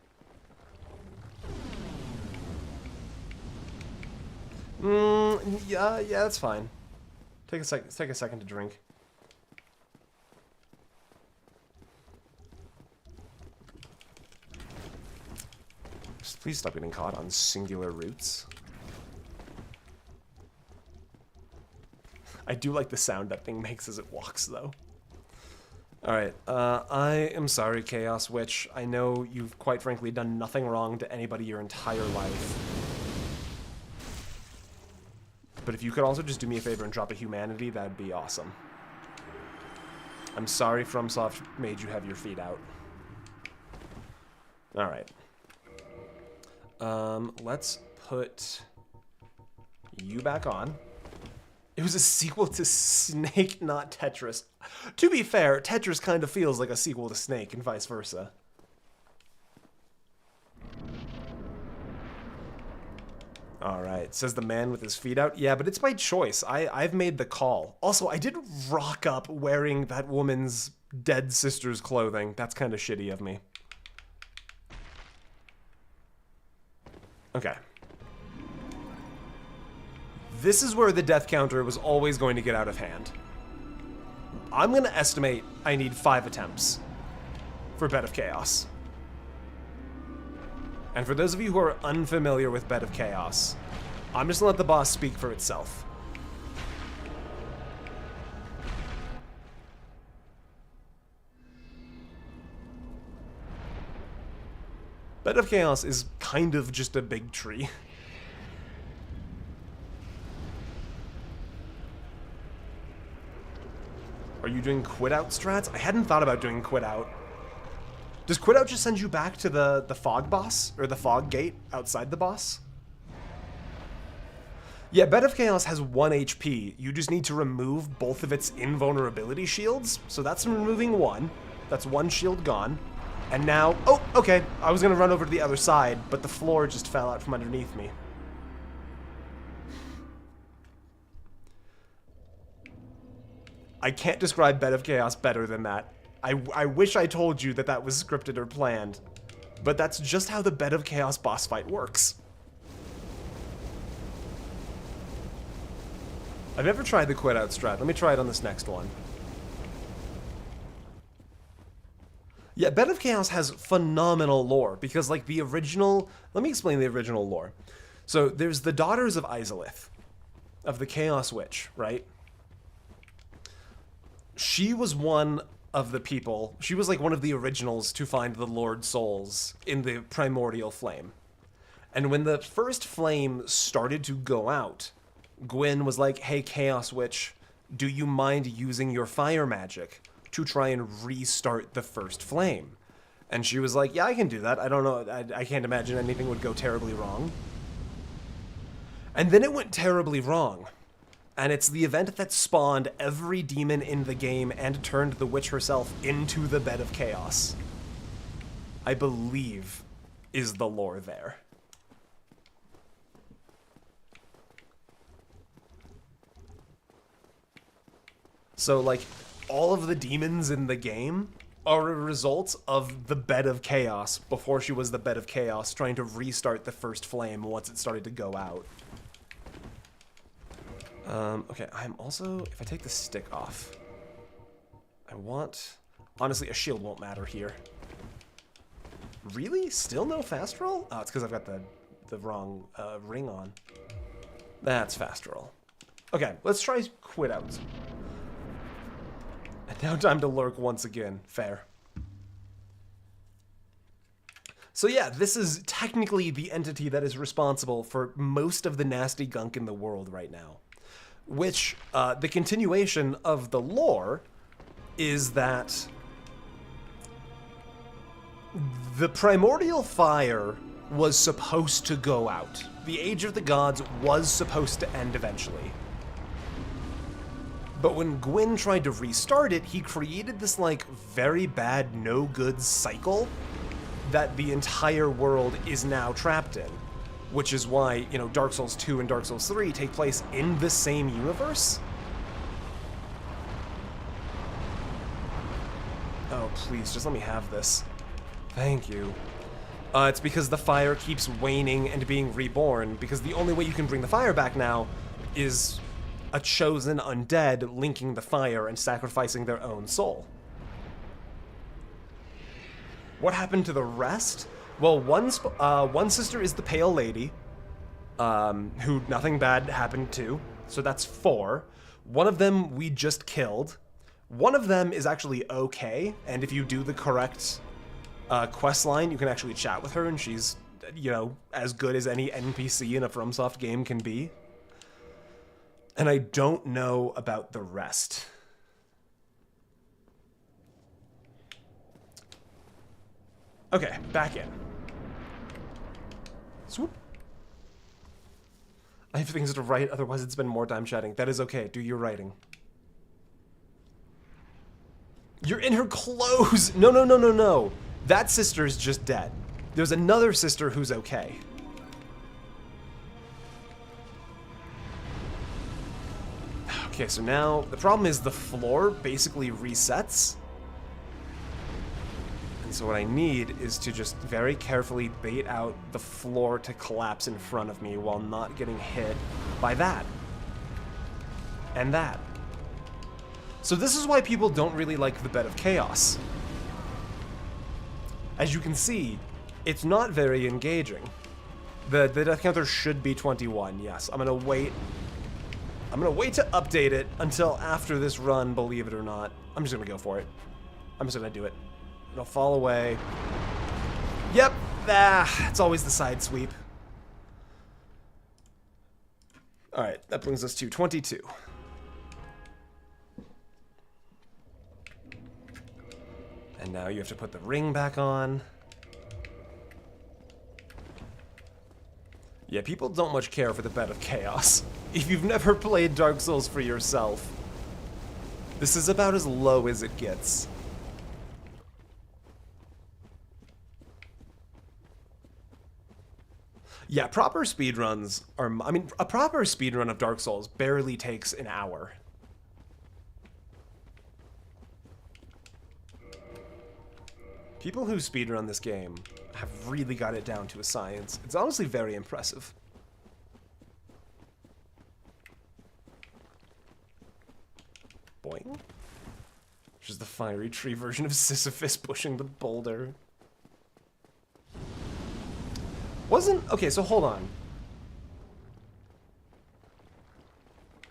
Yeah, that's fine. Take a second to drink. Just please stop getting caught on singular routes. I do like the sound that thing makes as it walks, though. Alright, I am sorry, Chaos Witch. I know you've quite frankly done nothing wrong to anybody your entire life. But if you could also just do me a favor and drop a humanity, that'd be awesome. I'm sorry FromSoft made you have your feet out. Alright. Let's put you back on. It was a sequel to Snake, not Tetris. To be fair, Tetris kind of feels like a sequel to Snake and vice versa. Alright, says the man with his feet out. Yeah, but it's my choice. I've made the call. Also, I did rock up wearing that woman's dead sister's clothing. That's kind of shitty of me. Okay. This is where the death counter was always going to get out of hand. I'm going to estimate I need 5 attempts for Bed of Chaos. And for those of you who are unfamiliar with Bed of Chaos, I'm just gonna let the boss speak for itself. Bed of Chaos is kind of just a big tree. Are you doing quit out strats? I hadn't thought about doing quit out. Does quit out just send you back to the fog boss? Or the fog gate outside the boss? Yeah, Bed of Chaos has 1 HP. You just need to remove both of its invulnerability shields. So that's removing 1. That's 1 shield gone. And now... Oh, okay. I was going to run over to the other side, but the floor just fell out from underneath me. I can't describe Bed of Chaos better than that. I wish I told you that that was scripted or planned, but that's just how the Bed of Chaos boss fight works. I've never tried the quit out strat. Let me try it on this next one. Yeah, Bed of Chaos has phenomenal lore, because like the original... Let me explain the original lore. So there's the Daughters of Izalith, of the Chaos Witch, right? She was one of the people, she was like one of the originals to find the Lord Souls in the primordial flame. And when the first flame started to go out, Gwyn was like, hey Chaos Witch, do you mind using your fire magic to try and restart the first flame? And she was like, yeah, I can do that. I don't know, I can't imagine anything would go terribly wrong. And then it went terribly wrong. And it's the event that spawned every demon in the game and turned the witch herself into the Bed of Chaos. I believe is the lore there. So, like, all of the demons in the game are a result of the Bed of Chaos before she was the Bed of Chaos trying to restart the first flame once it started to go out. Okay, I'm also, if I take the stick off, I want... Honestly, a shield won't matter here. Really? Still no fast roll? Oh, it's because I've got the wrong ring on. That's fast roll. Okay, let's try quit out. And now time to lurk once again. Fair. So yeah, this is technically the entity that is responsible for most of the nasty gunk in the world right now. Which, the continuation of the lore is that the primordial fire was supposed to go out. The Age of the Gods was supposed to end eventually. But when Gwyn tried to restart it, he created this, like, very bad, no-good cycle that the entire world is now trapped in. Which is why, you know, Dark Souls 2 and Dark Souls 3 take place in the same universe. Oh, please, just let me have this. Thank you. It's because the fire keeps waning and being reborn, because the only way you can bring the fire back now is a chosen undead linking the fire and sacrificing their own soul. What happened to the rest? Well, one sister is the Pale Lady, who nothing bad happened to, so that's 4. One of them we just killed. One of them is actually okay, and if you do the correct quest line, you can actually chat with her, and she's, you know, as good as any NPC in a FromSoft game can be. And I don't know about the rest. Okay, back in. Swoop. I have things to write, otherwise I'd spend more time chatting. That is okay, do your writing. You're in her clothes! No, no, no, no, no. That sister is just dead. There's another sister who's okay. Okay, so now the problem is the floor basically resets. And so what I need is to just very carefully bait out the floor to collapse in front of me while not getting hit by that. And that. So this is why people don't really like the Bed of Chaos. As you can see, it's not very engaging. The death counter should be 21, yes. I'm gonna wait to update it until after this run, believe it or not. I'm just gonna go for it. I'm just gonna do it. It'll fall away. Yep, it's always the side sweep. Alright, that brings us to 22. And now you have to put the ring back on. Yeah, people don't much care for the Bed of Chaos. If you've never played Dark Souls for yourself, this is about as low as it gets. Yeah, proper speedruns are... I mean, a proper speedrun of Dark Souls barely takes an hour. People who speedrun this game have really got it down to a science. It's honestly very impressive. Boing. Which is the fiery tree version of Sisyphus pushing the boulder. Okay, so hold on.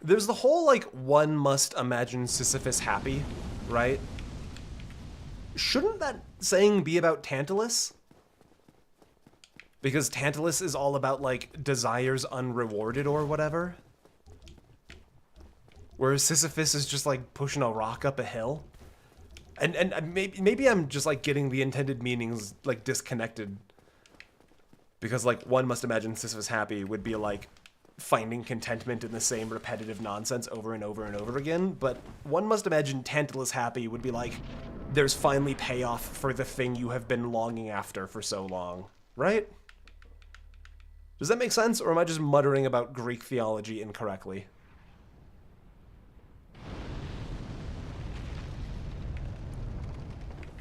There's the whole, like, one must imagine Sisyphus happy, right? Shouldn't that saying be about Tantalus? Because Tantalus is all about, like, desires unrewarded or whatever. Whereas Sisyphus is just, like, pushing a rock up a hill. And maybe I'm just, like, getting the intended meanings, like, disconnected. Because, like, one must imagine Sisyphus happy would be, like, finding contentment in the same repetitive nonsense over and over and over again. But one must imagine Tantalus happy would be, like, there's finally payoff for the thing you have been longing after for so long. Right? Does that make sense, or am I just muttering about Greek theology incorrectly?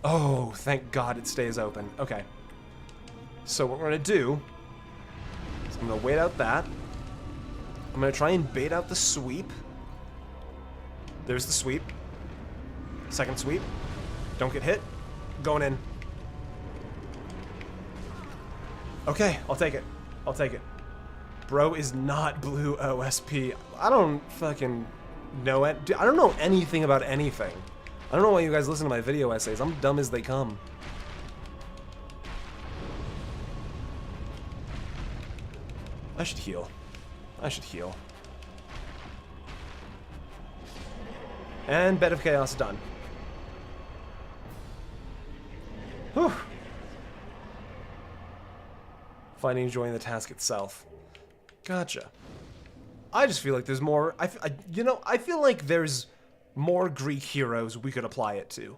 Oh, thank God it stays open. Okay. So what we're gonna do is I'm gonna wait out that. I'm gonna try and bait out the sweep. There's the sweep. Second sweep. Don't get hit. Going in. Okay, I'll take it. I'll take it. Bro is not blue OSP. I don't fucking know it. I don't know anything about anything. I don't know why you guys listen to my video essays. I'm dumb as they come. I should heal. I should heal. And Bed of Chaos done. Whew. Finding joy in the task itself. Gotcha. I just feel like there's more. You know, I feel like there's more Greek heroes we could apply it to.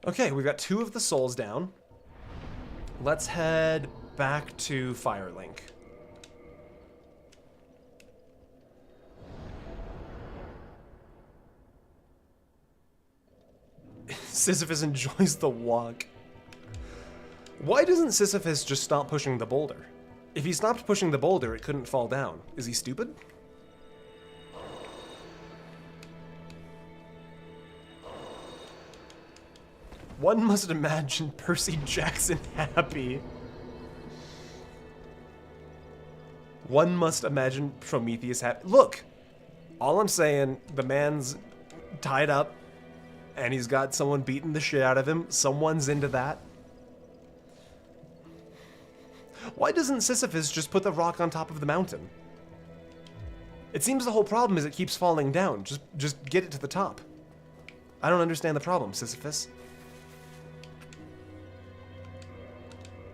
Okay, we've got 2 of the souls down. Let's head back to Firelink. Sisyphus enjoys the walk. Why doesn't Sisyphus just stop pushing the boulder? If he stopped pushing the boulder, it couldn't fall down. Is he stupid? One must imagine Percy Jackson happy. One must imagine Prometheus happy. Look! All I'm saying, the man's tied up, and he's got someone beating the shit out of him. Someone's into that. Why doesn't Sisyphus just put the rock on top of the mountain? It seems the whole problem is it keeps falling down. Just get it to the top. I don't understand the problem, Sisyphus.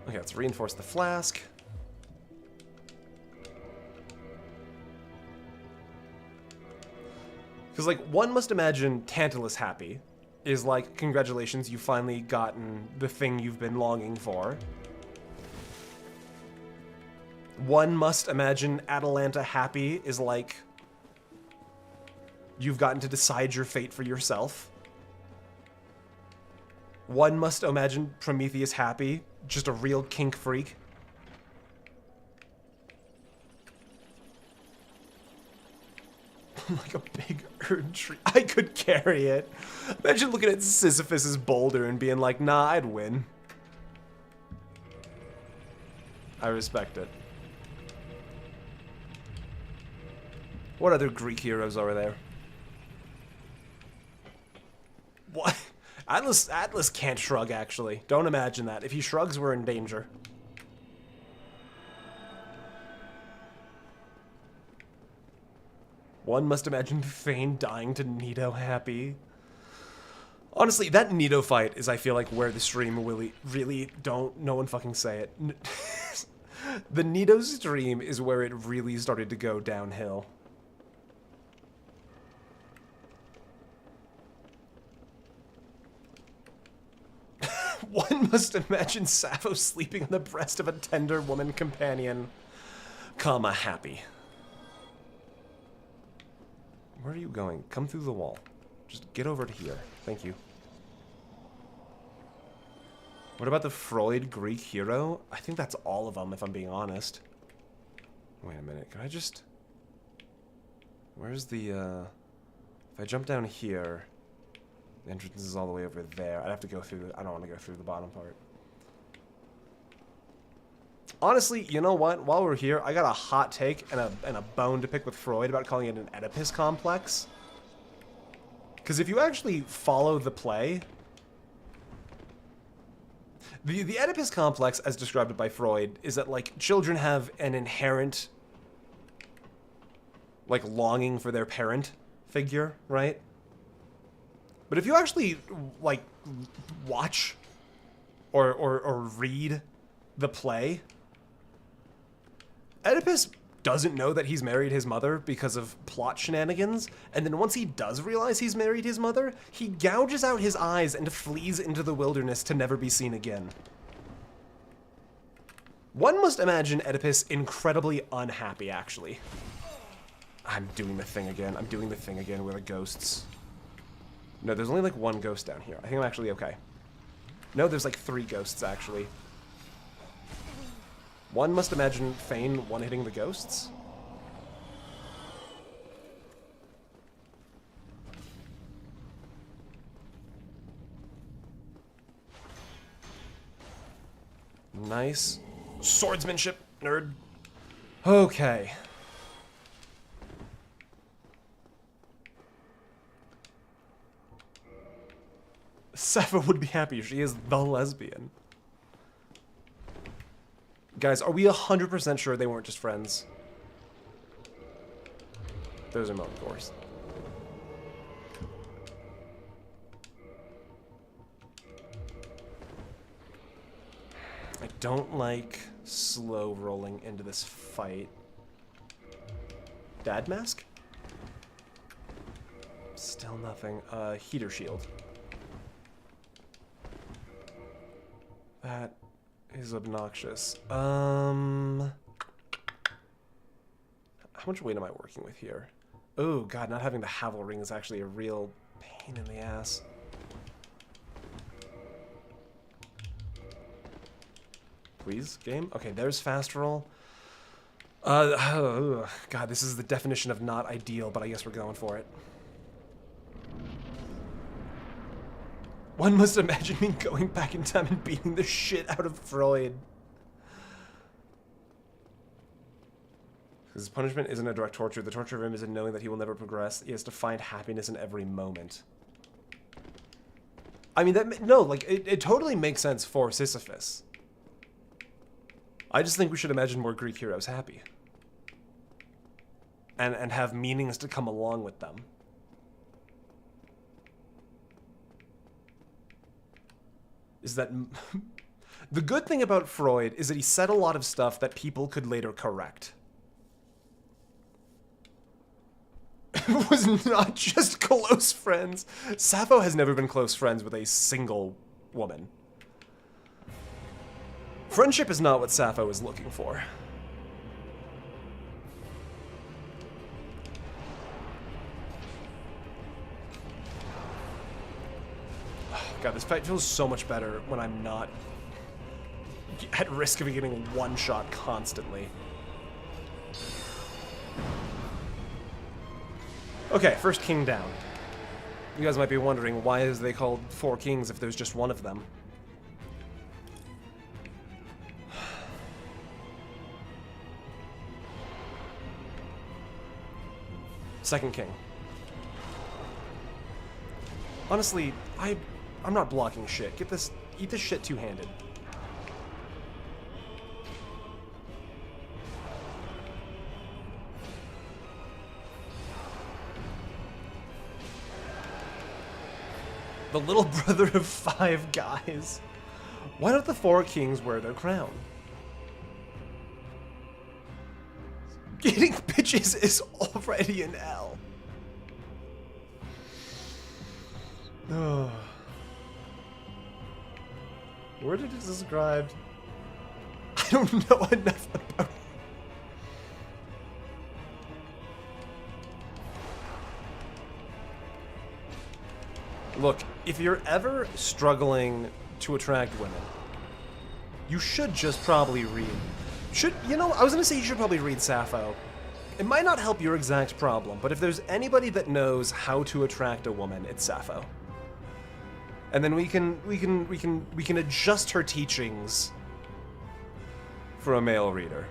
Okay, let's reinforce the flask. Because, like, one must imagine Tantalus happy is like, congratulations, you've finally gotten the thing you've been longing for. One must imagine Atalanta happy is like, you've gotten to decide your fate for yourself. One must imagine Prometheus happy, just a real kink freak. Like a big erd tree. I could carry it. Imagine looking at Sisyphus's boulder and being like, nah, I'd win. I respect it. What other Greek heroes are there? What? Atlas can't shrug, actually. Don't imagine that. If he shrugs, we're in danger. One must imagine Thane dying to Nito happy. Honestly, that Nito fight is, I feel like, where the stream really don't... No one fucking say it. The Nito stream is where it really started to go downhill. One must imagine Sappho sleeping on the breast of a tender woman companion, comma, happy. Where are you going? Come through the wall. Just get over to here. Thank you. What about the Freud Greek hero? I think that's all of them, if I'm being honest. Wait a minute. Can I just... Where's the, If I jump down here... The entrance is all the way over there. I'd have to go through... I don't want to go through the bottom part. Honestly, you know what? While we're here, I got a hot take and a bone to pick with Freud about calling it an Oedipus complex. Because if you actually follow the play... The Oedipus complex, as described by Freud, is that, like, children have an inherent, like, longing for their parent figure, right? But if you actually, like, watch or read the play, Oedipus doesn't know that he's married his mother because of plot shenanigans, and then once he does realize he's married his mother, he gouges out his eyes and flees into the wilderness to never be seen again. One must imagine Oedipus incredibly unhappy, actually. I'm doing the thing again. I'm doing the thing again with the ghosts. No, there's only like one ghost down here. I think I'm actually okay. No, there's like 3 ghosts, actually. One must imagine Thane one-hitting the ghosts. Nice. Swordsmanship, nerd. Okay. Sappho would be happy. She is the lesbian. Guys, are we 100% sure they weren't just friends? Those are Mo, of course. I don't like slow rolling into this fight. Dad mask? Still nothing. Heater shield. That is obnoxious. How much weight am I working with here? Oh god, not having the Havel ring is actually a real pain in the ass. Please, game? Okay, there's fast roll. God, this is the definition of not ideal, but I guess we're going for it. One must imagine me going back in time and beating the shit out of Freud. His punishment isn't a direct torture. The torture of him is in knowing that he will never progress. He has to find happiness in every moment. I mean, it totally makes sense for Sisyphus. I just think we should imagine more Greek heroes happy. And have meanings to come along with them. Is that... The good thing about Freud is that he said a lot of stuff that people could later correct. It was not just close friends. Sappho has never been close friends with a single woman. Friendship is not what Sappho is looking for. God, this fight feels so much better when I'm not at risk of getting one shot constantly. Okay, first king down. You guys might be wondering, why is they called 4 kings if there's just one of them? Second king. Honestly, I'm not blocking shit. Eat this shit two-handed. The little brother of 5 guys. Why don't the 4 kings wear their crown? Getting bitches is already an L. Oh. Where did it described? I don't know enough about. Look, if you're ever struggling to attract women, you should just probably read. I was gonna say you should probably read Sappho. It might not help your exact problem, but if there's anybody that knows how to attract a woman, it's Sappho. And then we can adjust her teachings for a male reader.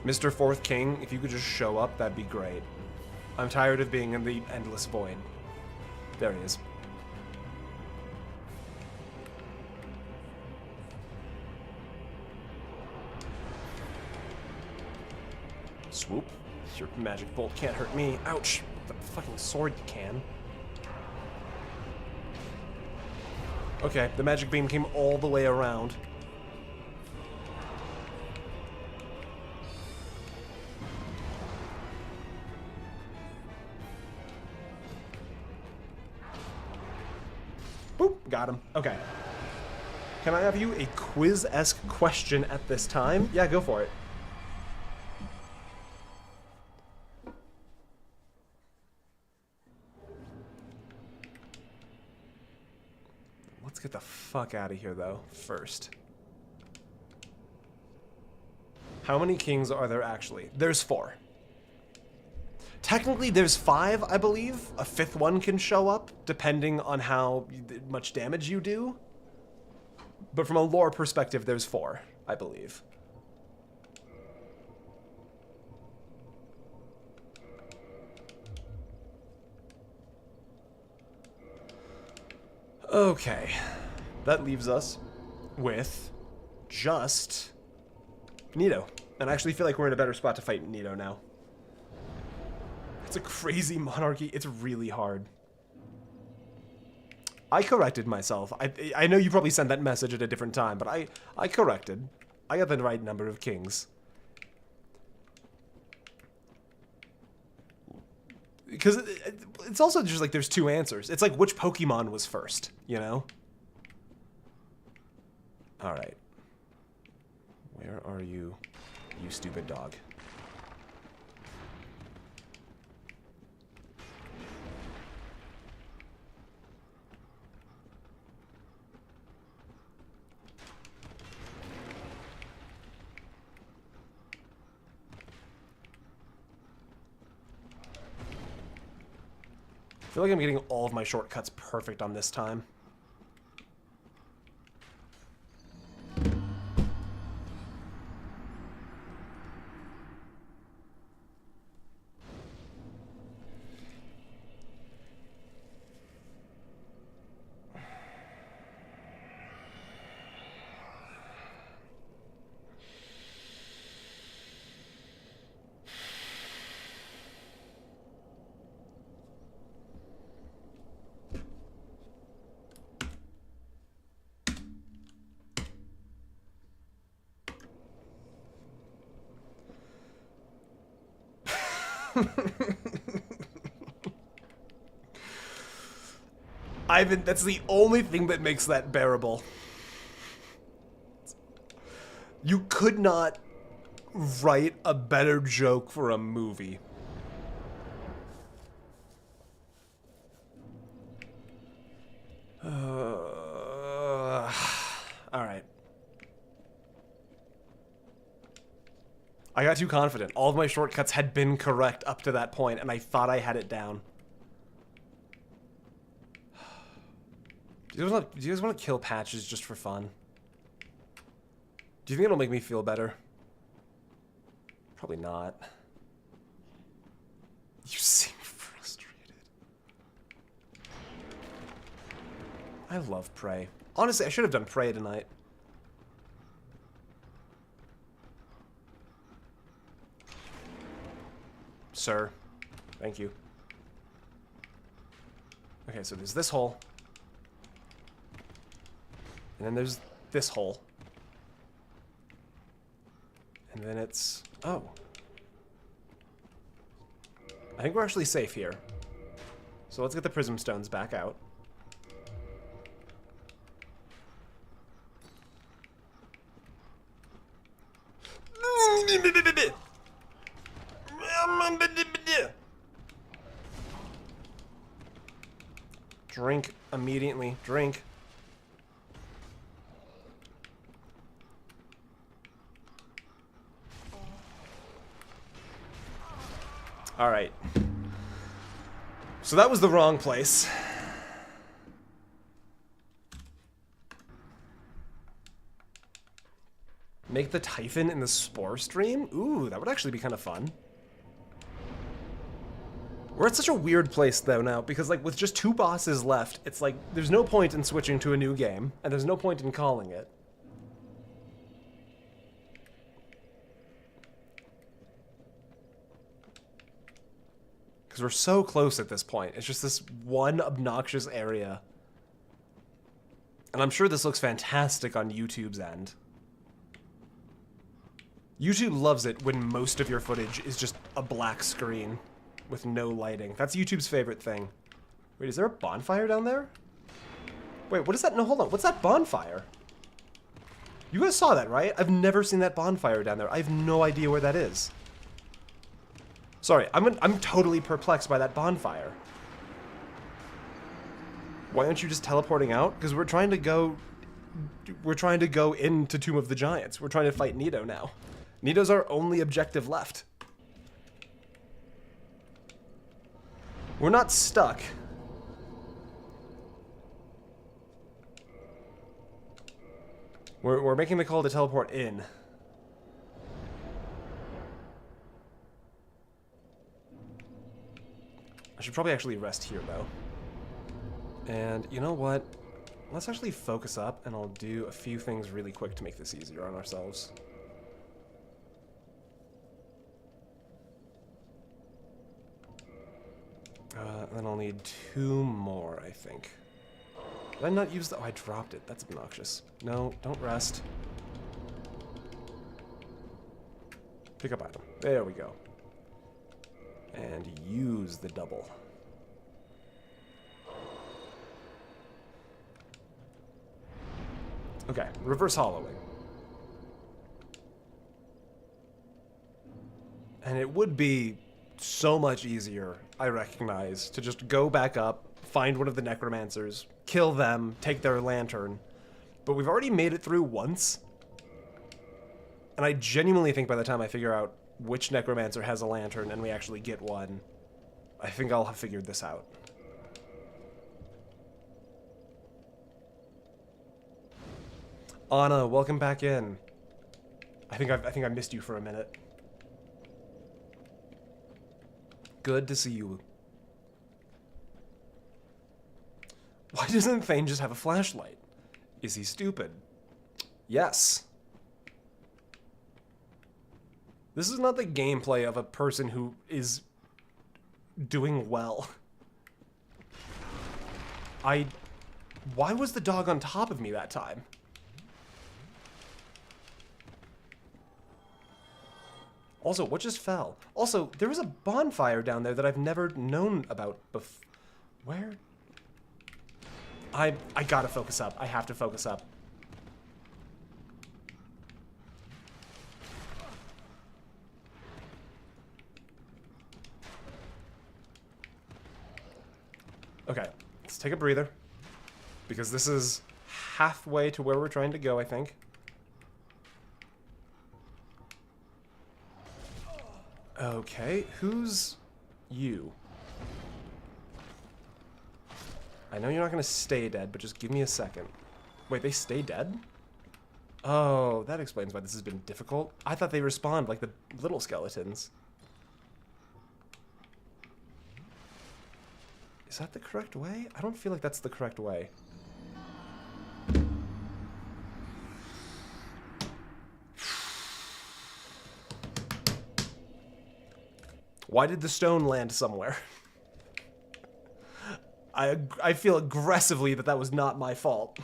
Mr. Fourth King, if you could just show up, that'd be great. I'm tired of being in the endless void. There he is. Swoop. Your magic bolt can't hurt me. Ouch. The fucking sword can. Okay, the magic beam came all the way around. Boop, got him. Okay. Can I have you a quiz-esque question at this time? Yeah, go for it. Let's get the fuck out of here, though, first. How many kings are there actually? There's 4. Technically, there's 5, I believe. A 5th one can show up, depending on how much damage you do. But from a lore perspective, there's 4, I believe. Okay. That leaves us with just Nito. And I actually feel like we're in a better spot to fight Nito now. It's a crazy monarchy. It's really hard. I corrected myself. I know you probably sent that message at a different time, but I corrected. I got the right number of kings. Because it's also just like there's 2 answers. It's like which Pokemon was first, you know? Alright. Where are you, you stupid dog? I feel like I'm getting all of my shortcuts perfect on this time. Ivan, that's the only thing that makes that bearable. You could not write a better joke for a movie. Alright. I got too confident. All of my shortcuts had been correct up to that point, and I thought I had it down. Do you guys want to kill patches just for fun? Do you think it'll make me feel better? Probably not. You seem frustrated. I love Prey. Honestly, I should have done Prey tonight. Sir. Thank you. Okay, so there's this hole. And then there's this hole. And then it's... Oh. I think we're actually safe here. So let's get the Prism Stones back out. Drink immediately. Drink. Alright. So that was the wrong place. Make the Typhon in the Spore stream? Ooh, that would actually be kind of fun. We're at such a weird place, though, now, because, like, with just 2 bosses left, it's like, there's no point in switching to a new game, and there's no point in calling it. Because we're so close at this point. It's just this one obnoxious area. And I'm sure this looks fantastic on YouTube's end. YouTube loves it when most of your footage is just a black screen with no lighting. That's YouTube's favorite thing. Wait, is there a bonfire down there? Wait, what is that? No, hold on. What's that bonfire? You guys saw that, right? I've never seen that bonfire down there. I have no idea where that is. Sorry, I'm totally perplexed by that bonfire. Why aren't you just teleporting out? Because we're trying to go into Tomb of the Giants. We're trying to fight Nito now. Nito's our only objective left. We're not stuck. We're making the call to teleport in. I should probably actually rest here, though. And you know what? Let's actually focus up, and I'll do a few things really quick to make this easier on ourselves. Then I'll need 2 more, I think. Did I not use the... Oh, I dropped it. That's obnoxious. No, don't rest. Pick up item. There we go. And use the double. Okay, reverse hollowing. And it would be so much easier, I recognize, to just go back up, find one of the necromancers, kill them, take their lantern. But we've already made it through once. And I genuinely think by the time I figure out which necromancer has a lantern and we actually get one, I think I'll have figured this out. Anna, welcome back in. I think I missed you for a minute. Good to see you. Why doesn't Thane just have a flashlight? Is he stupid? Yes. This is not the gameplay of a person who is doing well. Why was the dog on top of me that time? Also, what just fell? Also, there was a bonfire down there that I've never known about before. Where? I gotta focus up. I have to focus up. Okay, let's take a breather. Because this is halfway to where we're trying to go, I think. Okay, who's you? I know you're not gonna stay dead, but just give me a second. Wait, they stay dead? Oh, that explains why this has been difficult. I thought they respawned like the little skeletons. Is that the correct way? I don't feel like that's the correct way. Why did the stone land somewhere? I feel aggressively that was not my fault.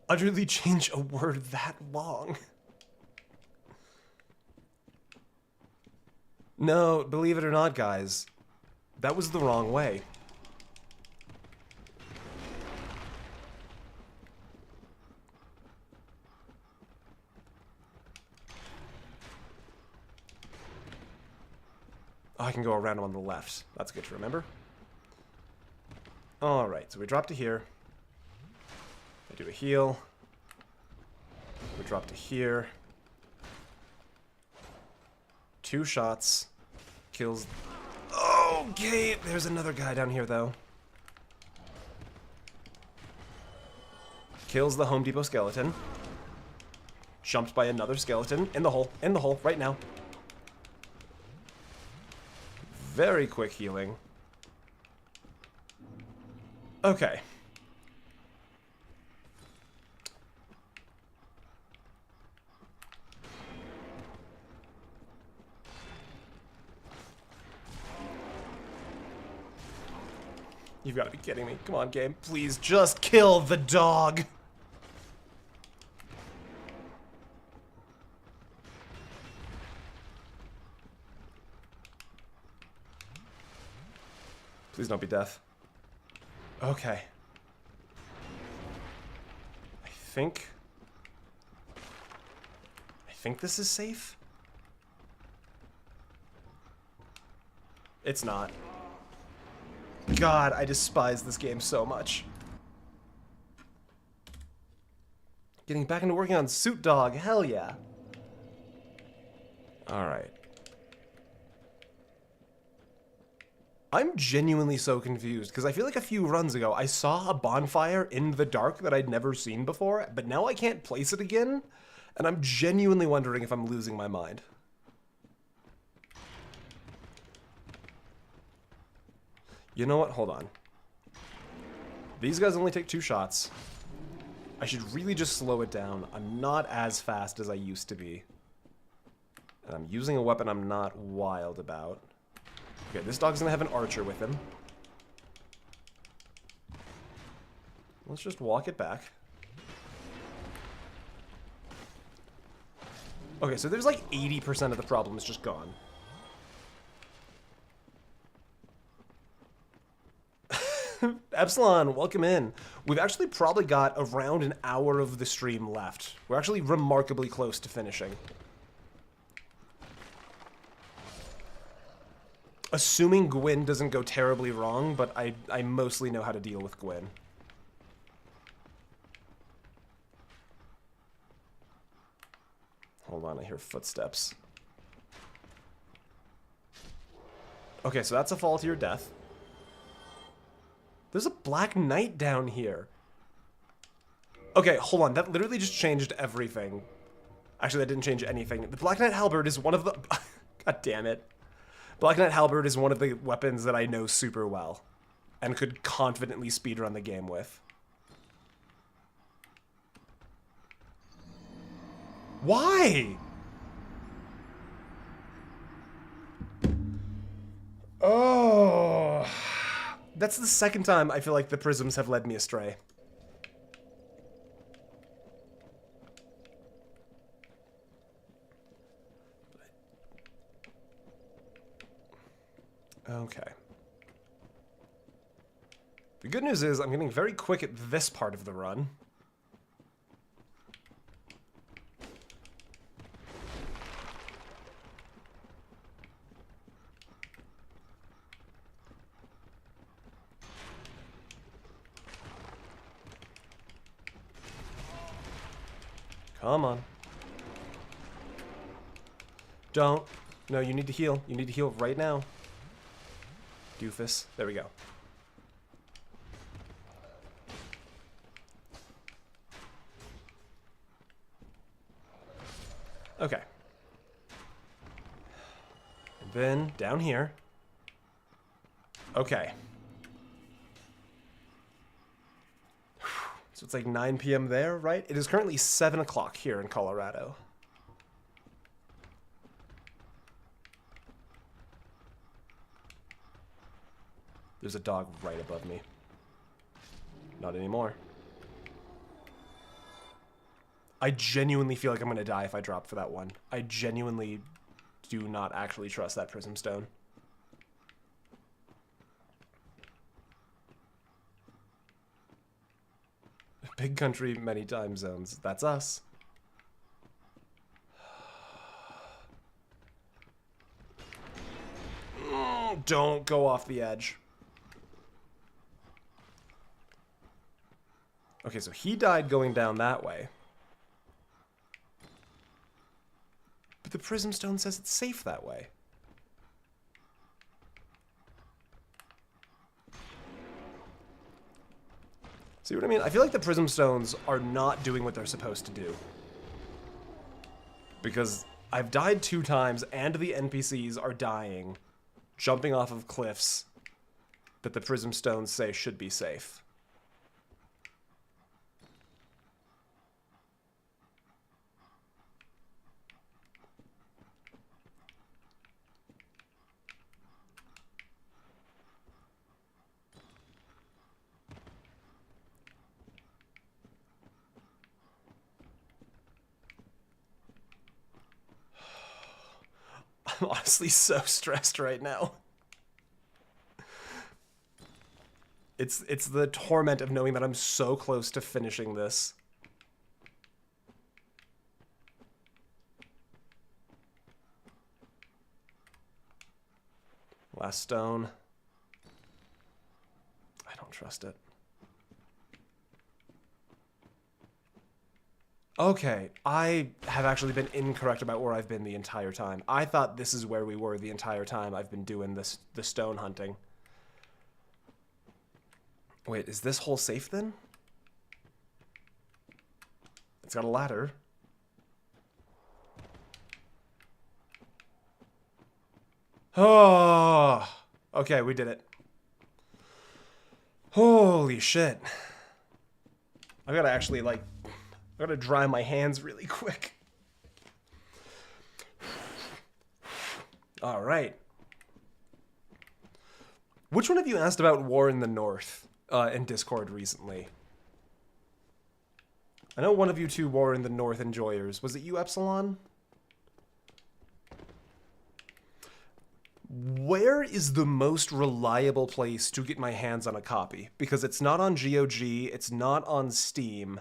Utterly change a word that long. No, believe it or not, guys, that was the wrong way. Oh, I can go around on the left. That's good to remember. Alright, so we drop to here. I do a heal. We drop to here. 2 shots. Kills... Okay, there's another guy down here, though. Kills the Home Depot skeleton. Jumped by another skeleton. In the hole, right now. Very quick healing. Okay. You've got to be kidding me. Come on, game. Please just kill the dog. Please don't be death. Okay. I think this is safe. It's not. God, I despise this game so much. Getting back into working on Suit Dog, hell yeah. Alright. I'm genuinely so confused, because I feel like a few runs ago I saw a bonfire in the dark that I'd never seen before, but now I can't place it again, and I'm genuinely wondering if I'm losing my mind. You know what? Hold on. These guys only take 2 shots. I should really just slow it down. I'm not as fast as I used to be. And I'm using a weapon I'm not wild about. Okay, this dog's gonna have an archer with him. Let's just walk it back. Okay, so there's like 80% of the problem is just gone. Epsilon, welcome in. We've actually probably got around an hour of the stream left. We're actually remarkably close to finishing. Assuming Gwyn doesn't go terribly wrong, but I mostly know how to deal with Gwyn. Hold on, I hear footsteps. Okay, so that's a fall to your death. There's a Black Knight down here. Okay, hold on. That literally just changed everything. Actually, that didn't change anything. The Black Knight Halberd is one of the... God damn it. Black Knight Halberd is one of the weapons that I know super well. And could confidently speedrun the game with. Why? Oh... That's the second time I feel like the prisms have led me astray. Okay. The good news is I'm getting very quick at this part of the run. Come on. Don't. No, you need to heal. You need to heal right now. Doofus. There we go. Okay. And then down here. Okay. So it's like 9 p.m. there, right? It is currently 7 o'clock here in Colorado. There's a dog right above me. Not anymore. I genuinely feel like I'm going to die if I drop for that one. I genuinely do not actually trust that Prism Stone. Big country, many time zones. That's us. Don't go off the edge. Okay, so he died going down that way. But the Prism Stone says it's safe that way. See what I mean? I feel like the Prism Stones are not doing what they're supposed to do. Because I've died 2 times and the NPCs are dying, jumping off of cliffs that the Prism Stones say should be safe. I'm honestly so stressed right now. It's the torment of knowing that I'm so close to finishing this. Last stone. I don't trust it. Okay, I have actually been incorrect about where I've been the entire time. I thought this is where we were the entire time I've been doing the stone hunting. Wait, is this hole safe then? It's got a ladder. Oh, okay, we did it. Holy shit. I gotta actually, like, I gotta dry my hands really quick. All right. Which one of you asked about War in the North in Discord recently? I know one of you two War in the North enjoyers. Was it you, Epsilon? Where is the most reliable place to get my hands on a copy? Because it's not on GOG, it's not on Steam.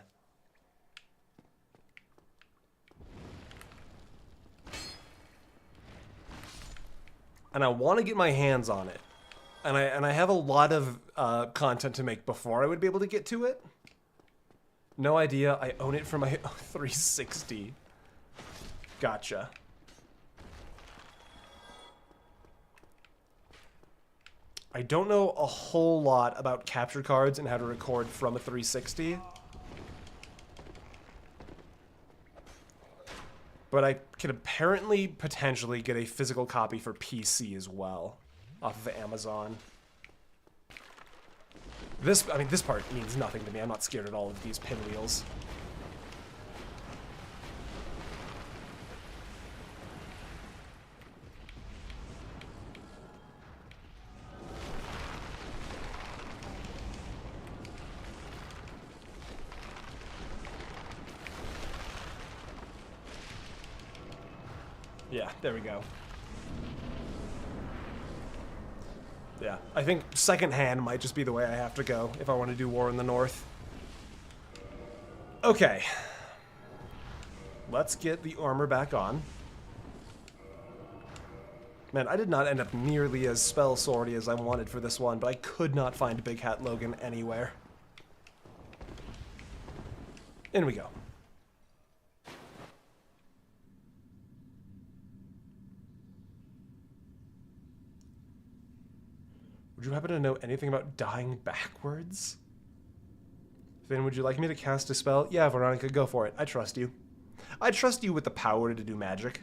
And I want to get my hands on it. And I have a lot of content to make before I would be able to get to it. No idea. I own it for my 360. Gotcha. I don't know a whole lot about capture cards and how to record from a 360. But I can apparently potentially get a physical copy for PC as well off of Amazon. This part means nothing to me. I'm not scared at all of these pinwheels. Yeah, there we go. Yeah, I think second hand might just be the way I have to go if I want to do War in the North. Okay. Let's get the armor back on. Man, I did not end up nearly as spell swordy as I wanted for this one, but I could not find Big Hat Logan anywhere. In we go. Would you happen to know anything about dying backwards? Finn, would you like me to cast a spell? Yeah, Veronica, go for it. I trust you. I trust you with the power to do magic.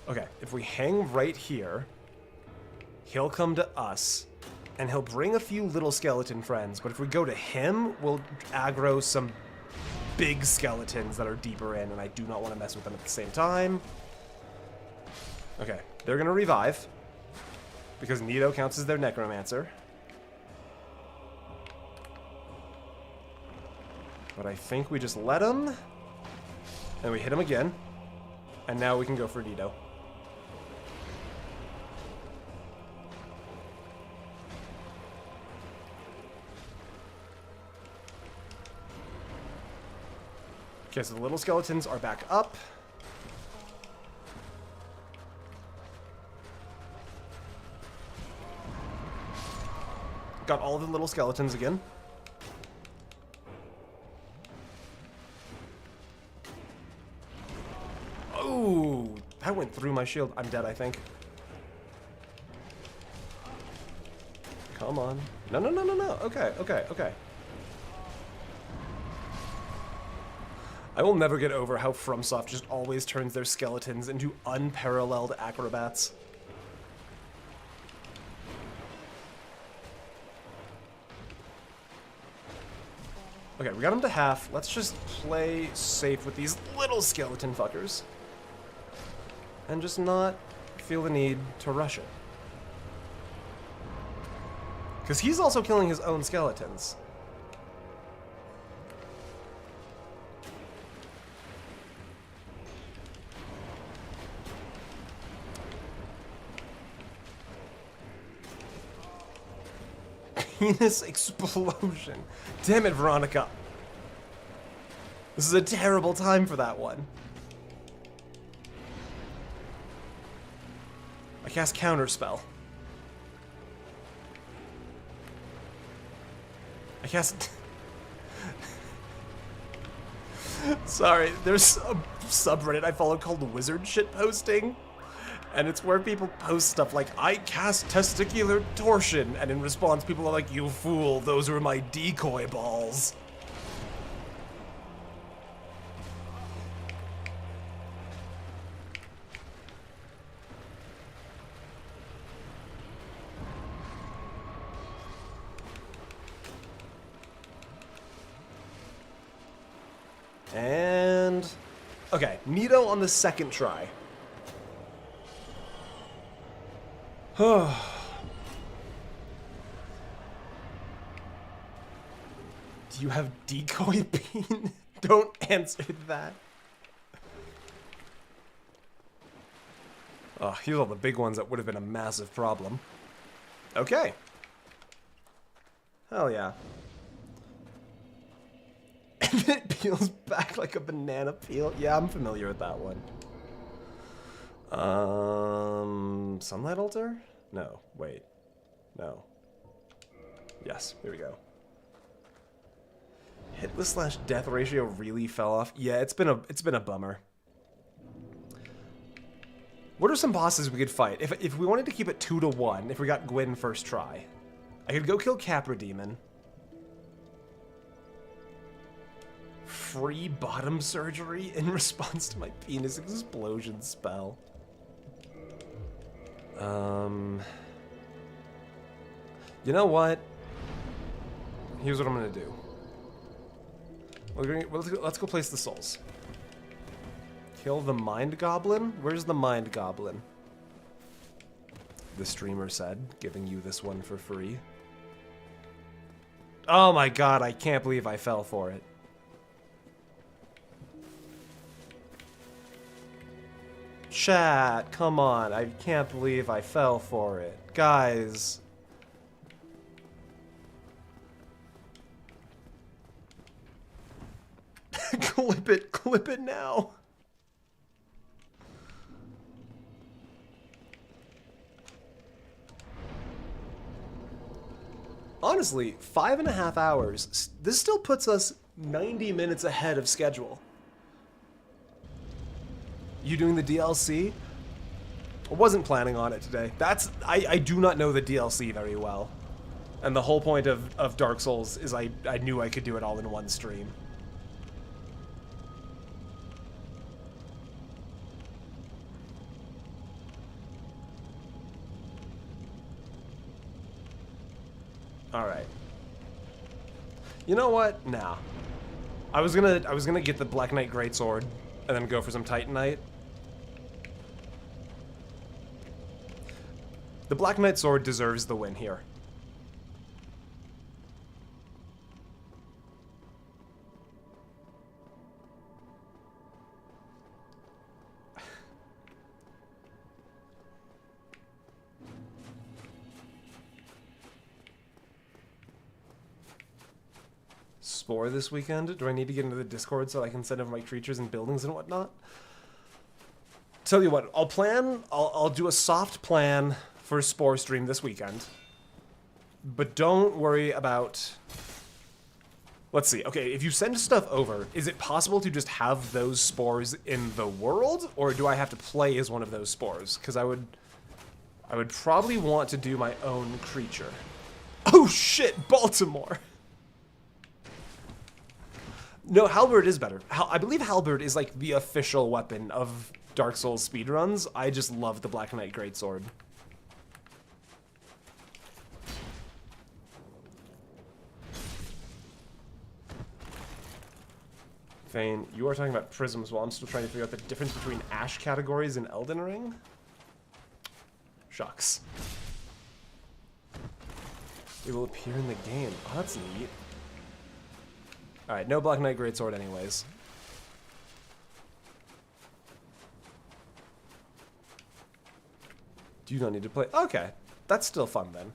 Okay, if we hang right here, he'll come to us, and he'll bring a few little skeleton friends, but if we go to him, we'll aggro some big skeletons that are deeper in, and I do not want to mess with them at the same time. Okay, they're gonna revive, because Nito counts as their necromancer. But I think we just let him, and we hit him again, and now we can go for Nito. Okay, so the little skeletons are back up. Got all the little skeletons again. Oh, that went through my shield. I'm dead, I think. Come on. No, no, no, no, no. Okay, okay, okay. I will never get over how FromSoft just always turns their skeletons into unparalleled acrobats. Okay, we got him to half. Let's just play safe with these little skeleton fuckers. And just not feel the need to rush it. Because he's also killing his own skeletons. Penis explosion. Damn it, Veronica. This is a terrible time for that one. I cast Counterspell. I guess... Sorry, there's a subreddit I follow called Wizard Shitposting. And it's where people post stuff like, I cast testicular torsion. And in response, people are like, you fool, those were my decoy balls. And... okay, Nito on the second try. Do you have decoy bean? Don't answer that. Oh, here's all the big ones that would have been a massive problem. Okay. Hell yeah. And it peels back like a banana peel. Yeah, I'm familiar with that one. Sunlight altar? No, wait. No. Yes, here we go. Hitless / death ratio really fell off. Yeah, it's been a bummer. What are some bosses we could fight? If we wanted to keep it 2-1, if we got Gwyn first try, I could go kill Capra Demon. Free bottom surgery in response to my penis explosion spell. You know what? Here's what I'm gonna do. Let's go place the souls. Kill the Mind Goblin? Where's the Mind Goblin? The streamer said, giving you this one for free. Oh my god, I can't believe I fell for it. Chat, come on, I can't believe I fell for it. Guys. Clip it now. Honestly, 5.5 hours. This still puts us 90 minutes ahead of schedule. You doing the DLC? I wasn't planning on it today. I do not know the DLC very well. And the whole point of Dark Souls is I knew I could do it all in one stream. Alright. You know what? Nah. I was gonna get the Black Knight Greatsword and then go for some Titanite. The Black Knight Sword deserves the win here. Spore this weekend? Do I need to get into the Discord so I can send over my creatures and buildings and whatnot? Tell you what, I'll do a soft plan for Spore stream this weekend. But don't worry about... Let's see. Okay, if you send stuff over, is it possible to just have those spores in the world? Or do I have to play as one of those spores? Because I would probably want to do my own creature. Oh shit, Baltimore! No, Halberd is better. I believe Halberd is like the official weapon of Dark Souls speedruns. I just love the Black Knight Greatsword. Thane, you are talking about prisms while I'm still trying to figure out the difference between Ash categories in Elden Ring? Shucks. It will appear in the game. Oh, that's neat. Alright, no Black Knight Greatsword anyways. Do you not need to play? Okay, that's still fun then.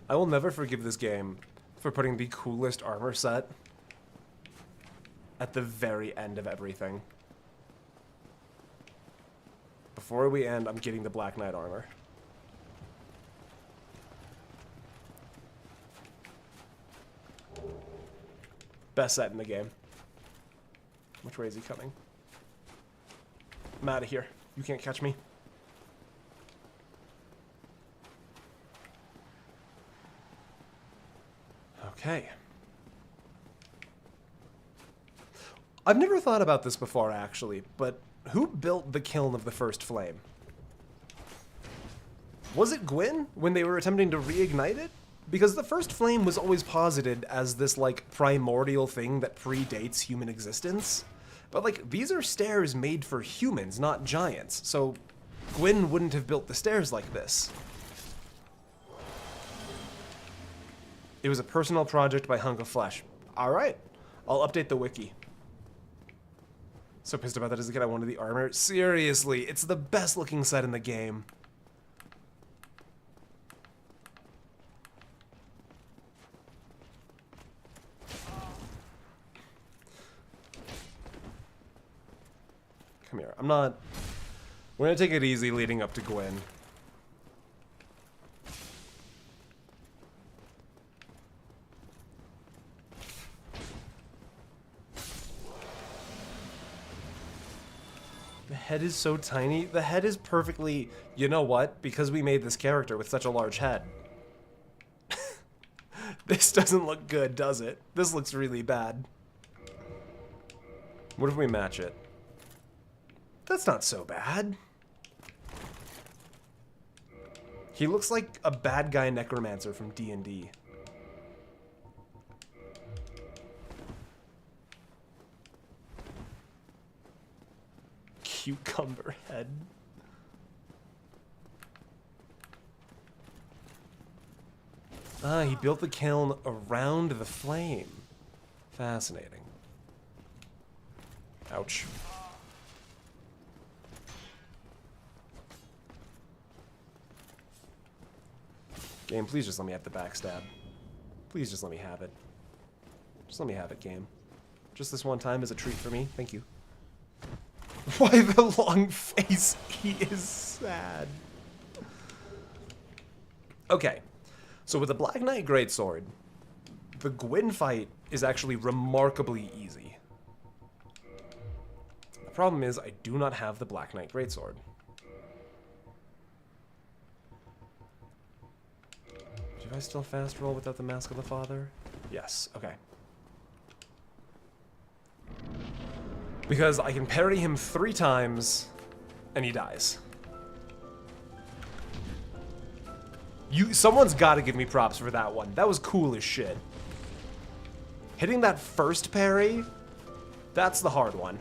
I will never forgive this game for putting the coolest armor set at the very end of everything. Before we end, I'm getting the Black Knight armor. Best set in the game. Which way is he coming? I'm out of here. You can't catch me. Okay. I've never thought about this before, actually, but who built the kiln of the first flame? Was it Gwyn when they were attempting to reignite it? Because the first flame was always posited as this, like, primordial thing that predates human existence. But, like, these are stairs made for humans, not giants, so Gwyn wouldn't have built the stairs like this. It was a personal project by Hunk of Flesh. Alright, I'll update the wiki. So pissed about that as a kid, I wanted the armor. Seriously, it's the best looking set in the game. Come here. We're gonna take it easy leading up to Gwyn. The head is so tiny. The head is perfectly... You know what? Because we made this character with such a large head. This doesn't look good, does it? This looks really bad. What if we match it? That's not so bad. He looks like a bad guy necromancer from D&D. Cucumber head. Ah, he built the kiln around the flame. Fascinating. Ouch. Game, please just let me have the backstab. Please just let me have it. Just let me have it, game. Just this one time is a treat for me. Thank you. Why the long face? He is sad. Okay. So with the Black Knight Greatsword, the Gwyn fight is actually remarkably easy. The problem is I do not have the Black Knight Greatsword. Do I still fast roll without the Mask of the Father? Yes, okay. Because I can parry him 3 times, and he dies. Someone's gotta give me props for that one. That was cool as shit. Hitting that first parry, that's the hard one.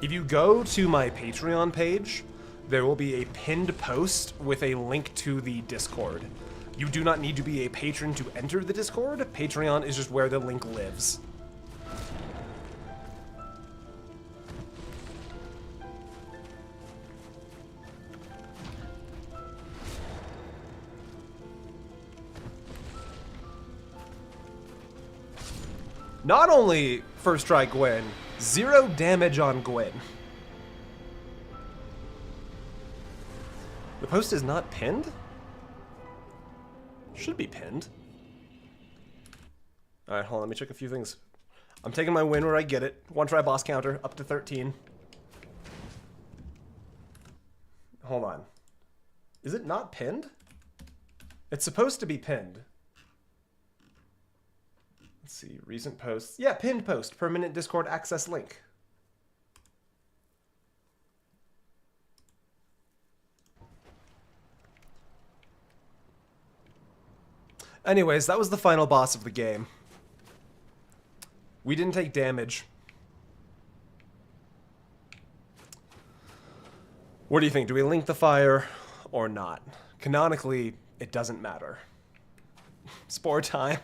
If you go to my Patreon page, there will be a pinned post with a link to the Discord. You do not need to be a patron to enter the Discord. Patreon is just where the link lives. Not only first try Gwyn, 0 damage on Gwyn. The post is not pinned? Should be pinned. Alright, hold on, let me check a few things. I'm taking my win where I get it. 1 try boss counter, up to 13. Hold on. Is it not pinned? It's supposed to be pinned. Let's see, recent posts. Yeah, pinned post, permanent Discord access link. Anyways, that was the final boss of the game. We didn't take damage. What do you think? Do we link the fire or not? Canonically, it doesn't matter. Spore time.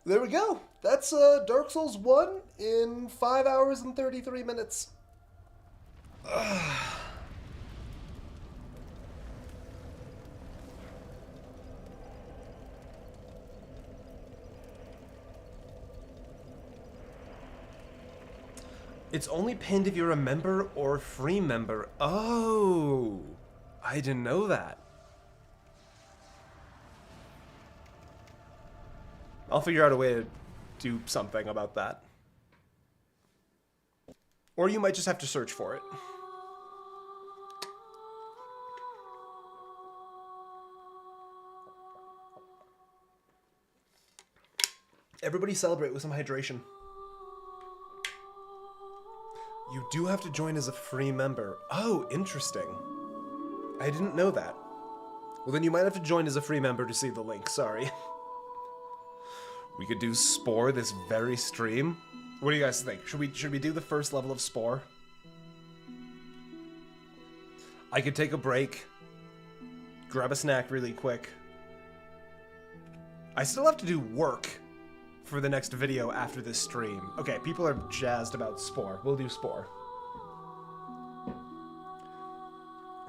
There we go. That's Dark Souls 1 in 5 hours and 33 minutes. It's only pinned if you're a member or free member. Oh, I didn't know that. I'll figure out a way to do something about that. Or you might just have to search for it. Everybody celebrate with some hydration. You do have to join as a free member. Oh, interesting. I didn't know that. Well, then you might have to join as a free member to see the link. Sorry. We could do Spore this very stream. What do you guys think? Should we do the first level of Spore? I could take a break, grab a snack really quick. I still have to do work for the next video after this stream. Okay, people are jazzed about Spore. We'll do Spore.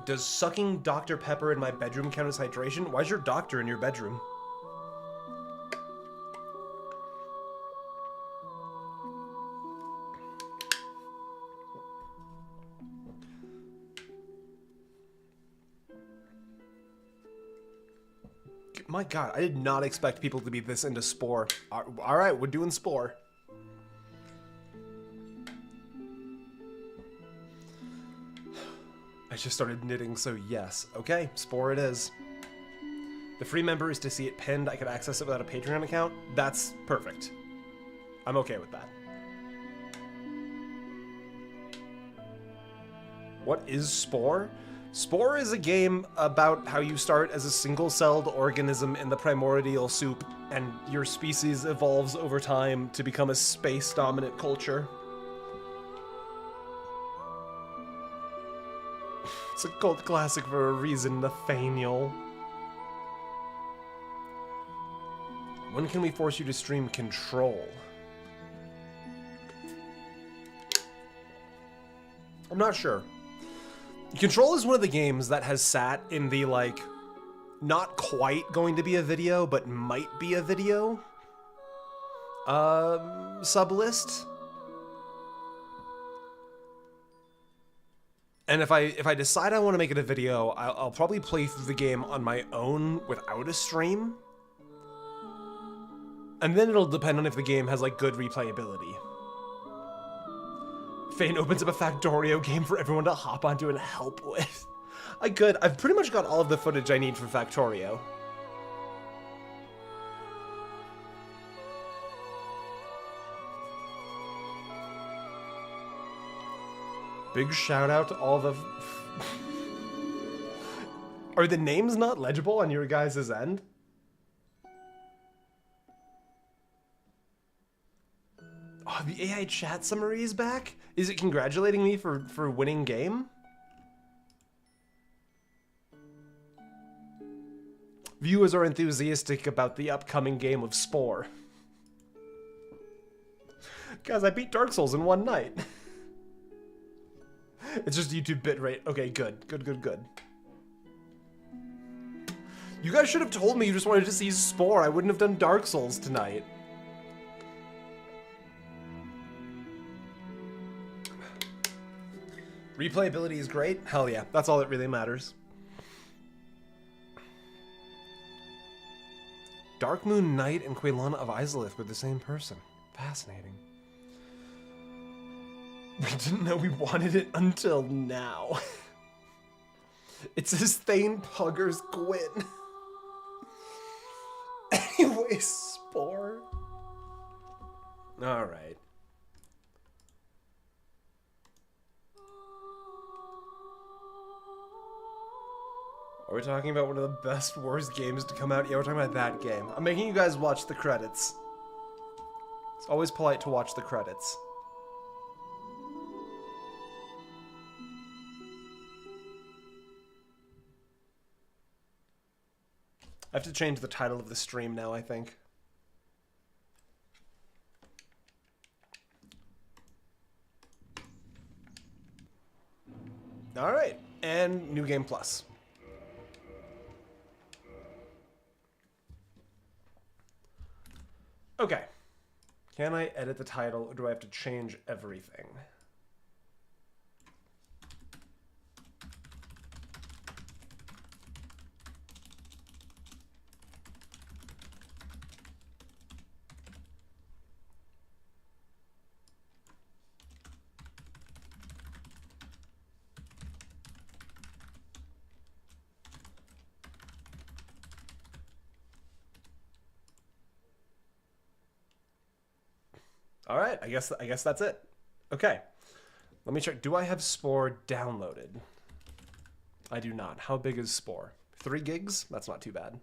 Does sucking Dr. Pepper in my bedroom count as hydration? Why's your doctor in your bedroom? My god, I did not expect people to be this into Spore. Alright, we're doing Spore. I just started knitting, so yes. Okay, Spore it is. The free member is to see it pinned. I could access it without a Patreon account. That's perfect. I'm okay with that. What is Spore? Spore is a game about how you start as a single-celled organism in the primordial soup, and your species evolves over time to become a space-dominant culture. It's a cult classic for a reason, Nathaniel. When can we force you to stream Control? I'm not sure. Control is one of the games that has sat in the, like, not quite going to be a video, but might be a video sublist. And if I decide I want to make it a video, I'll probably play through the game on my own without a stream. And then it'll depend on if the game has, like, good replayability. Fane opens up a Factorio game for everyone to hop onto and help with. I could. I've pretty much got all of the footage I need for Factorio. Big shout out to all the... Are the names not legible on your guys' end? Oh, the AI chat summary is back? Is it congratulating me for winning game? Viewers are enthusiastic about the upcoming game of Spore. Guys, I beat Dark Souls in one night. It's just YouTube bitrate. Okay, good. Good. You guys should have told me you just wanted to see Spore. I wouldn't have done Dark Souls tonight. Replayability is great. Hell yeah, that's all that really matters. Dark Moon Knight and Quelaag of Islith were the same person. Fascinating. We didn't know we wanted it until now. It says Thane Puggers Gwyn. Anyway, Spore. Alright. Are we talking about one of the best, worst games to come out? Yeah, we're talking about that game. I'm making you guys watch the credits. It's always polite to watch the credits. I have to change the title of the stream now, I think. Alright, and New Game Plus. Okay. Can I edit the title, or do I have to change everything? All right, I guess that's it. Okay. Let me check. Do I have Spore downloaded? I do not. How big is Spore? 3 gigs? That's not too bad.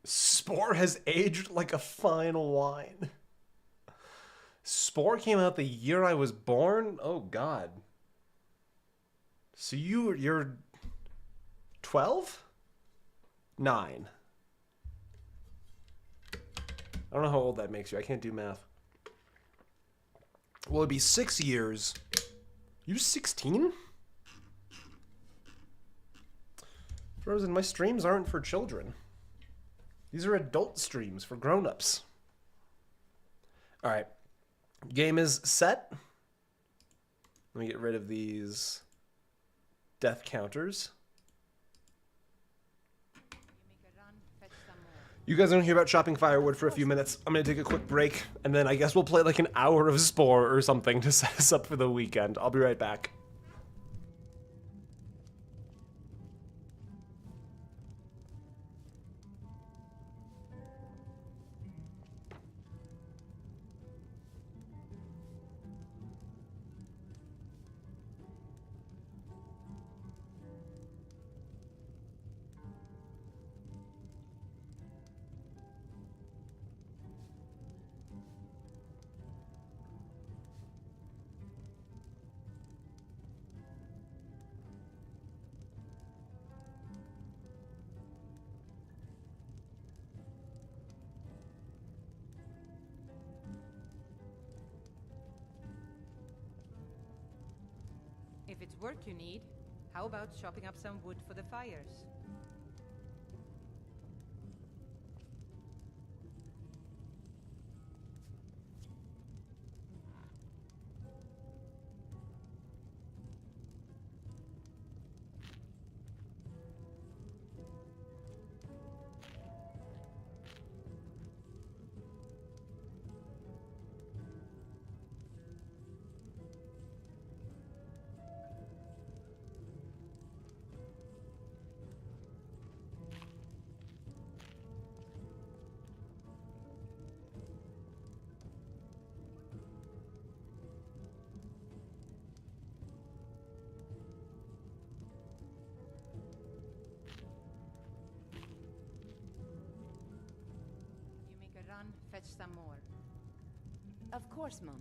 Spore has aged like a fine wine. Spore came out the year I was born? Oh, God. So you're 12? 9. I don't know how old that makes you. I can't do math. Well, it'd be 6 years. You 16? Frozen, my streams aren't for children. These are adult streams for grown-ups. Alright. Game is set. Let me get rid of these death counters. You guys don't hear about chopping firewood for a few minutes. I'm going to take a quick break, and then I guess we'll play like an hour of Spore or something to set us up for the weekend. I'll be right back. If it's work you need, how about chopping up some wood for the fires? Fetch some more. Of course, Mum.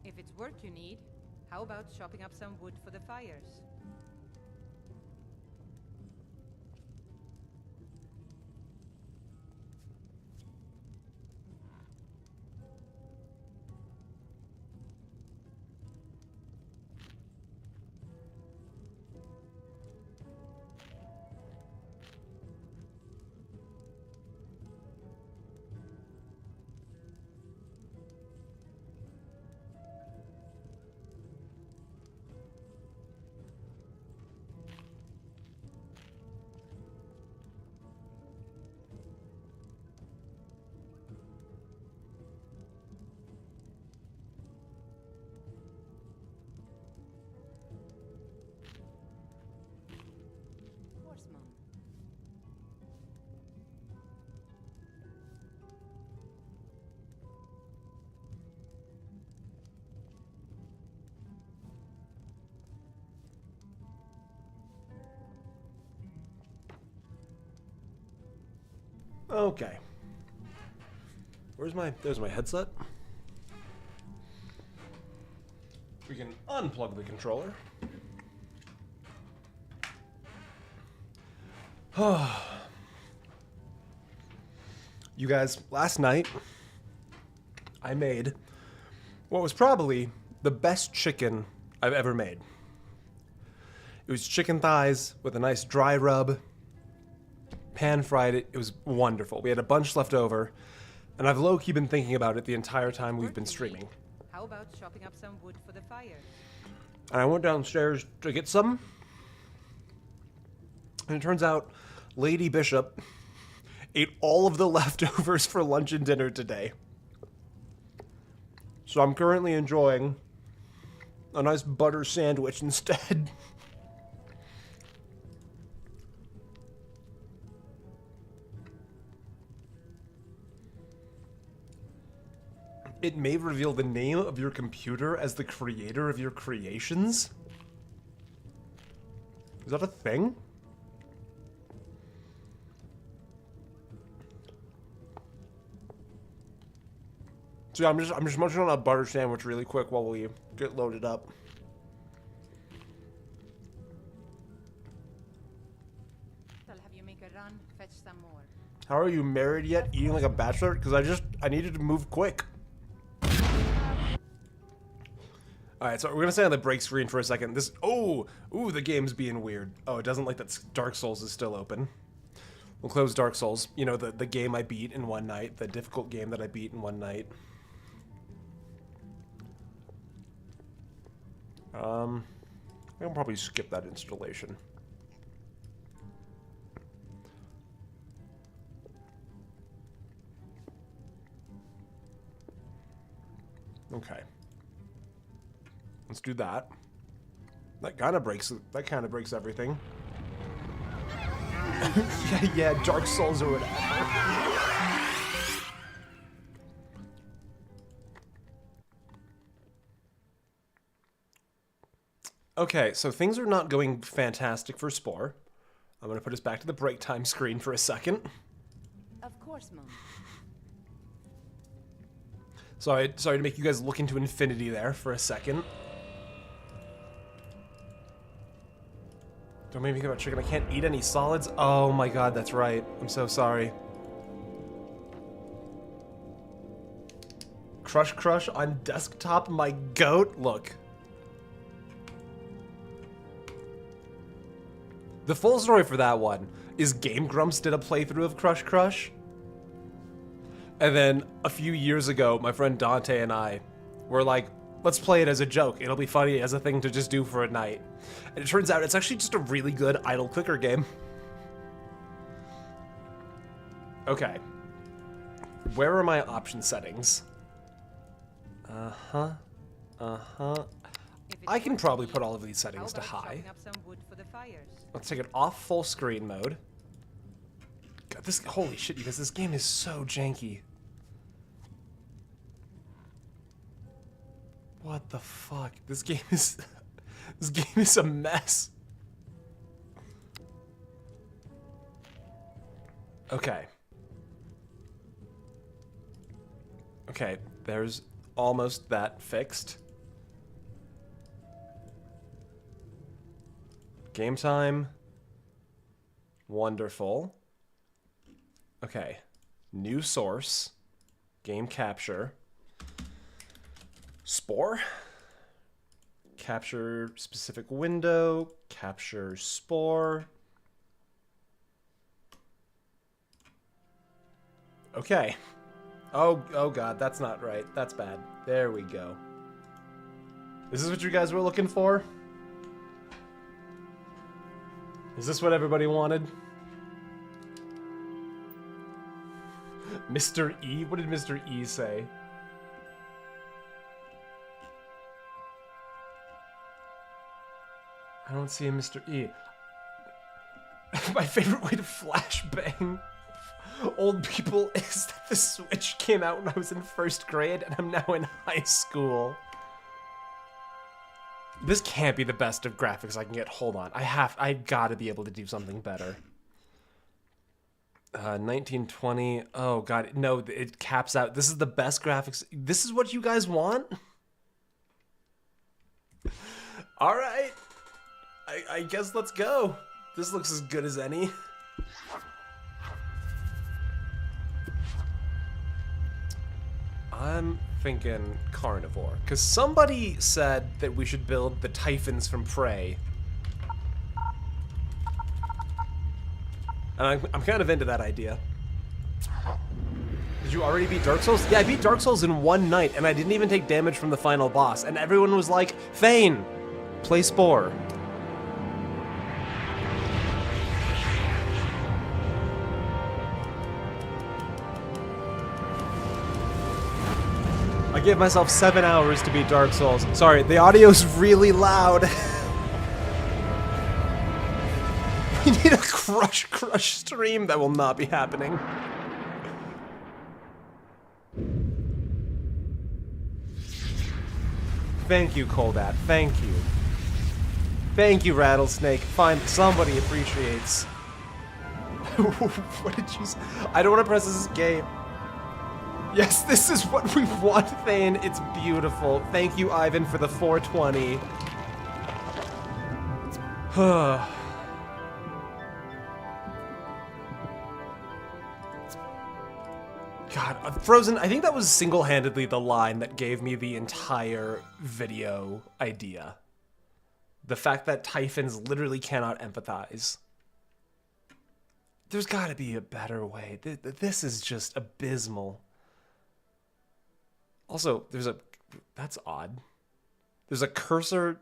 If it's work you need, how about chopping up some wood for the fires? Okay. There's my headset. We can unplug the controller. You guys, last night, I made what was probably the best chicken I've ever made. It was chicken thighs with a nice dry rub, pan-fried it. It was wonderful. We had a bunch left over, and I've low-key been thinking about it the entire time we've been streaming. How about chopping up some wood for the fire? And I went downstairs to get some, and it turns out Lady Bishop ate all of the leftovers for lunch and dinner today. So I'm currently enjoying a nice butter sandwich instead. It may reveal the name of your computer as the creator of your creations? Is that a thing? So yeah, I'm just munching on a butter sandwich really quick while we get loaded up. I'll have you make a run, fetch some more. How are you married yet? Eating like a bachelor? Because I needed to move quick. Alright, so we're gonna stay on the break screen for a second. Ooh, the game's being weird. Oh, it doesn't like that Dark Souls is still open. We'll close Dark Souls. You know, the game I beat in one night. The difficult game that I beat in one night. I'll probably skip that installation. Okay. Let's do that. That kind of breaks everything. yeah, Dark Souls or whatever. Okay, so things are not going fantastic for Spore. I'm gonna put us back to the break time screen for a second. Of course, Mom. Sorry to make you guys look into infinity there for a second. Don't make me think about chicken. I can't eat any solids. Oh my god, that's right. I'm so sorry. Crush on desktop, my goat. Look. The full story for that one is Game Grumps did a playthrough of Crush. And then a few years ago, my friend Dante and I were like, let's play it as a joke. It'll be funny as a thing to just do for a night. And it turns out it's actually just a really good idle clicker game. Okay. Where are my option settings? I can probably put all of these settings to high. Let's take it off full screen mode. God, holy shit, you guys, this game is so janky. What the fuck? This game is a mess. Okay. Okay, there's almost that fixed. Game time. Wonderful. Okay. New source. Game capture. Spore. Capture specific window. Capture Spore. Okay. Oh god, that's not right. That's bad. There we go. Is this what you guys were looking for? Is this what everybody wanted? Mr. E? What did Mr. E say? I don't see a Mr. E. My favorite way to flashbang old people is that the Switch came out when I was in 1st grade and I'm now in high school. This can't be the best of graphics I can get. Hold on. I've got to be able to do something better. 1920. Oh god, no, it caps out. This is the best graphics. This is what you guys want? All right. I guess let's go. This looks as good as any. I'm thinking carnivore, because somebody said that we should build the Typhons from Prey. And I'm kind of into that idea. Did you already beat Dark Souls? Yeah, I beat Dark Souls in one night, and I didn't even take damage from the final boss. And everyone was like, Thane, play Spore. I gave myself 7 hours to beat Dark Souls. Sorry, the audio's really loud. We need a crush stream. That will not be happening. Thank you, Coldat. Thank you. Thank you, Rattlesnake. Fine, somebody appreciates. What did you say? I don't want to press this game. Yes, this is what we want, Thane. It's beautiful. Thank you, Ivan, for the 420. God, Frozen, I think that was single-handedly the line that gave me the entire video idea. The fact that Typhons literally cannot empathize. There's gotta be a better way. This is just abysmal. Also, that's odd. There's a cursor.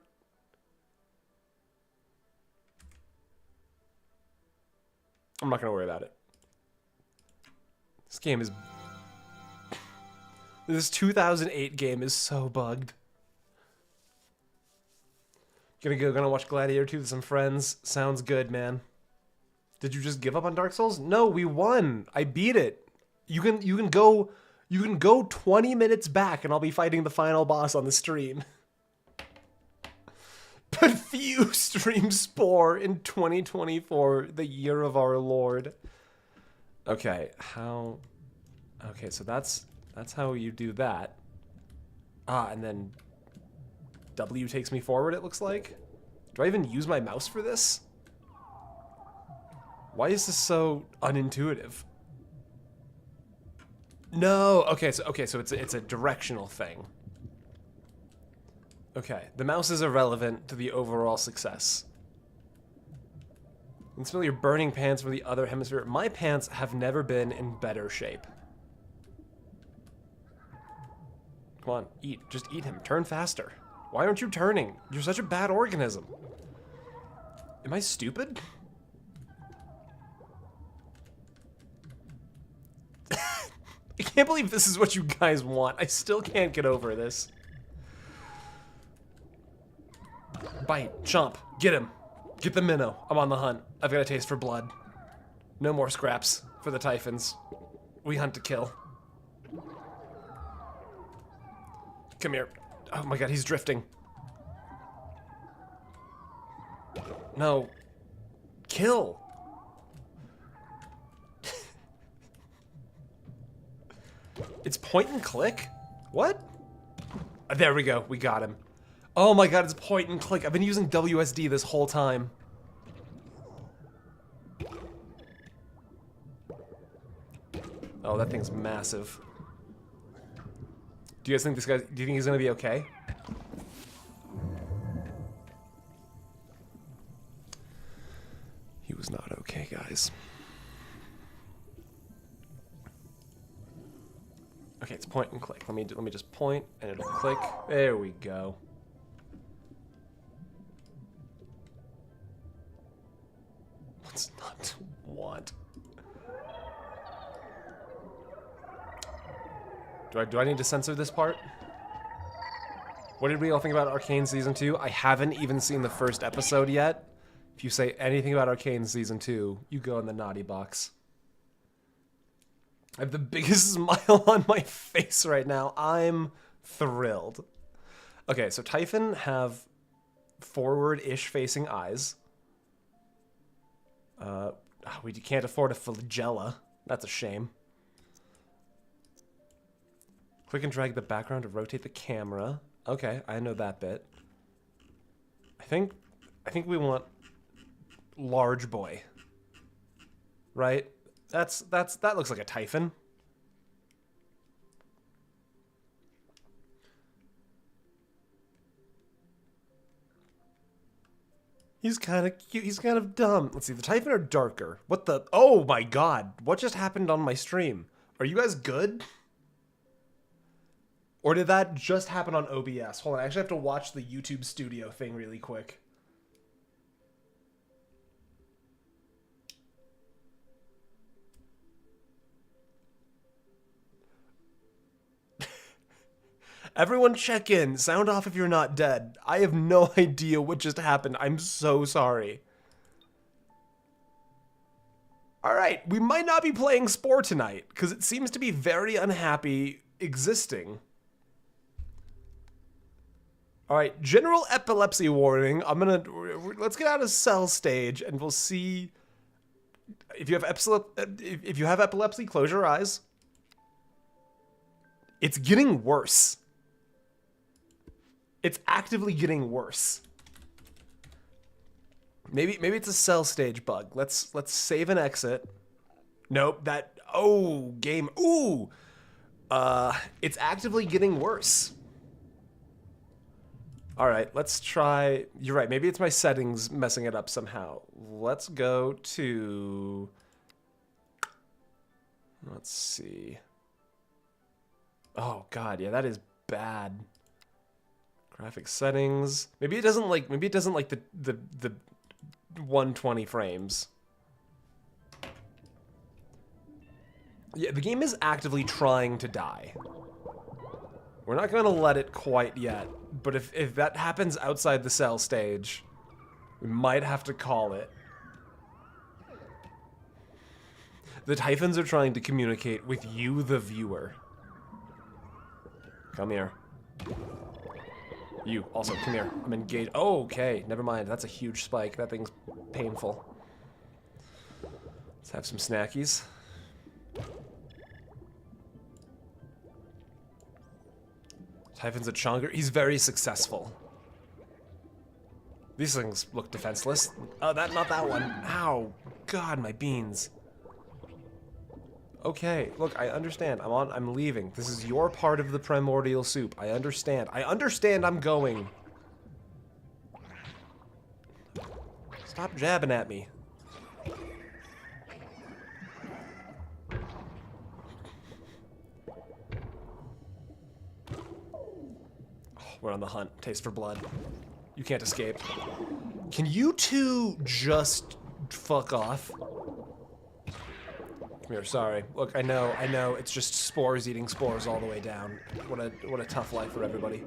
I'm not gonna worry about it. This game is, this 2008 game is so bugged. Gonna watch Gladiator 2 with some friends. Sounds good, man. Did you just give up on Dark Souls? No, we won. I beat it. You can go 20 minutes back and I'll be fighting the final boss on the stream. But few stream Spore in 2024, the year of our Lord. Okay, how? Okay, so that's how you do that. Ah, and then W takes me forward, it looks like. Do I even use my mouse for this? Why is this so unintuitive? No, okay, so it's a directional thing. Okay, the mouse is irrelevant to the overall success. You can smell your burning pants from the other hemisphere. My pants have never been in better shape. Come on, eat. Just eat him. Turn faster. Why aren't you turning? You're such a bad organism. Am I stupid? I can't believe this is what you guys want. I still can't get over this. Bite. Chomp. Get him. Get the minnow. I'm on the hunt. I've got a taste for blood. No more scraps for the Typhons. We hunt to kill. Come here. Oh my god, he's drifting. No. Kill. It's point and click? What? There we go. We got him. Oh my god, it's point and click. I've been using WSD this whole time. Oh, that thing's massive. Do you guys think do you think he's gonna be okay? He was not okay, guys. Okay, it's point and click. Let me just point and it'll click. There we go. What's not to want? Do I need to censor this part? What did we all think about Arcane Season 2? I haven't even seen the first episode yet. If you say anything about Arcane Season 2, you go in the naughty box. I have the biggest smile on my face right now. I'm thrilled. Okay, so Typhon have forward-ish facing eyes. We can't afford a flagella. That's a shame. Click and drag the background to rotate the camera. Okay, I know that bit. I think we want large boy. Right? That looks like a Typhon. He's kind of cute. He's kind of dumb. Let's see. The Typhon are darker. What the? Oh my god. What just happened on my stream? Are you guys good? Or did that just happen on OBS? Hold on. I actually have to watch the YouTube studio thing really quick. Everyone check in. Sound off if you're not dead. I have no idea what just happened. I'm so sorry. Alright, we might not be playing Spore tonight, because it seems to be very unhappy existing. Alright, general epilepsy warning. Let's get out of cell stage, and we'll see. If you have epilepsy, close your eyes. It's getting worse. It's actively getting worse. Maybe it's a cell stage bug. Let's save and exit. Nope, game. Ooh. It's actively getting worse. All right, let's try. You're right. Maybe it's my settings messing it up somehow. Let's go to. Let's see. Oh god, yeah, that is bad. Graphic settings. Maybe it doesn't like the 120 frames. Yeah, the game is actively trying to die. We're not gonna let it quite yet, but if that happens outside the cell stage, we might have to call it. The Typhons are trying to communicate with you, the viewer. Come here. You, also, come here. I'm engaged. Oh, okay. Never mind. That's a huge spike. That thing's painful. Let's have some snackies. Typhon's a Chonger. He's very successful. These things look defenseless. Oh, not that one. Ow. God, my beans. Okay, look, I understand. I'm leaving. This is your part of the primordial soup. I understand. I'm going. Stop jabbing at me. Oh, we're on the hunt. Taste for blood. You can't escape. Can you two just fuck off? Come here, sorry. Look, I know, it's just spores eating spores all the way down. What a tough life for everybody.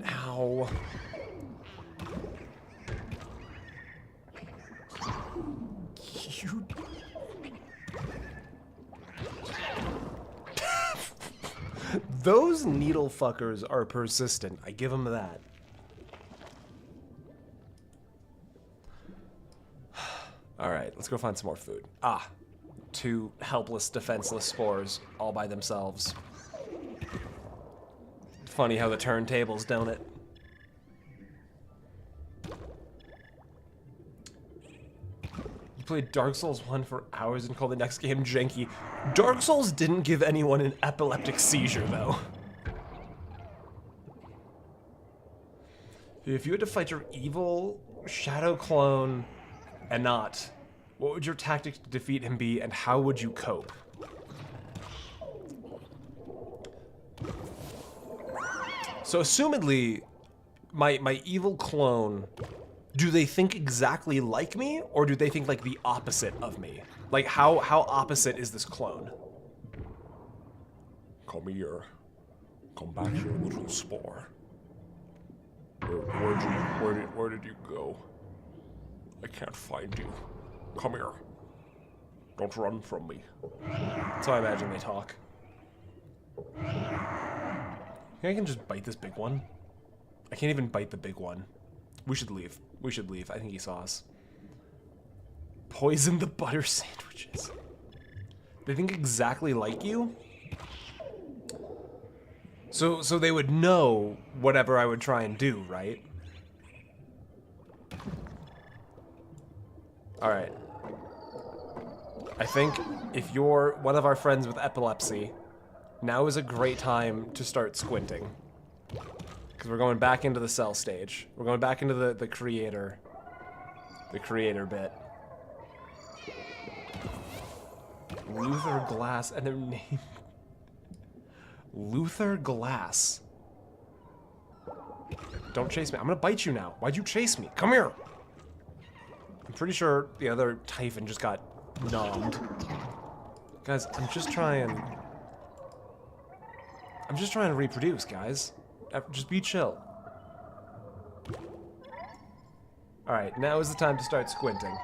Ow. You... Those needle fuckers are persistent. I give them that. Alright, let's go find some more food. Ah. 2 helpless, defenseless spores all by themselves. Funny how the turntables, don't it? You played Dark Souls 1 for hours and called the next game janky. Dark Souls didn't give anyone an epileptic seizure, though. If you had to fight your evil shadow clone, Anot, what would your tactic to defeat him be, and how would you cope? So, assumedly, my evil clone, do they think exactly like me, or do they think like the opposite of me? Like, how opposite is this clone? Come here. Come back here, little Spore. Where did you go? I can't find you. Come here. Don't run from me. That's how I imagine they talk. I can just bite this big one. I can't even bite the big one. We should leave. We should leave. I think he saw us. Poison the butter sandwiches. They think exactly like you? So they would know whatever I would try and do, right? Alright. I think if you're one of our friends with epilepsy, now is a great time to start squinting. Because we're going back into the cell stage. We're going back into the creator bit. Luther Glass and their name. Luther Glass. Don't chase me. I'm gonna bite you now. Why'd you chase me? Come here. I'm pretty sure the other Typhon just got nommed. Guys, I'm just trying to reproduce, guys. Just be chill. Alright, now is the time to start squinting.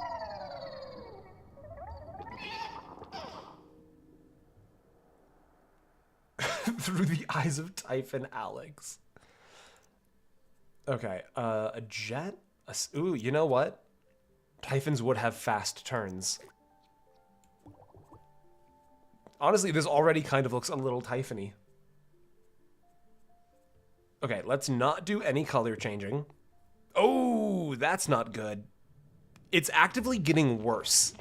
Through the eyes of Typhon Alex. Okay, a jet? Ooh, you know what? Typhons would have fast turns. Honestly, this already kind of looks a little Typhony. Okay, let's not do any color changing. Oh, that's not good. It's actively getting worse.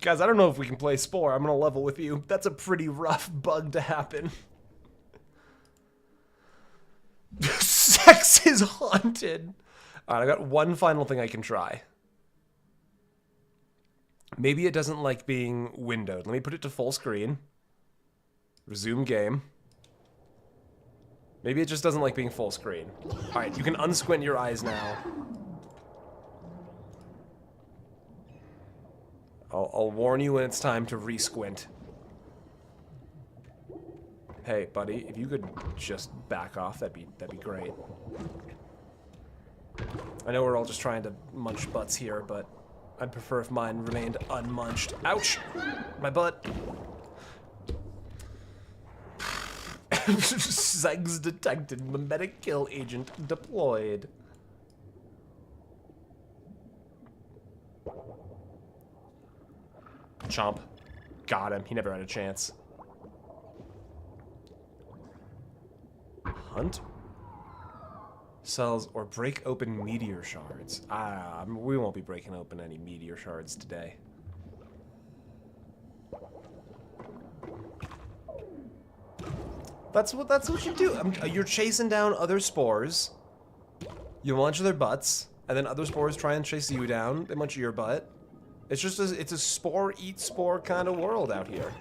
Guys, I don't know if we can play Spore. I'm gonna level with you. That's a pretty rough bug to happen. Sex is haunted. Alright, I got one final thing I can try. Maybe it doesn't like being windowed. Let me put it to full screen. Resume game. Maybe it just doesn't like being full screen. Alright, you can unsquint your eyes now. I'll warn you when it's time to re-squint. Hey, buddy, if you could just back off, that'd be great. I know we're all just trying to munch butts here, but I'd prefer if mine remained unmunched. Ouch! My butt. Segs detected. Mimetic kill agent deployed. Chomp. Got him. He never had a chance. Hunt? Cells or break open meteor shards. We won't be breaking open any meteor shards today. That's what you do. You're chasing down other spores. You munch their butts, and then other spores try and chase you down. They munch your butt. It's just it's a spore eat spore kind of world out here.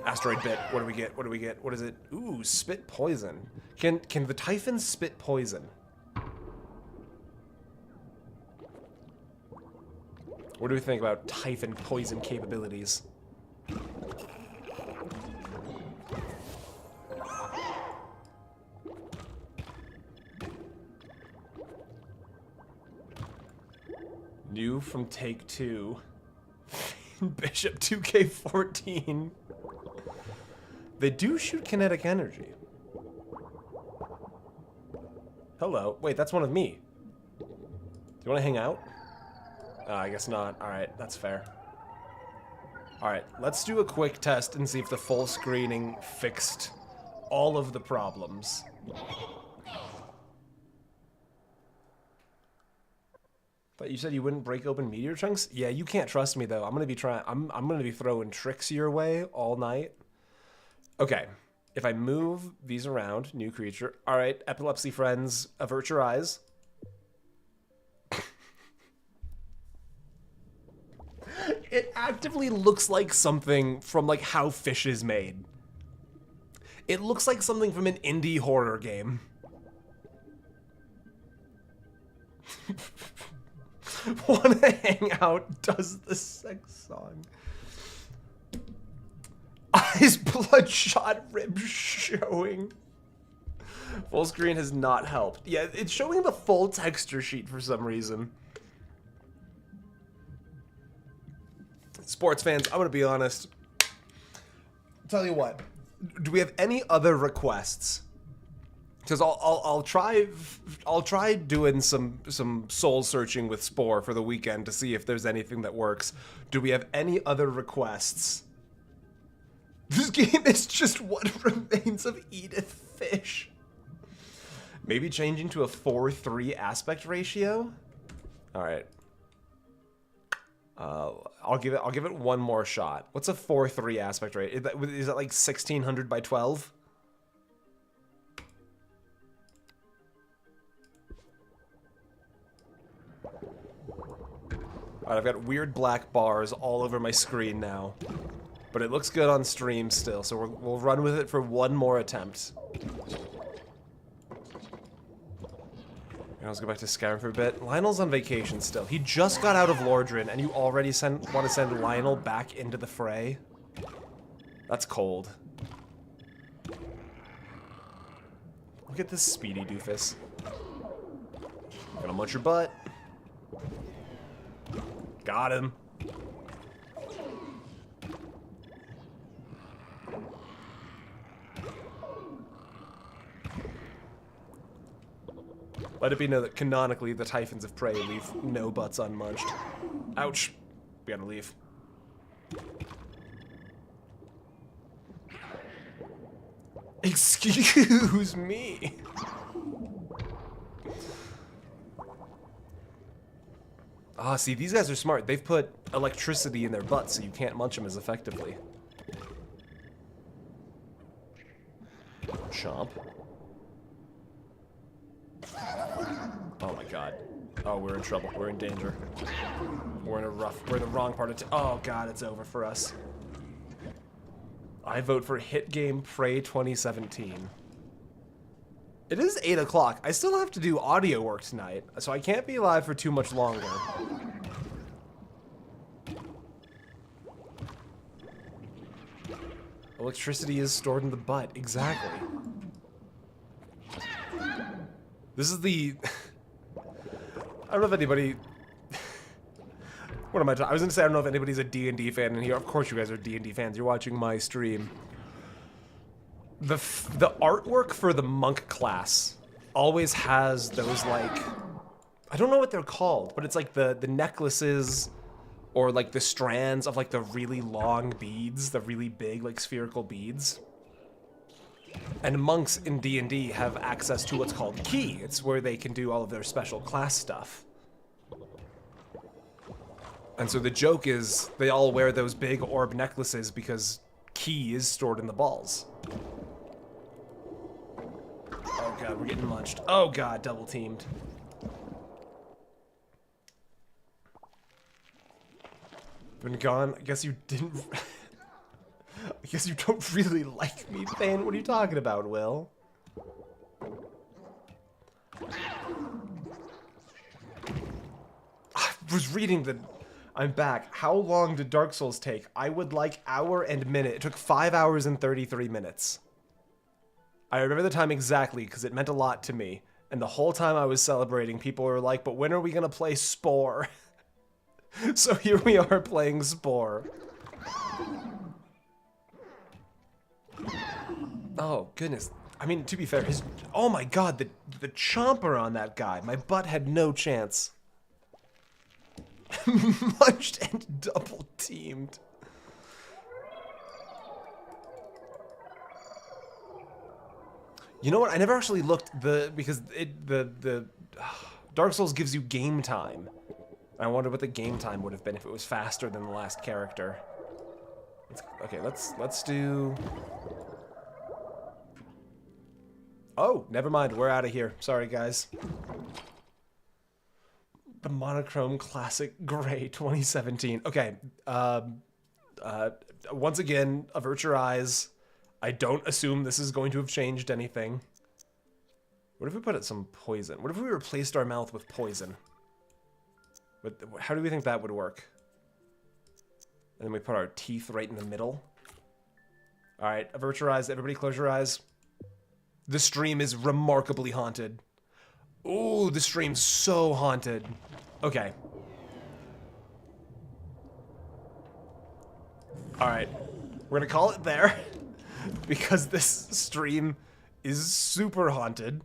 Asteroid bit. What do we get? What do we get? What is it? Ooh, spit poison. Can the Typhon spit poison? What do we think about Typhon poison capabilities? New from Take Two. Bishop 2K14. They do shoot kinetic energy. Hello. Wait, that's one of me. Do you want to hang out? I guess not. Alright, that's fair. Alright, let's do a quick test and see if the full screening fixed all of the problems. But you said you wouldn't break open meteor chunks? Yeah, you can't trust me though. I'm gonna be trying. I'm gonna be throwing tricks your way all night. Okay, if I move these around, new creature. All right, epilepsy friends, avert your eyes. It actively looks like something from like how fish is made. It looks like something from an indie horror game. Wanna hang out, does the sex song. Eyes bloodshot, ribs showing. Full screen has not helped. Yeah, it's showing the full texture sheet for some reason. Sports fans, I'm gonna be honest. Tell you what, do we have any other requests? Because I'll try doing some soul searching with Spore for the weekend to see if there's anything that works. Do we have any other requests This game is just what remains of Edith Fish. Maybe changing to a 4:3 aspect ratio? Alright. I'll give it one more shot. What's a 4:3 aspect rate? Is that like 1600 by 12? Alright, I've got weird black bars all over my screen now. But it looks good on stream still, so we'll run with it for one more attempt. Let's go back to Skyrim for a bit. Lionel's on vacation still. He just got out of Lordran, and you already want to send Lionel back into the fray? That's cold. Look at this speedy doofus. Gonna munch your butt. Got him. Let it be known that canonically the Typhons of Prey leave no butts unmunched. Ouch. We gotta leave. Excuse me. Ah, see, these guys are smart. They've put electricity in their butts so you can't munch them as effectively. Chomp. Oh my god. Oh, we're in trouble. We're in danger. We're in the wrong part of oh god, it's over for us. I vote for Hit Game Prey 2017. It is 8 o'clock. I still have to do audio work tonight, so I can't be live for too much longer. Electricity is stored in the butt. Exactly. This is the... I don't know if anybody... What am I talking? I was gonna say I don't know if anybody's a D&D fan in here. Of course you guys are D&D fans. You're watching my stream. The artwork for the monk class always has those, like... I don't know what they're called, but it's like the necklaces or like the strands of like the really long beads, the really big like spherical beads. And monks in D&D have access to what's called Ki. It's where they can do all of their special class stuff. And so the joke is they all wear those big orb necklaces because Ki is stored in the balls. Oh god, we're getting munched. Oh god, double teamed. Been gone. I guess you didn't... I guess you don't really like me, Thane. What are you talking about, Will? I was reading the... I'm back. How long did Dark Souls take? I would like hour and minute. It took 5 hours and 33 minutes. I remember the time exactly because it meant a lot to me. And the whole time I was celebrating, people were like, but when are we going to play Spore? So here we are playing Spore. Oh, goodness. I mean, to be fair, his... Oh my god, the chomper on that guy. My butt had no chance. Munched and double teamed. You know what? I never actually looked because the Dark Souls gives you game time. I wonder what the game time would have been if it was faster than the last character. Let's do... Oh, never mind. We're out of here. Sorry, guys. The Monochrome Classic Gray 2017. Okay. Once again, avert your eyes. I don't assume this is going to have changed anything. What if we put it some poison? What if we replaced our mouth with poison? How do we think that would work? And then we put our teeth right in the middle. Alright, avert your eyes. Everybody close your eyes. The stream is remarkably haunted. Ooh, the stream's so haunted. Okay. Alright. We're gonna call it there. Because this stream is super haunted.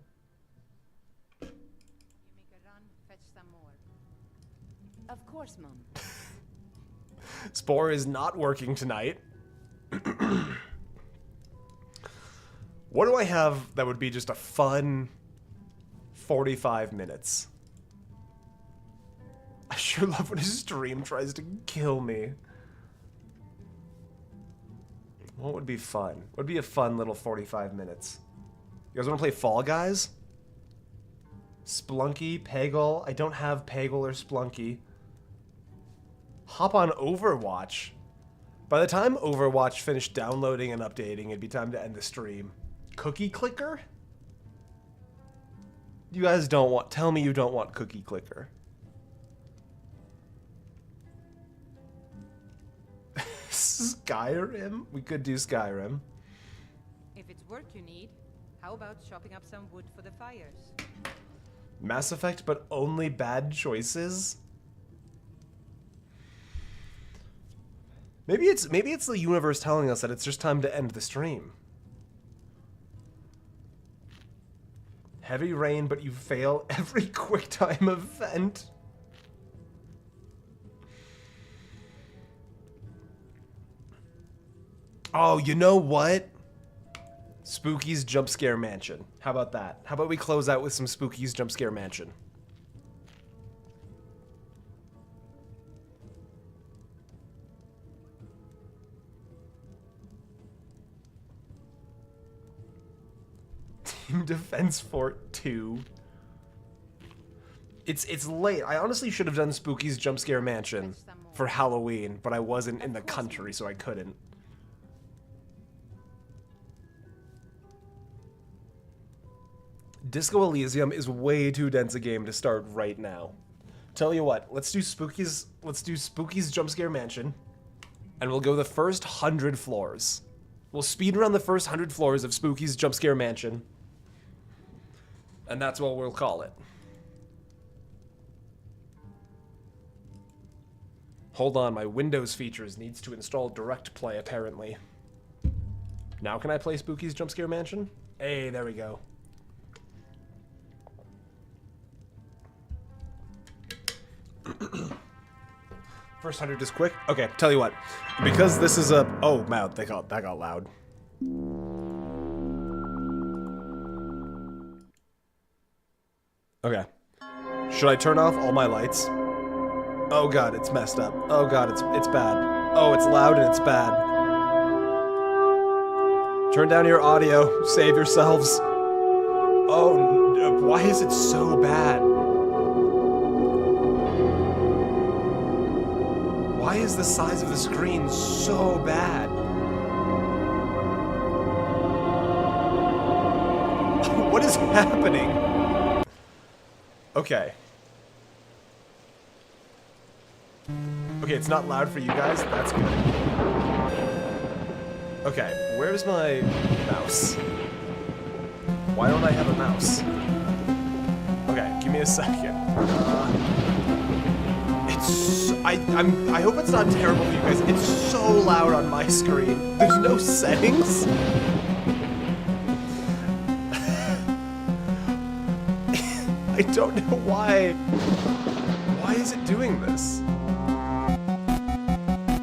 You make a run, fetch some more. Of course, Mom. Spore is not working tonight. What do I have that would be just a fun 45 minutes? I sure love when his stream tries to kill me. What would be fun? What would be a fun little 45 minutes? You guys want to play Fall Guys? Splunky, Peggle. I don't have Peggle or Splunky. Hop on Overwatch. By the time Overwatch finished downloading and updating, it'd be time to end the stream. Cookie Clicker? You guys don't want... Tell me you don't want Cookie Clicker. Skyrim? We could do Skyrim. If it's work you need, how about chopping up some wood for the fires? Mass Effect, but only bad choices? Maybe it's the universe telling us that it's just time to end the stream. Heavy rain, but you fail every QuickTime event. Oh, you know what? Spooky's Jump Scare Mansion. How about that? How about we close out with some Spooky's Jump Scare Mansion? Team Defense Fort 2. It's late. I honestly should have done Spooky's Jump Scare Mansion for Halloween, but I wasn't in the country, so I couldn't. Disco Elysium is way too dense a game to start right now. Tell you what, let's do Spooky's Jump Scare Mansion, and we'll go the first 100 floors. We'll speed run the first 100 floors of Spooky's Jump Scare Mansion, and that's what we'll call it. Hold on, my Windows features needs to install Direct Play apparently. Now can I play Spooky's Jump Scare Mansion? Hey, there we go. First 100 is quick. Okay, tell you what. Because this is a... Oh, man, that got loud. Okay. Should I turn off all my lights? Oh god, it's messed up. Oh god, it's bad. Oh, it's loud and it's bad. Turn down your audio. Save yourselves. Oh, why is it so bad? Why is the size of the screen so bad? What is happening? Okay. Okay, it's not loud for you guys. That's good. Okay, where's my mouse? Why don't I have a mouse? Okay, give me a second. I hope it's not terrible for you guys. It's so loud on my screen. There's no settings. I don't know why. Why is it doing this?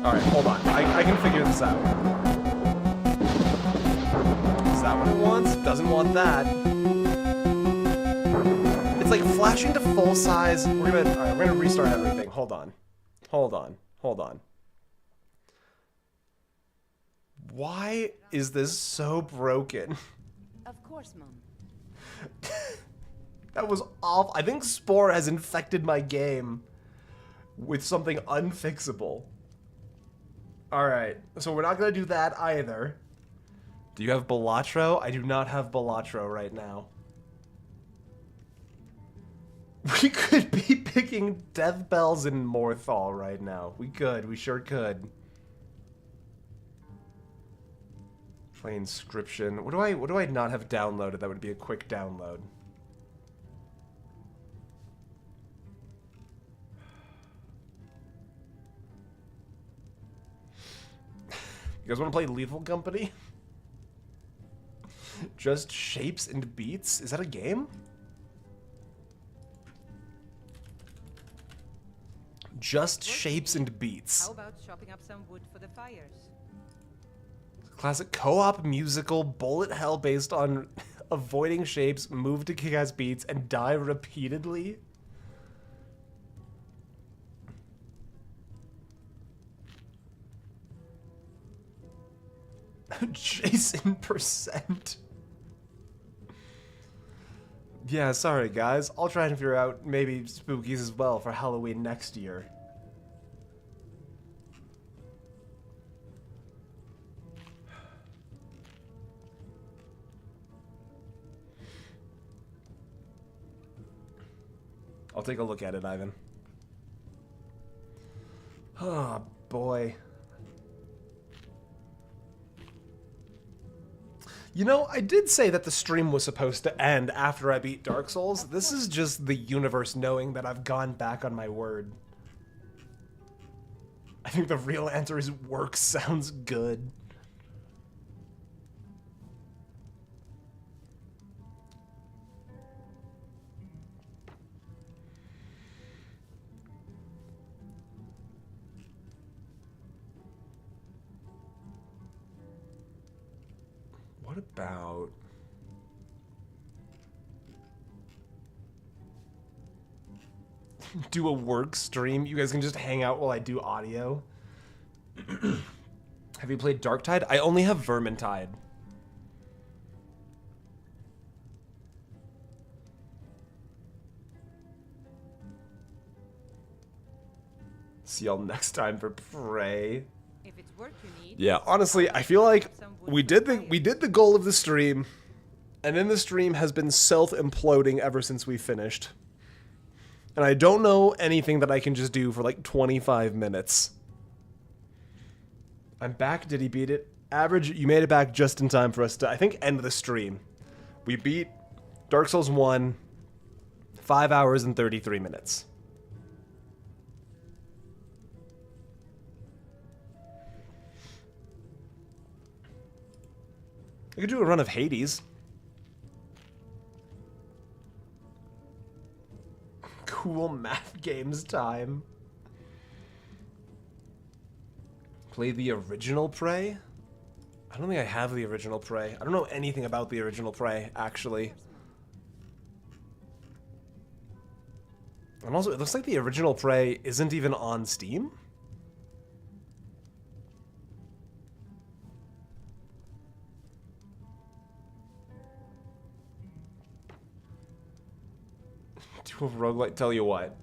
Alright, hold on. I can figure this out. Is that what it wants? Doesn't want that. It's like flashing to full size. We're gonna restart everything. Hold on. Hold on. Hold on. Why is this so broken? Of course, Mom. That was awful. I think Spore has infected my game with something unfixable. Alright, so we're not going to do that either. Do you have Blighttown? I do not have Blighttown right now. We could be picking Death Bells in Morthal right now. We could. We sure could. Play Inscription. What do I not have downloaded that would be a quick download? You guys want to play Lethal Company? Just Shapes and Beats? Is that a game? Just Shapes and Beats. How about chopping up some wood for the fires? Classic co-op musical bullet hell based on avoiding shapes, move to kick-ass beats, and die repeatedly. Jason percent. Yeah, sorry guys. I'll try and figure out maybe spookies as well for Halloween next year. I'll take a look at it, Ivan. Oh, boy. You know, I did say that the stream was supposed to end after I beat Dark Souls. This is just the universe knowing that I've gone back on my word. I think the real answer is work sounds good. What about... do a work stream? You guys can just hang out while I do audio. Have you played Darktide? I only have Vermintide. See y'all next time for Prey. If it's work you need. Yeah, honestly, I feel like we did the goal of the stream, and then the stream has been self-imploding ever since we finished. And I don't know anything that I can just do for like 25 minutes. I'm back. Did he beat it? Average, you made it back just in time for us to, I think, end the stream. We beat Dark Souls 1, 5 hours and 33 minutes. I could do a run of Hades. Cool math games time. Play the original Prey? I don't think I have the original Prey. I don't know anything about the original Prey, actually. And also, it looks like the original Prey isn't even on Steam? Do a roguelike, tell you what.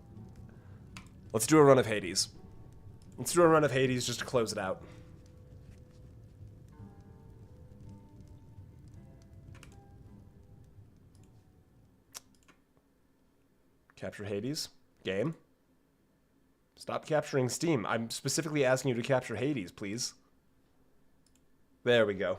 Let's do a run of Hades. Let's do a run of Hades just to close it out. Capture Hades. Game. Stop capturing Steam. I'm specifically asking you to capture Hades, please. There we go.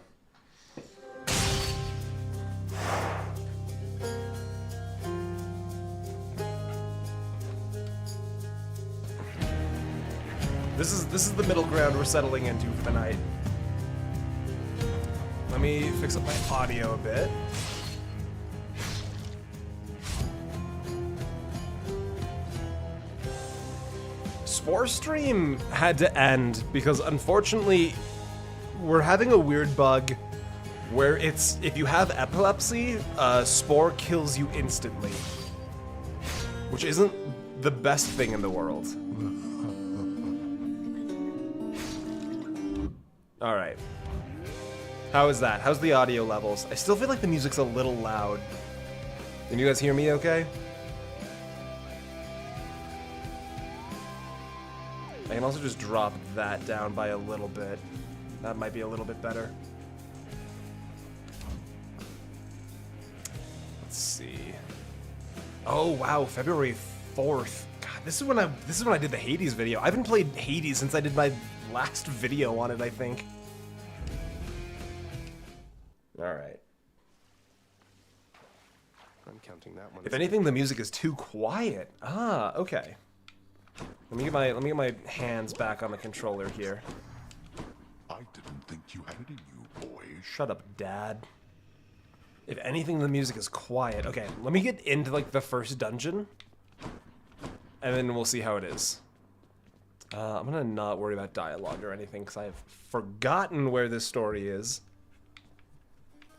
This is the middle ground we're settling into for the night. Let me fix up my audio a bit. Spore stream had to end because unfortunately we're having a weird bug where it's, if you have epilepsy, Spore kills you instantly, which isn't the best thing in the world. All right. How is that? How's the audio levels? I still feel like the music's a little loud. Can you guys hear me okay? I can also just drop that down by a little bit. That might be a little bit better. Let's see. Oh wow, February 4th. God, this is when I did the Hades video. I haven't played Hades since I did my last video on it, I think. All right. I'm counting that one. If anything, the music is too quiet. Ah, okay. Let me get my hands back on the controller here. I didn't think you had it in you, boy. Shut up, Dad. If anything, the music is quiet. Okay, let me get into like the first dungeon, and then we'll see how it is. I'm gonna not worry about dialogue or anything because I've forgotten where this story is.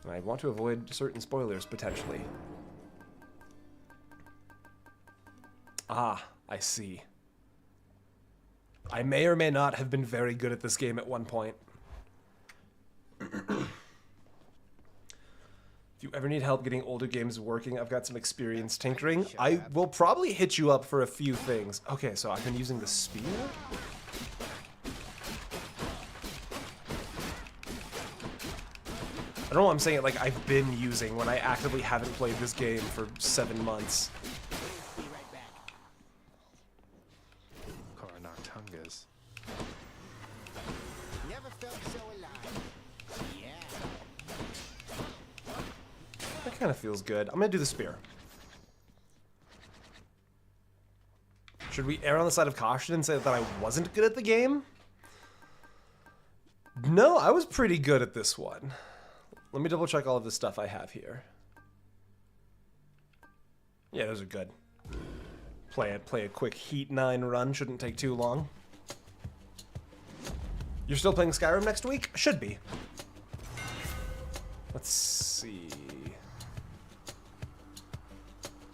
And I want to avoid certain spoilers, potentially. Ah, I see. I may or may not have been very good at this game at one point. If you ever need help getting older games working, I've got some experience tinkering. I will probably hit you up for a few things. Okay, so I've been using the spear. I don't know what I'm saying it like I've been using when I actively haven't played this game for 7 months. Coronartungas. Never felt so alive. Yeah. That kind of feels good. I'm gonna do the spear. Should we err on the side of caution and say that I wasn't good at the game? No, I was pretty good at this one. Let me double check all of the stuff I have here. Yeah, those are good. Play a quick Heat 9 run, shouldn't take too long. You're still playing Skyrim next week? Should be. Let's see.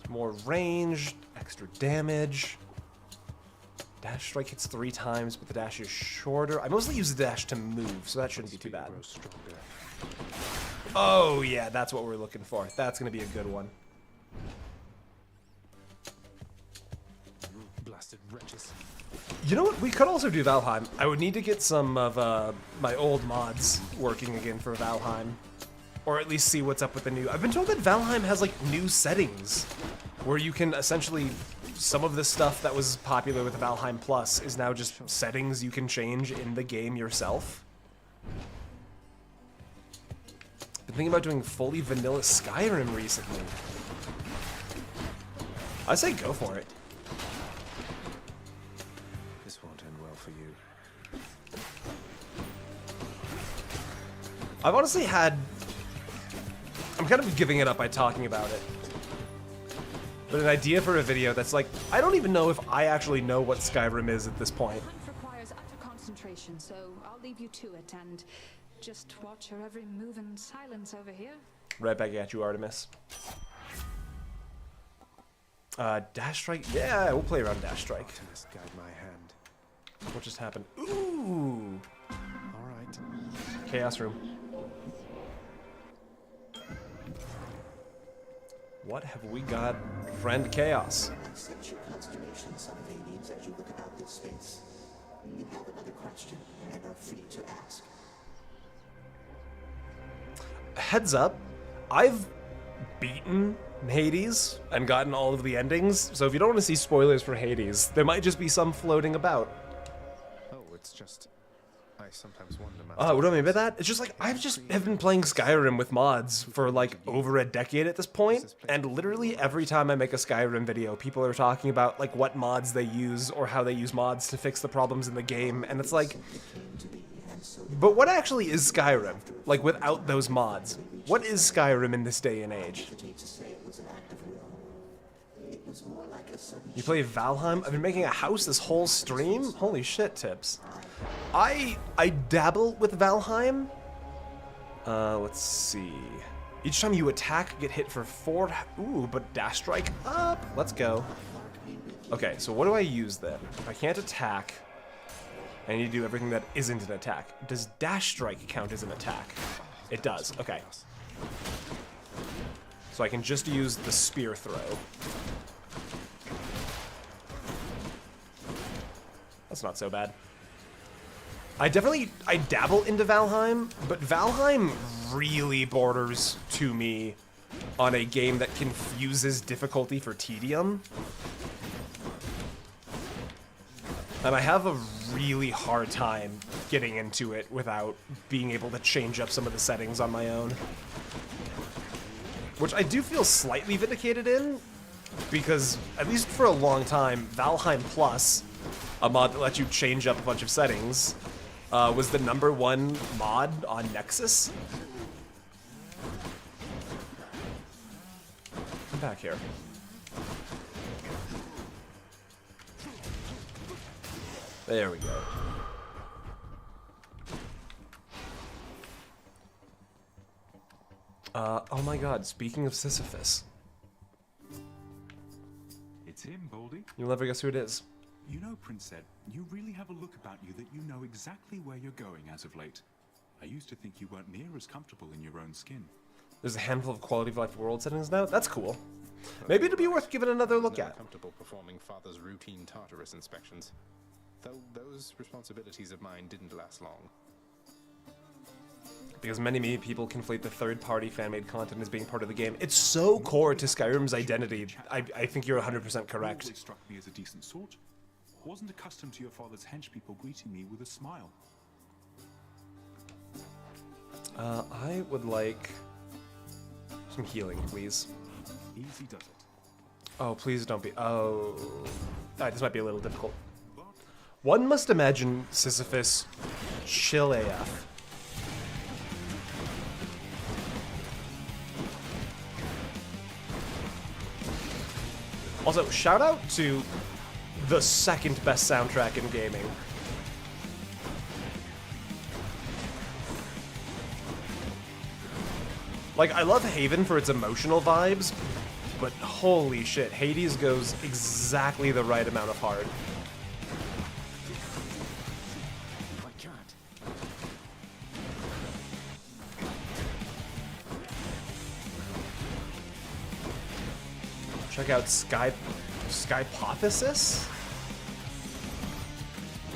More range, extra damage. Dash strike hits 3 times, but the dash is shorter. I mostly use the dash to move, so that shouldn't be too bad. Oh yeah, that's what we're looking for. That's gonna be a good one. Blasted wretches. You know what? We could also do Valheim. I would need to get some of my old mods working again for Valheim. Or at least see what's up with the new... I've been told that Valheim has, like, new settings. Where you can essentially... Some of the stuff that was popular with Valheim Plus is now just settings you can change in the game yourself. Been thinking about doing fully vanilla Skyrim recently. I say go for it. This won't end well for you. I've honestly had... I'm kind of giving it up by talking about it. But an idea for a video that's like, I don't even know if I actually know what Skyrim is at this point. Hunt requires utter concentration, so I'll leave you to it and just watch her every move in silence over here. Right back at you, Artemis. Dash strike? Yeah, we'll play around dash strike. Optimus, guide my hand. What just happened? Ooh! Alright. Chaos room. What have we got, friend Chaos? Accept your consternation, son of Hades, as you look about this space. You have another question and are free to ask. Heads up, I've beaten Hades and gotten all of the endings, so if you don't want to see spoilers for Hades, there might just be some floating about. Oh, it's just... I sometimes wonder... What do I mean by that? It's just like, I've just have been playing Skyrim with mods for like over a decade at this point, and literally every time I make a Skyrim video, people are talking about like what mods they use or how they use mods to fix the problems in the game, and it's like, but what actually is Skyrim? Like without those mods? What is Skyrim in this day and age? You play Valheim? I've been making a house this whole stream? Holy shit, Tips. I dabble with Valheim. Let's see. Each time you attack, get hit for 4... Ooh, but dash strike up. Let's go. Okay, so what do I use then? If I can't attack, I need to do everything that isn't an attack. Does dash strike count as an attack? It does. Okay. So I can just use the spear throw. That's not so bad. I dabble into Valheim, but Valheim really borders to me on a game that confuses difficulty for tedium. And I have a really hard time getting into it without being able to change up some of the settings on my own. Which I do feel slightly vindicated in, because at least for a long time, Valheim Plus, a mod that lets you change up a bunch of settings, was the #1 mod on Nexus. Come back here. There we go. Oh my god, speaking of Sisyphus. It's him, Baldy. You'll never guess who it is. You know, Prince Ed, you really have a look about you that you know exactly where you're going as of late. I used to think you weren't near as comfortable in your own skin. There's a handful of quality of life world settings now. That's cool. Maybe it'd be worth giving another look at. Comfortable performing Father's routine Tartarus inspections. Though those responsibilities of mine didn't last long. Because many people conflate the third-party fan-made content as being part of the game. It's so core to Skyrim's identity. I think you're 100% correct. Always struck me as a decent sort. Wasn't accustomed to your father's hench people greeting me with a smile. I would like some healing, please. Easy does it. Oh, please don't be. Oh. Alright, this might be a little difficult. One must imagine Sisyphus chill AF. Also, shout out to the second best soundtrack in gaming. Like, I love Haven for its emotional vibes, but holy shit, Hades goes exactly the right amount of hard. I can't. Check out Skypothesis?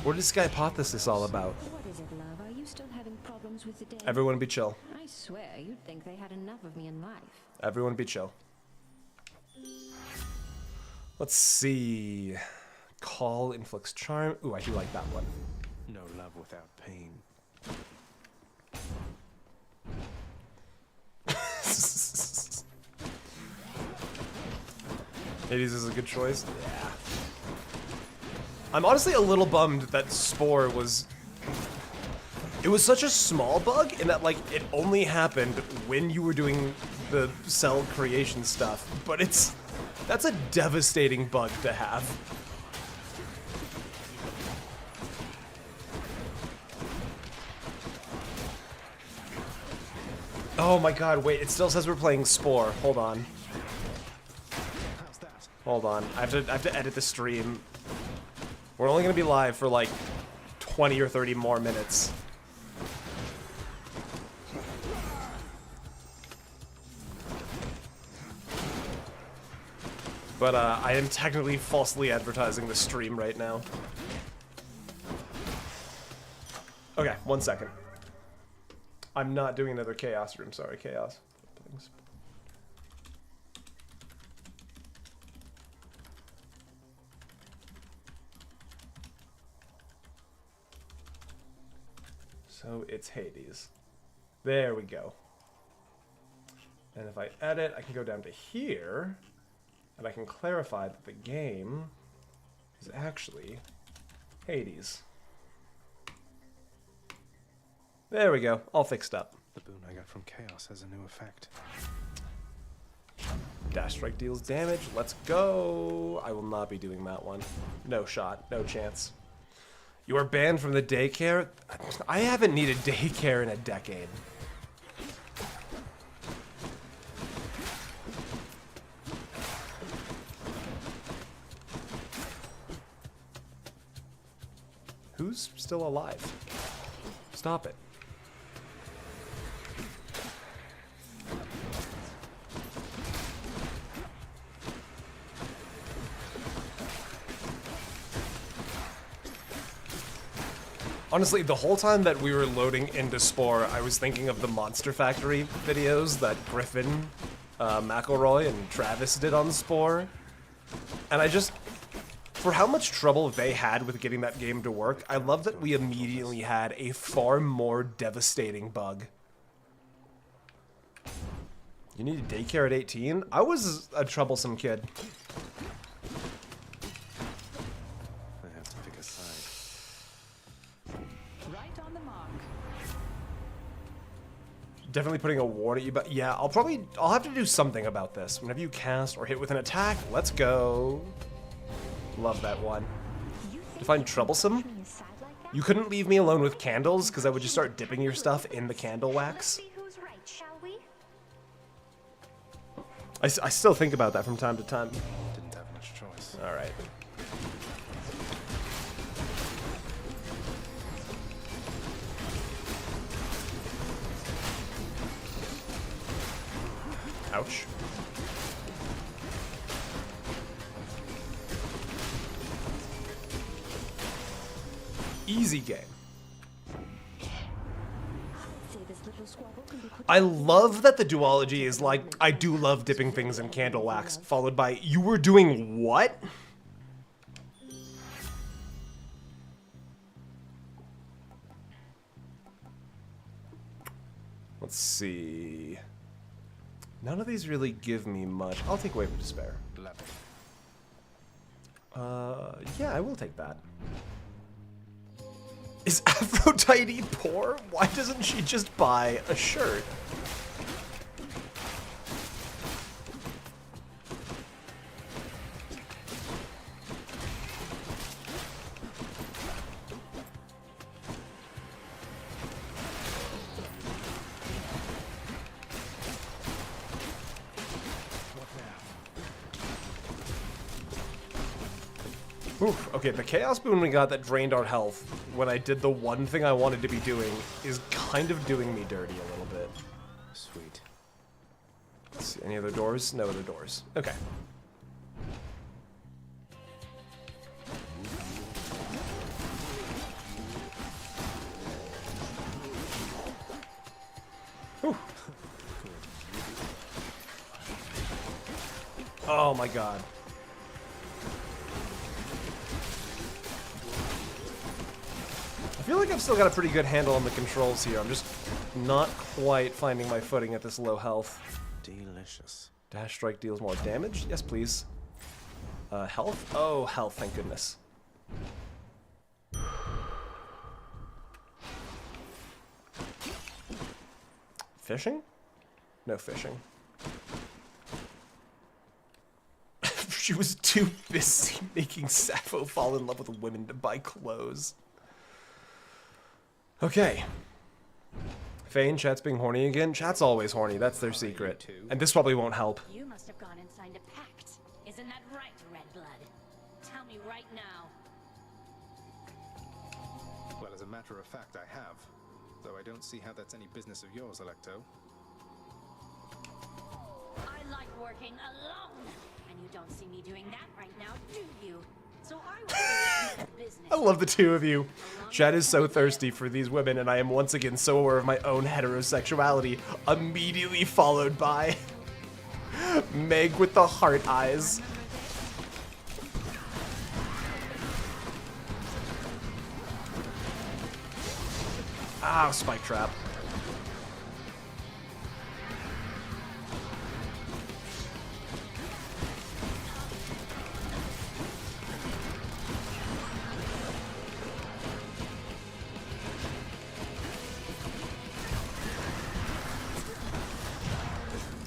What is Skypothesis all about? What is it, love? Are you still having problems with the day? Everyone be chill. I swear, you'd think they had enough of me in life. Everyone be chill. Let's see. Call inflicts charm. Ooh, I do like that one. No love without pain. Hades is a good choice. Yeah. I'm honestly a little bummed that Spore was... It was such a small bug in that, like, it only happened when you were doing the cell creation stuff, but it's... That's a devastating bug to have. Oh my god, wait, it still says we're playing Spore. Hold on. Hold on. I have to edit the stream. We're only gonna be live for like 20 or 30 more minutes. But I am technically falsely advertising the stream right now. Okay, 1 second. I'm not doing another chaos room, sorry, chaos. So it's Hades. There we go. And if I edit, I can go down to here, and I can clarify that the game is actually Hades. There we go, all fixed up. The boon I got from Chaos has a new effect. Dash strike deals damage, let's go. I will not be doing that one. No shot, no chance. You are banned from the daycare? I haven't needed daycare in a decade. Who's still alive? Stop it. Honestly, the whole time that we were loading into Spore, I was thinking of the Monster Factory videos that Griffin, McElroy, and Travis did on Spore. And I just... For how much trouble they had with getting that game to work, I love that we immediately had a far more devastating bug. You needed daycare at 18? I was a troublesome kid. I have to pick a side. Right on the mark. Definitely putting a ward at you, but yeah, I'll have to do something about this. Whenever you cast or hit with an attack, let's go. Love that one. find troublesome? You couldn't leave me alone with candles, because I would just start dipping your stuff in the candle wax. I still think about that from time to time. Didn't have much choice. Alright. Ouch. Easy game. I love that the duology is like, I do love dipping things in candle wax, followed by, you were doing what? Let's see. None of these really give me much. I'll take Wave of Despair. Yeah, I will take that. Is Aphrodite poor? Why doesn't she just buy a shirt? Oof, okay, the Chaos Boon we got that drained our health when I did the one thing I wanted to be doing is kind of doing me dirty a little bit. Sweet. Let's see, any other doors? No other doors. Okay. Whew. Oh my god. I feel like I've still got a pretty good handle on the controls here. I'm just not quite finding my footing at this low health. Delicious. Dash strike deals more damage? Yes, please. Health? Oh, health, thank goodness. Fishing? No fishing. She was too busy making Sappho fall in love with women to buy clothes. Okay. Fane, chat's being horny again. Chat's always horny. That's their secret. And this probably won't help. You must have gone and signed a pact. Isn't that right, Redblood? Tell me right now. Well, as a matter of fact, I have. Though I don't see how that's any business of yours, Electo. I like working alone. And you don't see me doing that right now, do you? So I will do business. I love the two of you. Chat is so thirsty for these women, and I am once again so aware of my own heterosexuality, immediately followed by Meg with the heart eyes. Ah, spike trap.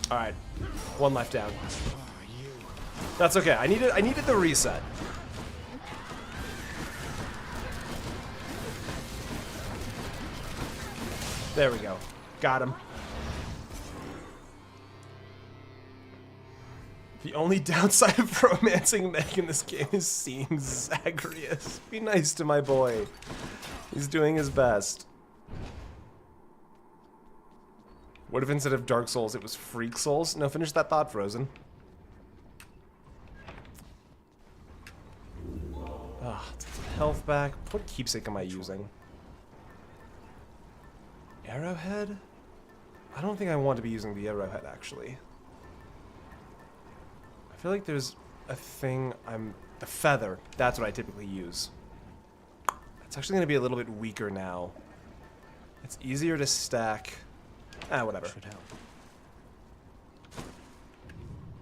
All right, one life down. That's okay. I needed the reset. There we go. Got him. The only downside of romancing Meg in this game is seeing Zagreus. Be nice to my boy. He's doing his best. What if instead of Dark Souls it was Freak Souls? No, finish that thought, Frozen. Ah, health back. What keepsake am I using? Arrowhead? I don't think I want to be using the arrowhead, actually. I feel like there's a thing the feather. That's what I typically use. It's actually going to be a little bit weaker now. It's easier to stack. Ah, whatever. Should help.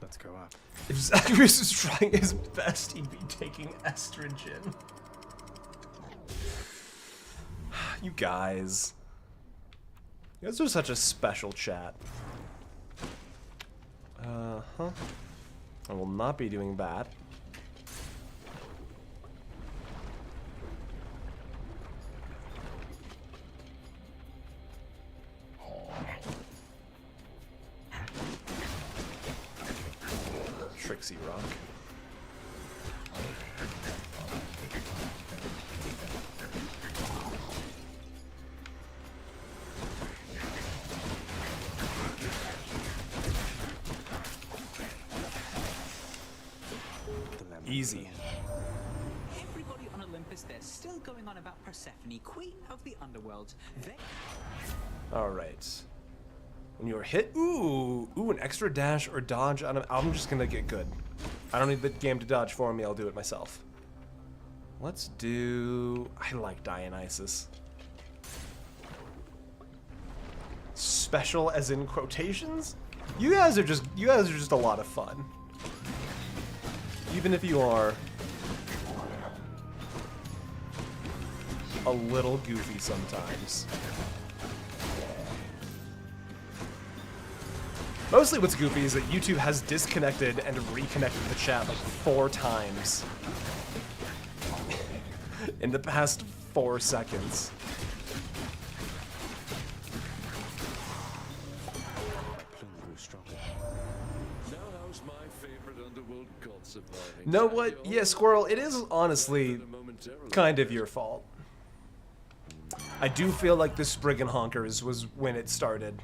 Let's go up. If Zagreus is trying his best, he'd be taking estrogen. You guys. You guys are such a special chat. Uh-huh. I will not be doing that. pixie rock. Easy. Everybody on Olympus, they're still going on about Persephone, queen of the underworld. Alright. When you're hit, ooh, an extra dash or dodge on him. I'm just gonna get good. I don't need the game to dodge for me, I'll do it myself. Let's do, I like Dionysus. Special as in quotations? You guys are just a lot of fun. Even if you are a little goofy sometimes. Mostly what's goofy is that YouTube has disconnected and reconnected the chat like 4 times in the past 4 seconds. Know what? Yeah, Squirrel, it is honestly kind of your fault. I do feel like the Spriggan Honkers was when it started.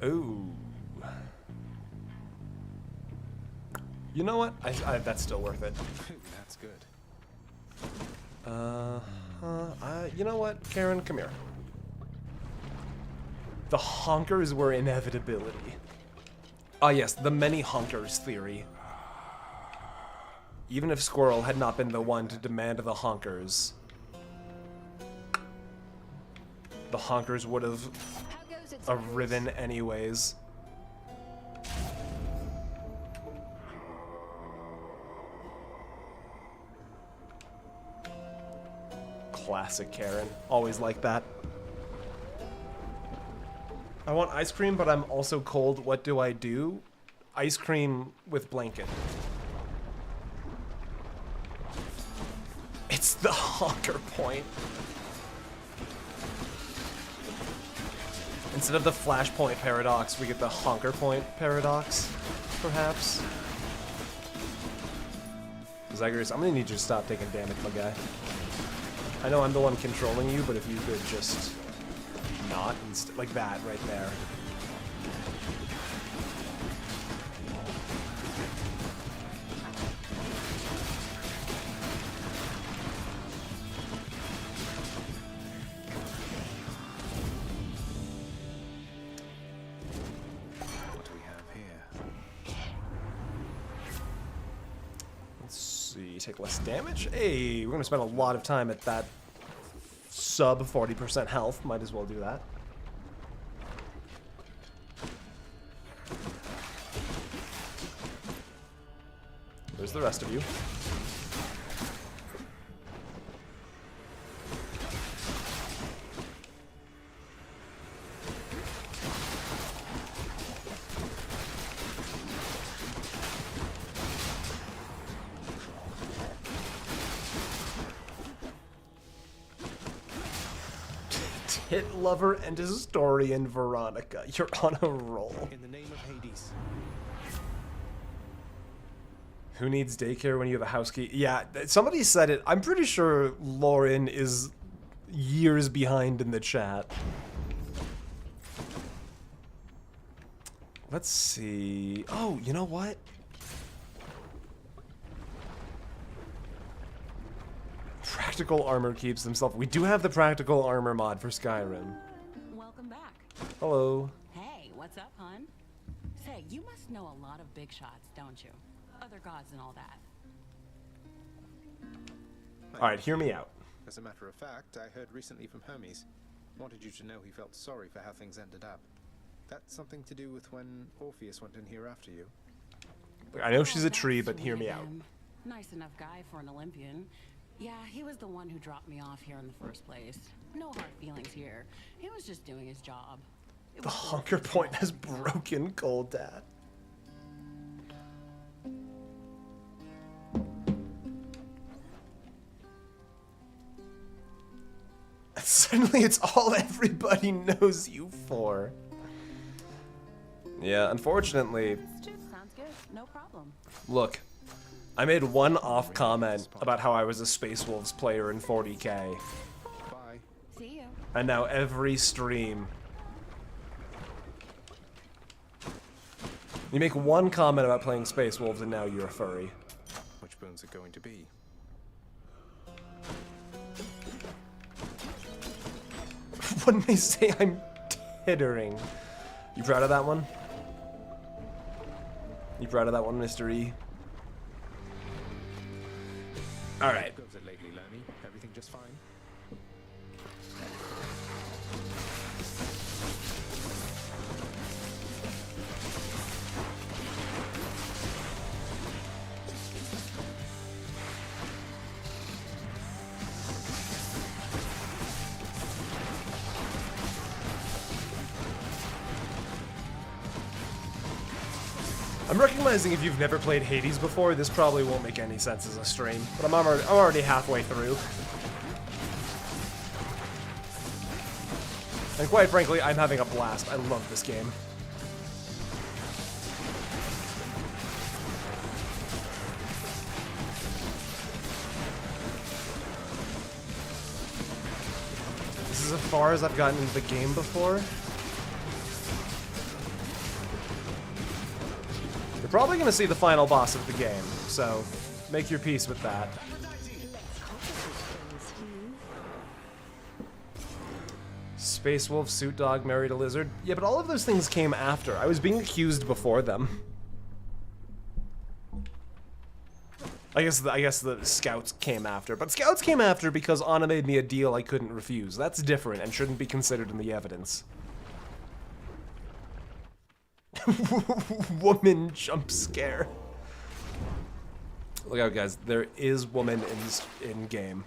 Ooh. You know what? That's still worth it. That's good. You know what? Karen, come here. The honkers were inevitability. Ah yes, the many honkers theory. Even if Squirrel had not been the one to demand the honkers, the honkers would have arriven anyways. Classic Karen. Always like that. I want ice cream, but I'm also cold. What do I do? Ice cream with blanket. It's the honker point. Instead of the flashpoint paradox, we get the honker point paradox, perhaps. Zagreus, I'm gonna need you to stop taking damage, my guy. I know I'm the one controlling you, but if you could just not, like that right there. What do we have here? Let's see, take less damage. Hey, we're gonna spend a lot of time at that sub 40% health. Might as well do that. There's the rest of you. Tit lover and historian Veronica. You're on a roll. In the name of Hades. Who needs daycare when you have a house key? Yeah, somebody said it. I'm pretty sure Lauren is years behind in the chat. Let's see. Oh, you know what? Practical armor keeps themselves. We do have the practical armor mod for Skyrim. Welcome back. Hello. Hey, what's up, hon? Say, you must know a lot of big shots, don't you? Other gods and all that. Alright, hear me out. As a matter of fact, I heard recently from Hermes. Wanted you to know he felt sorry for how things ended up. That's something to do with when Orpheus went in here after you. I know she's a tree, but hear me out. Nice enough guy for an Olympian. Yeah, he was the one who dropped me off here in the first place. No hard feelings here. He was just doing his job. The honker point has broken Goldat. Suddenly it's all everybody knows you for. Yeah, unfortunately, Sounds good. No problem. look, I made one off comment about how I was a Space Wolves player in 40k. Bye. See you. And now every stream, you make one comment about playing Space Wolves and now you're a furry. Which bones are going to be? When they say I'm tittering. You proud of that one? You proud of that one, Mr. E? Alright. Goes it lately, Lerny? Everything just fine? I'm recognizing if you've never played Hades before, this probably won't make any sense as a stream, but I'm already halfway through. And quite frankly, I'm having a blast. I love this game. This is as far as I've gotten into the game before. You're probably going to see the final boss of the game, so make your peace with that. Space Wolf, Suit Dog, married a lizard. Yeah, but all of those things came after. I was being accused before them. I guess the Scouts came after, but Scouts came after because Anna made me a deal I couldn't refuse. That's different and shouldn't be considered in the evidence. Woman jump scare. Look out, guys. There is woman in game.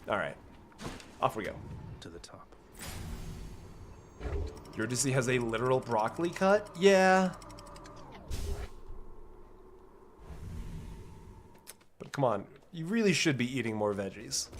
All right, off we go. To the top. Eurydice has a literal broccoli cut? Yeah. But come on, you really should be eating more veggies.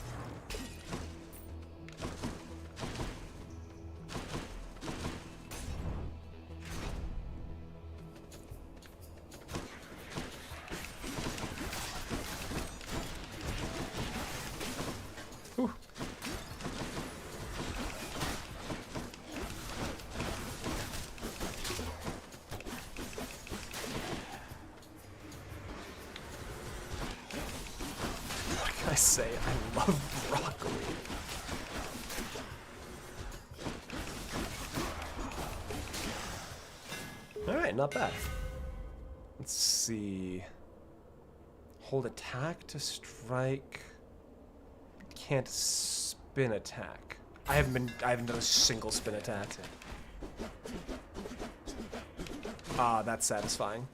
I say I love broccoli. Alright, not bad. Let's see. Hold attack to strike. Can't spin attack. I haven't done a single spin attack. Ah, that's satisfying.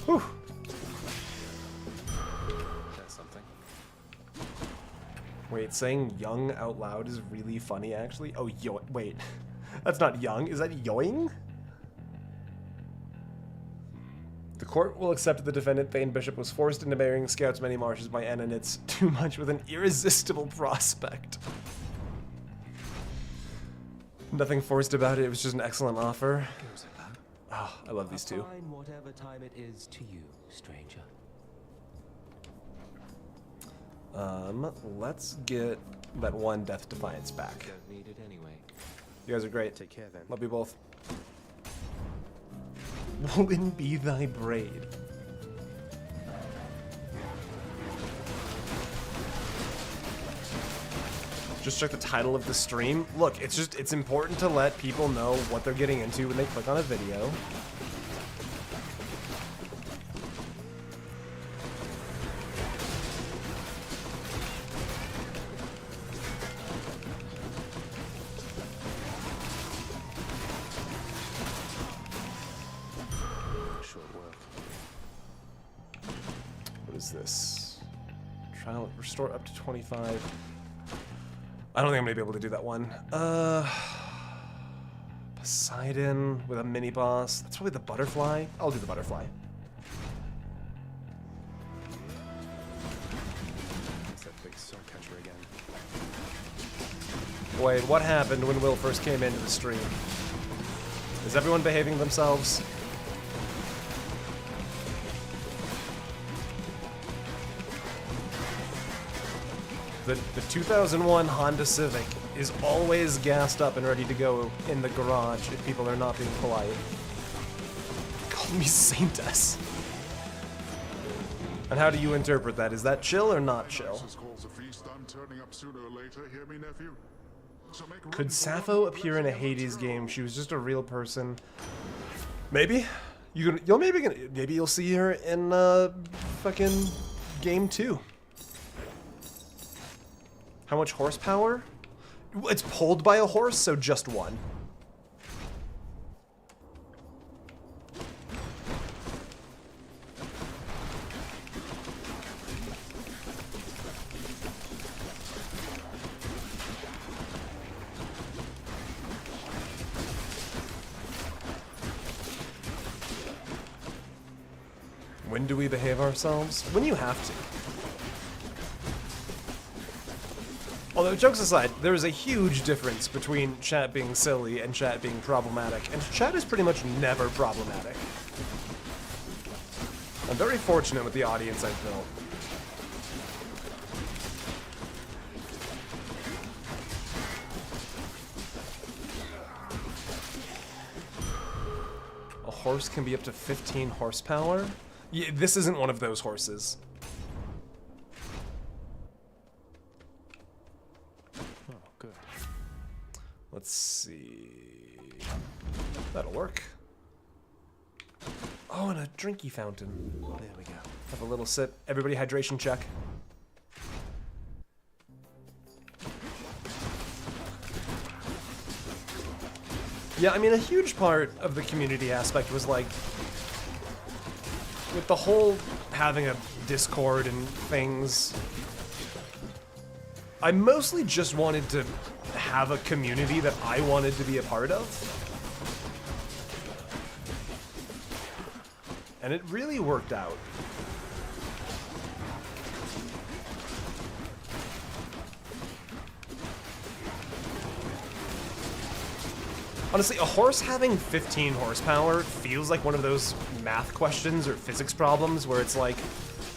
Whew. That's something. Wait, saying young out loud is really funny, actually. Oh, wait. That's not young. Is that yoing? The court will accept that the defendant, Thane Bishop, was forced into marrying Scouts Many Marshes by Anna, and it's too much with an irresistible prospect. Nothing forced about it. It was just an excellent offer. Oh, I love these two. Fine, whatever time it is to you, stranger. Let's get that one Death Defiance back. Don't need it anyway. You guys are great. Take care then. Love you both. Woman be thy braid. Just check the title of the stream. Look, it's important to let people know what they're getting into when they click on a video. is this? Trial restore up to 25. I don't think I'm gonna be able to do that one. Poseidon with a mini boss. That's probably the butterfly. I'll do the butterfly. It's that big soul catcher again. Wait, what happened when Will first came into the stream? Is everyone behaving themselves? The 2001 Honda Civic is always gassed up and ready to go in the garage if people are not being polite. Call me Saintess. And how do you interpret that? Is that chill or not chill? Could Sappho appear in a Hades game? She was just a real person. Maybe. Maybe you'll see her in fucking game 2. How much horsepower? It's pulled by a horse, so just one. When do we behave ourselves? When you have to. Although, jokes aside, there is a huge difference between chat being silly and chat being problematic, and chat is pretty much never problematic. I'm very fortunate with the audience I've built. A horse can be up to 15 horsepower? Yeah, this isn't one of those horses. Let's see. That'll work. Oh, and a drinky fountain. There we go. Have a little sip. Everybody hydration check. Yeah, I mean, a huge part of the community aspect was like, with the whole having a Discord and things, I mostly just wanted to have a community that I wanted to be a part of. And it really worked out. Honestly, a horse having 15 horsepower feels like one of those math questions or physics problems where it's like,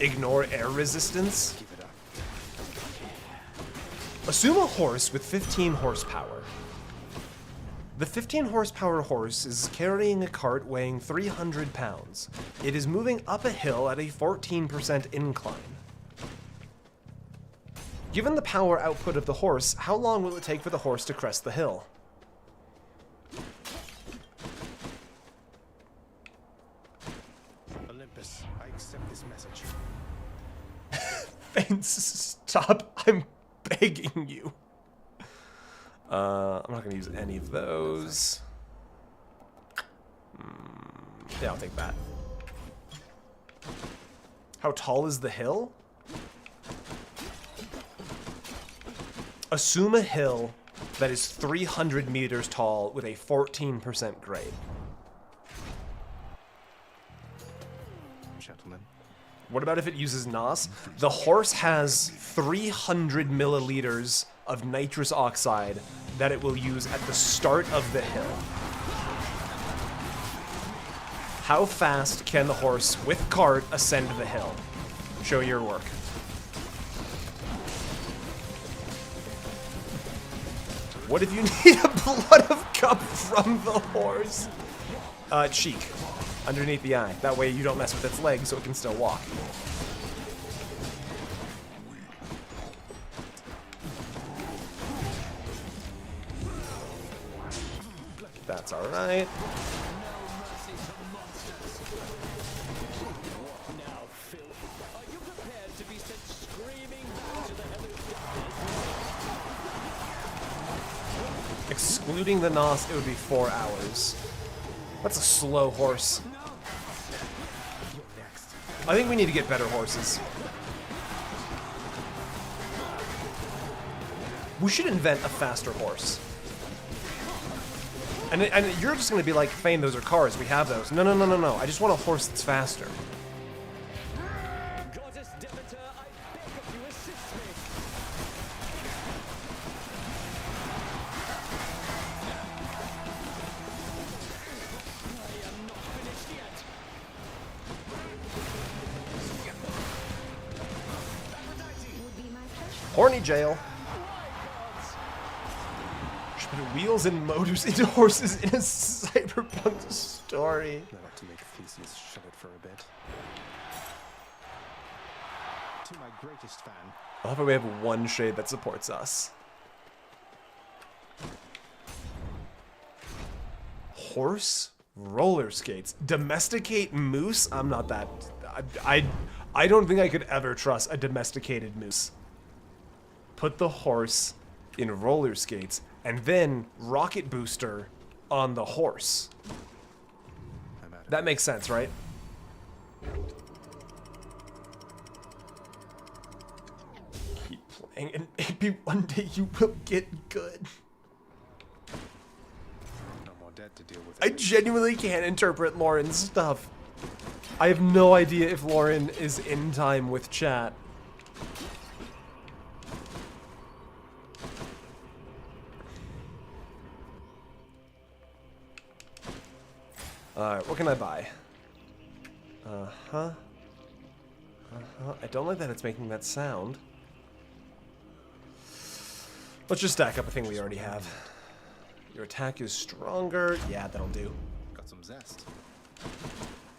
ignore air resistance. Assume a horse with 15 horsepower. The 15 horsepower horse is carrying a cart weighing 300 pounds. It is moving up a hill at a 14% incline. Given the power output of the horse, how long will it take for the horse to crest the hill? Olympus, I accept this message. Stop. I'm begging you. I'm not going to use any of those. Yeah, I'll take that. How tall is the hill? Assume a hill that is 300 meters tall with a 14% grade. Gentlemen. What about if it uses NOS? The horse has 300 milliliters of nitrous oxide that it will use at the start of the hill. How fast can the horse with cart ascend the hill? Show your work. What if you need a blood of cup from the horse? Cheek. Underneath the eye. That way you don't mess with its legs so it can still walk. That's alright. Excluding the NOS, it would be 4 hours. That's a slow horse. I think we need to get better horses. We should invent a faster horse. And you're just gonna be like, Fane, those are cars. We have those. No, no, no, no, no. I just want a horse that's faster. Goddess Demeter, I beg of you, assist me. I am not finished yet. Horny jail. Should put wheels and motors into horses in a cyberpunk story. I'd like to make Theseus shut it for a bit. To my greatest fan. I love how we have one shade that supports us. Horse, roller skates, domesticate moose. I'm not that. I don't think I could ever trust a domesticated moose. Put the horse in roller skates and then rocket booster on the horse. That makes sense, right? Keep playing and maybe one day you will get good. No more dead to deal with. I genuinely can't interpret Lauren's stuff. I have no idea if Lauren is in time with chat. Alright, what can I buy? I don't like that it's making that sound. Let's just stack up a thing we already have. Your attack is stronger. Yeah, that'll do. Got some zest.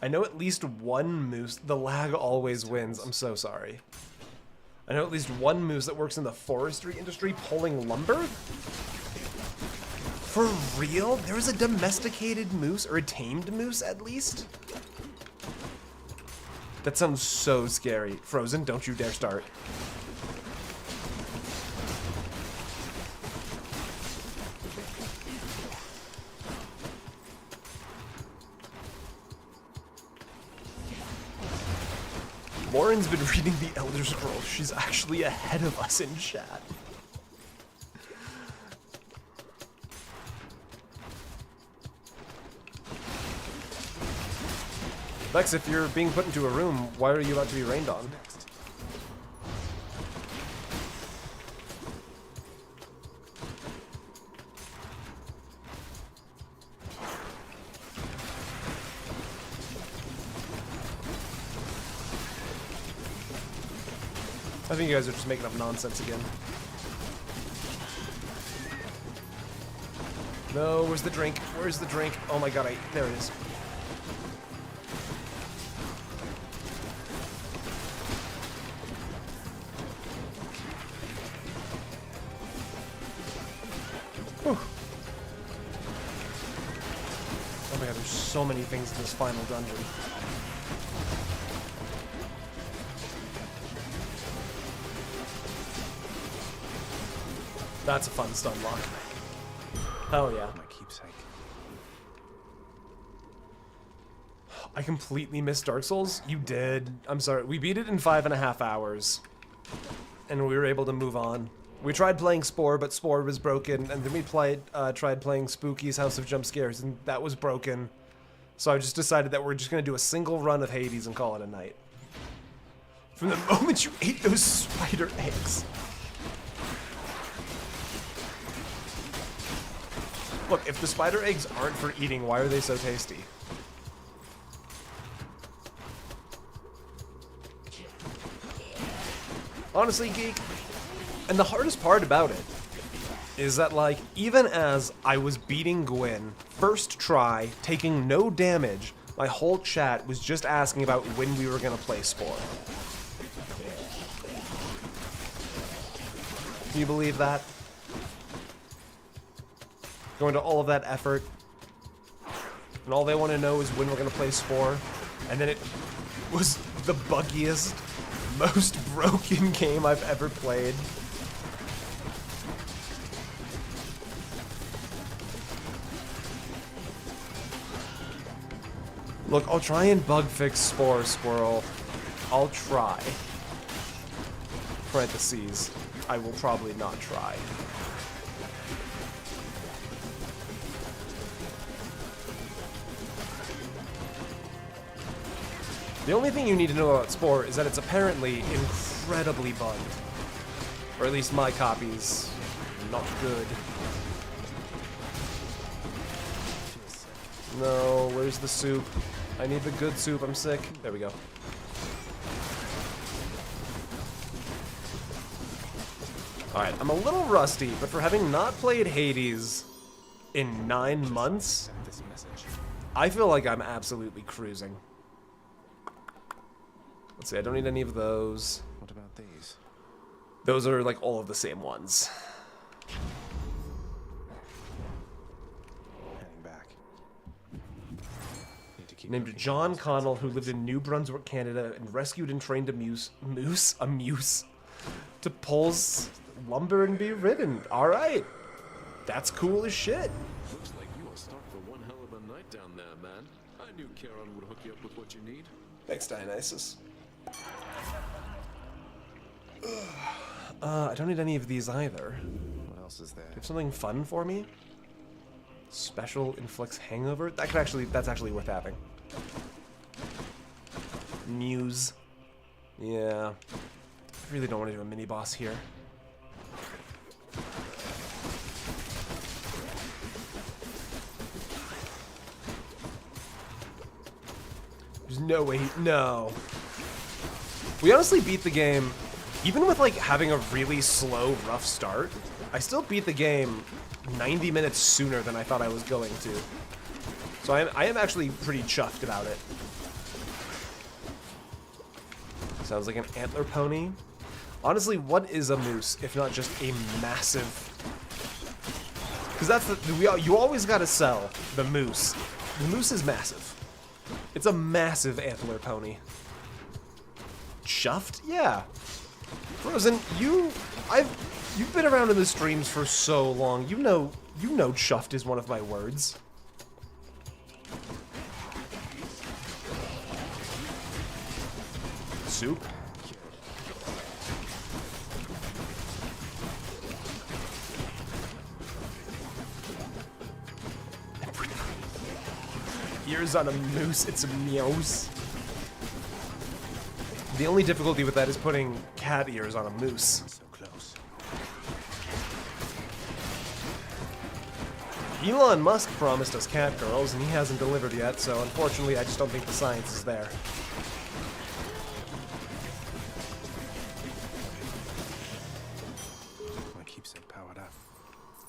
I know at least one moose. The lag always wins. I'm so sorry. I know at least one moose that works in the forestry industry pulling lumber. For real? There's a domesticated moose, or a tamed moose at least? That sounds so scary. Frozen, don't you dare start. Lauren's been reading the Elder Scrolls. She's actually ahead of us in chat. Lex, if you're being put into a room, why are you about to be rained on? I think you guys are just making up nonsense again. No, where's the drink? Where's the drink? Oh my god, there it is. Whew. Oh my god, there's so many things in this final dungeon. That's a fun stun lock. Hell yeah. My keepsake. I completely missed Dark Souls. You did. I'm sorry. We beat it in 5.5 hours. And we were able to move on. We tried playing Spore, but Spore was broken. And then we tried playing Spooky's House of Jump Scares, and that was broken. So I just decided that we're just going to do a single run of Hades and call it a night. From the moment you ate those spider eggs. Look, if the spider eggs aren't for eating, why are they so tasty? Honestly, Geek, and the hardest part about it is that, like, even as I was beating Gwyn, first try, taking no damage, my whole chat was just asking about when we were gonna play Spore. Can you believe that? Going to all of that effort, and all they want to know is when we're going to play Spore, and then it was the buggiest, most broken game I've ever played. Look, I'll try and bug fix Spore, Squirrel. I'll try. Parentheses. I will probably not try. The only thing you need to know about Spore is that it's apparently incredibly bugged. Or at least my copy's not good. No, where's the soup? I need the good soup, I'm sick. There we go. Alright, I'm a little rusty, but for having not played Hades in 9 months, I feel like I'm absolutely cruising. Let's see, I don't need any of those. What about these? Those are like all of the same ones. Heading back. Need to keep Named John Connell, who lived in New Brunswick, Canada, and rescued and trained a moose to pulls lumber and be ridden. All right, that's cool as shit. Looks like you are starting for one hell of a night down there, man. I knew Charon would hook you up with what you need. Thanks, Dionysus. I don't need any of these either. What else is there? Do you have something fun for me? Special inflicts hangover? That's actually worth having. Muse. Yeah. I really don't want to do a mini boss here. There's no way. No. We honestly beat the game, even with like having a really slow, rough start. I still beat the game 90 minutes sooner than I thought I was going to. So I am actually pretty chuffed about it. Sounds like an antler pony. Honestly, what is a moose if not just a massive? Because that's you always got to sell the moose. The moose is massive. It's a massive antler pony. Chuffed? Yeah. Frozen, you've been around in the streams for so long. You know chuffed is one of my words. Soup? Ears on a moose, it's a meows. The only difficulty with that is putting cat ears on a moose. So close. Elon Musk promised us cat girls, and he hasn't delivered yet, so unfortunately I just don't think the science is there. My keepsake powered up.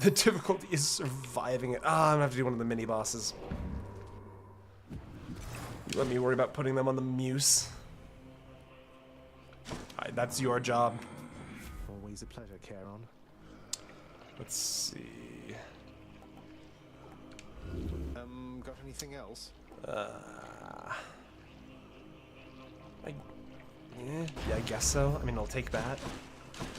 The difficulty is surviving it. Ah, I'm gonna have to do one of the mini bosses. You let me worry about putting them on the muse. Alright, that's your job. Always a pleasure, Charon. Let's see. Got anything else? Yeah, I guess so. I mean, I'll take that.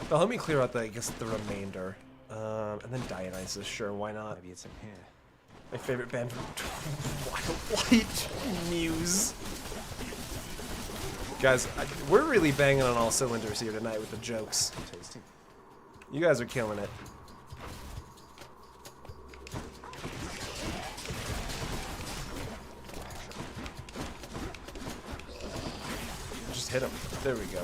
Well, let me clear out the remainder. And then Dionysus, sure, why not? Maybe it's in here. My favorite band from Twilight Muse. Guys, we're really banging on all cylinders here tonight with the jokes. Tasty. You guys are killing it. Just hit him. There we go.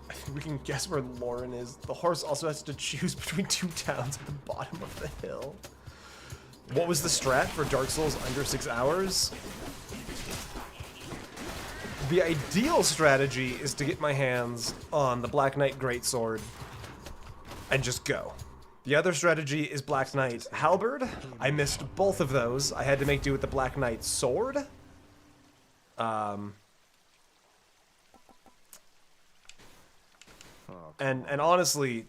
I think we can guess where Lauren is. The horse also has to choose between 2 towns at the bottom of the hill. What was the strat for Dark Souls under 6 hours? The ideal strategy is to get my hands on the Black Knight Greatsword and just go. The other strategy is Black Knight Halberd. I missed both of those. I had to make do with the Black Knight Sword. And honestly,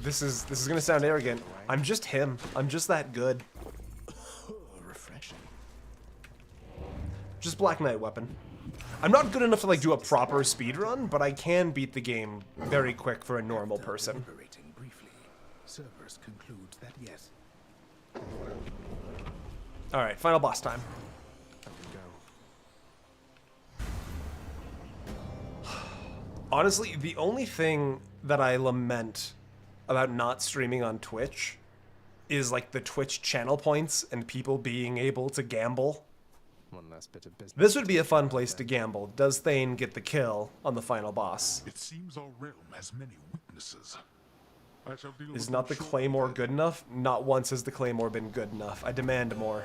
this is gonna sound arrogant. I'm just him. I'm just that good. Refreshing. Just Black Knight weapon. I'm not good enough to like do a proper speedrun, but I can beat the game very quick for a normal person. Briefly, Cerberus concludes that yes. All right, final boss time. Honestly, the only thing that I lament about not streaming on Twitch is like the Twitch channel points and people being able to gamble. One last bit of business. This would be a fun place to gamble. Does Thane get the kill on the final boss? It seems our realm has many weaknesses. I shall deal Is with not them the shortly. Claymore good enough? Not once has the Claymore been good enough. I demand more.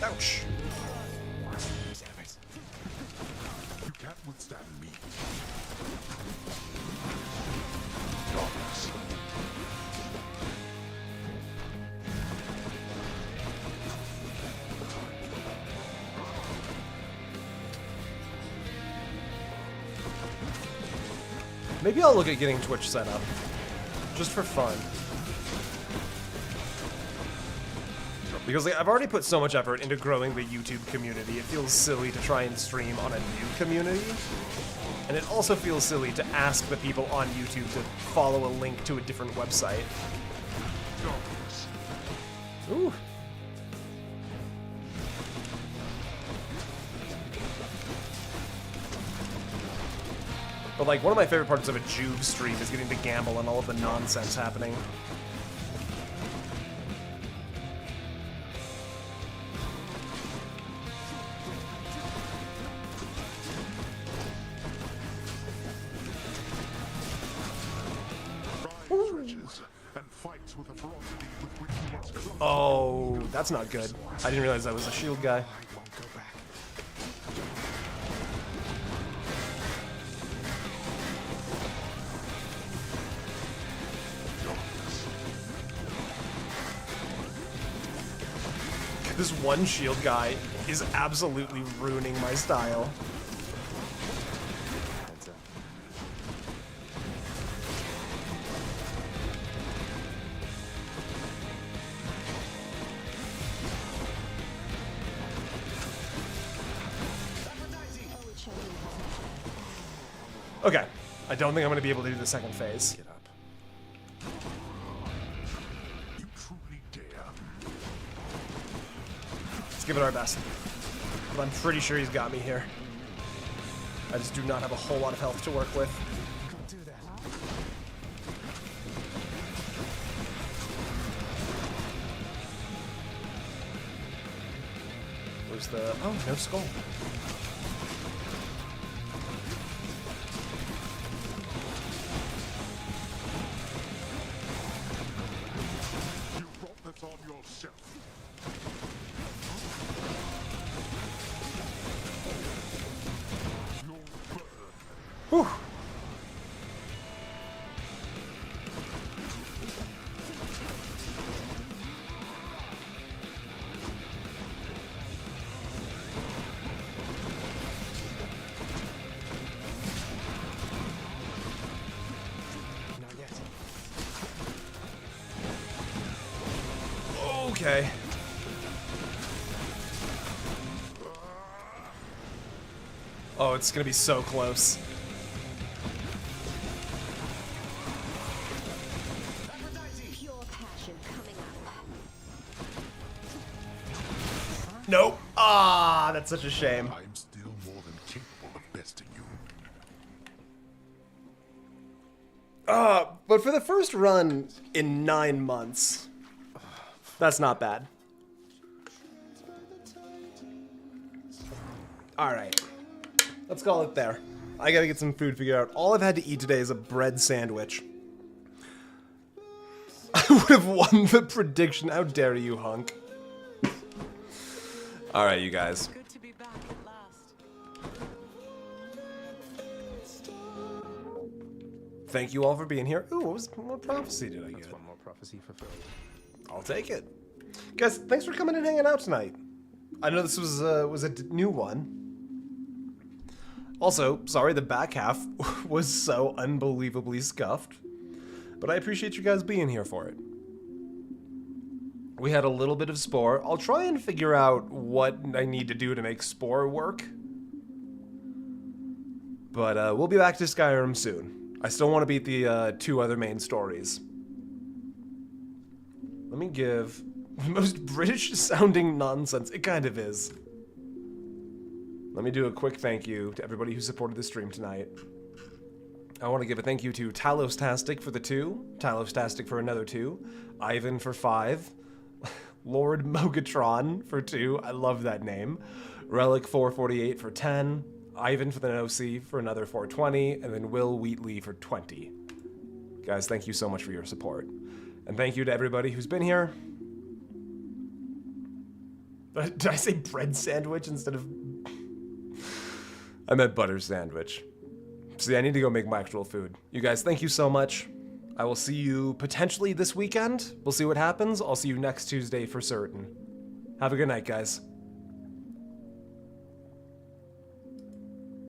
Ouch. You can't withstand me. Darkness. Maybe I'll look at getting Twitch set up. Just for fun. Because like, I've already put so much effort into growing the YouTube community, it feels silly to try and stream on a new community. And it also feels silly to ask the people on YouTube to follow a link to a different website. Ooh. But like, one of my favorite parts of a Juve stream is getting to gamble and all of the nonsense happening. Oh, that's not good. I didn't realize I was a shield guy. This one shield guy is absolutely ruining my style. Okay, I don't think I'm going to be able to do the second phase. Get up. You truly dare. Let's give it our best. But I'm pretty sure he's got me here. I just do not have a whole lot of health to work with. Can't do that. Where's the... Oh, no skull. You brought this on yourself. You'll burn. Whew. Not yet. Okay. Oh, it's gonna be so close. Pure passion coming up. Nope. Ah, that's such a shame. I'm still more than capable of besting you. But for the first run in 9 months, that's not bad. Alright. Let's call it there. I gotta get some food figured out. All I've had to eat today is a bread sandwich. I would have won the prediction. How dare you, hunk. Alright, you guys. Good to be back at last. Thank you all for being here. Ooh, what prophecy did I get? That's one more prophecy fulfilled. I'll take it. Guys, thanks for coming and hanging out tonight. I know this was a new one. Also, sorry the back half was so unbelievably scuffed. But I appreciate you guys being here for it. We had a little bit of Spore. I'll try and figure out what I need to do to make Spore work. But we'll be back to Skyrim soon. I still want to beat the 2 other main stories. Let me give the most British sounding nonsense. It kind of is. Let me do a quick thank you to everybody who supported the stream tonight. I want to give a thank you to Talostastic for the 2, Talostastic for another 2, Ivan for 5, Lord Mogatron for 2, I love that name, Relic 448 for 10, Ivan for the OC for another 420, and then Will Wheatley for 20. Guys, thank you so much for your support. And thank you to everybody who's been here. Did I say bread sandwich instead of... I meant butter sandwich. See, I need to go make my actual food. You guys, thank you so much. I will see you potentially this weekend. We'll see what happens. I'll see you next Tuesday for certain. Have a good night, guys.